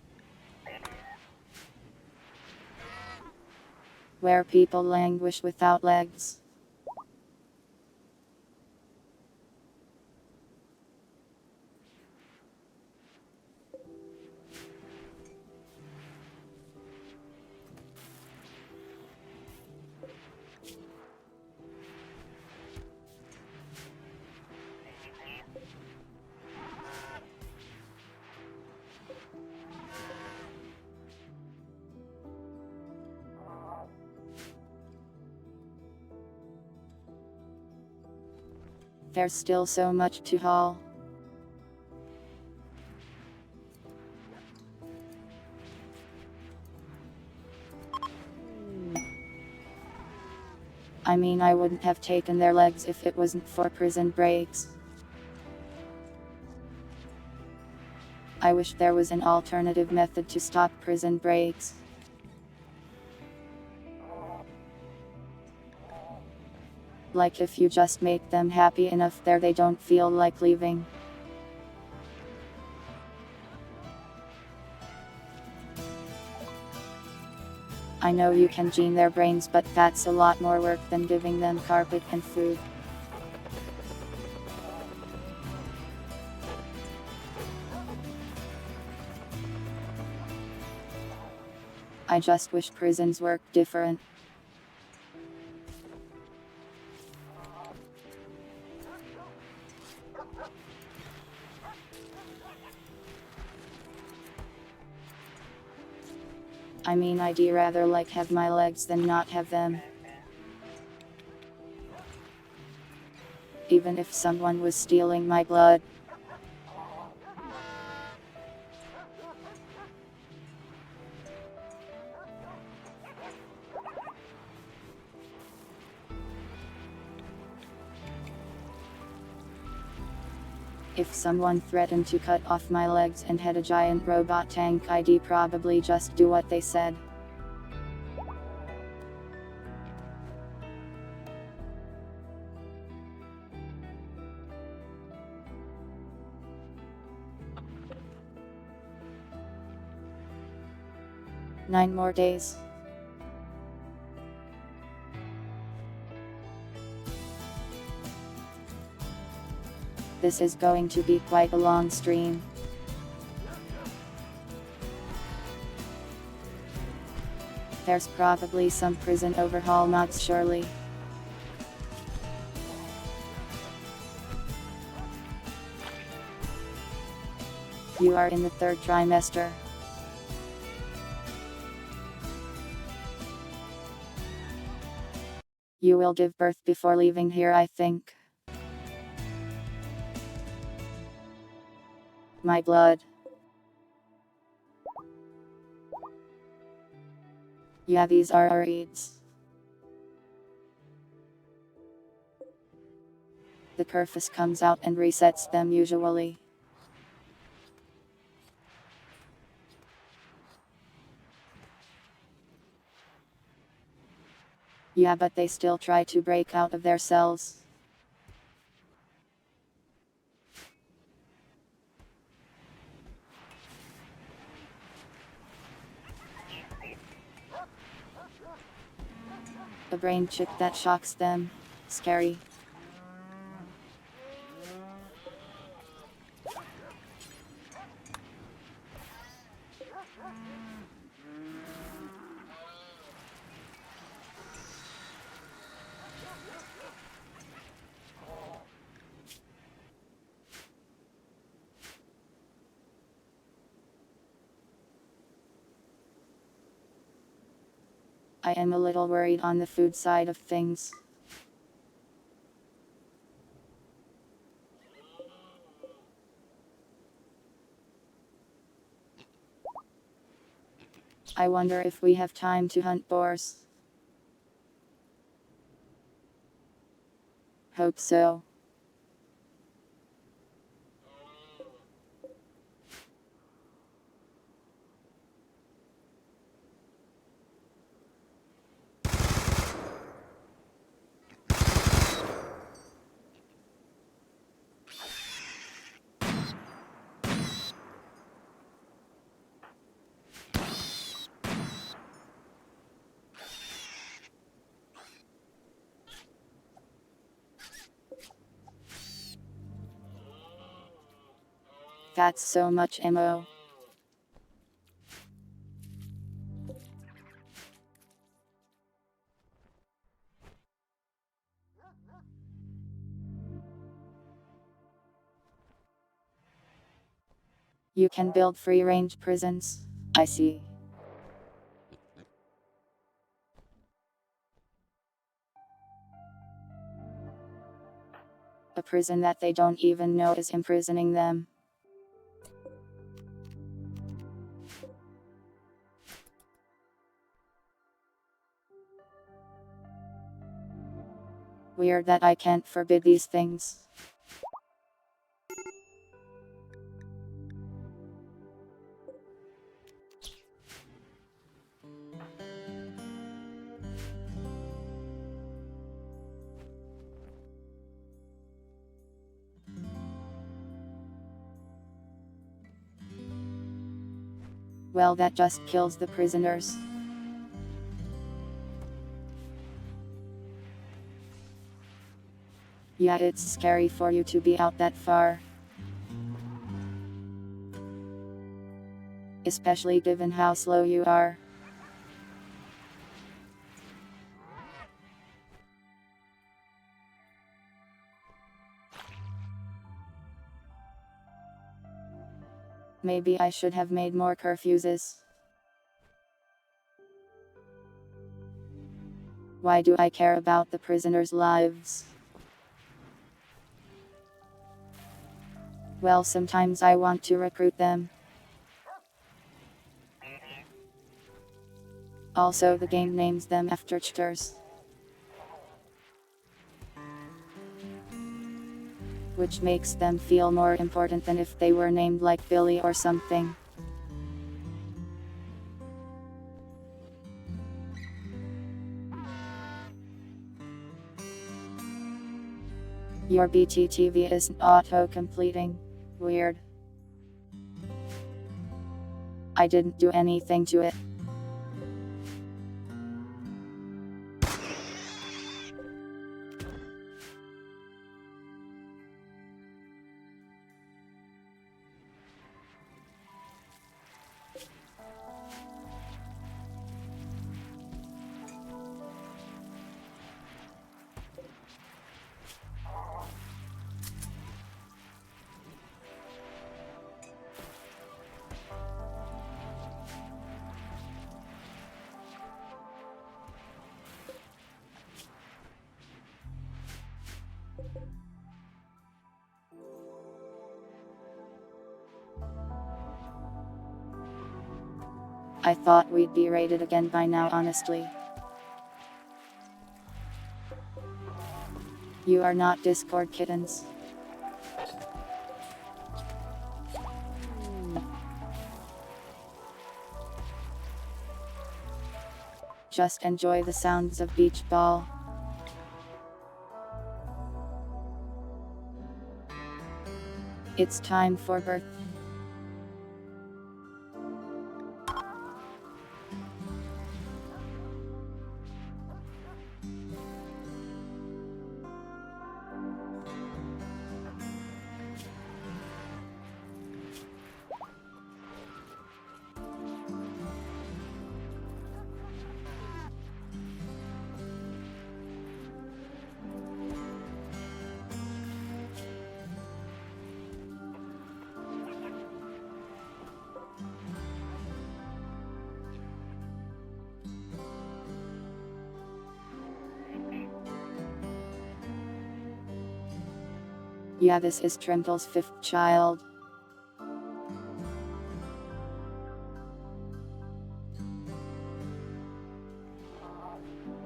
Where people languish without legs. There's still so much to haul. I mean, I wouldn't have taken their legs if it wasn't for prison breaks. I wish there was an alternative method to stop prison breaks. Like if you just make them happy enough there they don't feel like leaving. I know you can gene their brains, but that's a lot more work than giving them carpet and food. I just wish prisons worked different. I mean, I'd rather like have my legs than not have them. Even if someone was stealing my blood. If someone threatened to cut off my legs and had a giant robot tank, I'd probably just do what they said. Nine more days. This is going to be quite a long stream. There's probably some prison overhaul mods surely. You are in the third trimester. You will give birth before leaving here, I think. My blood. Yeah, these are our aids. The Kerfus comes out and resets them usually. Yeah, but they still try to break out of their cells. A brain chip that shocks them. Scary. I am a little worried on the food side of things. I wonder if we have time to hunt boars. Hope so. That's so much ammo. You can build free-range prisons. I see. A prison that they don't even know is imprisoning them. Weird that I can't forbid these things. Well, that just kills the prisoners. Yeah, it's scary for you to be out that far. Especially given how slow you are. Maybe I should have made more curfuses. Why do I care about the prisoners' lives? Well, sometimes I want to recruit them. Also, the game names them after cheaters. which makes them feel more important than if they were named like Billy or something. Your BTTV isn't auto-completing. Weird. I didn't do anything to it. I thought we'd be rated again by now, honestly. You are not Discord kittens. Just enjoy the sounds of beach ball. It's time for birth. Yeah, this is Trimple's fifth child.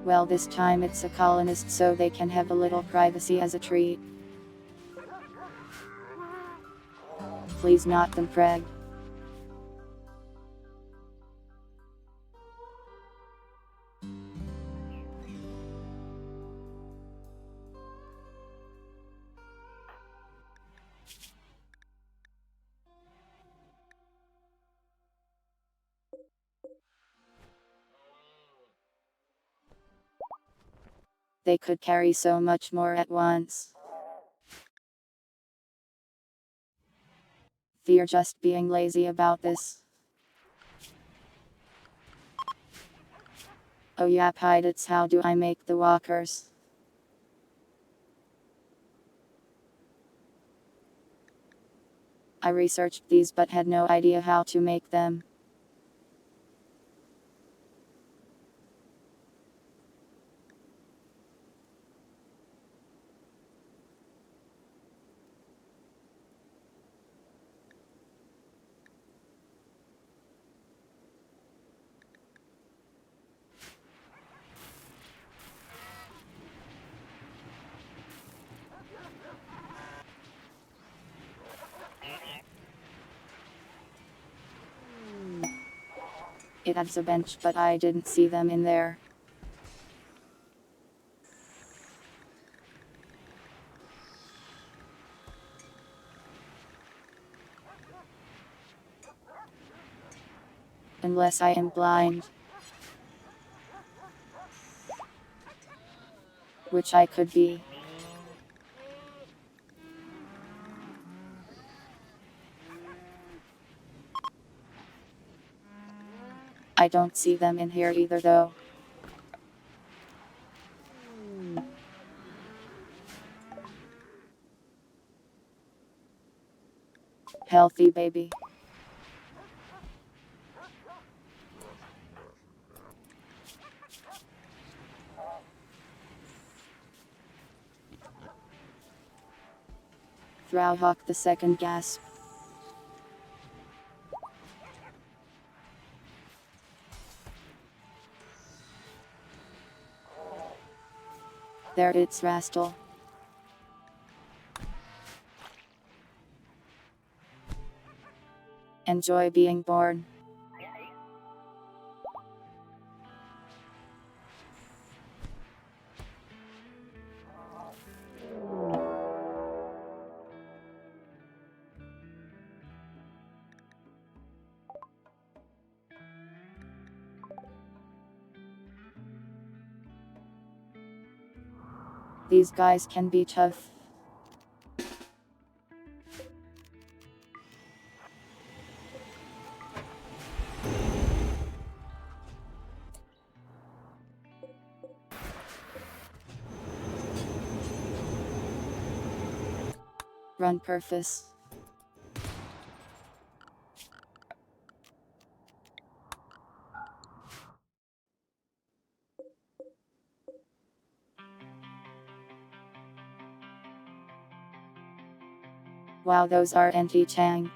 Well, this time it's a colonist, so they can have a little privacy as a treat. Please not them, Craig. They could carry so much more at once. You're just being lazy about this. Oh yeah, pilots, how do I make the walkers? I researched these but had no idea how to make them. It has a bench, but I didn't see them in there. Unless I am blind. Which I could be. I don't see them in here either though. Healthy baby. Throwhawk the second gasp. There it's Rastal. Enjoy being born. These guys can be tough. Run purpose. Wow, those are anti-tank.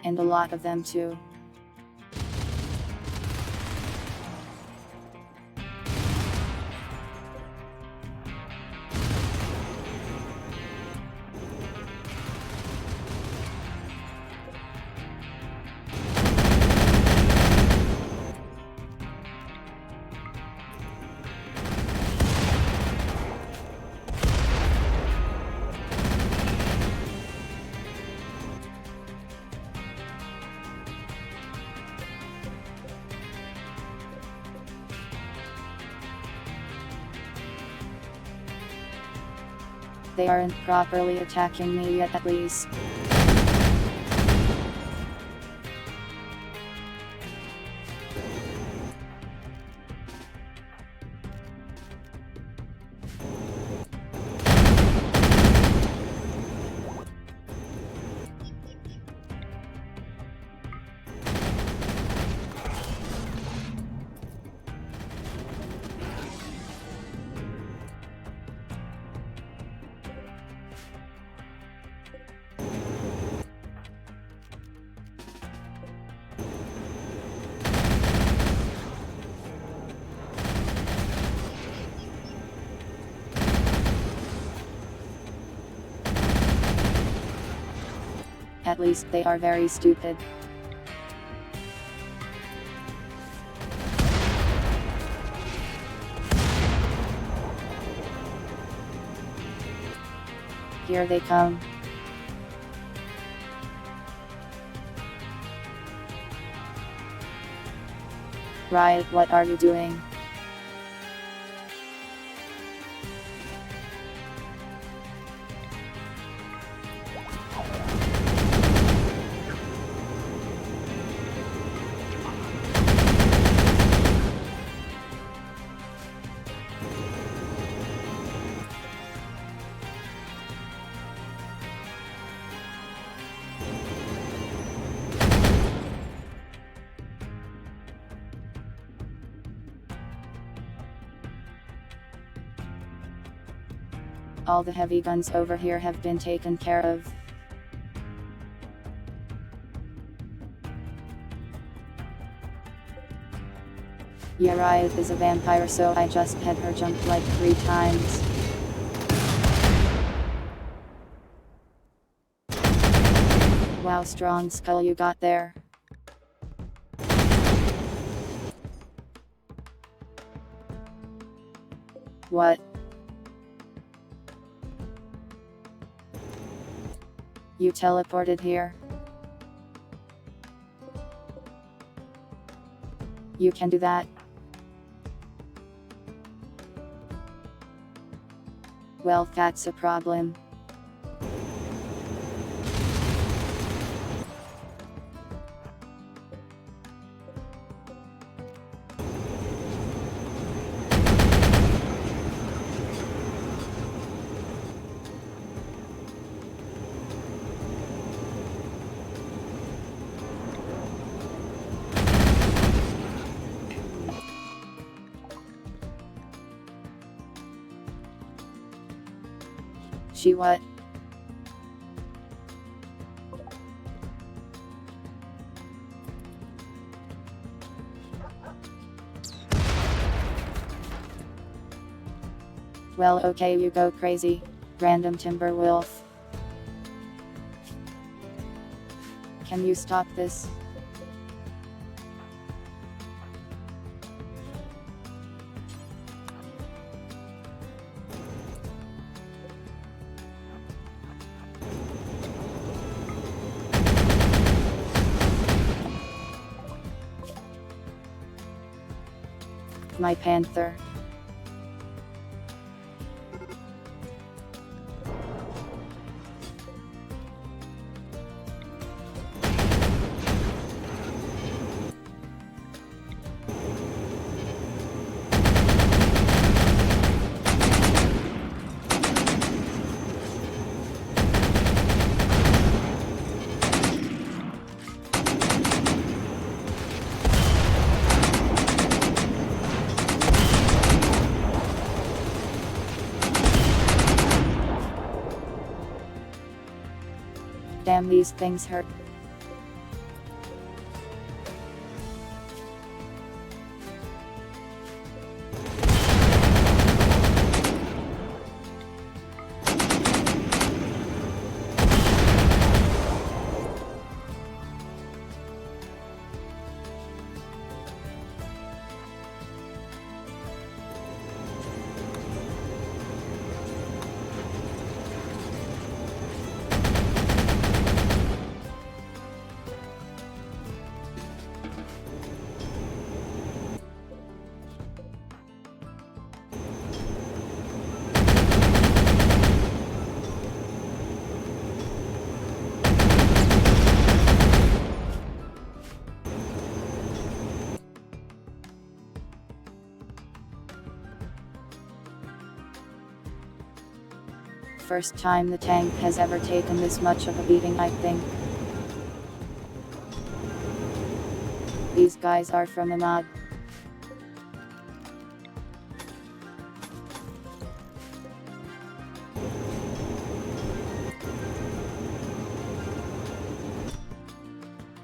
And a lot of them too. They aren't properly attacking me yet at least. At least they are very stupid. Here they come. Riot, what are you doing? All the heavy guns over here have been taken care of. Yeah, Riot is a vampire, so I just had her jump like 3 times. Wow, strong skull you got there. What? You teleported here? You can do that? Well, that's a problem. She what? Well, okay, you go crazy, random timber wolf. Can you stop this? My panther. Damn, these things hurt. First time the tank has ever taken this much of a beating, I think. These guys are from a mod.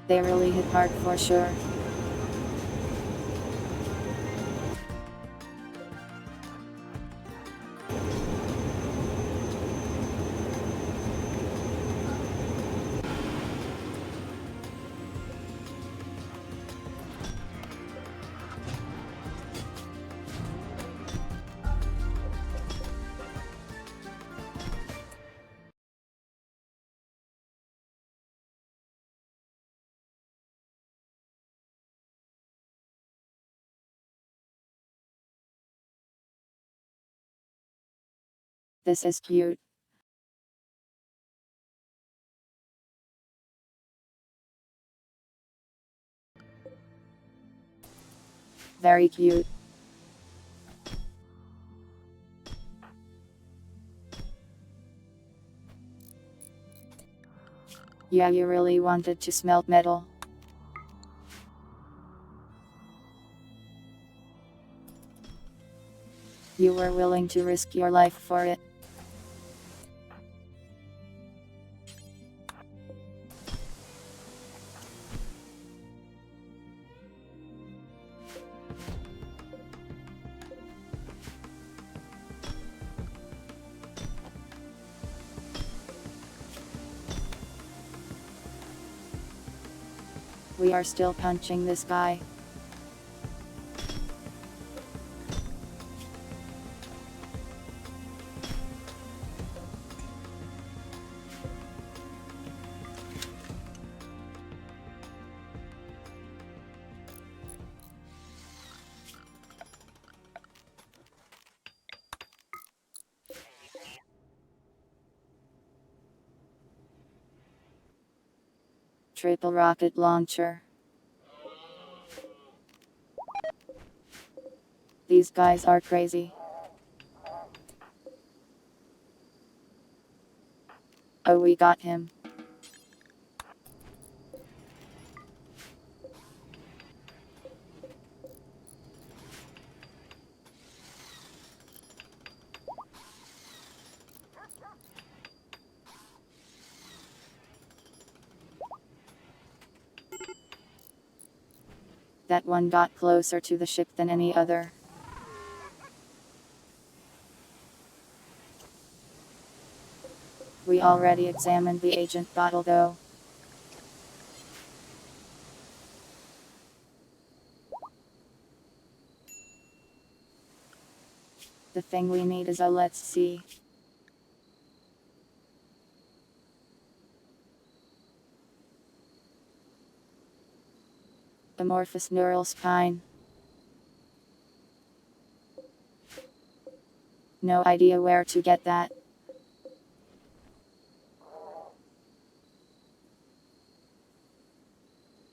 They really hit hard for sure. This is cute. Very cute. Yeah, you really wanted to smelt metal. You were willing to risk your life for it. We are still punching this guy. Triple rocket launcher. These guys are crazy. Oh, we got him. That one got closer to the ship than any other. We already examined the agent bottle though. The thing we need is a let's see. Amorphous neural spine. No idea where to get that.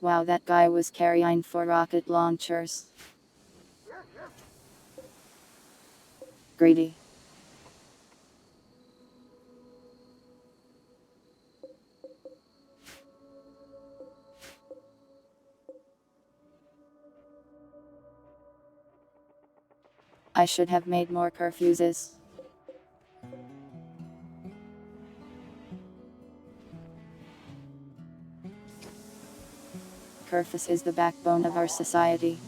Wow, that guy was carrying 4 rocket launchers. Greedy. I should have made more curfuses. Curfus is the backbone of our society.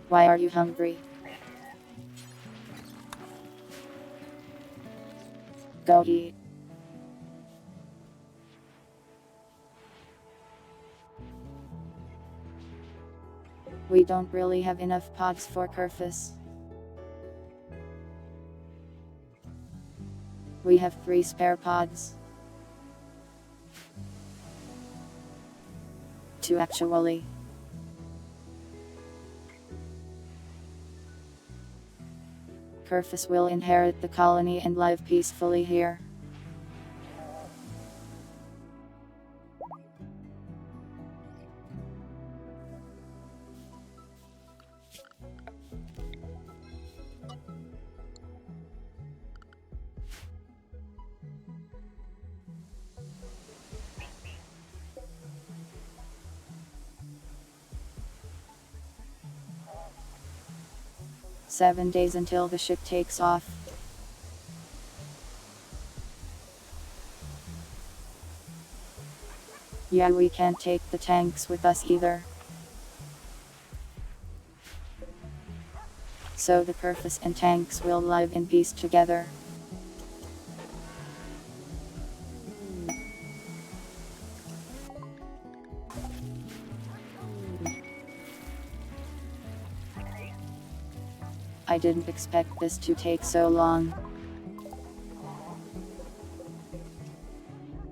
Why are you hungry? Go eat. We don't really have enough pods for Curfus. We have 3 spare pods. 2 actually. Curfus will inherit the colony and live peacefully here. "7 days until the ship takes off. Yeah, we can't take the tanks with us either. So the Curfus and tanks will live in peace together. I didn't expect this to take so long.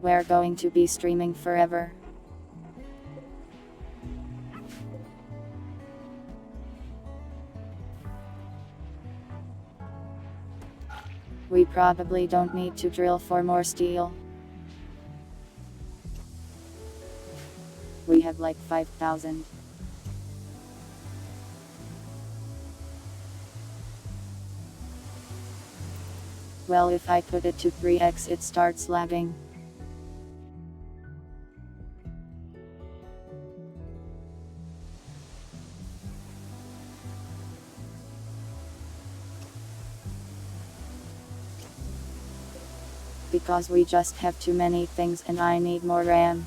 We're going to be streaming forever. We probably don't need to drill for more steel. We have like 5,000. Well, if I put it to 3x it starts lagging. Because we just have too many things and I need more RAM.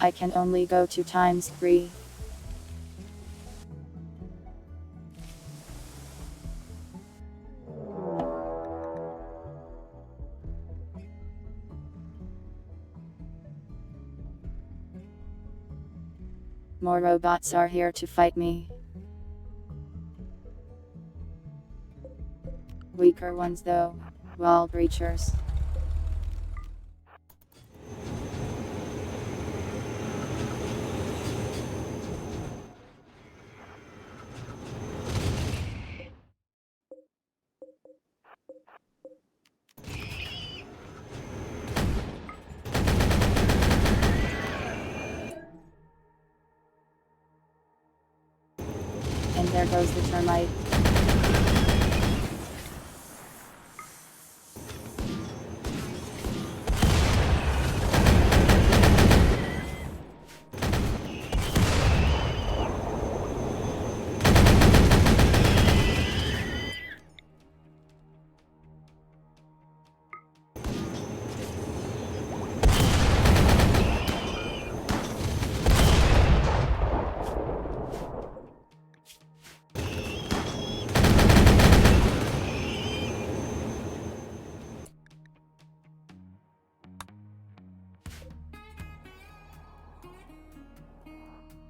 I can only go 2 times 3. More robots are here to fight me. Weaker ones though. Wall breachers. And there goes the termite.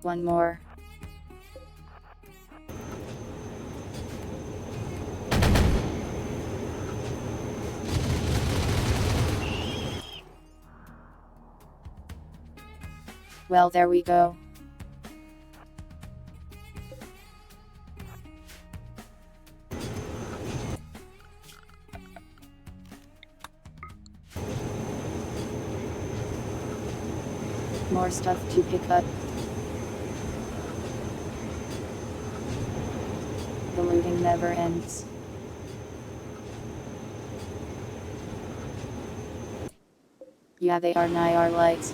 One more. Well, there we go. More stuff to pick up. The looting never ends. Yeah, they are nigh lights.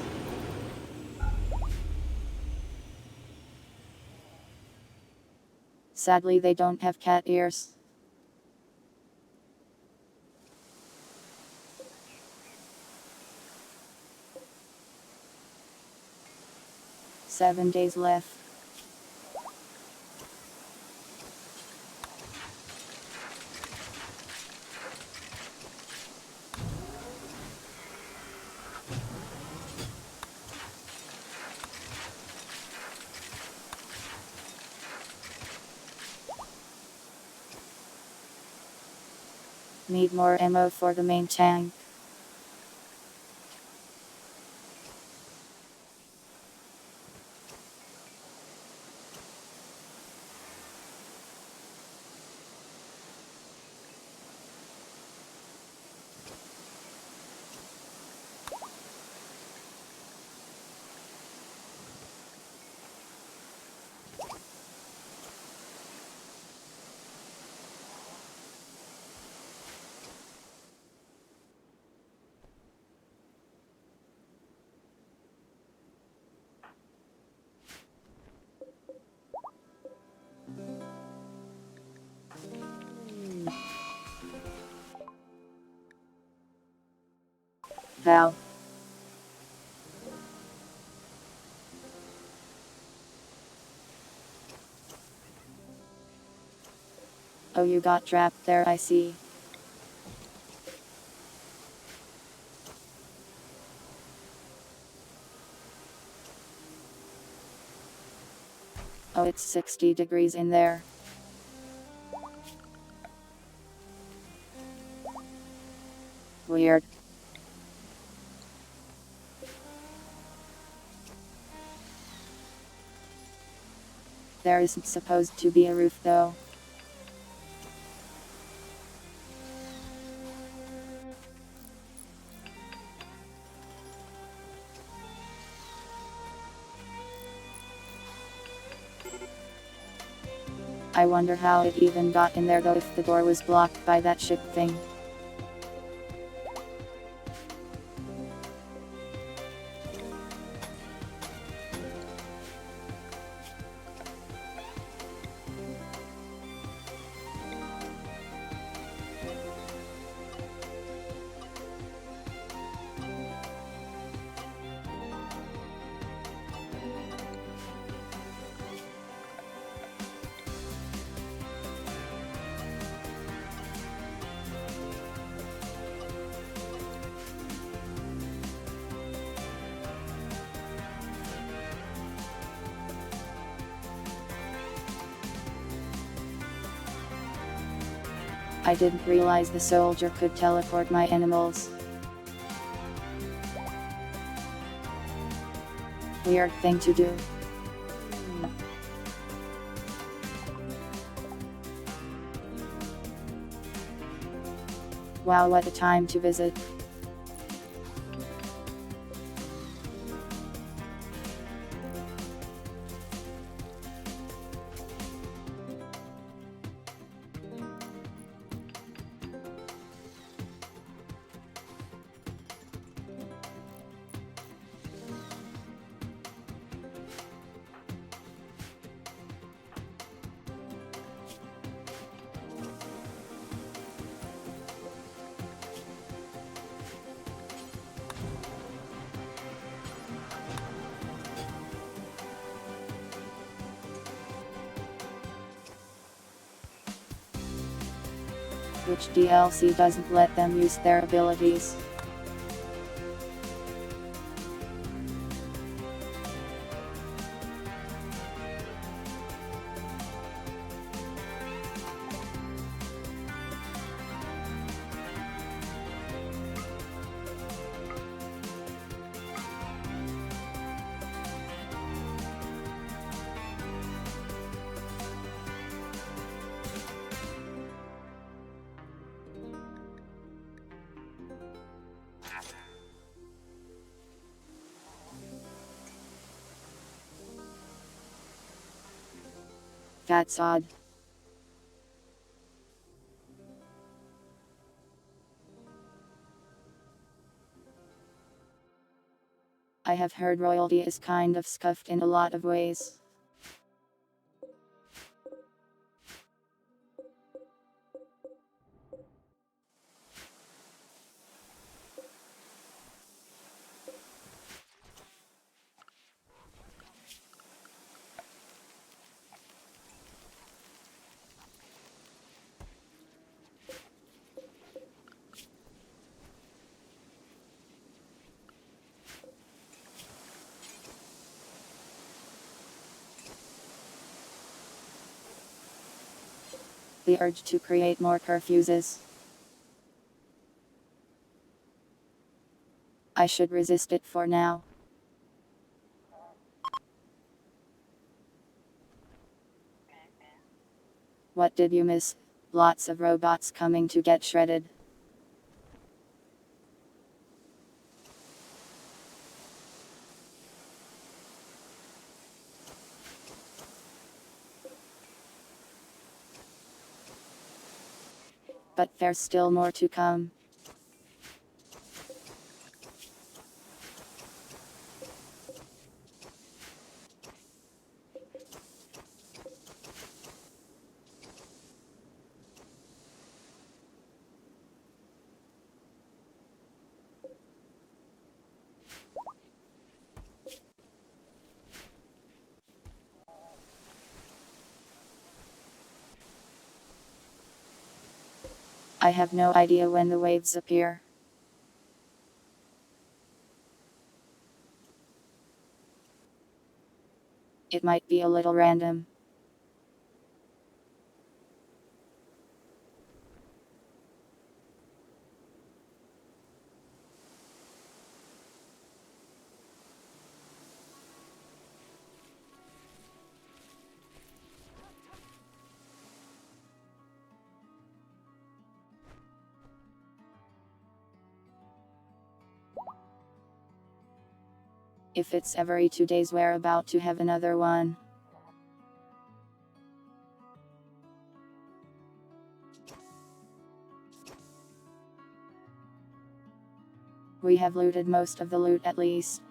Sadly, they don't have cat ears. Seven days left. Need more ammo for the main tank. Val. Oh, you got trapped there, I see. Oh, it's 60 degrees in there. Weird. There isn't supposed to be a roof though. I wonder how it even got in there though if the door was blocked by that ship thing. I didn't realize the soldier could teleport my animals. Weird thing to do. Wow, what a time to visit. Which DLC doesn't let them use their abilities? That's odd. I have heard royalty is kind of scuffed in a lot of ways. The urge to create more perfuses. I should resist it for now. What did you miss? Lots of robots coming to get shredded. But there's still more to come. I have no idea when the waves appear. It might be a little random. If it's every 2 days, we're about to have another one. We have looted most of the loot at least.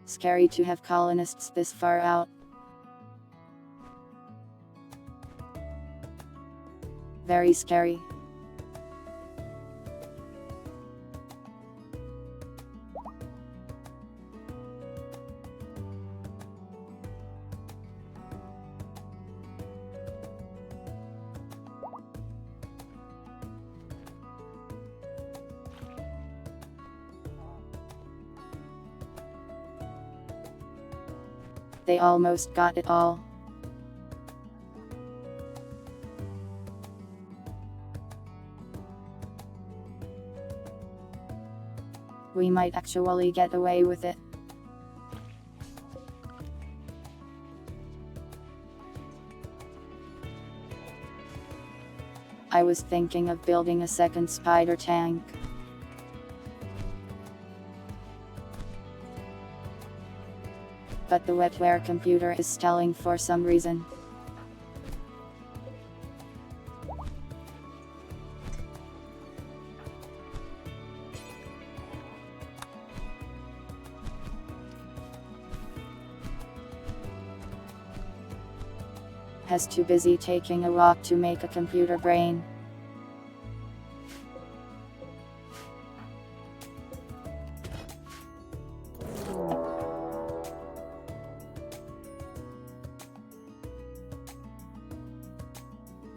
Scary to have colonists this far out. Very scary. They almost got it all. We might actually get away with it. I was thinking of building a second spider tank. But the wetware computer is stalling for some reason. Has too busy taking a walk to make a computer brain.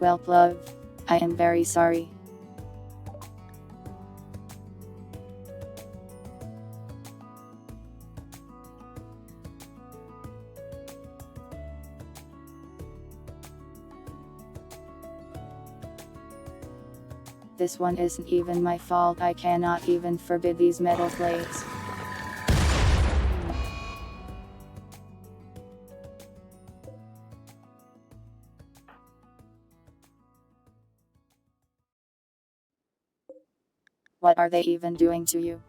Well, love, I am very sorry. This one isn't even my fault. I cannot even forbid these metal plates. What are they even doing to you?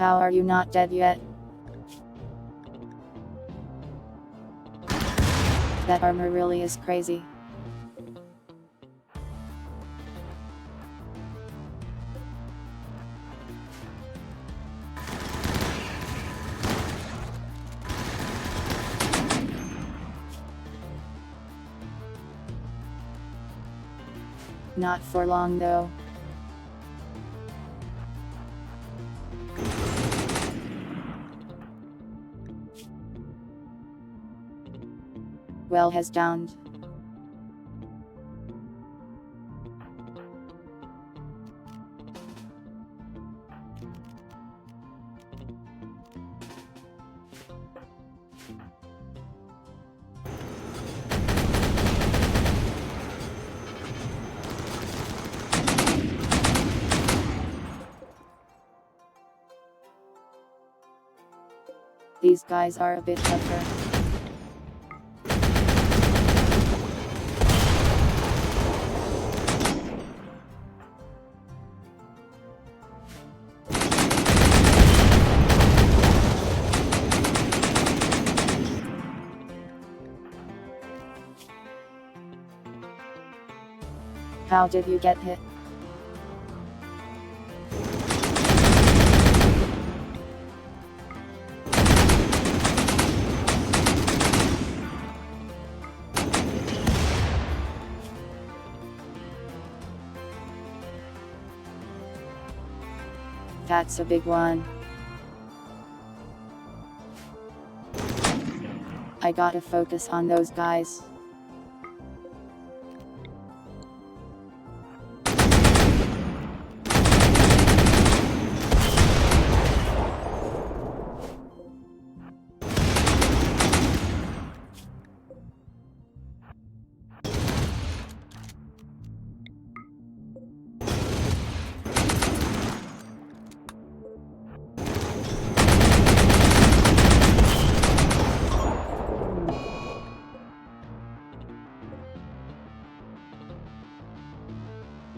How are you not dead yet? That armor really is crazy. Not for long though. Well has downed. These guys are a bit tougher. How did you get hit? That's a big one. I gotta focus on those guys.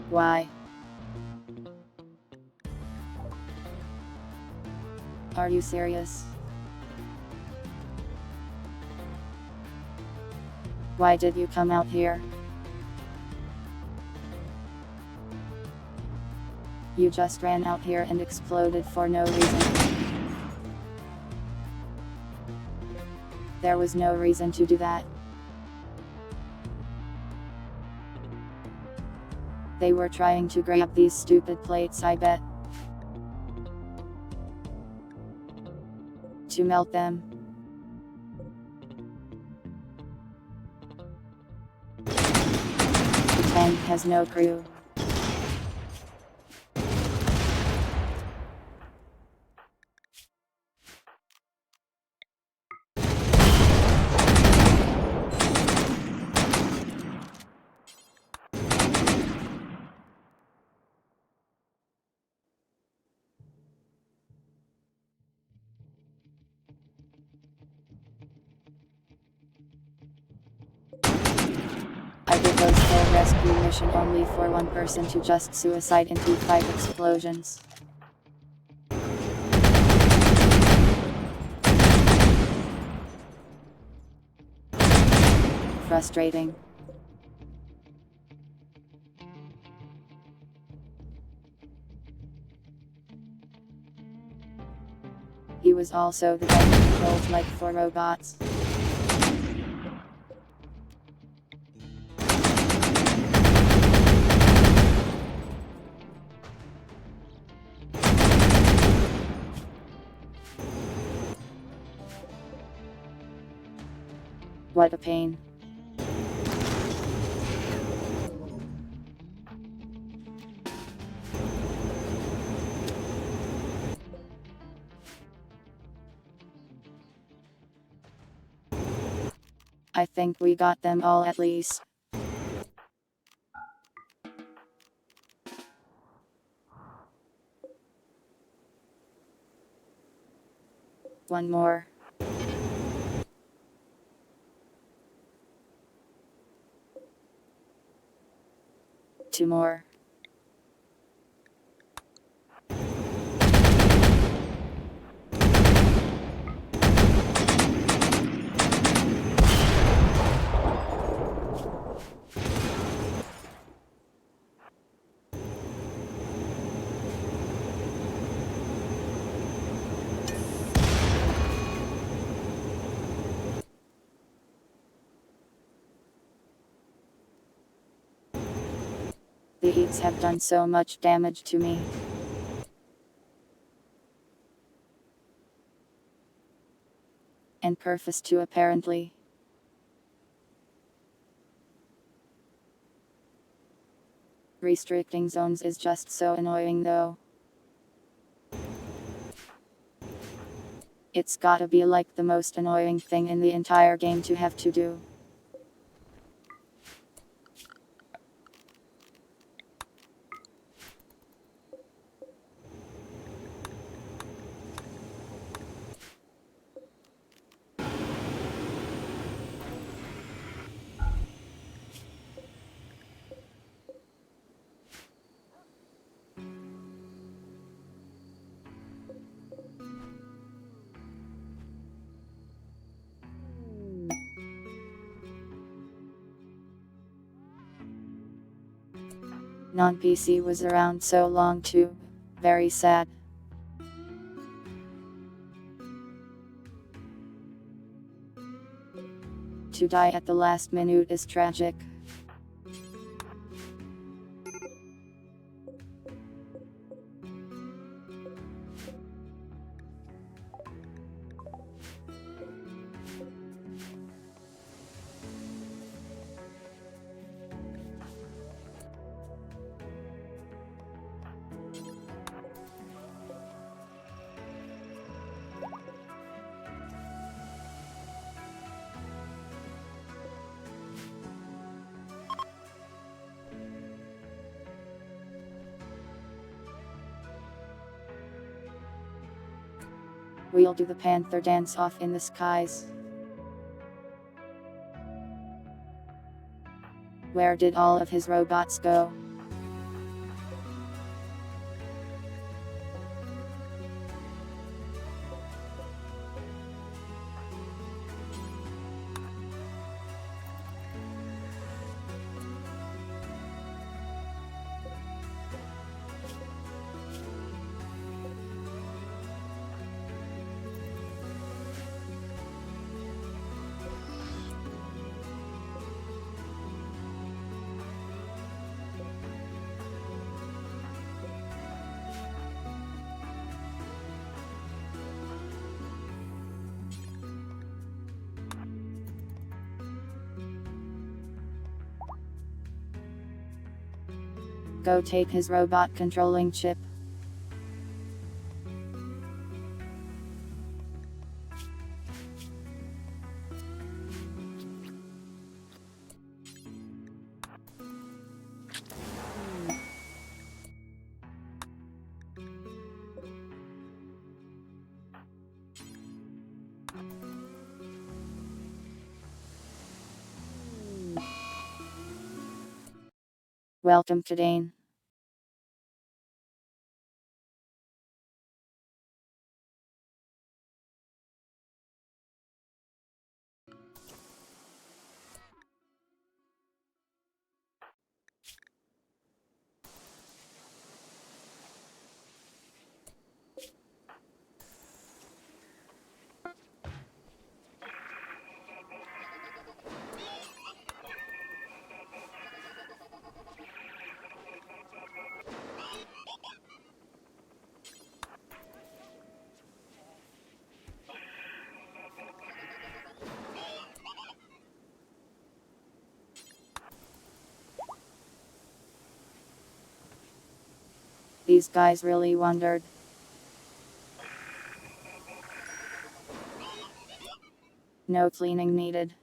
Why? Are you serious? Why did you come out here? You just ran out here and exploded for no reason. There was no reason to do that. They were trying to grab these stupid plates, I bet. To melt them. The tank has no crew. I did those full rescue mission only for one person to just suicide into 5 explosions. Frustrating. He was also the guy who controlled like 4 robots. What a pain. I think we got them all at least. One more. Two more. The eats have done so much damage to me. And purpose too, apparently. Restricting zones is just so annoying though. It's gotta be like the most annoying thing in the entire game to have to do. Non-PC was around so long too. Very sad. To die at the last minute is tragic. We'll do the panther dance off in the skies. Where did all of his robots go? Go take his robot controlling chip. Welcome to Dane. These guys really wondered. No cleaning needed.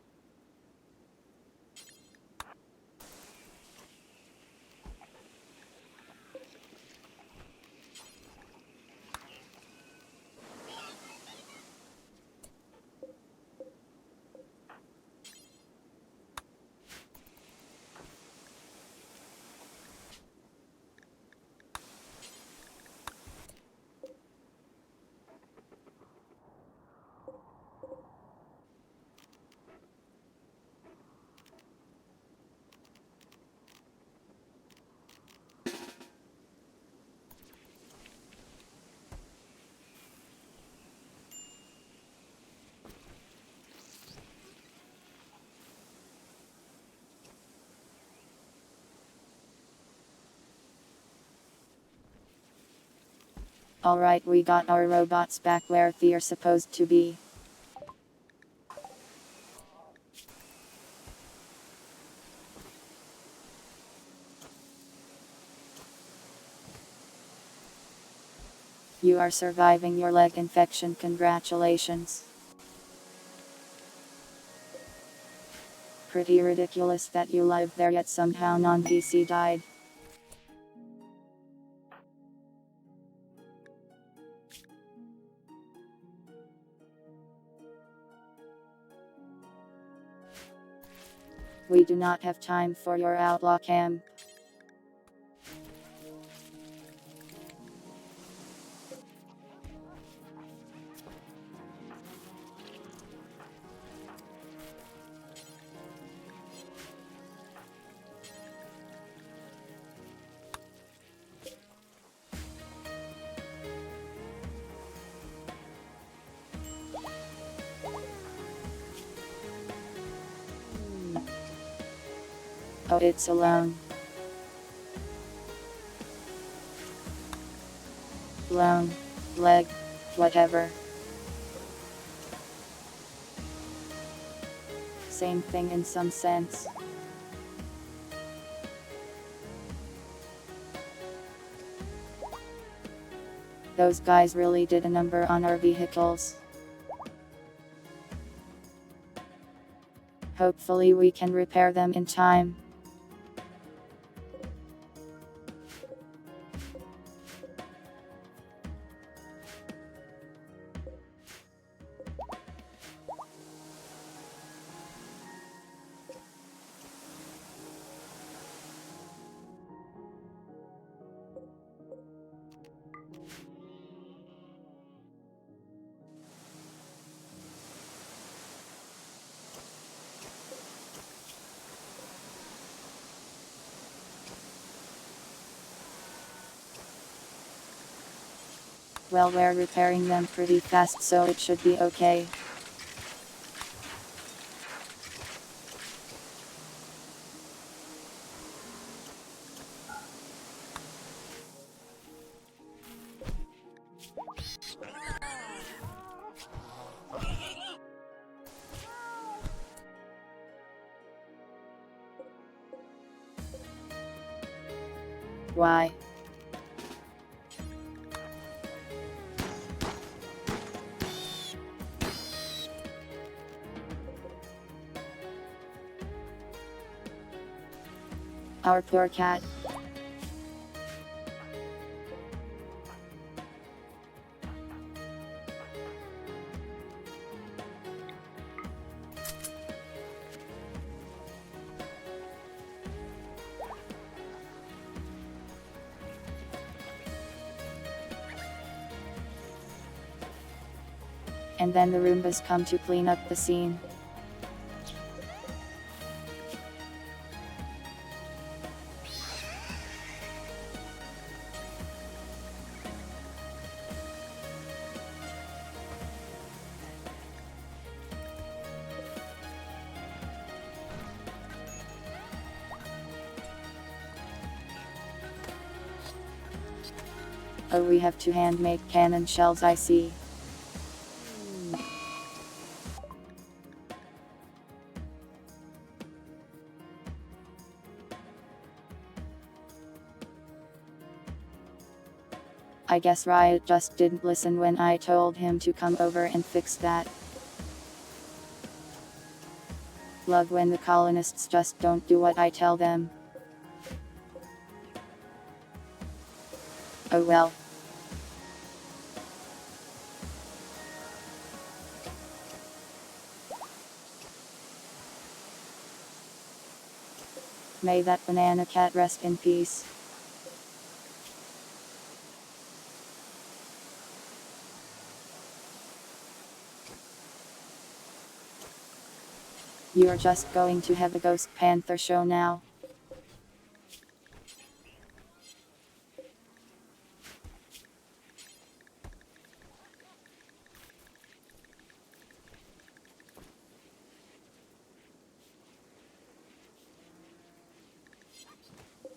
Alright, we got our robots back where they're supposed to be. You are surviving your leg infection, congratulations. Pretty ridiculous that you lived there yet somehow non-PC died. We do not have time for your outlaw cam. Oh, it's alone. Lone. Leg. Whatever. Same thing in some sense. Those guys really did a number on our vehicles. Hopefully we can repair them in time. Well, we're repairing them pretty fast, so it should be okay. Why? Our poor cat. And then the Roombas come to clean up the scene. Oh, we have to hand-make cannon shells, I see. I guess Riot just didn't listen when I told him to come over and fix that. Love when the colonists just don't do what I tell them. Oh well. May that banana cat rest in peace. You're just going to have a Ghost Panther show now.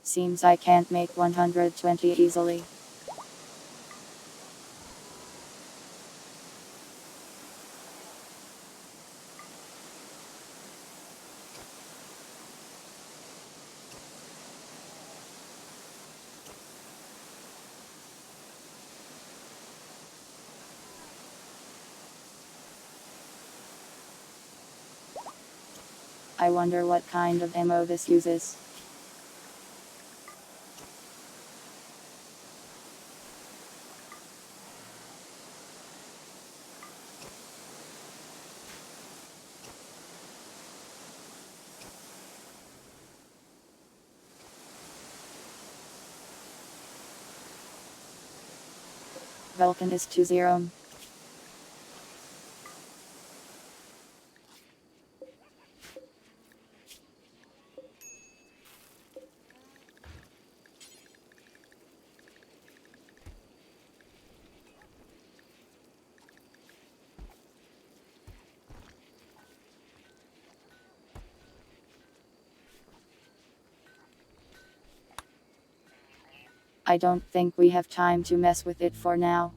Seems I can't make 120 easily. I wonder what kind of ammo this uses. Vulcan is 20. I don't think we have time to mess with it for now.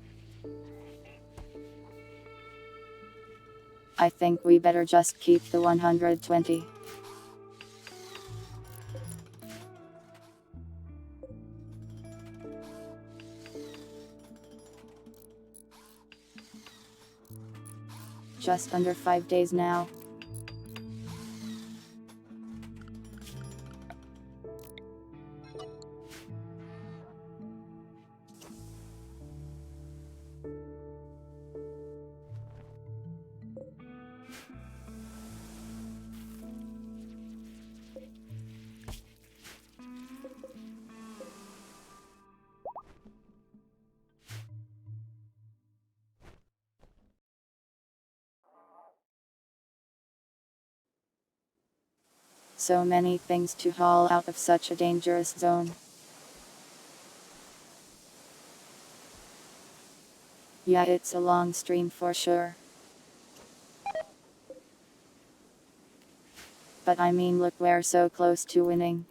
I think we better just keep the 120. Just under 5 days now. So many things to haul out of such a dangerous zone. Yeah, it's a long stream for sure. But I mean, look, we're so close to winning.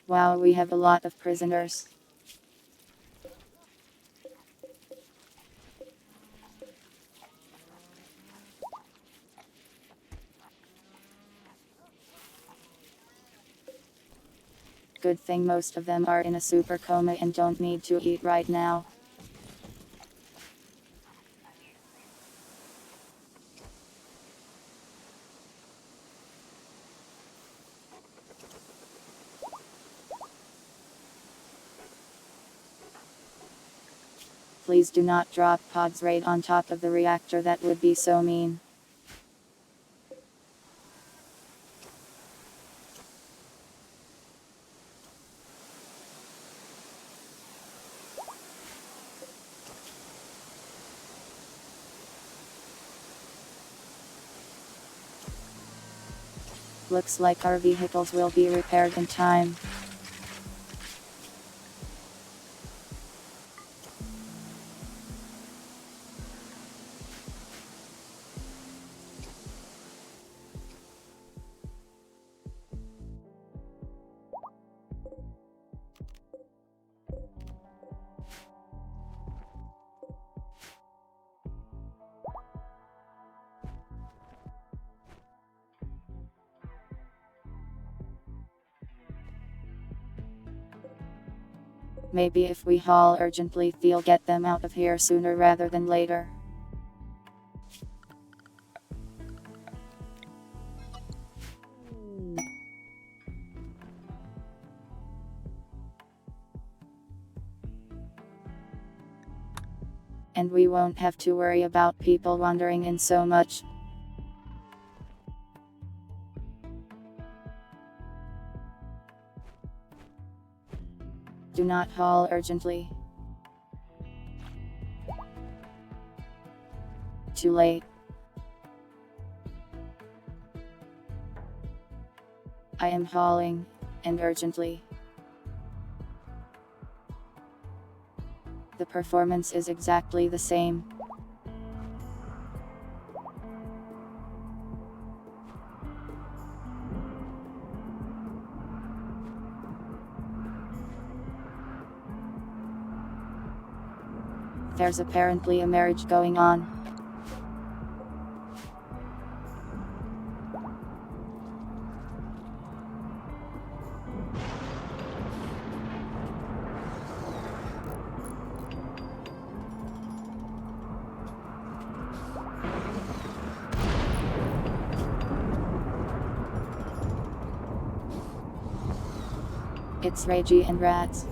Wow, we have a lot of prisoners. Good thing most of them are in a super coma and don't need to eat right now. Please do not drop pods right on top of the reactor, that would be so mean. Looks like our vehicles will be repaired in time. Maybe if we haul urgently, they'll get them out of here sooner rather than later. And we won't have to worry about people wandering in so much. Do not haul urgently. Too late. I am hauling, and urgently. The performance is exactly the same. There's apparently a marriage going on. It's Reggie and rats.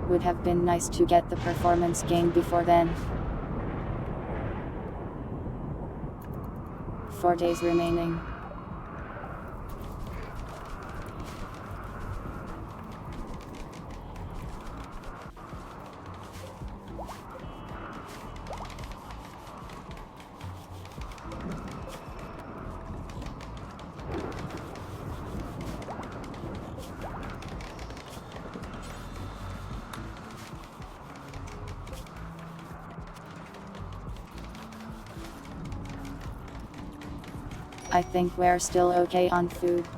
Would have been nice to get the performance gain before then. 4 days remaining. I think we're still okay on food.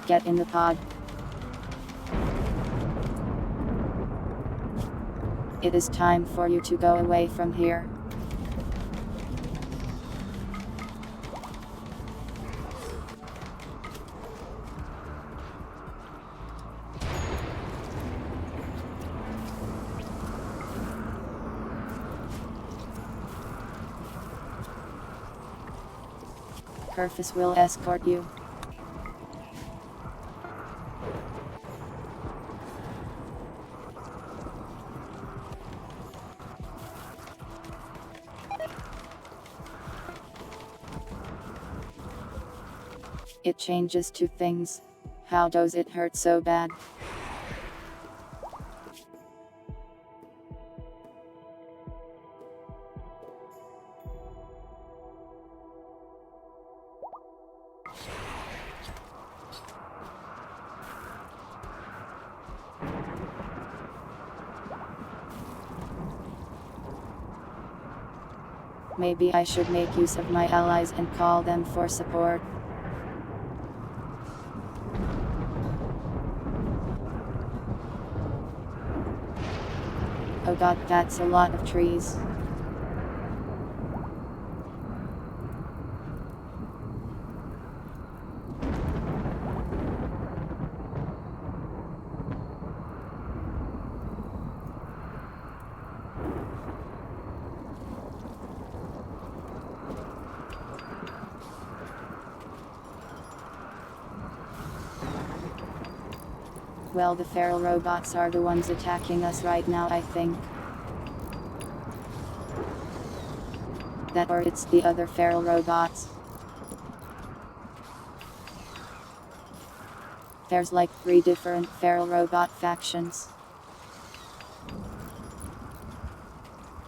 Get in the pod. It is time for you to go away from here. Purpose will escort you. It changes to things. How does it hurt so bad? Maybe I should make use of my allies and call them for support. Oh god, that's a lot of trees. Well, the feral robots are the ones attacking us right now, I think. That or it's the other feral robots. There's like 3 different feral robot factions.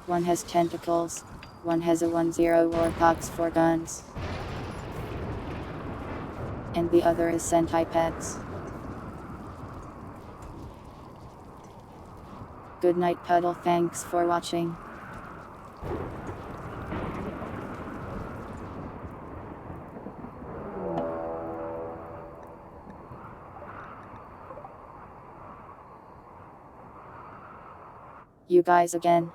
One has tentacles, one has a 1-0 warthogs for guns, and the other is centipeds. Good night, Puddle. Thanks for watching. You guys again.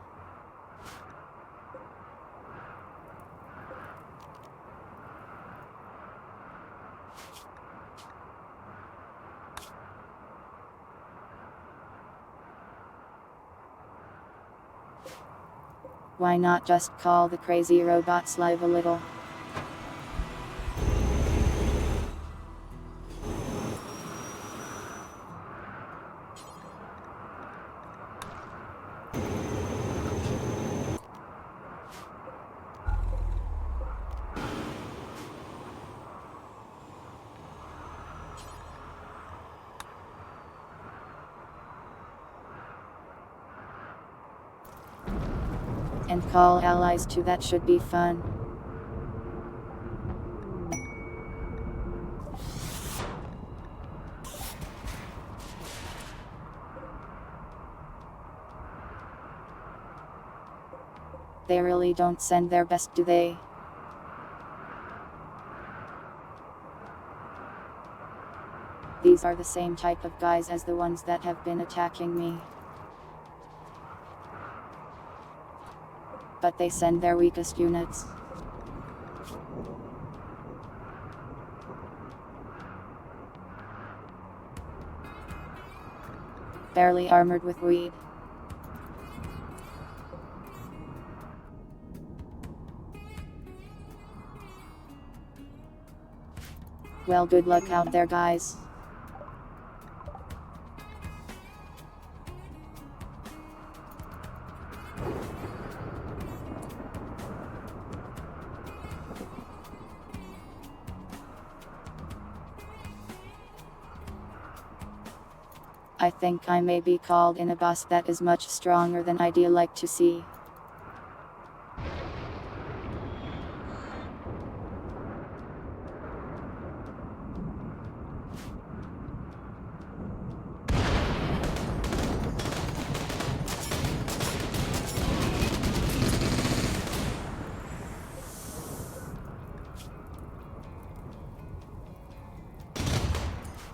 Why not just call the crazy robots live a little? And call allies too, that should be fun. They really don't send their best, do they? These are the same type of guys as the ones that have been attacking me. But they send their weakest units. Barely armored with weed. Well, good luck out there, guys. I think I may be called in a boss that is much stronger than I'd like to see.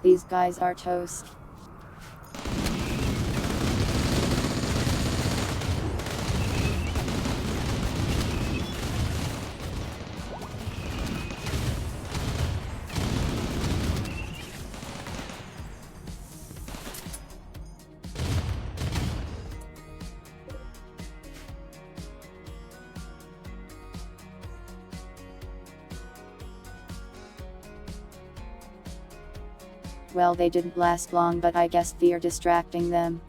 These guys are toast. Well, they didn't last long, but I guess we're distracting them.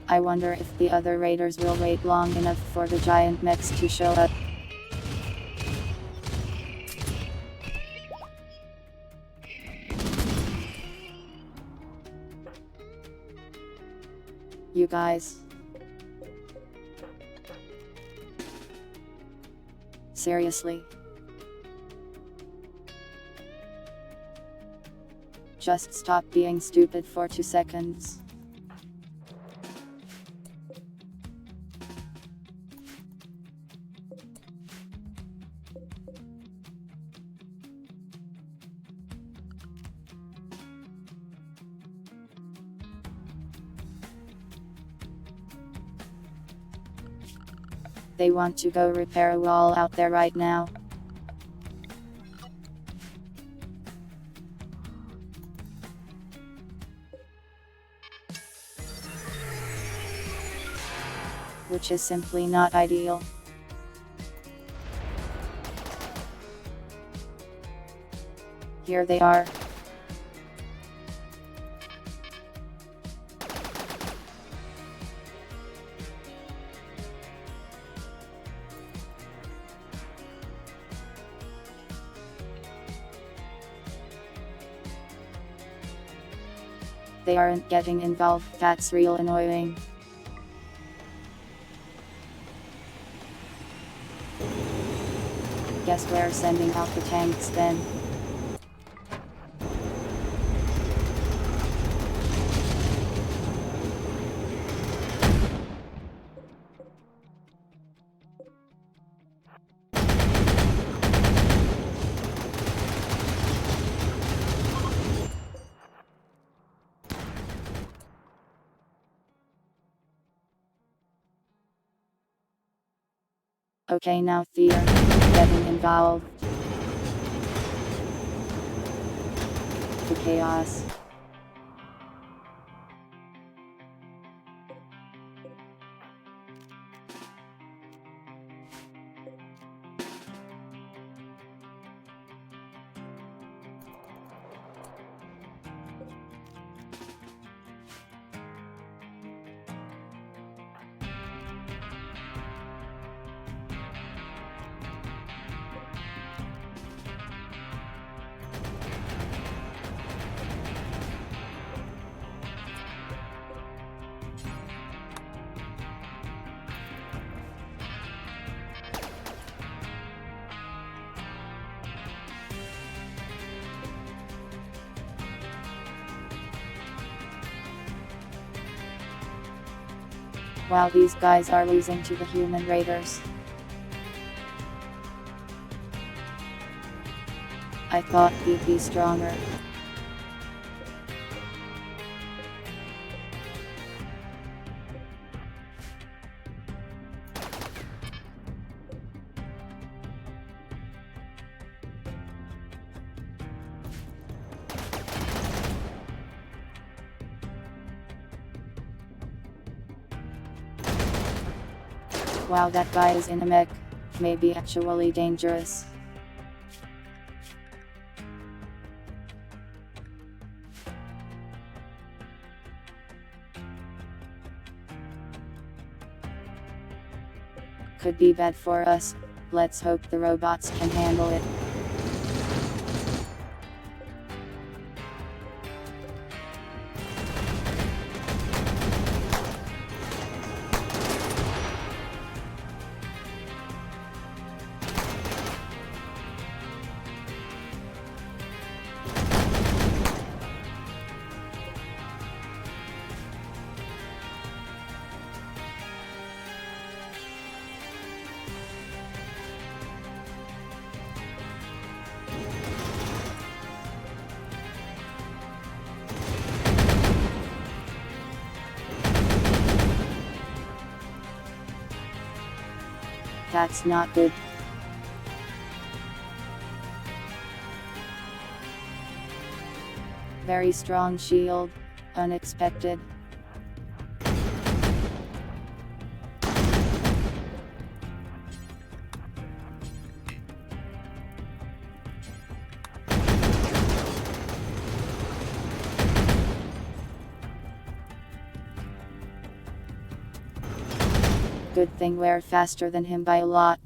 I wonder if the other raiders will wait long enough for the giant mechs to show up. You guys. Seriously. Just stop being stupid for 2 seconds. They want to go repair a wall out there right now. Which is simply not ideal. Here they are. They aren't getting involved, that's real annoying. Guess we're sending out the tanks then. Okay, now they're getting involved. The chaos. Wow, these guys are losing to the human raiders. I thought he'd be stronger. Wow, that guy is in a mech. Maybe actually dangerous. Could be bad for us. Let's hope the robots can handle it. That's not good. Very strong shield. Unexpected. Good thing we're faster than him by a lot.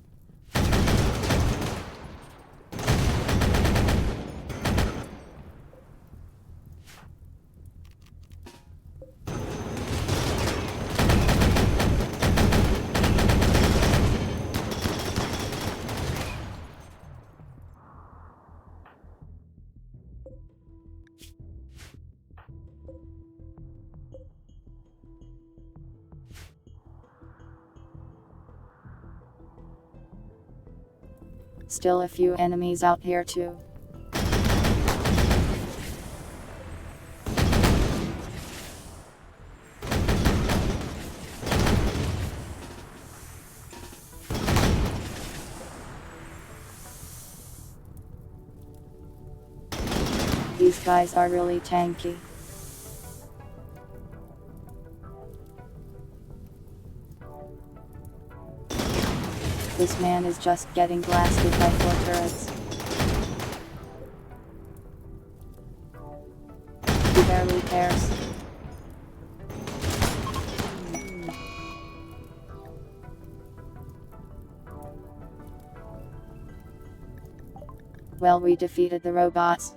Still a few enemies out here too. These guys are really tanky. This man is just getting blasted by 4 turrets. He barely cares. Well, we defeated the robots.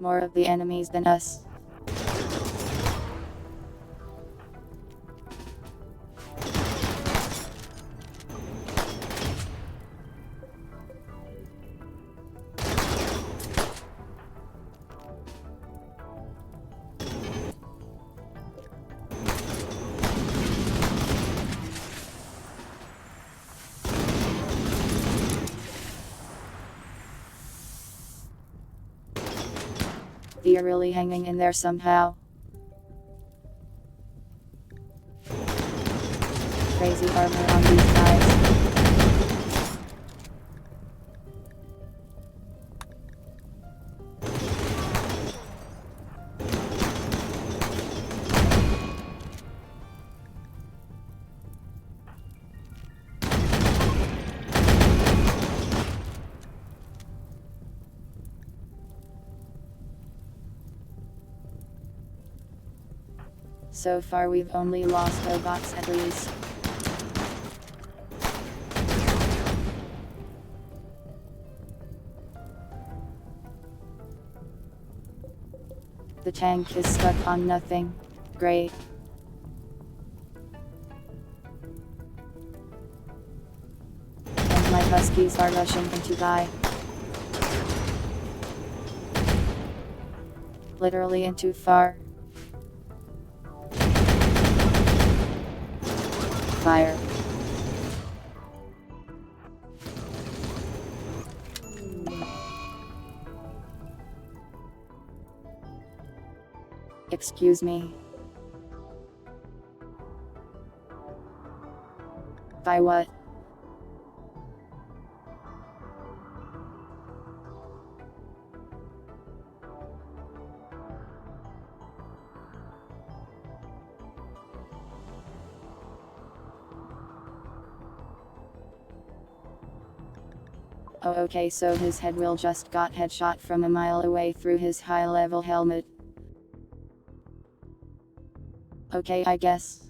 More of the enemies than us. They're really hanging in there somehow. Crazy armor on these guys. So far we've only lost robots at least. The tank is stuck on nothing. Great. And my huskies are rushing in to die. Literally and too far. Fire. Excuse me. By what? Oh okay, so his head will just got headshot from a mile away through his high-level helmet. Okay, I guess.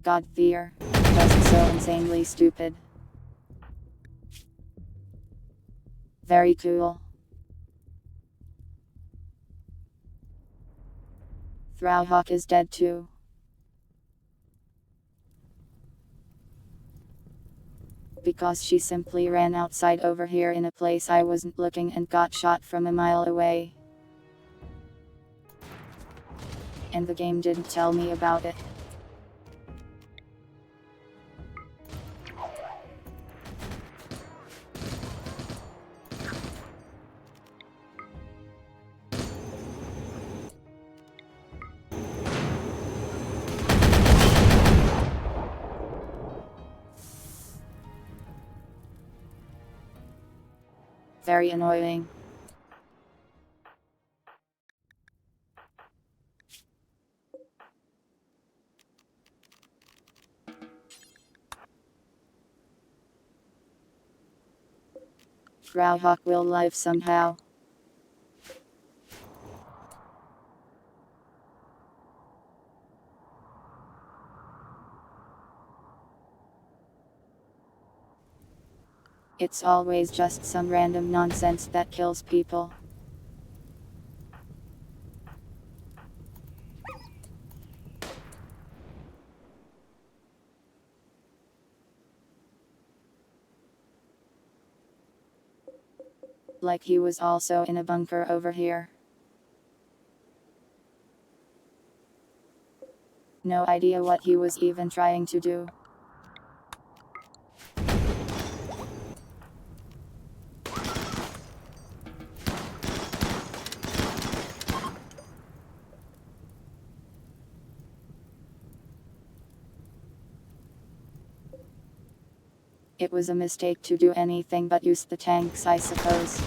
God fear. Just so insanely stupid. Very cool. Throwhawk is dead too. Because she simply ran outside over here in a place I wasn't looking and got shot from a mile away. And the game didn't tell me about it. Very annoying. Throwhawk will live somehow. It's always just some random nonsense that kills people. Like he was also in a bunker over here. No idea what he was even trying to do. It was a mistake to do anything but use the tanks, I suppose.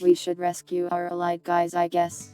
We should rescue our allied guys, I guess.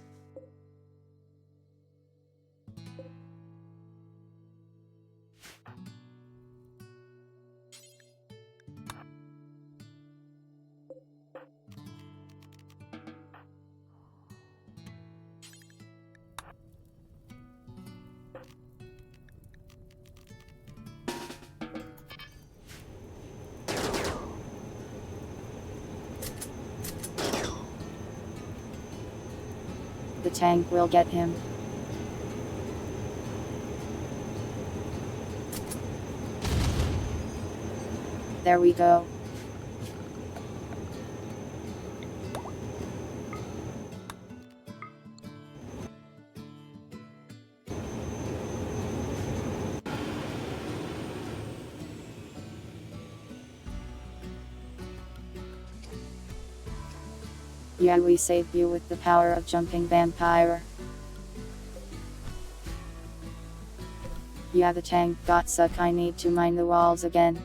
The tank will get him. There we go. Yeah, we saved you with the power of jumping vampire. Yeah, the tank got stuck. I need to mine the walls again.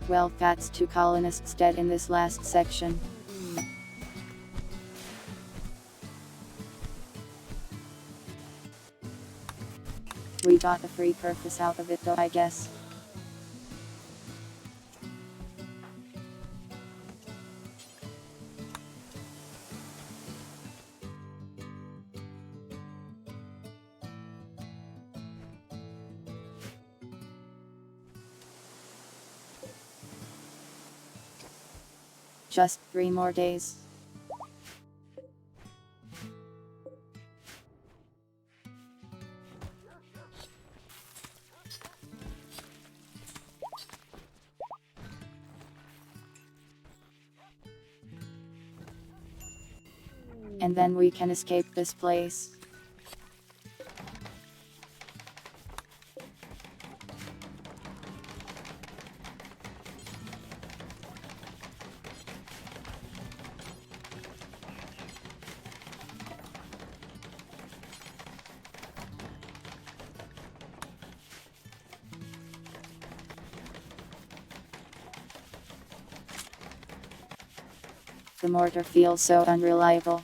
Well, that's 2 colonists dead in this last section. We got a free purpose out of it though, I guess. Just 3 more days. And then we can escape this place. The mortar feels so unreliable.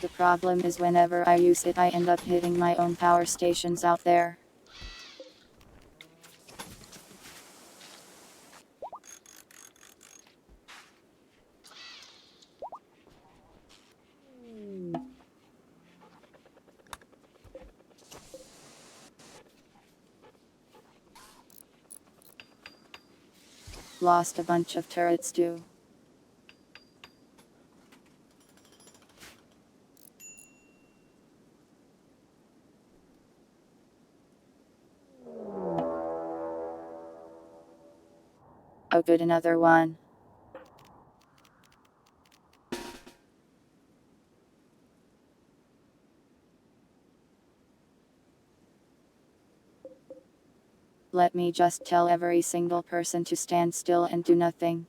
The problem is whenever I use it I end up hitting my own power stations out there. Lost a bunch of turrets too. Oh good, another one. Let me just tell every single person to stand still and do nothing.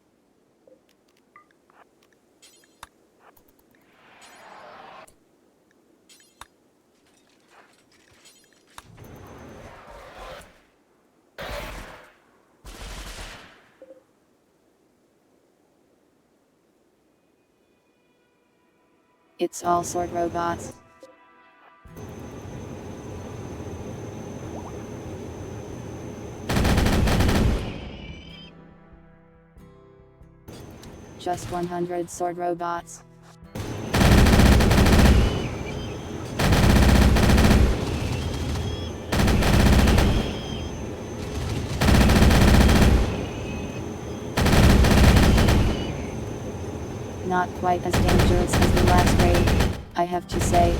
It's all sword robots. Just 100 sword robots. Not quite as dangerous as the last raid, I have to say.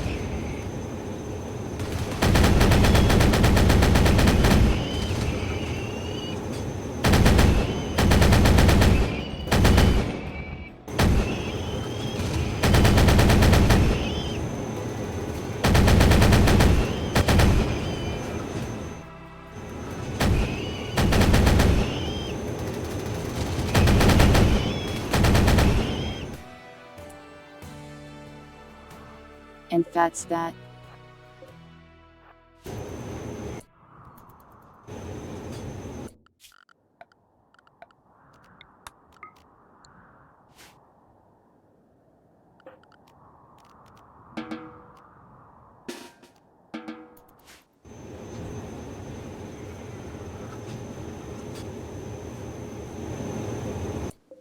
And that's that.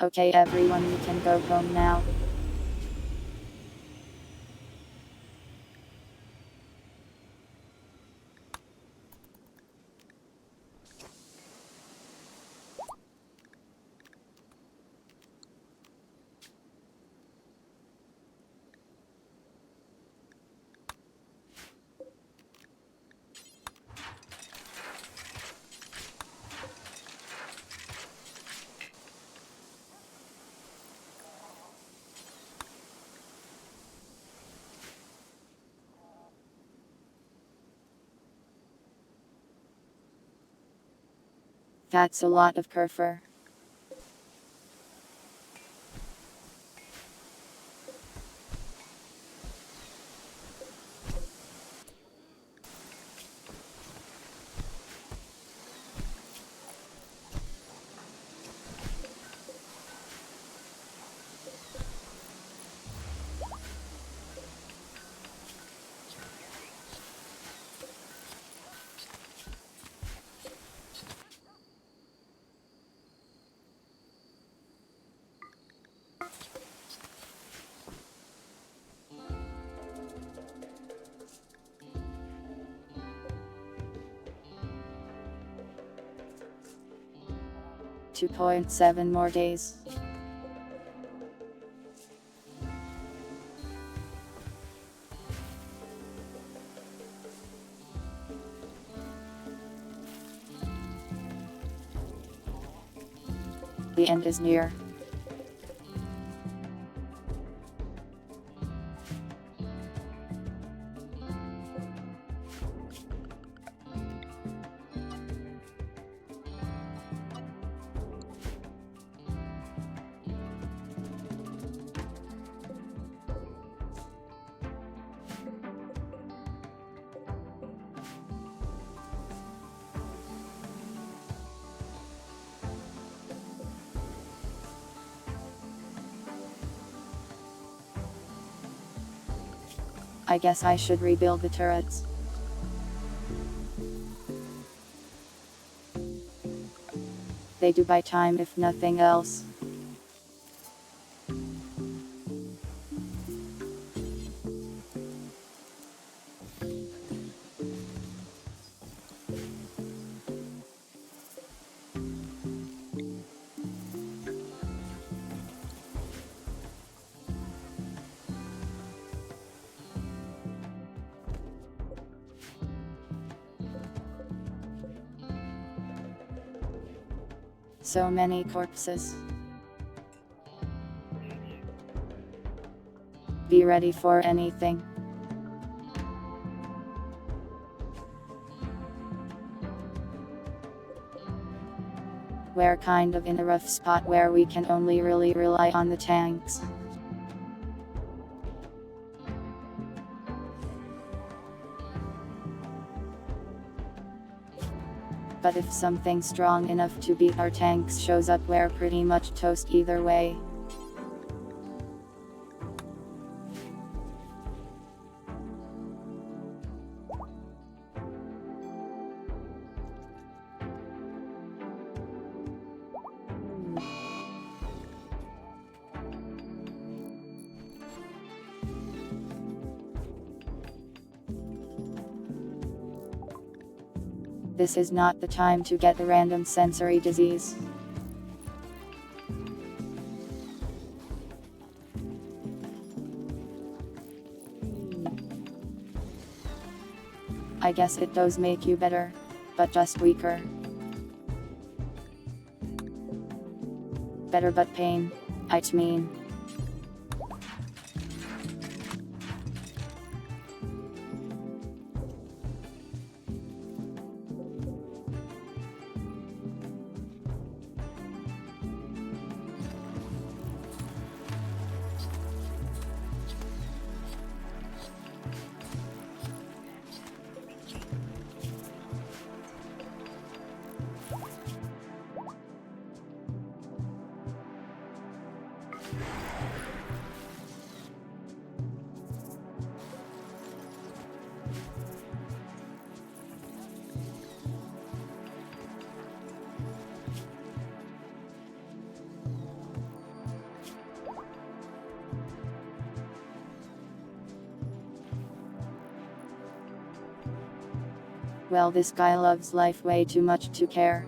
Okay everyone, you can go home now. That's a lot of Kerfur. 2.7 more days. The end is near. I guess I should rebuild the turrets. They do buy time if nothing else. So many corpses. Be ready for anything. We're kind of in a rough spot where we can only really rely on the tanks. But if something strong enough to beat our tanks shows up, we're pretty much toast either way. This is not the time to get the random sensory disease. I guess it does make you better, but just weaker. Better but pain, I mean. Well, this guy loves life way too much to care.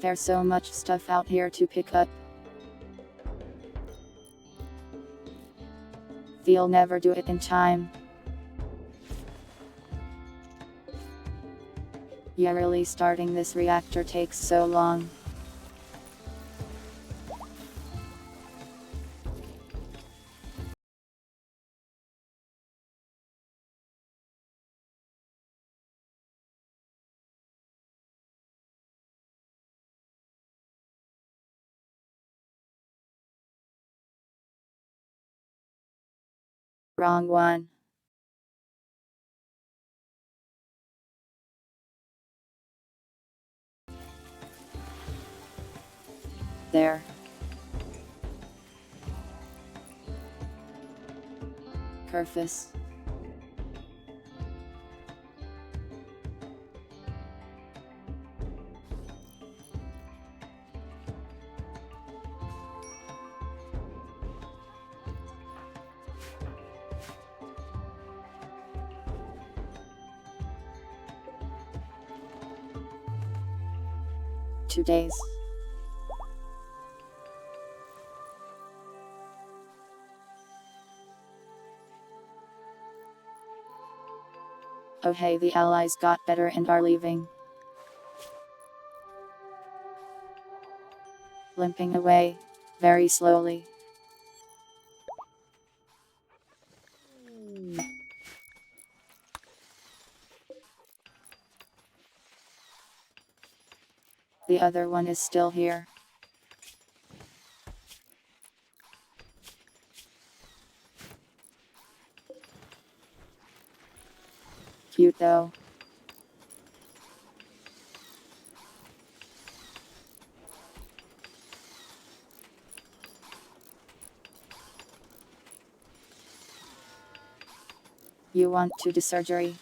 There's so much stuff out here to pick up. They'll never do it in time. Yeah, really starting this reactor takes so long. Wrong one. There. Kerfus. 2 days. Oh hey, the allies got better and are leaving. Limping away, very slowly. The other one is still here. Cute though. You want to do surgery?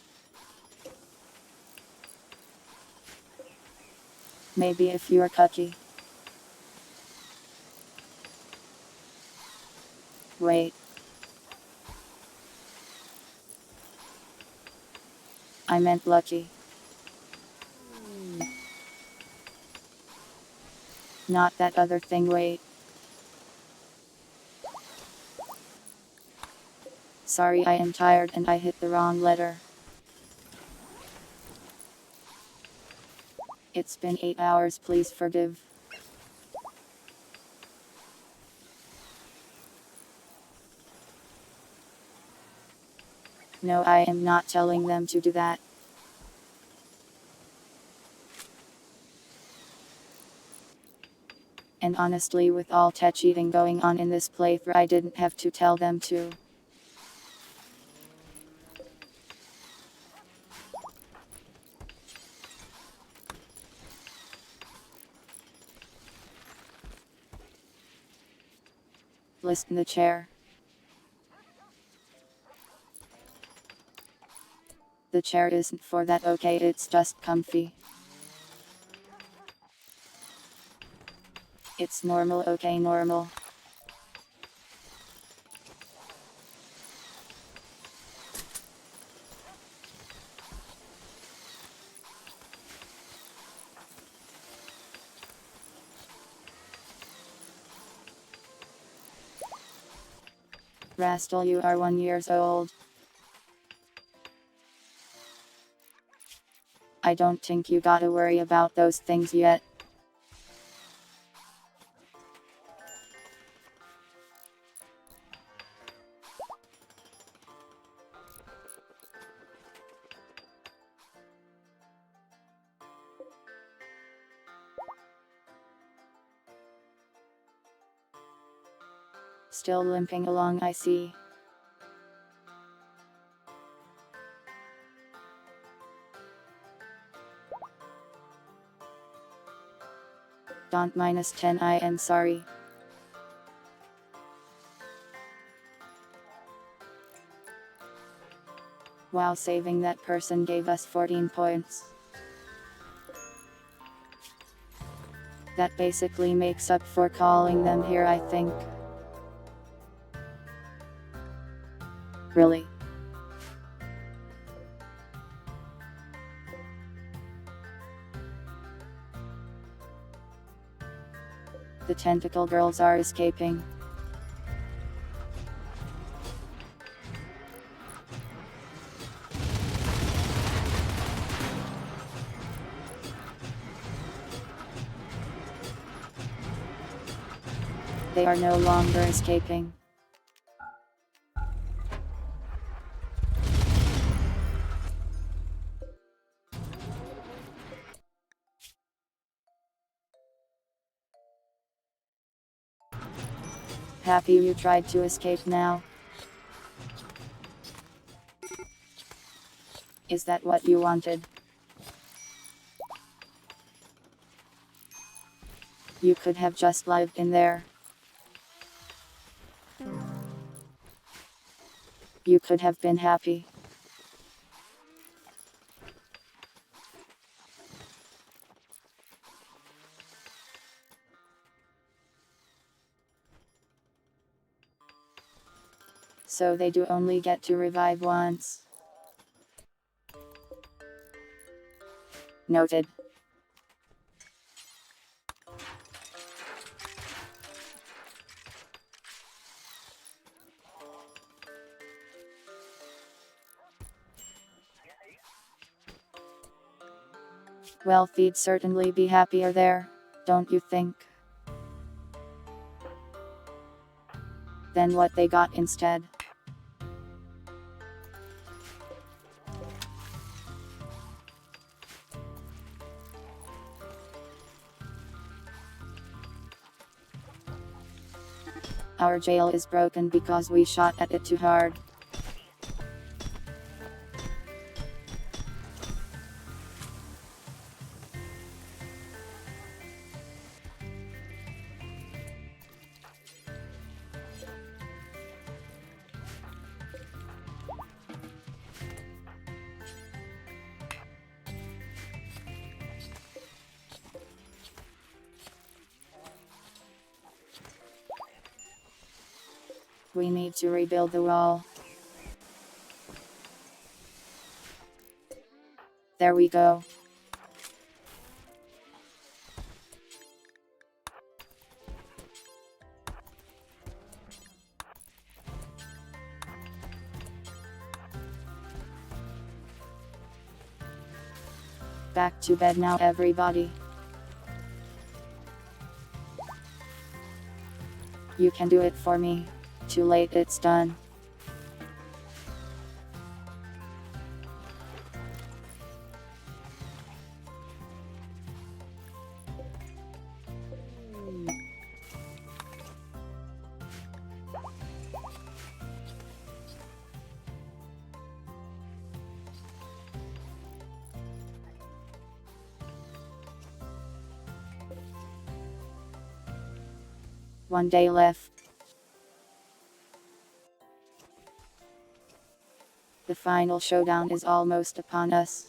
Maybe if you're cocky. Wait. I meant lucky. Not that other thing, wait. Sorry, I am tired and I hit the wrong letter. It's been 8 hours, please forgive. No, I am not telling them to do that. And honestly, with all tech cheating going on in this playthrough, I didn't have to tell them to. List in the chair. The chair isn't for that, okay, it's just comfy. It's normal, okay, normal. Rastal, you are 1 year old. I don't think you gotta worry about those things yet. Still limping along, I see. Don't -10, I am sorry. Wow, saving that person gave us 14 points. That basically makes up for calling them here, I think. Really? The tentacle girls are escaping. They are no longer escaping. Happy you tried to escape now? Is that what you wanted? You could have just lived in there. You could have been happy. So they do only get to revive once. Noted. Well, they'd certainly be happier there, don't you think? Than what they got instead. Our jail is broken because we shot at it too hard. We need to rebuild the wall. There we go. Back to bed now, everybody. You can do it for me. Too late, it's done. One day left. The final showdown is almost upon us.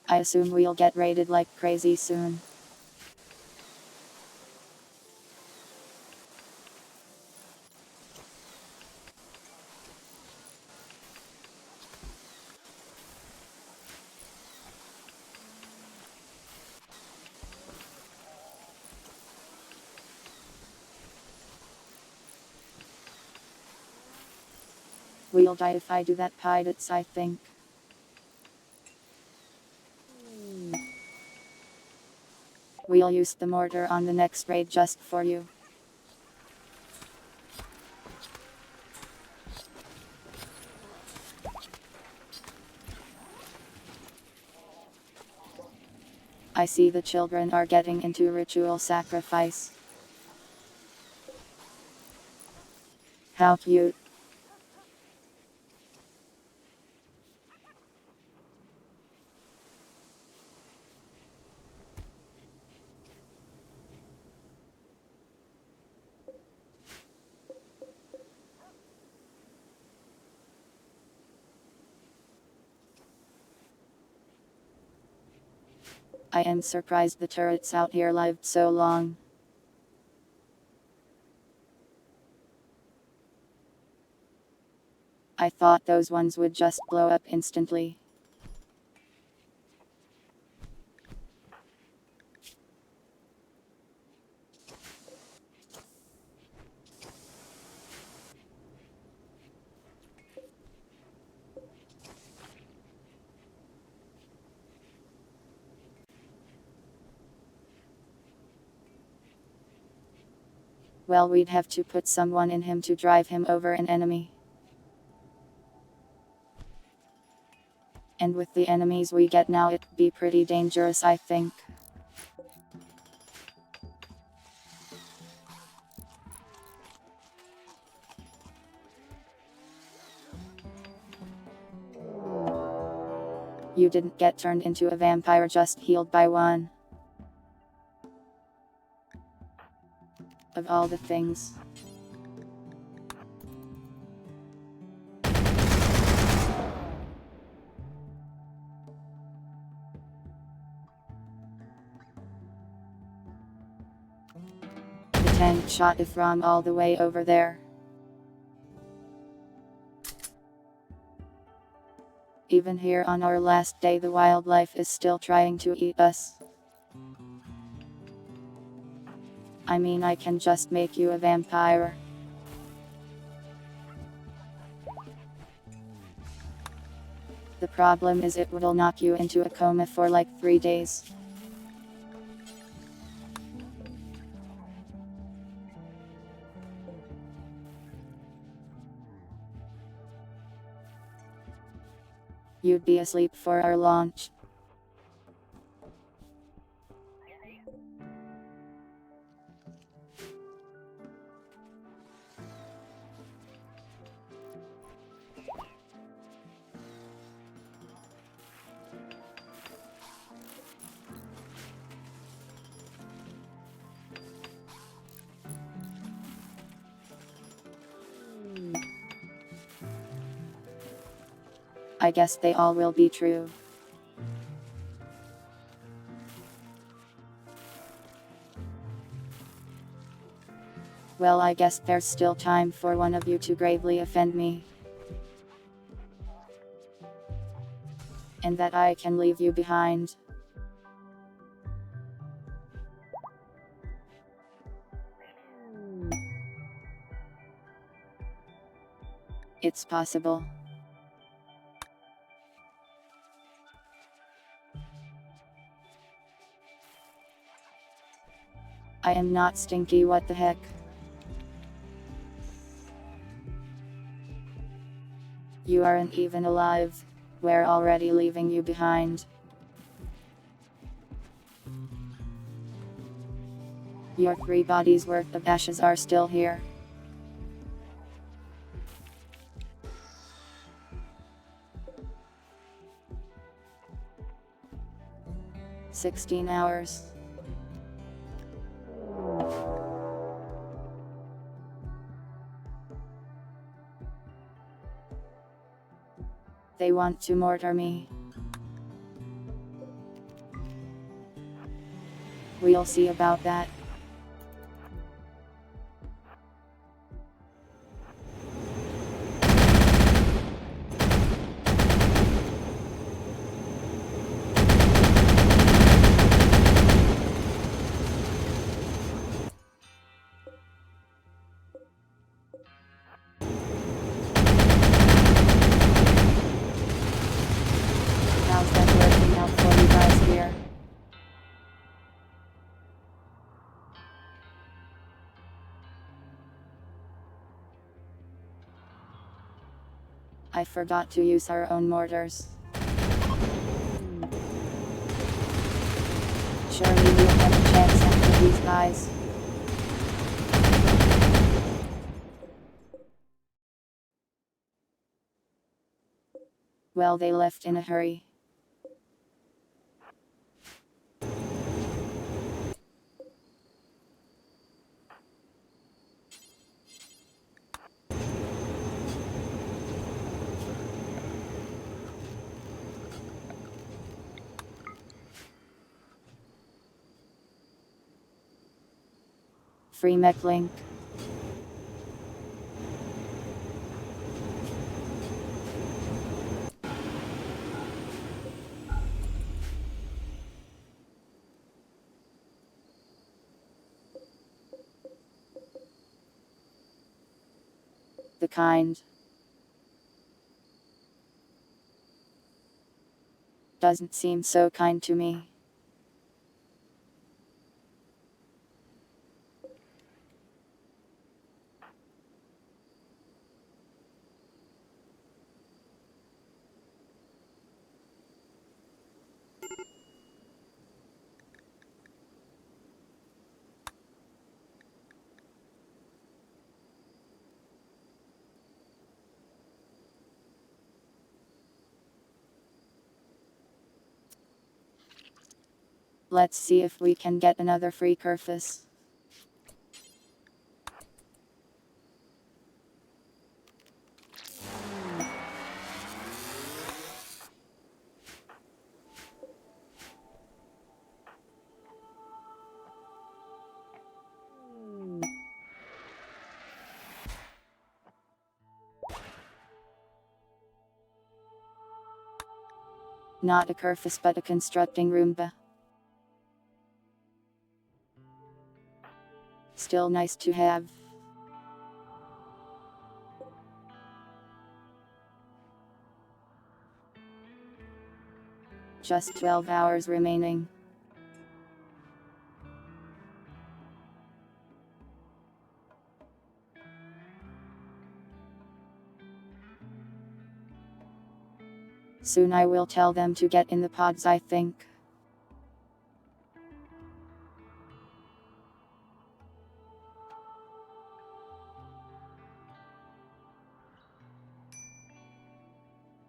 I assume we'll get raided like crazy soon. We'll die if I do that, pirates, I think. We'll use the mortar on the next raid just for you. I see the children are getting into ritual sacrifice. How cute. I am surprised the turrets out here lived so long. I thought those ones would just blow up instantly. Well, we'd have to put someone in him to drive him over an enemy. And with the enemies we get now, it'd be pretty dangerous, I think. You didn't get turned into a vampire, just healed by one. Of all the things. The tank shot it from all the way over there. Even here on our last day, the wildlife is still trying to eat us. I mean, I can just make you a vampire. The problem is it will knock you into a coma for like 3 days. You'd be asleep for our launch. I guess they all will be true. Well, I guess there's still time for one of you to gravely offend me. And that I can leave you behind. It's possible. I am not stinky, what the heck. You aren't even alive. We're already leaving you behind. Your 3 bodies worth of ashes are still here. "16 hours. They want to murder me. We'll see about that. How's that working out for you guys here? I forgot to use our own mortars. Surely we'll have a chance after these guys. Well, they left in a hurry. Free mech link. The kind. Doesn't seem so kind to me. Let's see if we can get another free Kerfus. Not a Kerfus but a constructing Roomba. Still nice to have. Just 12 hours remaining. Soon I will tell them to get in the pods, I think.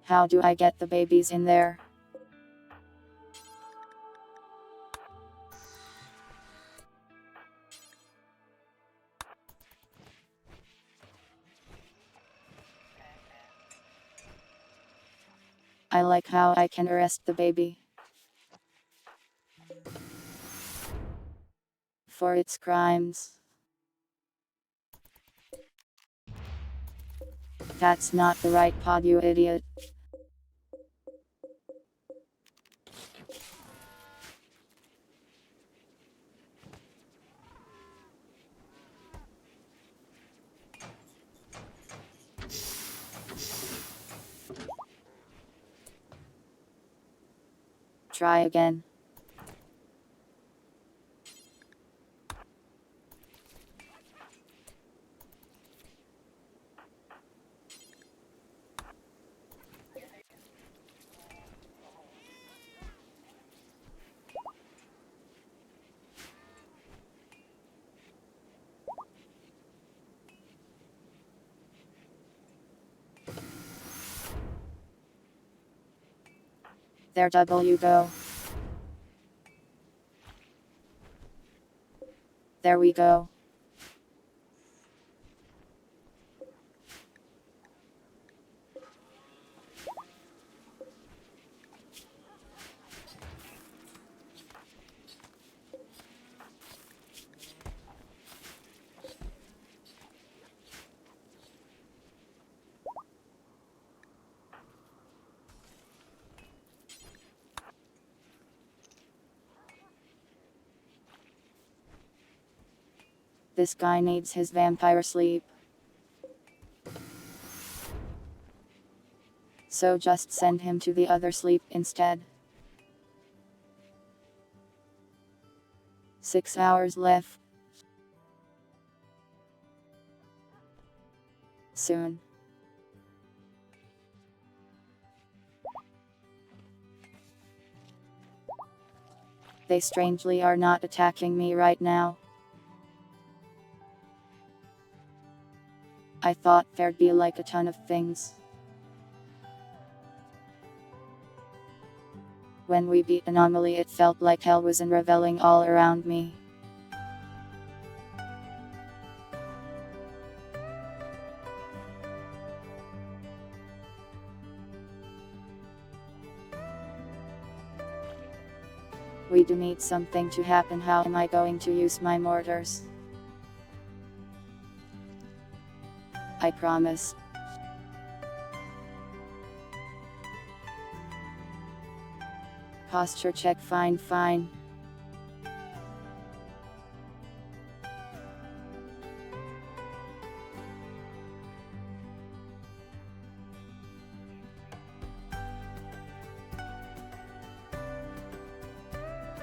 How do I get the babies in there? I like how I can arrest the baby for its crimes. That's not the right pod, you idiot. Try again. There you go. There we go. This guy needs his vampire sleep. So just send him to the other sleep instead. 6 hours left. Soon. They strangely are not attacking me right now. I thought there'd be like a ton of things. When we beat Anomaly, it felt like hell was unraveling all around me. We do need something to happen. How am I going to use my mortars? I promise. Posture check, fine.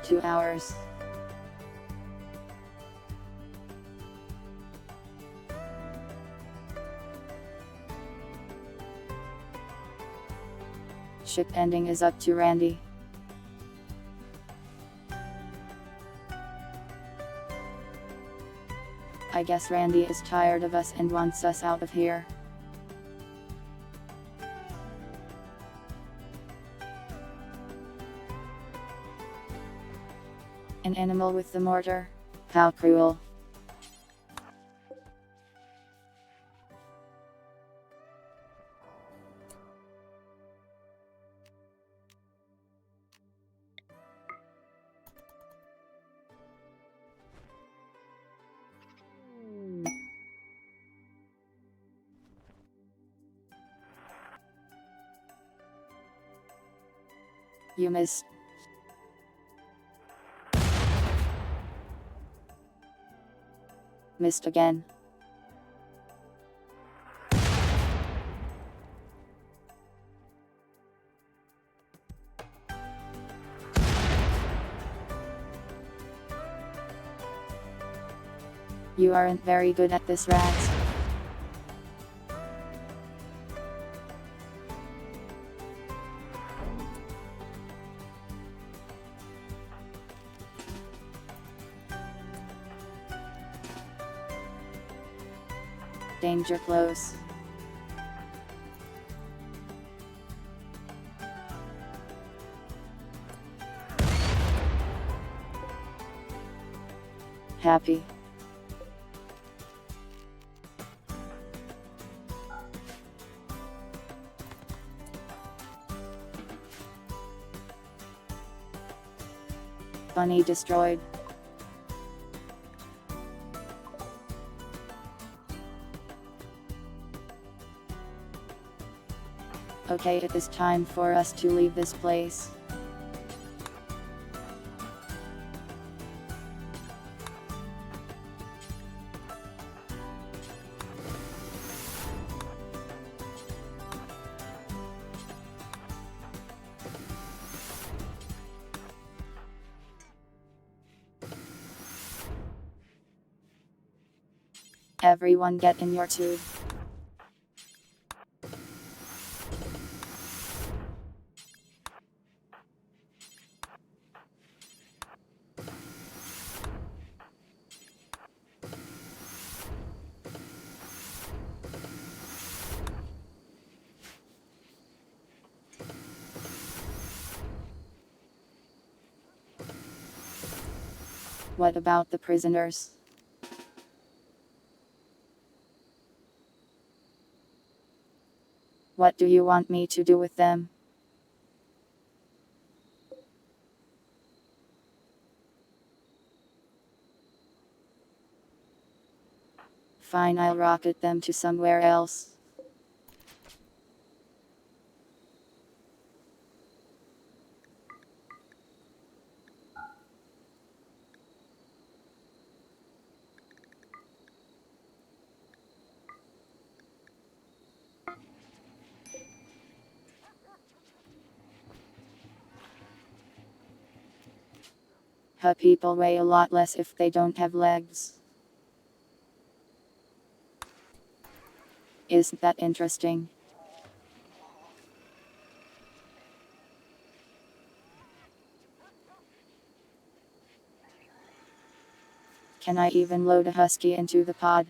Two hours. Ship ending is up to Randy. I guess Randy is tired of us and wants us out of here. An animal with the mortar? How cruel. You missed. Missed again. You aren't very good at this, rats. Danger close. Happy. Bunny destroyed. Okay, it is time for us to leave this place. Everyone get in your tube. What about the prisoners? What do you want me to do with them? Fine, I'll rocket them to somewhere else. Her people weigh a lot less if they don't have legs. Isn't that interesting? Can I even load a husky into the pod?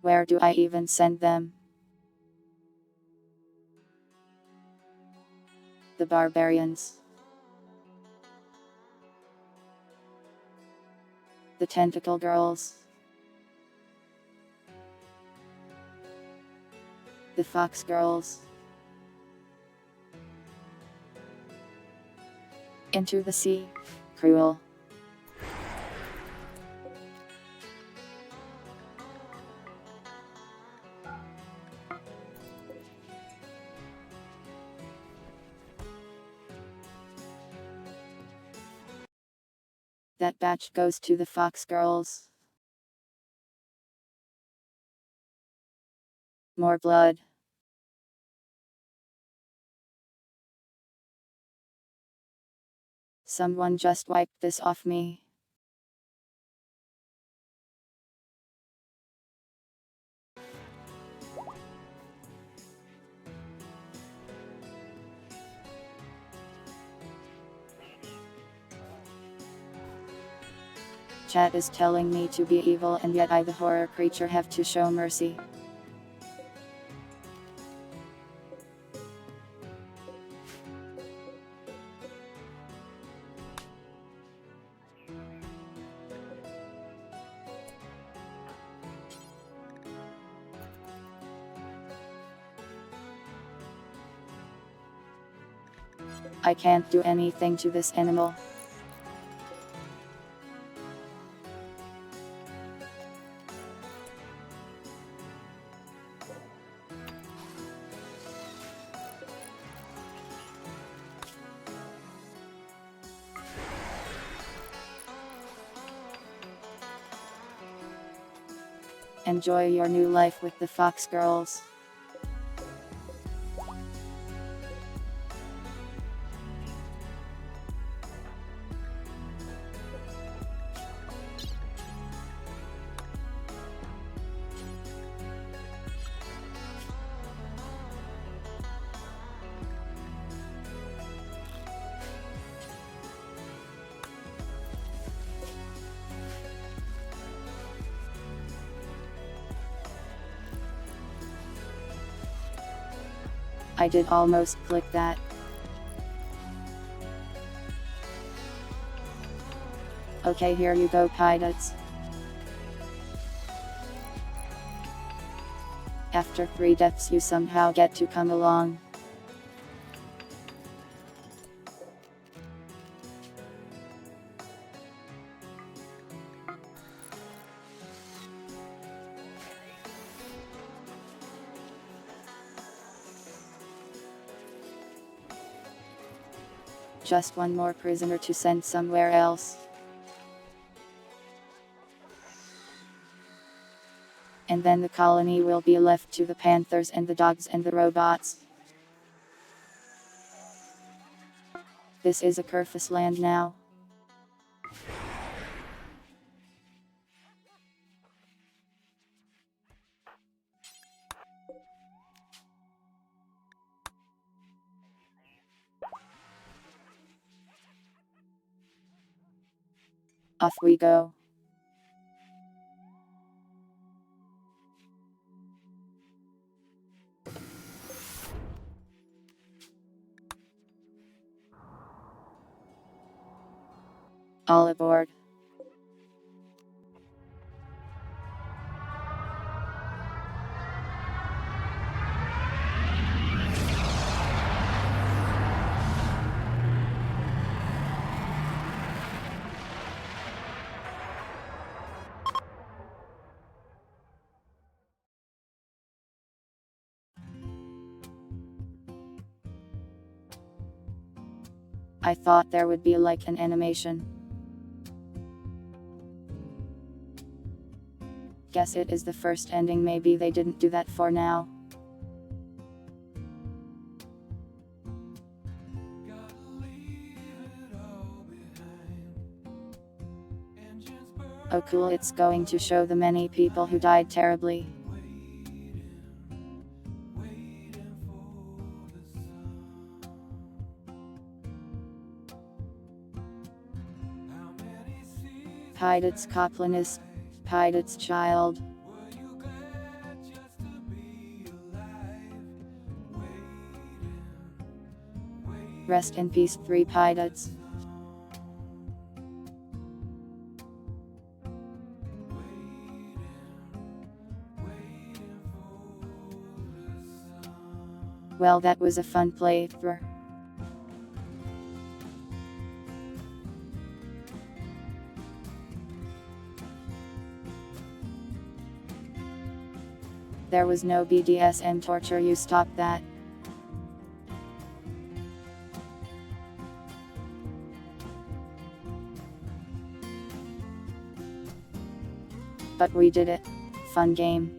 Where do I even send them? The barbarians. The tentacle girls. The fox girls. Into the sea. Cruel. That batch goes to the fox girls. More blood. Someone just wiped this off me. Chat is telling me to be evil, and yet I, the horror creature, have to show mercy. I can't do anything to this animal. Enjoy your new life with the Fox Girls. I did almost click that. Okay, here you go, pilots. After 3 deaths you somehow get to come along. Just one more prisoner to send somewhere else. And then the colony will be left to the panthers and the dogs and the robots. This is a Kerfus land now. Off we go. All aboard. I thought there would be like an animation. Guess it is the first ending, maybe they didn't do that for now. Oh cool, it's going to show the many people who died terribly. Pidot's Coplanist, Pidot's child. Rest in peace, 3 Pidots. Well, that was a fun playthrough. There was no BDSM torture, you stopped that. But we did it. Fun game.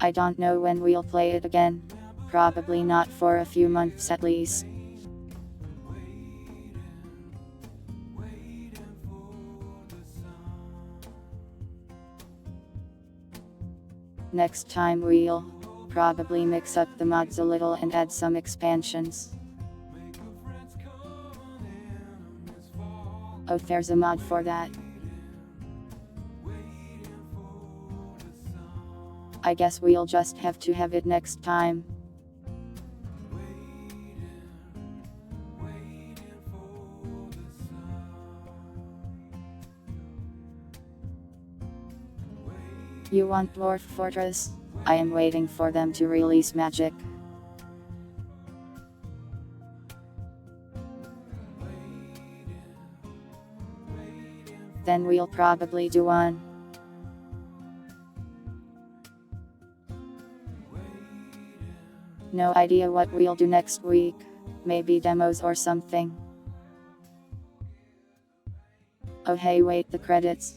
I don't know when we'll play it again. Probably not for a few months at least. Next time we'll probably mix up the mods a little and add some expansions. Oh, there's a mod for that. I guess we'll just have to have it next time. You want Dwarf Fortress? I am waiting for them to release Magic. Then we'll probably do one. No idea what we'll do next week. Maybe demos or something. Oh hey, wait, the credits.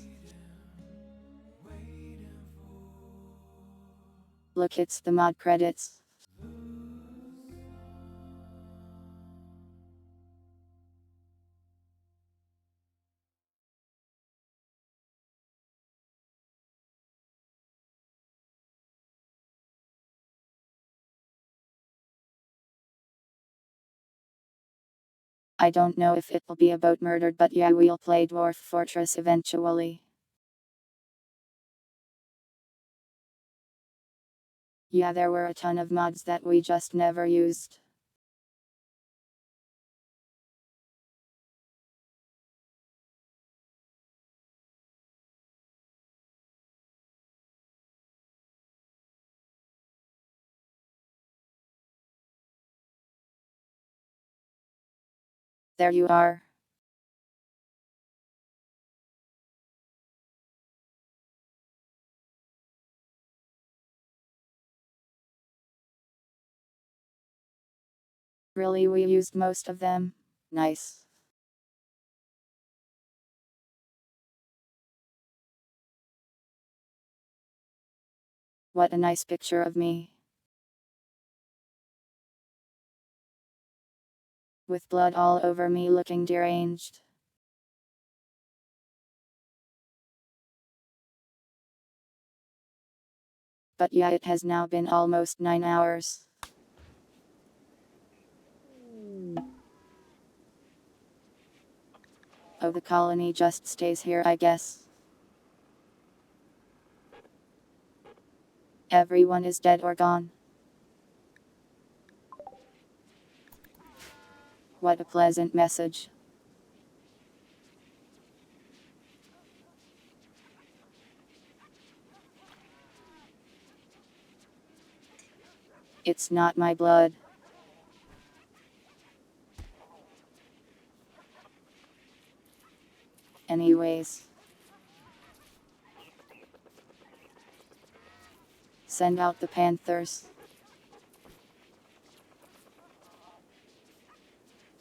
Look, it's the mod credits. I don't know if it'll be about murder, but yeah, we'll play Dwarf Fortress eventually. Yeah, there were a ton of mods that we just never used. There you are. Really, we used most of them. Nice. What a nice picture of me. With blood all over me, looking deranged. But yeah, it has now been almost 9 hours. Oh, the colony just stays here, I guess. Everyone is dead or gone. What a pleasant message. It's not my blood. Anyways. Send out the Panthers.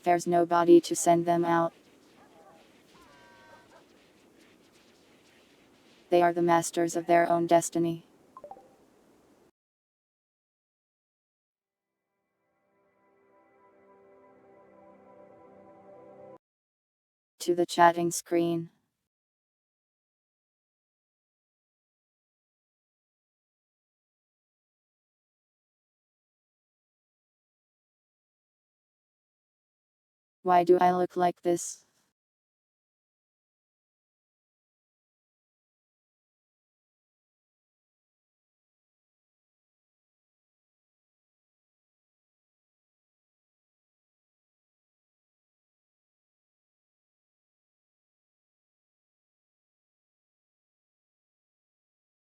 There's nobody to send them out. They are the masters of their own destiny. To the chatting screen. Why do I look like this?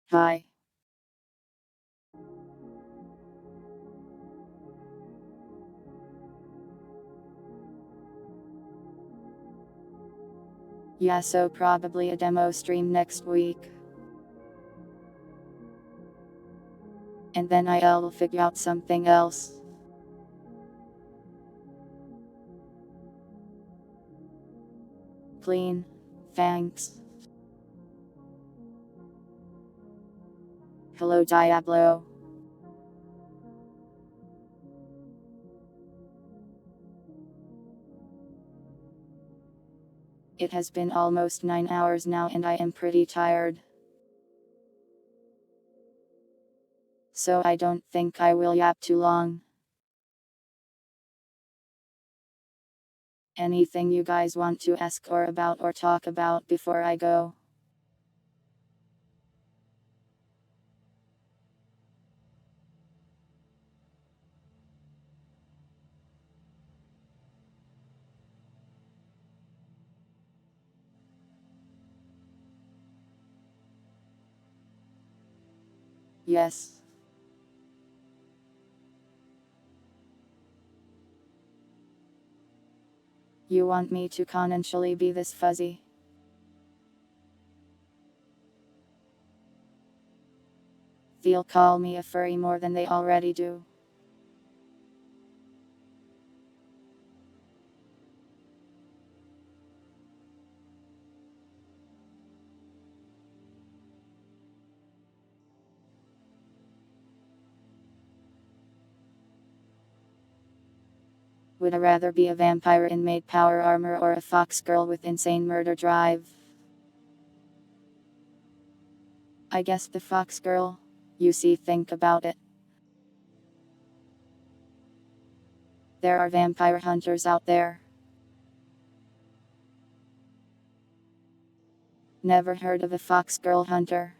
Hi. Yeah, so probably a demo stream next week. And then I'll figure out something else. Clean. Thanks. Hello, Diablo. It has been almost 9 hours now and I am pretty tired. So I don't think I will yap too long. Anything you guys want to ask or about or talk about before I go? Yes. You want me to conventionally be this fuzzy? They'll call me a furry more than they already do. Would I rather be a vampire in maid power armor or a fox girl with insane murder drive? I guess the fox girl. You see, think about it. There are vampire hunters out there. Never heard of a fox girl hunter?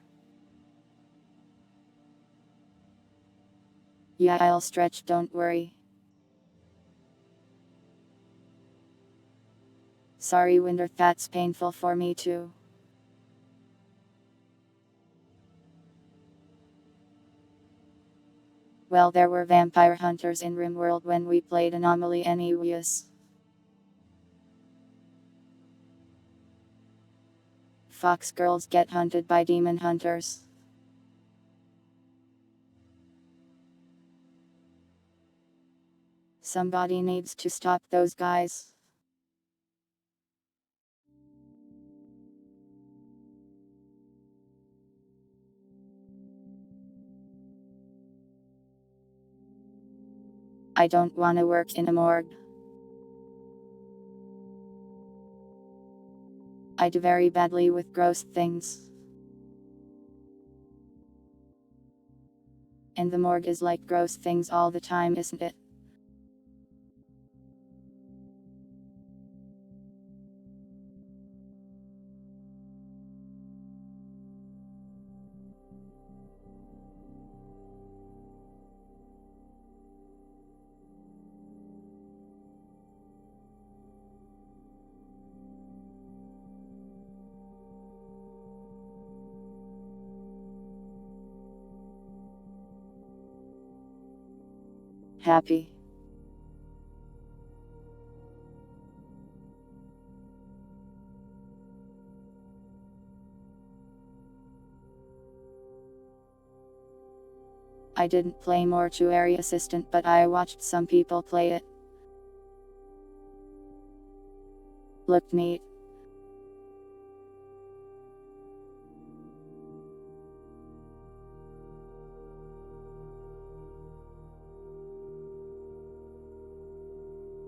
Yeah, I'll stretch, don't worry. Sorry, Winder, that's painful for me too. Well, there were vampire hunters in Rimworld when we played Anomaly anyways. Fox girls get hunted by demon hunters. Somebody needs to stop those guys. I don't wanna work in a morgue. I do very badly with gross things. And the morgue is like gross things all the time, isn't it? Happy. I didn't play Mortuary Assistant, but I watched some people play it. Looked neat.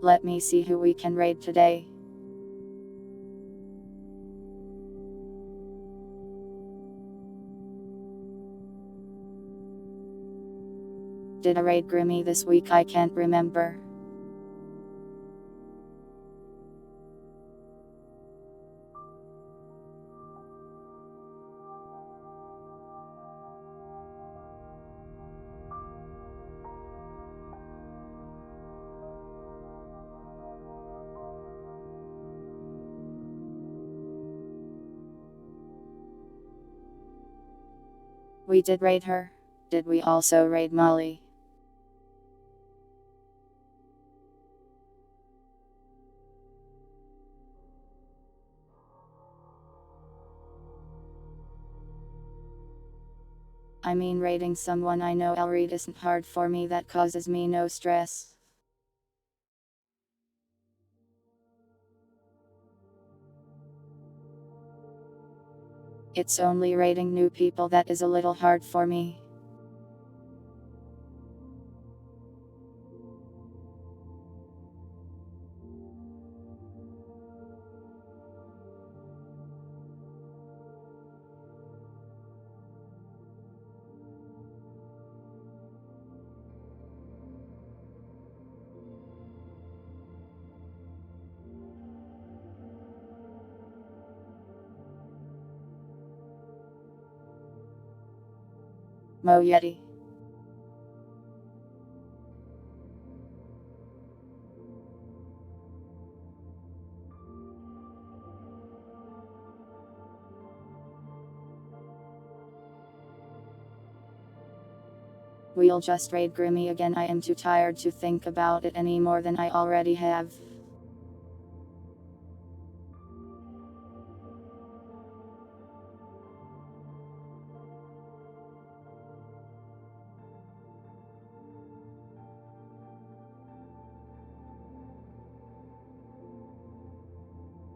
Let me see who we can raid today. Did I raid Grimmy this week? I can't remember. We did raid her. Did we also raid Molly? I mean, raiding someone I know I'll read isn't hard for me, that causes me no stress. It's only raiding new people that is a little hard for me. Mo Yeti. We'll just raid Grimmy again. I am too tired to think about it any more than I already have.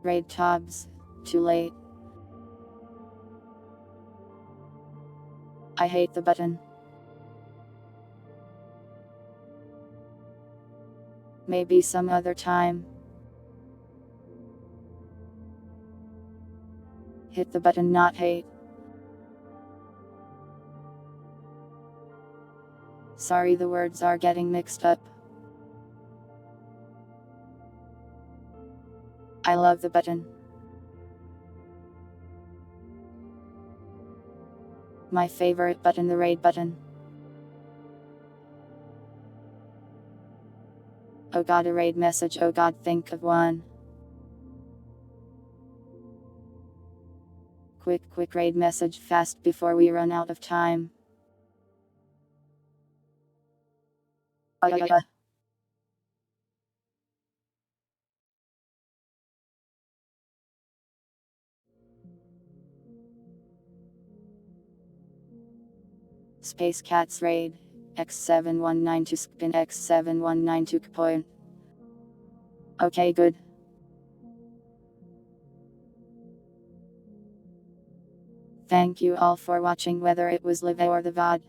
Raid Tobbs. Too late. I hate the button. Maybe some other time. Hit the button, not hate. Sorry, the words are getting mixed up. I love the button. My favorite button, the raid button. Oh god, a raid message, oh god, think of one. Quick raid message fast before we run out of time. Space Cats raid. X7192 spin X7192 point. Okay, good. Thank you all for watching, whether it was live or the VOD.